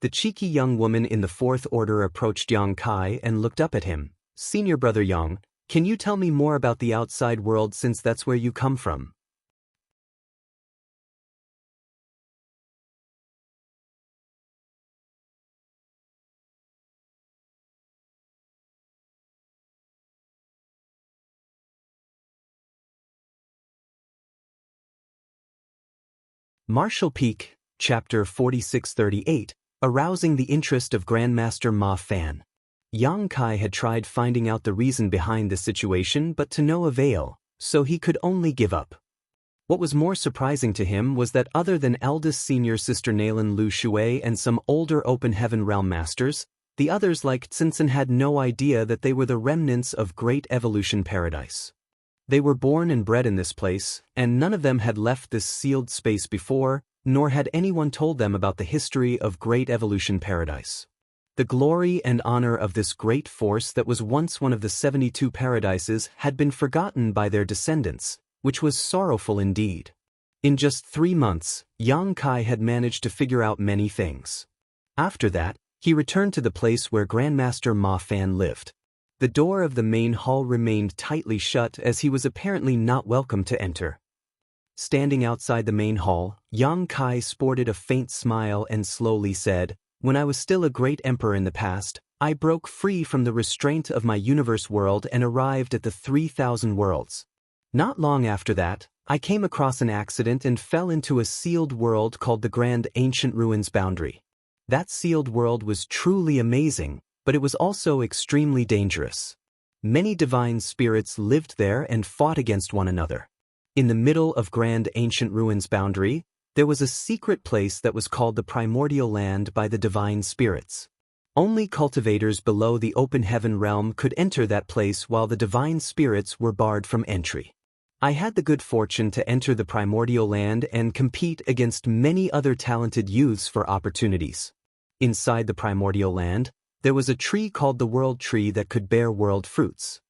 The cheeky young woman in the 4th Order approached Yang Kai and looked up at him. "Senior brother Yang, can you tell me more about the outside world since that's where you come from?" Martial Peak, Chapter 4638, Arousing the Interest of Grandmaster Ma Fan. Yang Kai had tried finding out the reason behind the situation but to no avail, so he could only give up. What was more surprising to him was that other than eldest senior sister Nalan Lu Shui and some older open heaven realm masters, the others like Tsinsen had no idea that they were the remnants of Great Evolution Paradise. They were born and bred in this place, and none of them had left this sealed space before, nor had anyone told them about the history of Great Evolution Paradise. The glory and honor of this great force that was once one of the 72 paradises had been forgotten by their descendants, which was sorrowful indeed. In just 3 months, Yang Kai had managed to figure out many things. After that, he returned to the place where Grandmaster Ma Fan lived. The door of the main hall remained tightly shut as he was apparently not welcome to enter. Standing outside the main hall, Yang Kai sported a faint smile and slowly said, "When I was still a great emperor in the past, I broke free from the restraint of my universe world and arrived at the 3,000 worlds. Not long after that, I came across an accident and fell into a sealed world called the Grand Ancient Ruins Boundary. That sealed world was truly amazing, but it was also extremely dangerous. Many divine spirits lived there and fought against one another. In the middle of Grand Ancient Ruins Boundary, there was a secret place that was called the Primordial Land by the divine spirits. Only cultivators below the open heaven realm could enter that place while the divine spirits were barred from entry. I had the good fortune to enter the Primordial Land and compete against many other talented youths for opportunities. Inside the Primordial Land, there was a tree called the World Tree that could bear world fruits.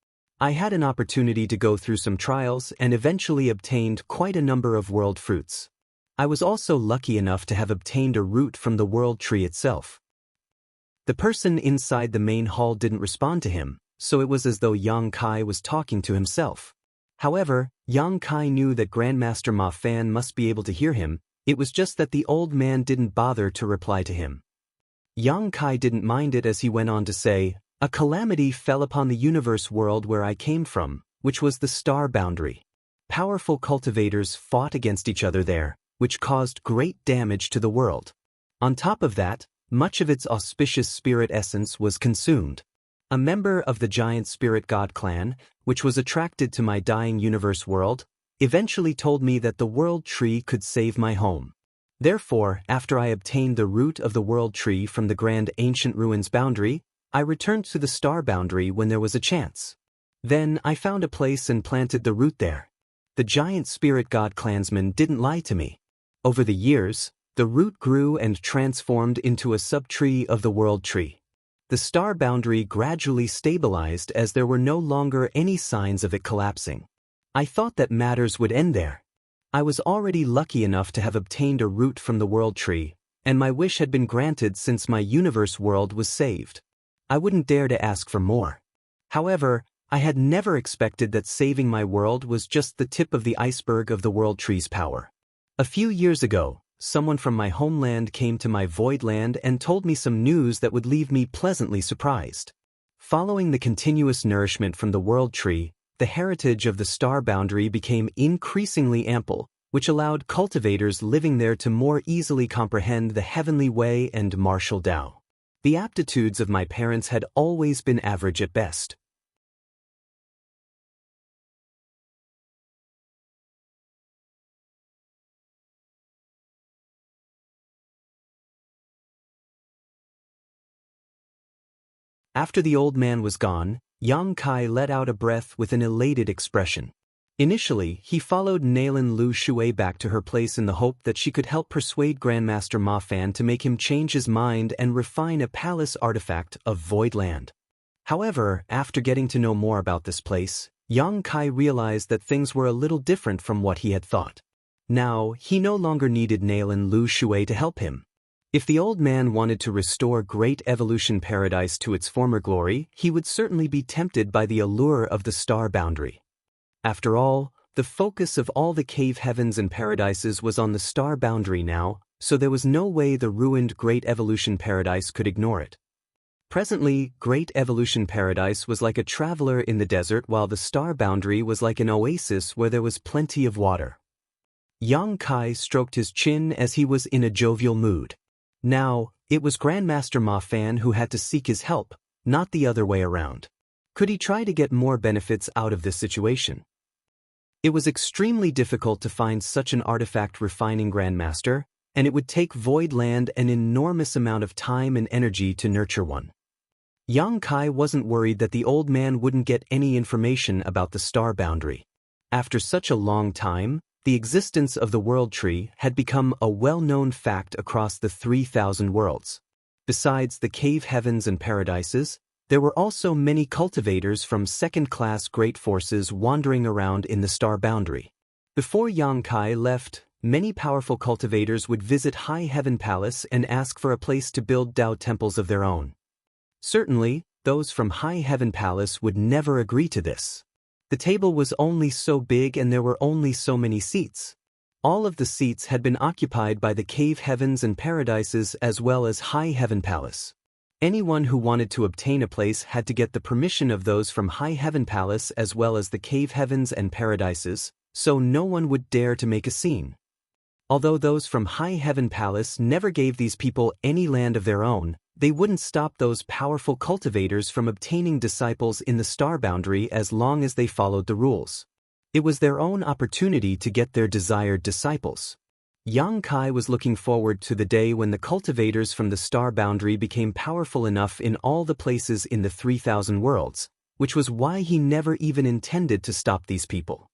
I had an opportunity to go through some trials and eventually obtained quite a number of world fruits. I was also lucky enough to have obtained a root from the World Tree itself. The person inside the main hall didn't respond to him, so it was as though Yang Kai was talking to himself. However, Yang Kai knew that Grandmaster Ma Fan must be able to hear him, it was just that the old man didn't bother to reply to him. Yang Kai didn't mind it as he went on to say, "A calamity fell upon the universe world where I came from, which was the star boundary. Powerful cultivators fought against each other there, which caused great damage to the world. On top of that, much of its auspicious spirit essence was consumed. A member of the giant spirit god clan, which was attracted to my dying universe world, eventually told me that the World Tree could save my home. Therefore, after I obtained the root of the World Tree from the Grand Ancient Ruins Boundary, I returned to the Star Boundary when there was a chance. Then I found a place and planted the root there. The giant spirit god clansman didn't lie to me. Over the years, the root grew and transformed into a subtree of the World Tree. The Star Boundary gradually stabilized as there were no longer any signs of it collapsing. I thought that matters would end there. I was already lucky enough to have obtained a root from the World Tree, and my wish had been granted since my universe world was saved. I wouldn't dare to ask for more. However, I had never expected that saving my world was just the tip of the iceberg of the World Tree's power. A few years ago, someone from my homeland came to my void land and told me some news that would leave me pleasantly surprised. Following the continuous nourishment from the World Tree, the heritage of the Star Boundary became increasingly ample, which allowed cultivators living there to more easily comprehend the heavenly way and martial Tao. The aptitudes of my parents had always been average at best. After the old man was gone, Yang Kai let out a breath with an elated expression. Initially, he followed Nalan Lu Shui back to her place in the hope that she could help persuade Grandmaster Ma Fan to make him change his mind and refine a palace artifact of Void Land. However, after getting to know more about this place, Yang Kai realized that things were a little different from what he had thought. Now, he no longer needed Nalan Lu Shui to help him. If the old man wanted to restore Great Evolution Paradise to its former glory, he would certainly be tempted by the allure of the Star Boundary. After all, the focus of all the cave heavens and paradises was on the Star Boundary now, so there was no way the ruined Great Evolution Paradise could ignore it. Presently, Great Evolution Paradise was like a traveler in the desert while the Star Boundary was like an oasis where there was plenty of water. Yang Kai stroked his chin as he was in a jovial mood. Now, it was Grandmaster Ma Fan who had to seek his help, not the other way around. Could he try to get more benefits out of this situation? It was extremely difficult to find such an artifact refining grandmaster, and it would take Void Land an enormous amount of time and energy to nurture one. Yang Kai wasn't worried that the old man wouldn't get any information about the star boundary. After such a long time, the existence of the world tree had become a well-known fact across the 3,000 worlds. Besides the cave heavens and paradises, there were also many cultivators from second-class great forces wandering around in the star boundary. Before Yang Kai left, many powerful cultivators would visit High Heaven Palace and ask for a place to build Dao temples of their own. Certainly, those from High Heaven Palace would never agree to this. The table was only so big and there were only so many seats. All of the seats had been occupied by the cave heavens and paradises as well as High Heaven Palace. Anyone who wanted to obtain a place had to get the permission of those from High Heaven Palace as well as the cave heavens and paradises, so no one would dare to make a scene. Although those from High Heaven Palace never gave these people any land of their own, they wouldn't stop those powerful cultivators from obtaining disciples in the star boundary as long as they followed the rules. It was their own opportunity to get their desired disciples. Yang Kai was looking forward to the day when the cultivators from the star boundary became powerful enough in all the places in the 3,000 worlds, which was why he never even intended to stop these people.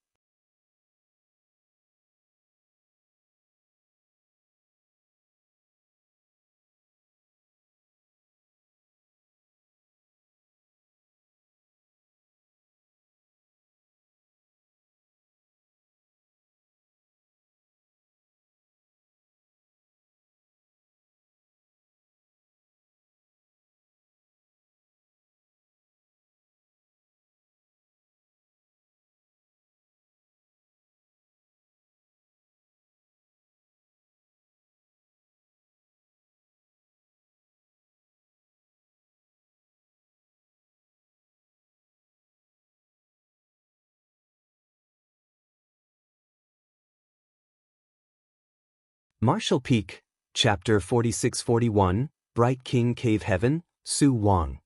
Martial Peak, Chapter 46-41, Bright King Cave Heaven, Su Wang.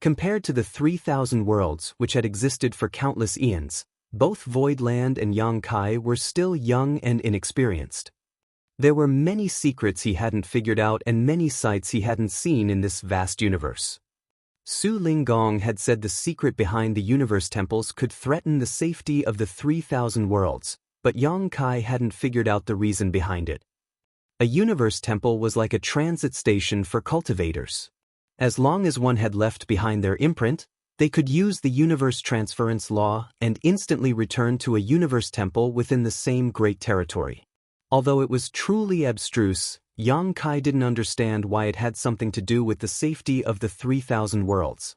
Compared to the 3,000 worlds which had existed for countless eons, both Void Land and Yang Kai were still young and inexperienced. There were many secrets he hadn't figured out and many sights he hadn't seen in this vast universe. Su Linggong had said the secret behind the universe temples could threaten the safety of the 3,000 worlds, but Yang Kai hadn't figured out the reason behind it. A universe temple was like a transit station for cultivators. As long as one had left behind their imprint, they could use the universe transference law and instantly return to a universe temple within the same great territory. Although it was truly abstruse, Yang Kai didn't understand why it had something to do with the safety of the 3,000 worlds.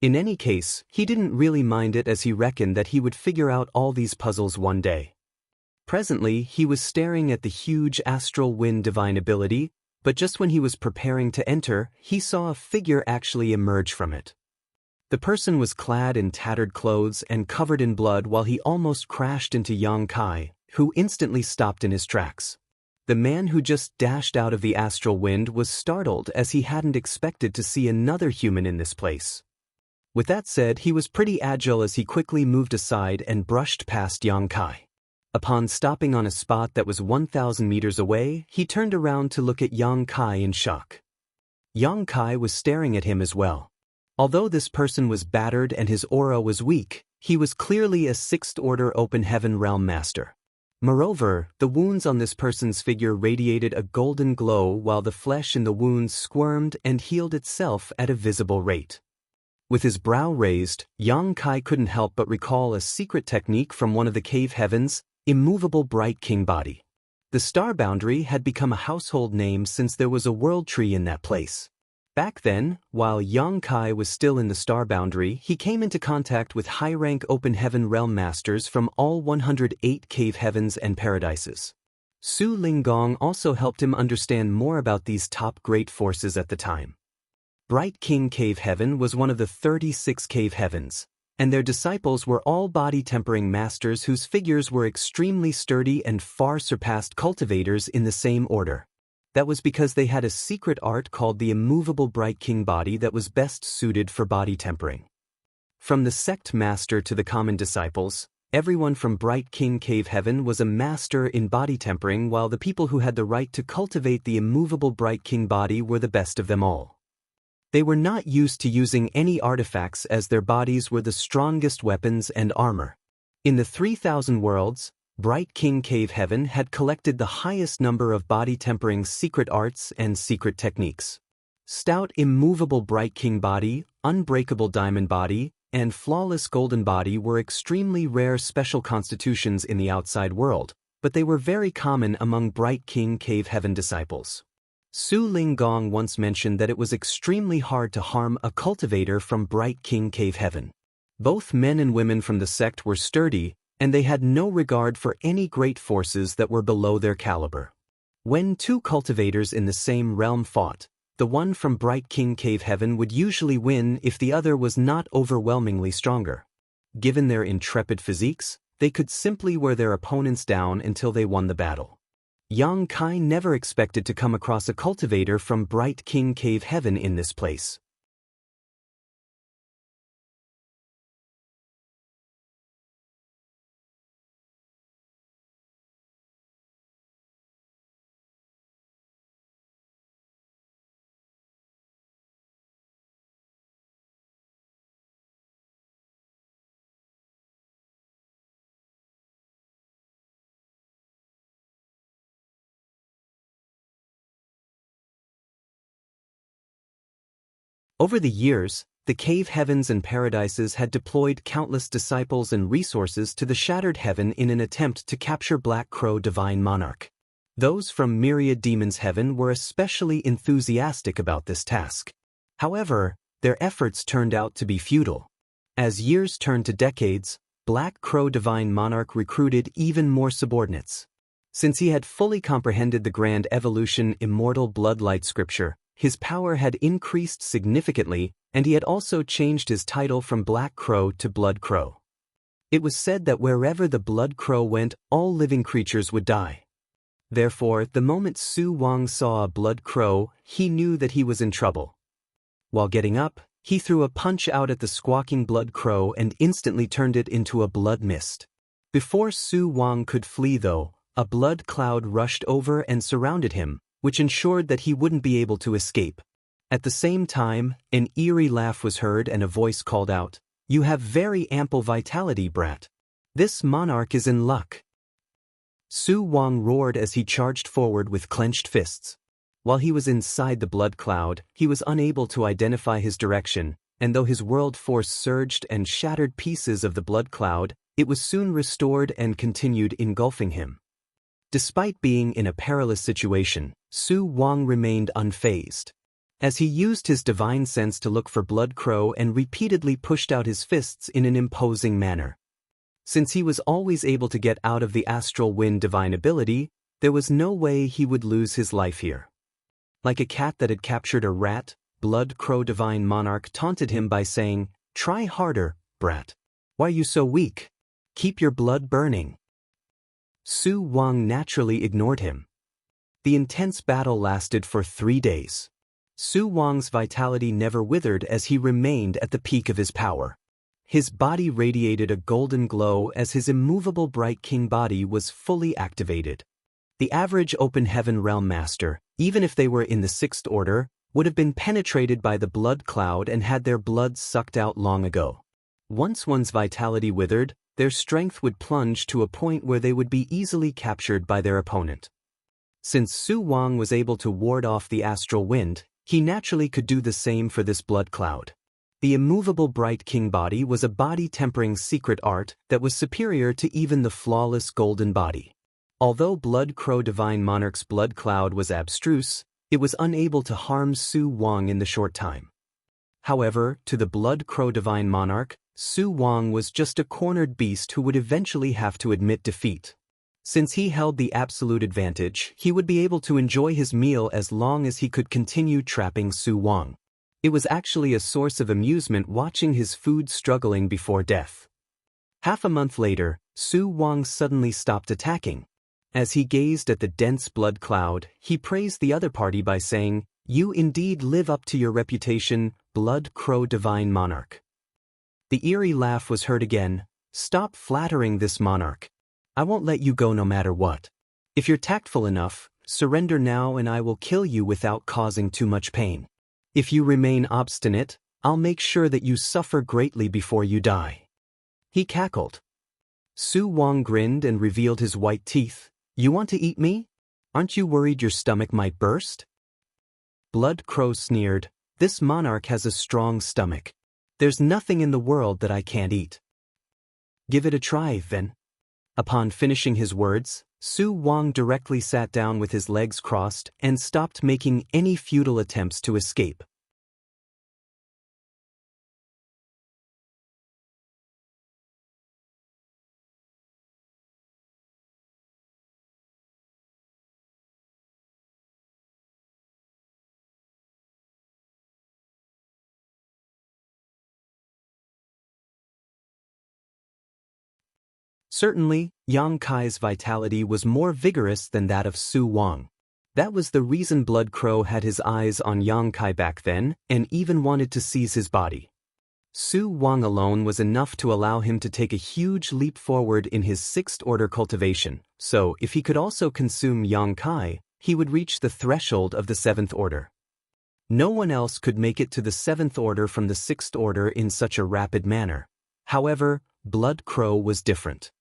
In any case, he didn't really mind it as he reckoned that he would figure out all these puzzles one day. Presently, he was staring at the huge astral wind divine ability, but just when he was preparing to enter, he saw a figure actually emerge from it. The person was clad in tattered clothes and covered in blood while he almost crashed into Yang Kai, who instantly stopped in his tracks. The man who just dashed out of the astral wind was startled as he hadn't expected to see another human in this place. With that said, he was pretty agile as he quickly moved aside and brushed past Yang Kai. Upon stopping on a spot that was 1,000 meters away, he turned around to look at Yang Kai in shock. Yang Kai was staring at him as well. Although this person was battered and his aura was weak, he was clearly a 6th Order Open Heaven Realm Master. Moreover, the wounds on this person's figure radiated a golden glow while the flesh in the wounds squirmed and healed itself at a visible rate. With his brow raised, Yang Kai couldn't help but recall a secret technique from one of the cave heavens, immovable Bright King Body. The star boundary had become a household name since there was a world tree in that place. Back then, while Yang Kai was still in the star boundary, he came into contact with high-rank Open Heaven Realm Masters from all 108 cave heavens and paradises. Su Linggong also helped him understand more about these top great forces at the time. Bright King Cave Heaven was one of the 36 cave heavens, and their disciples were all body-tempering masters whose figures were extremely sturdy and far surpassed cultivators in the same order. That was because they had a secret art called the immovable Bright King Body that was best suited for body tempering. From the sect master to the common disciples, Everyone from Bright King Cave Heaven was a master in body tempering, while the people who had the right to cultivate the immovable Bright King body were the best of them all. They were not used to using any artifacts, as their bodies were the strongest weapons and armor. In the 3,000 worlds, Bright King Cave Heaven had collected the highest number of body tempering secret arts and secret techniques. Stout immovable Bright King body, unbreakable diamond body, and flawless golden body were extremely rare special constitutions in the outside world, but they were very common among Bright King Cave Heaven disciples. Su Ling Gong once mentioned that it was extremely hard to harm a cultivator from Bright King Cave Heaven. Both men and women from the sect were sturdy, and they had no regard for any great forces that were below their caliber. When two cultivators in the same realm fought, the one from Bright King Cave Heaven would usually win if the other was not overwhelmingly stronger. Given their intrepid physiques, they could simply wear their opponents down until they won the battle. Yang Kai never expected to come across a cultivator from Bright King Cave Heaven in this place. Over the years, the cave heavens and paradises had deployed countless disciples and resources to the shattered heaven in an attempt to capture Black Crow Divine Monarch. Those from Myriad Demons Heaven were especially enthusiastic about this task. However, their efforts turned out to be futile. As years turned to decades, Black Crow Divine Monarch recruited even more subordinates. Since he had fully comprehended the grand evolution immortal bloodlight scripture, his power had increased significantly, and he had also changed his title from Black Crow to Blood Crow. It was said that wherever the Blood Crow went, all living creatures would die. Therefore, the moment Su Wang saw a Blood Crow, he knew that he was in trouble. While getting up, he threw a punch out at the squawking Blood Crow and instantly turned it into a blood mist. Before Su Wang could flee, though, a blood cloud rushed over and surrounded him, which ensured that he wouldn't be able to escape. At the same time, an eerie laugh was heard and a voice called out, "You have very ample vitality, brat. This monarch is in luck." Su Wang roared as he charged forward with clenched fists. While he was inside the blood cloud, he was unable to identify his direction, and though his world force surged and shattered pieces of the blood cloud, it was soon restored and continued engulfing him. Despite being in a perilous situation, Su Wang remained unfazed. As he used his divine sense to look for Blood Crow and repeatedly pushed out his fists in an imposing manner. Since he was always able to get out of the astral wind divine ability, there was no way he would lose his life here. Like a cat that had captured a rat, Blood Crow Divine Monarch taunted him by saying, "Try harder, brat. Why are you so weak? Keep your blood burning." Su Wang naturally ignored him. The intense battle lasted for 3 days. Su Wang's vitality never withered as he remained at the peak of his power. His body radiated a golden glow as his immovable Bright King body was fully activated. The average open heaven realm master, even if they were in the 6th order, would have been penetrated by the blood cloud and had their blood sucked out long ago. Once one's vitality withered, their strength would plunge to a point where they would be easily captured by their opponent. Since Su Wang was able to ward off the astral wind, he naturally could do the same for this blood cloud. The immovable Bright King body was a body-tempering secret art that was superior to even the flawless golden body. Although Blood Crow Divine Monarch's blood cloud was abstruse, it was unable to harm Su Wang in the short time. However, to the Blood Crow Divine Monarch, Su Wang was just a cornered beast who would eventually have to admit defeat. Since he held the absolute advantage, he would be able to enjoy his meal as long as he could continue trapping Su Wang. It was actually a source of amusement watching his food struggling before death. Half a month later, Su Wang suddenly stopped attacking. As he gazed at the dense blood cloud, he praised the other party by saying, "You indeed live up to your reputation, Blood Crow Divine Monarch." The eerie laugh was heard again, Stop flattering this monarch. I won't let you go no matter what. If you're tactful enough, surrender now and I will kill you without causing too much pain. If you remain obstinate, I'll make sure that you suffer greatly before you die." He cackled. Su Wang grinned and revealed his white teeth. "You want to eat me? Aren't you worried your stomach might burst?" Blood Crow sneered. "This monarch has a strong stomach. There's nothing in the world that I can't eat." "Give it a try, then." Upon finishing his words, Su Wang directly sat down with his legs crossed and stopped making any futile attempts to escape. Certainly, Yang Kai's vitality was more vigorous than that of Su Wang. That was the reason Blood Crow had his eyes on Yang Kai back then and even wanted to seize his body. Su Wang alone was enough to allow him to take a huge leap forward in his sixth order cultivation, so if he could also consume Yang Kai, he would reach the threshold of the seventh order. No one else could make it to the seventh order from the sixth order in such a rapid manner. However, Blood Crow was different.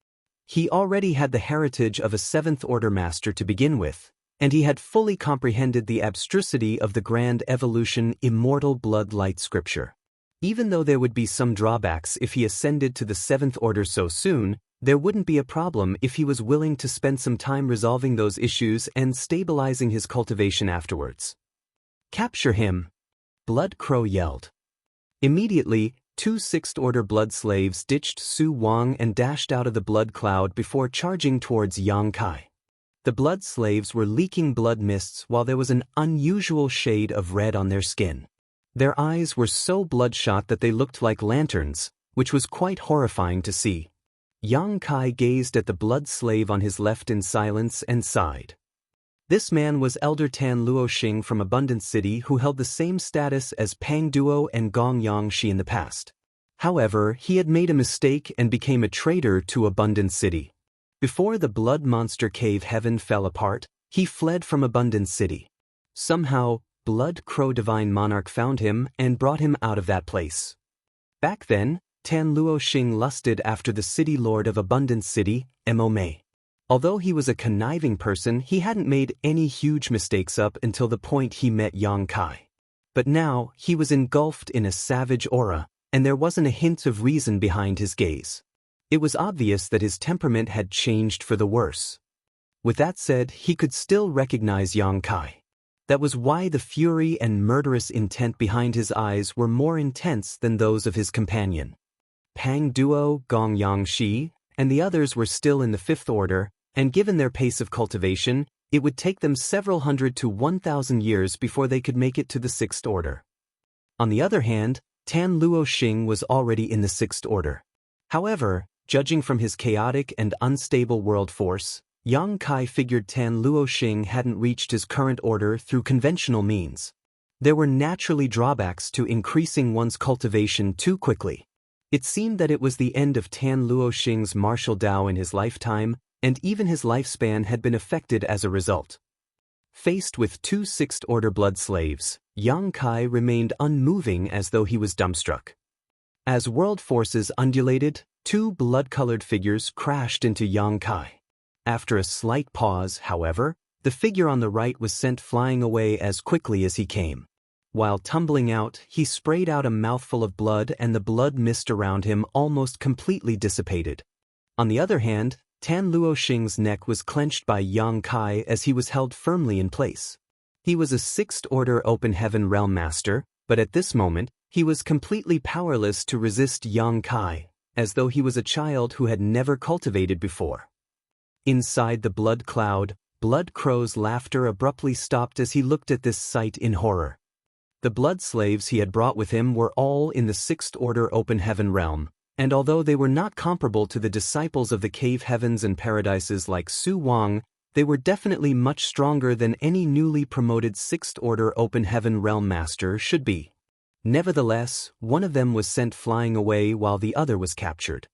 He already had the heritage of a seventh order master to begin with, and he had fully comprehended the abstrusity of the grand evolution immortal blood light scripture. Even though there would be some drawbacks if he ascended to the seventh order so soon, there wouldn't be a problem if he was willing to spend some time resolving those issues and stabilizing his cultivation afterwards. "Capture him!" Blood Crow yelled. Immediately, 2 sixth-order blood slaves ditched Su Wang and dashed out of the blood cloud before charging towards Yang Kai. The blood slaves were leaking blood mists while there was an unusual shade of red on their skin. Their eyes were so bloodshot that they looked like lanterns, which was quite horrifying to see. Yang Kai gazed at the blood slave on his left in silence and sighed. This man was Elder Tan Luoxing from Abundant City, who held the same status as Pang Duo and Gong Yangshi in the past. However, he had made a mistake and became a traitor to Abundant City. Before the blood monster cave heaven fell apart, he fled from Abundant City. Somehow, Blood Crow Divine Monarch found him and brought him out of that place. Back then, Tan Luoxing lusted after the city lord of Abundant City, Mo Mei. Although he was a conniving person, he hadn't made any huge mistakes up until the point he met Yang Kai. But now, he was engulfed in a savage aura, and there wasn't a hint of reason behind his gaze. It was obvious that his temperament had changed for the worse. With that said, he could still recognize Yang Kai. That was why the fury and murderous intent behind his eyes were more intense than those of his companion. Pang Duo, Gong Yangshi, and the others were still in the fifth order, and given their pace of cultivation, it would take them several hundred to 1,000 years before they could make it to the sixth order. On the other hand, Tan Luoxing was already in the sixth order. However, judging from his chaotic and unstable world force, Yang Kai figured Tan Luoxing hadn't reached his current order through conventional means. There were naturally drawbacks to increasing one's cultivation too quickly. It seemed that it was the end of Tan Luoxing's martial Dao in his lifetime, and even his lifespan had been affected as a result. Faced with 2 sixth-order blood slaves, Yang Kai remained unmoving as though he was dumbstruck. As world forces undulated, 2 blood-colored figures crashed into Yang Kai. After a slight pause, however, the figure on the right was sent flying away as quickly as he came. While tumbling out, he sprayed out a mouthful of blood and the blood mist around him almost completely dissipated. On the other hand, Tan Luoxing's neck was clenched by Yang Kai as he was held firmly in place. He was a sixth-order open heaven realm master, but at this moment, he was completely powerless to resist Yang Kai, as though he was a child who had never cultivated before. Inside the blood cloud, Blood Crow's laughter abruptly stopped as he looked at this sight in horror. The blood slaves he had brought with him were all in the sixth-order open heaven realm, and although they were not comparable to the disciples of the cave heavens and paradises like Su Wang, they were definitely much stronger than any newly promoted sixth-order open heaven realm master should be. Nevertheless, one of them was sent flying away while the other was captured.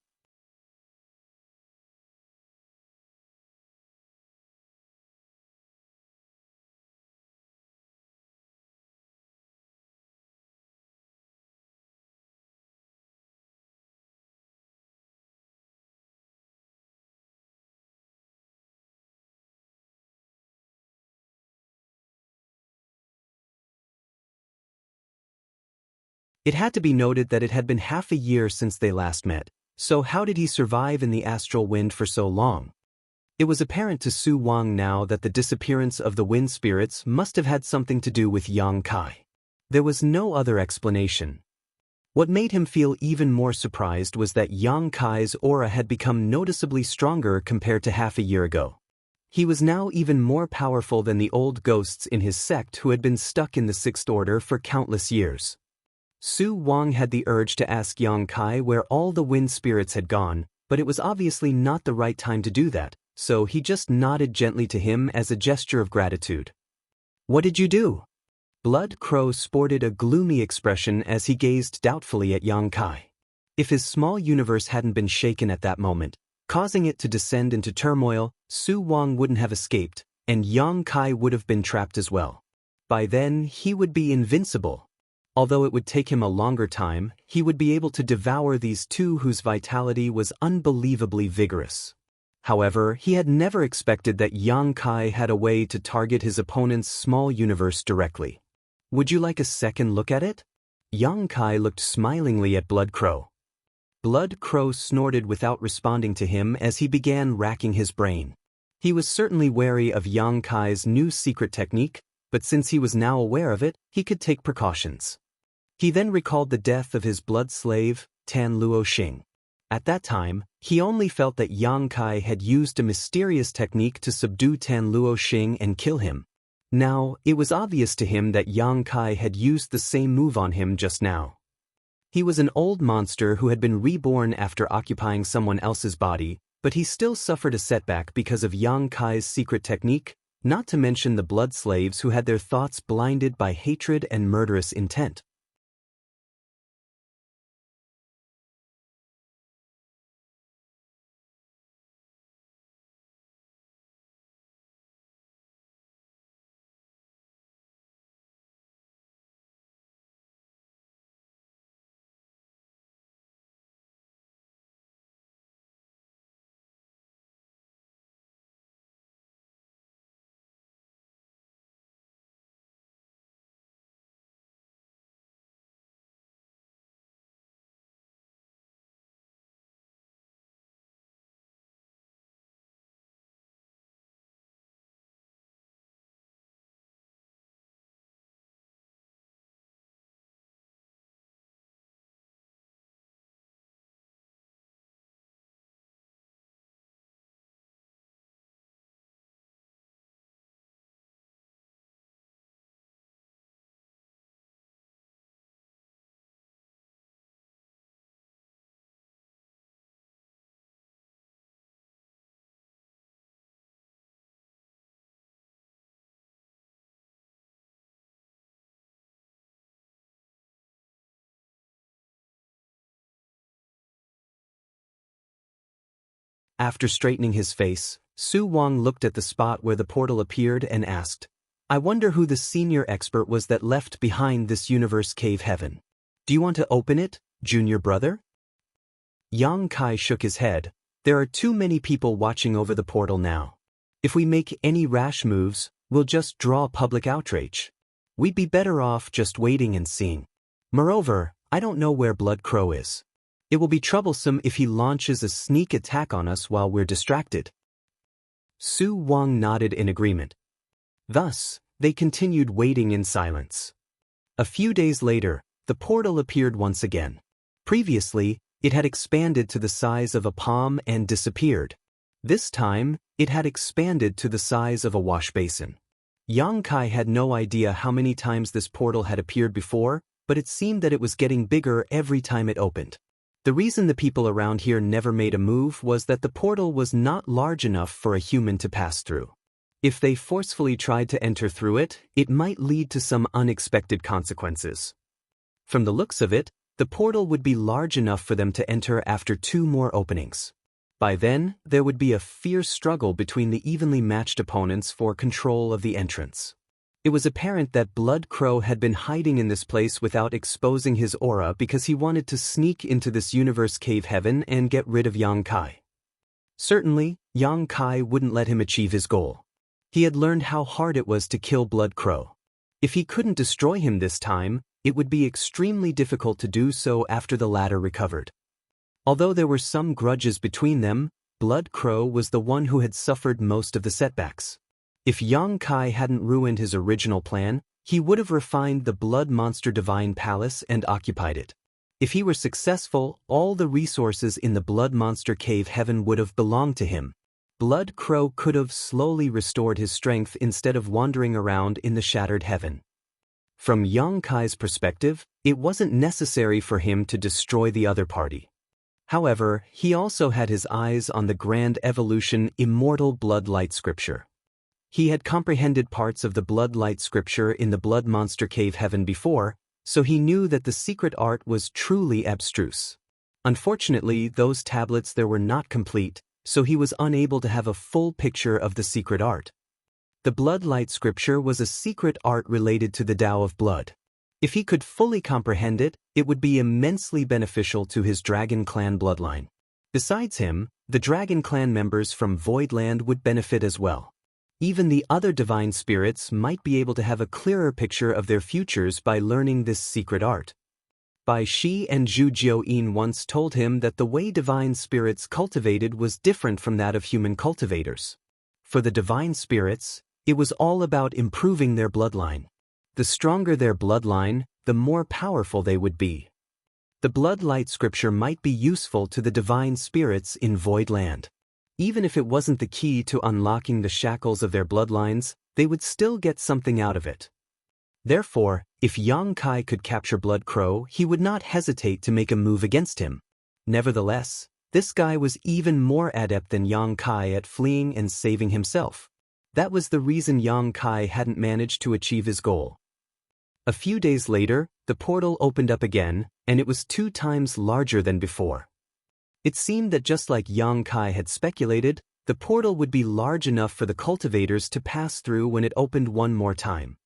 It had to be noted that it had been half a year since they last met, so how did he survive in the astral wind for so long? It was apparent to Su Wang now that the disappearance of the wind spirits must have had something to do with Yang Kai. There was no other explanation. What made him feel even more surprised was that Yang Kai's aura had become noticeably stronger compared to half a year ago. He was now even more powerful than the old ghosts in his sect who had been stuck in the Sixth Order for countless years. Su Wang had the urge to ask Yang Kai where all the wind spirits had gone, but it was obviously not the right time to do that, so he just nodded gently to him as a gesture of gratitude. "What did you do?" Blood Crow sported a gloomy expression as he gazed doubtfully at Yang Kai. If his small universe hadn't been shaken at that moment, causing it to descend into turmoil, Su Wang wouldn't have escaped, and Yang Kai would have been trapped as well. By then, he would be invincible. Although it would take him a longer time, he would be able to devour these two whose vitality was unbelievably vigorous. However, he had never expected that Yang Kai had a way to target his opponent's small universe directly. "Would you like a second look at it?" Yang Kai looked smilingly at Blood Crow. Blood Crow snorted without responding to him as he began racking his brain. He was certainly wary of Yang Kai's new secret technique, but since he was now aware of it, he could take precautions. He then recalled the death of his blood slave, Tan Luo Xing. At that time, he only felt that Yang Kai had used a mysterious technique to subdue Tan Luo Xing and kill him. Now, it was obvious to him that Yang Kai had used the same move on him just now. He was an old monster who had been reborn after occupying someone else's body, but he still suffered a setback because of Yang Kai's secret technique, not to mention the blood slaves who had their thoughts blinded by hatred and murderous intent. After straightening his face, Su Wang looked at the spot where the portal appeared and asked, "I wonder who the senior expert was that left behind this universe cave heaven. Do you want to open it, junior brother?" Yang Kai shook his head. "There are too many people watching over the portal now. If we make any rash moves, we'll just draw public outrage. We'd be better off just waiting and seeing. Moreover, I don't know where Blood Crow is. It will be troublesome if he launches a sneak attack on us while we're distracted." Su Wang nodded in agreement. Thus, they continued waiting in silence. A few days later, the portal appeared once again. Previously, it had expanded to the size of a palm and disappeared. This time, it had expanded to the size of a wash basin. Yang Kai had no idea how many times this portal had appeared before, but it seemed that it was getting bigger every time it opened. The reason the people around here never made a move was that the portal was not large enough for a human to pass through. If they forcefully tried to enter through it, it might lead to some unexpected consequences. From the looks of it, the portal would be large enough for them to enter after 2 more openings. By then, there would be a fierce struggle between the evenly matched opponents for control of the entrance. It was apparent that Blood Crow had been hiding in this place without exposing his aura because he wanted to sneak into this universe cave heaven and get rid of Yang Kai. Certainly, Yang Kai wouldn't let him achieve his goal. He had learned how hard it was to kill Blood Crow. If he couldn't destroy him this time, it would be extremely difficult to do so after the latter recovered. Although there were some grudges between them, Blood Crow was the one who had suffered most of the setbacks. If Yang Kai hadn't ruined his original plan, he would have refined the Blood Monster Divine Palace and occupied it. If he were successful, all the resources in the Blood Monster Cave Heaven would have belonged to him. Blood Crow could have slowly restored his strength instead of wandering around in the shattered heaven. From Yang Kai's perspective, it wasn't necessary for him to destroy the other party. However, he also had his eyes on the Grand Evolution Immortal Bloodlight Scripture. He had comprehended parts of the Bloodlight Scripture in the Blood Monster Cave Heaven before, so he knew that the secret art was truly abstruse. Unfortunately, those tablets there were not complete, so he was unable to have a full picture of the secret art. The Bloodlight Scripture was a secret art related to the Tao of Blood. If he could fully comprehend it, it would be immensely beneficial to his Dragon Clan bloodline. Besides him, the Dragon Clan members from Voidland would benefit as well. Even the other divine spirits might be able to have a clearer picture of their futures by learning this secret art. Bai Shi and Zhu Jiuyin once told him that the way divine spirits cultivated was different from that of human cultivators. For the divine spirits, it was all about improving their bloodline. The stronger their bloodline, the more powerful they would be. The Bloodlight Scripture might be useful to the divine spirits in Voidland. Even if it wasn't the key to unlocking the shackles of their bloodlines, they would still get something out of it. Therefore, if Yang Kai could capture Blood Crow, he would not hesitate to make a move against him. Nevertheless, this guy was even more adept than Yang Kai at fleeing and saving himself. That was the reason Yang Kai hadn't managed to achieve his goal. A few days later, the portal opened up again, and it was 2 times larger than before. It seemed that just like Yang Kai had speculated, the portal would be large enough for the cultivators to pass through when it opened one more time.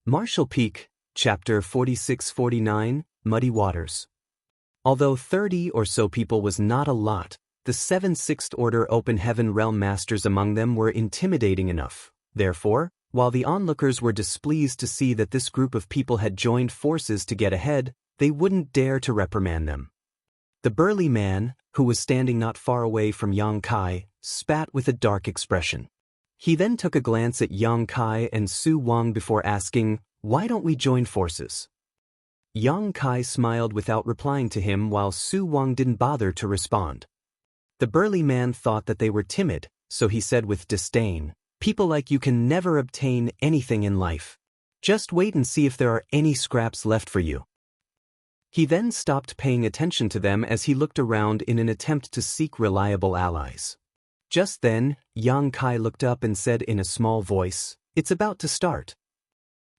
Marshall Peak, Chapter 46-49, Muddy Waters. Although 30 or so people was not a lot, the 7 Sixth Order Open Heaven Realm Masters among them were intimidating enough. Therefore, while the onlookers were displeased to see that this group of people had joined forces to get ahead, they wouldn't dare to reprimand them. The burly man, who was standing not far away from Yang Kai, spat with a dark expression. He then took a glance at Yang Kai and Su Wang before asking, "Why don't we join forces?" Yang Kai smiled without replying to him while Su Wang didn't bother to respond. The burly man thought that they were timid, so he said with disdain, "People like you can never obtain anything in life. Just wait and see if there are any scraps left for you." He then stopped paying attention to them as he looked around in an attempt to seek reliable allies. Just then, Yang Kai looked up and said in a small voice, "It's about to start."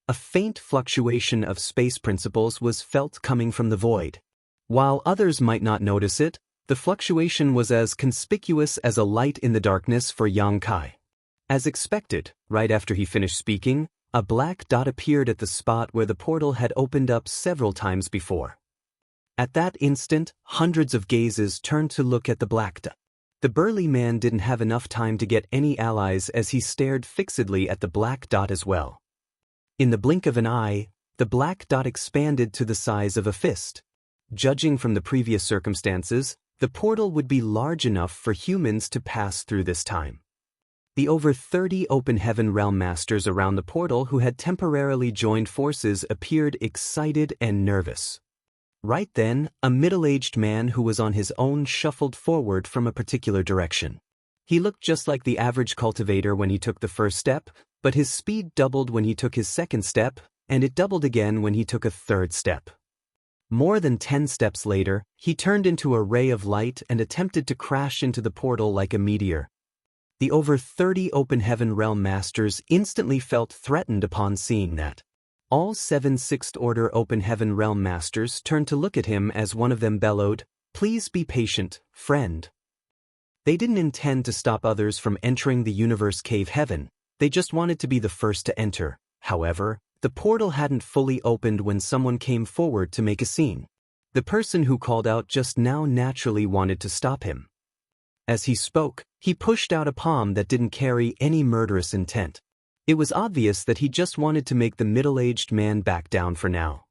A faint fluctuation of space principles was felt coming from the void. While others might not notice it, the fluctuation was as conspicuous as a light in the darkness for Yang Kai. As expected, right after he finished speaking, a black dot appeared at the spot where the portal had opened up several times before. At that instant, hundreds of gazes turned to look at the black dot. The burly man didn't have enough time to get any allies as he stared fixedly at the black dot as well. In the blink of an eye, the black dot expanded to the size of a fist. Judging from the previous circumstances, the portal would be large enough for humans to pass through this time. The over 30 Open Heaven Realm Masters around the portal who had temporarily joined forces appeared excited and nervous. Right then, a middle-aged man who was on his own shuffled forward from a particular direction. He looked just like the average cultivator when he took the first step, but his speed doubled when he took his second step, and it doubled again when he took a third step. More than 10 steps later, he turned into a ray of light and attempted to crash into the portal like a meteor. The over 30 Open Heaven Realm Masters instantly felt threatened upon seeing that. All 7 Sixth Order Open Heaven Realm Masters turned to look at him as one of them bellowed, "Please be patient, friend." They didn't intend to stop others from entering the Universe Cave Heaven, they just wanted to be the first to enter. However, the portal hadn't fully opened when someone came forward to make a scene. The person who called out just now naturally wanted to stop him. As he spoke, he pushed out a palm that didn't carry any murderous intent. It was obvious that he just wanted to make the middle-aged man back down for now.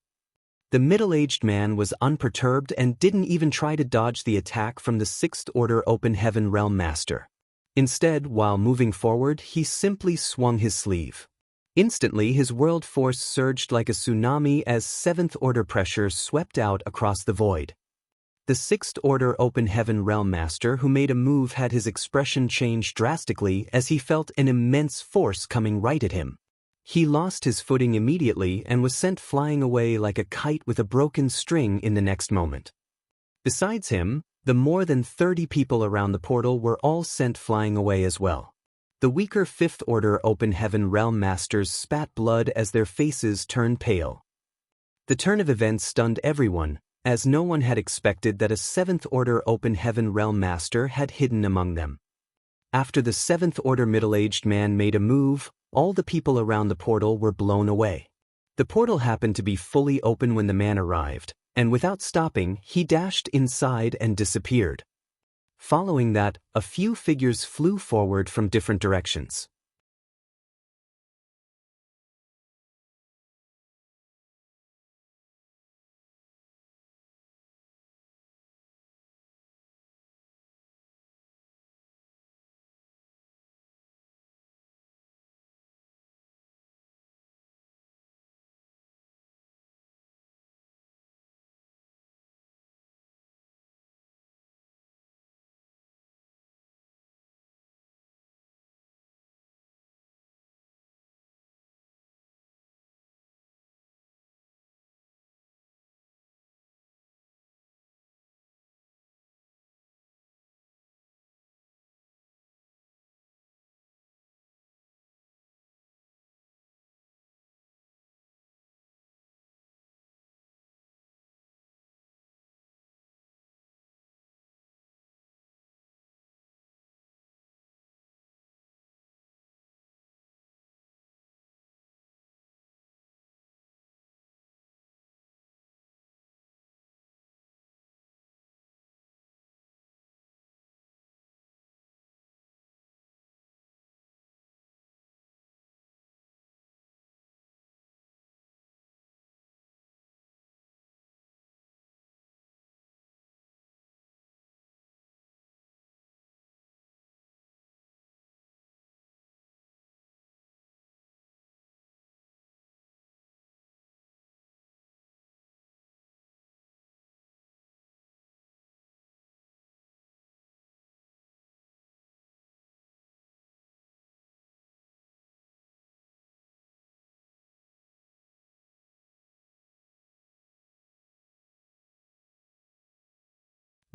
The middle-aged man was unperturbed and didn't even try to dodge the attack from the Sixth Order Open Heaven Realm Master. Instead, while moving forward, he simply swung his sleeve. Instantly, his world force surged like a tsunami as Seventh Order pressure swept out across the void. The Sixth Order Open Heaven Realm Master who made a move had his expression change drastically as he felt an immense force coming right at him. He lost his footing immediately and was sent flying away like a kite with a broken string in the next moment. Besides him, the more than 30 people around the portal were all sent flying away as well. The weaker Fifth Order Open Heaven Realm Masters spat blood as their faces turned pale. The turn of events stunned everyone, as no one had expected that a Seventh Order Open Heaven Realm Master had hidden among them. After the Seventh Order middle-aged man made a move, all the people around the portal were blown away. The portal happened to be fully open when the man arrived, and without stopping, he dashed inside and disappeared. Following that, a few figures flew forward from different directions.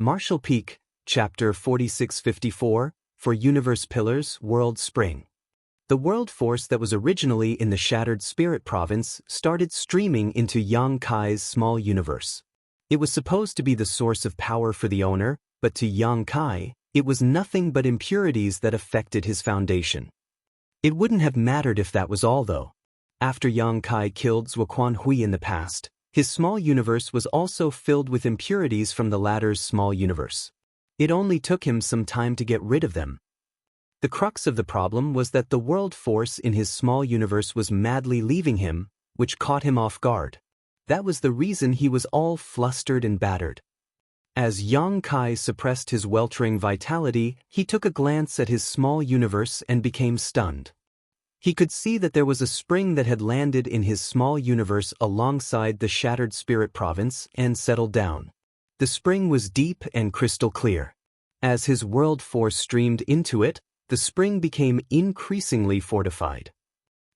Martial Peak, Chapter 4654, for Universe Pillars, World Spring. The world force that was originally in the Shattered Spirit Province started streaming into Yang Kai's small universe. It was supposed to be the source of power for the owner, but to Yang Kai, it was nothing but impurities that affected his foundation. It wouldn't have mattered if that was all though. After Yang Kai killed Zuoquan Hui in the past, his small universe was also filled with impurities from the latter's small universe. It only took him some time to get rid of them. The crux of the problem was that the world force in his small universe was madly leaving him, which caught him off guard. That was the reason he was all flustered and battered. As Yang Kai suppressed his weltering vitality, he took a glance at his small universe and became stunned. He could see that there was a spring that had landed in his small universe alongside the Shattered Spirit Province and settled down. The spring was deep and crystal clear. As his world force streamed into it, the spring became increasingly fortified.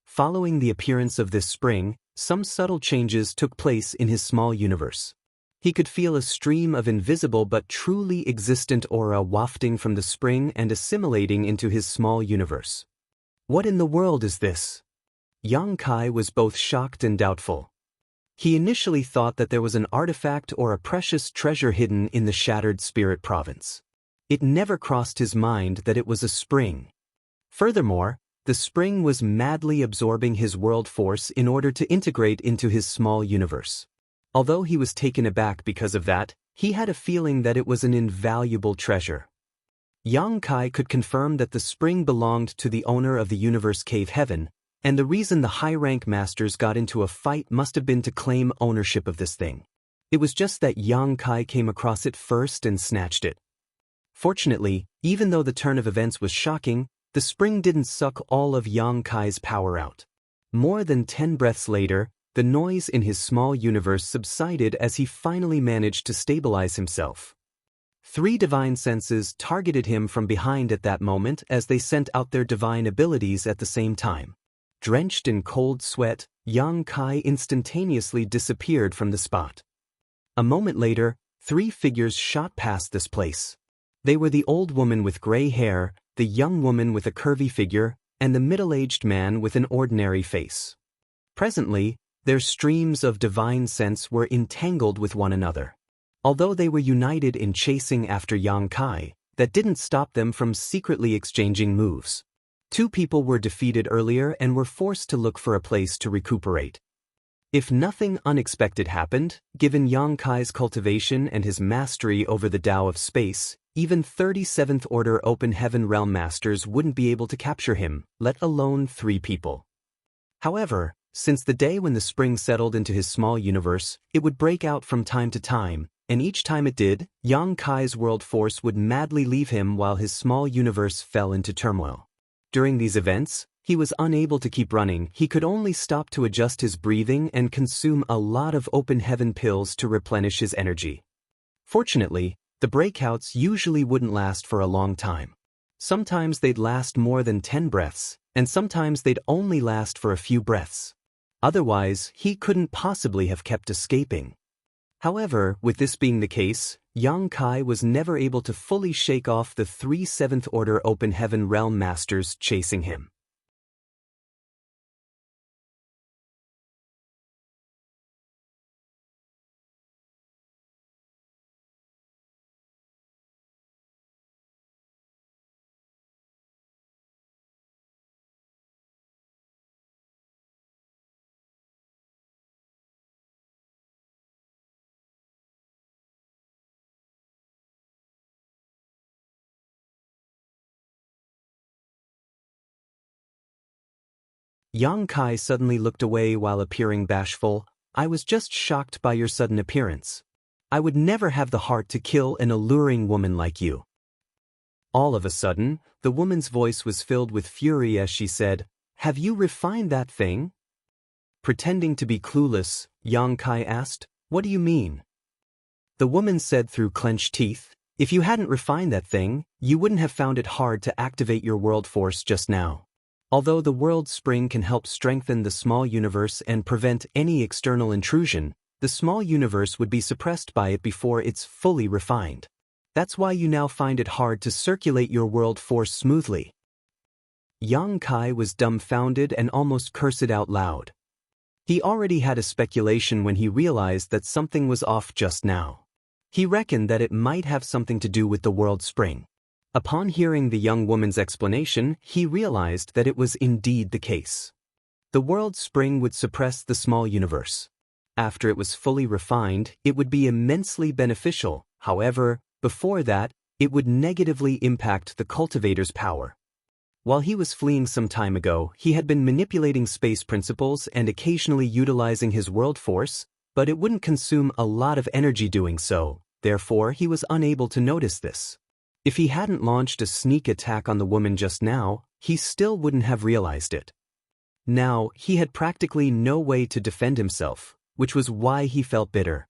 Following the appearance of this spring, some subtle changes took place in his small universe. He could feel a stream of invisible but truly existent aura wafting from the spring and assimilating into his small universe. What in the world is this? Yang Kai was both shocked and doubtful. He initially thought that there was an artifact or a precious treasure hidden in the Shattered Spirit Province. It never crossed his mind that it was a spring. Furthermore, the spring was madly absorbing his world force in order to integrate into his small universe. Although he was taken aback because of that, he had a feeling that it was an invaluable treasure. Yang Kai could confirm that the spring belonged to the owner of the Universe Cave Heaven, and the reason the high-rank masters got into a fight must have been to claim ownership of this thing. It was just that Yang Kai came across it first and snatched it. Fortunately, even though the turn of events was shocking, the spring didn't suck all of Yang Kai's power out. More than 10 breaths later, the noise in his small universe subsided as he finally managed to stabilize himself. 3 divine senses targeted him from behind at that moment as they sent out their divine abilities at the same time. Drenched in cold sweat, Yang Kai instantaneously disappeared from the spot. A moment later, 3 figures shot past this place. They were the old woman with gray hair, the young woman with a curvy figure, and the middle-aged man with an ordinary face. Presently, their streams of divine sense were entangled with one another. Although they were united in chasing after Yang Kai, that didn't stop them from secretly exchanging moves. 2 people were defeated earlier and were forced to look for a place to recuperate. If nothing unexpected happened, given Yang Kai's cultivation and his mastery over the Tao of space, even 37th Order Open Heaven Realm Masters wouldn't be able to capture him, let alone 3 people. However, since the day when the spring settled into his small universe, it would break out from time to time, and each time it did, Yang Kai's world force would madly leave him while his small universe fell into turmoil. During these events, he was unable to keep running. He could only stop to adjust his breathing and consume a lot of open heaven pills to replenish his energy. Fortunately, the breakouts usually wouldn't last for a long time. Sometimes they'd last more than 10 breaths, and sometimes they'd only last for a few breaths. Otherwise, he couldn't possibly have kept escaping. However, with this being the case, Yang Kai was never able to fully shake off the 3 7th Order Open Heaven Realm Masters chasing him. Yang Kai suddenly looked away while appearing bashful. I was just shocked by your sudden appearance. I would never have the heart to kill an alluring woman like you. All of a sudden, the woman's voice was filled with fury as she said, "Have you refined that thing?" Pretending to be clueless, Yang Kai asked, "What do you mean?" The woman said through clenched teeth, "If you hadn't refined that thing, you wouldn't have found it hard to activate your world force just now. Although the world spring can help strengthen the small universe and prevent any external intrusion, the small universe would be suppressed by it before it's fully refined. That's why you now find it hard to circulate your world force smoothly." Yang Kai was dumbfounded and almost cursed out loud. He already had a speculation when he realized that something was off just now. He reckoned that it might have something to do with the world spring. Upon hearing the young woman's explanation, he realized that it was indeed the case. The world spring would suppress the small universe. After it was fully refined, it would be immensely beneficial. However, before that, it would negatively impact the cultivator's power. While he was fleeing some time ago, he had been manipulating space principles and occasionally utilizing his world force, but it wouldn't consume a lot of energy doing so, therefore he was unable to notice this. If he hadn't launched a sneak attack on the woman just now, he still wouldn't have realized it. Now, he had practically no way to defend himself, which was why he felt bitter.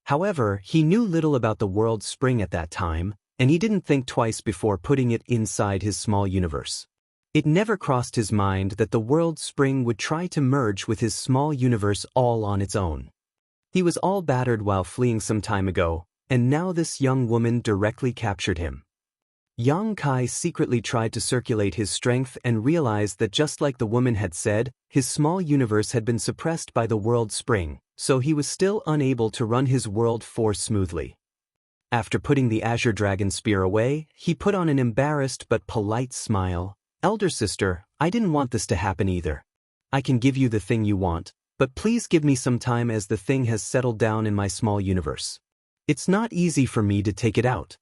However, he knew little about the world spring at that time, and he didn't think twice before putting it inside his small universe. It never crossed his mind that the world spring would try to merge with his small universe all on its own. He was all battered while fleeing some time ago, and now this young woman directly captured him. Yang Kai secretly tried to circulate his strength and realized that just like the woman had said, his small universe had been suppressed by the world spring, so he was still unable to run his world force smoothly. After putting the Azure Dragon Spear away, he put on an embarrassed but polite smile. "Elder sister, I didn't want this to happen either. I can give you the thing you want, But please give me some time as the thing has settled down in my small universe. It's not easy for me to take it out.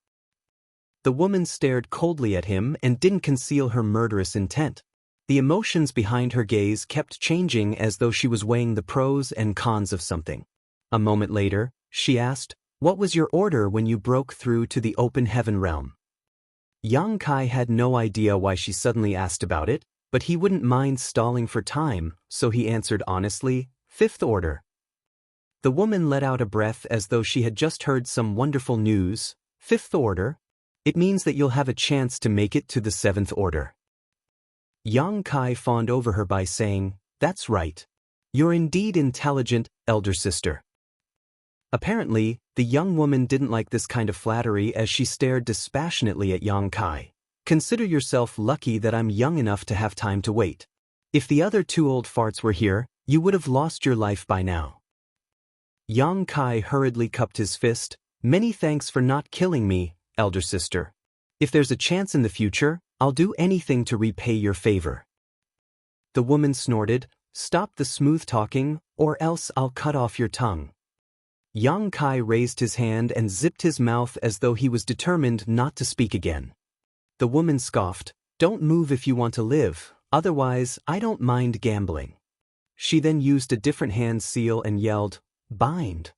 The woman stared coldly at him and didn't conceal her murderous intent. The emotions behind her gaze kept changing as though she was weighing the pros and cons of something. A moment later, she asked, "What was your order when you broke through to the open heaven realm?" Yang Kai had no idea why she suddenly asked about it, but he wouldn't mind stalling for time, so he answered honestly, "Fifth order." The woman let out a breath as though she had just heard some wonderful news. "Fifth order? It means that you'll have a chance to make it to the seventh order." Yang Kai fawned over her by saying, "That's right. You're indeed intelligent, elder sister." Apparently, the young woman didn't like this kind of flattery as she stared dispassionately at Yang Kai. "Consider yourself lucky that I'm young enough to have time to wait. If the other two old farts were here, you would have lost your life by now." Yang Kai hurriedly cupped his fist. "Many thanks for not killing me, elder sister. If there's a chance in the future, I'll do anything to repay your favor." The woman snorted, "Stop the smooth talking, or else I'll cut off your tongue." Yang Kai raised his hand and zipped his mouth as though he was determined not to speak again. The woman scoffed, "Don't move if you want to live, otherwise I don't mind gambling." She then used a different hand seal and yelled, "Bind."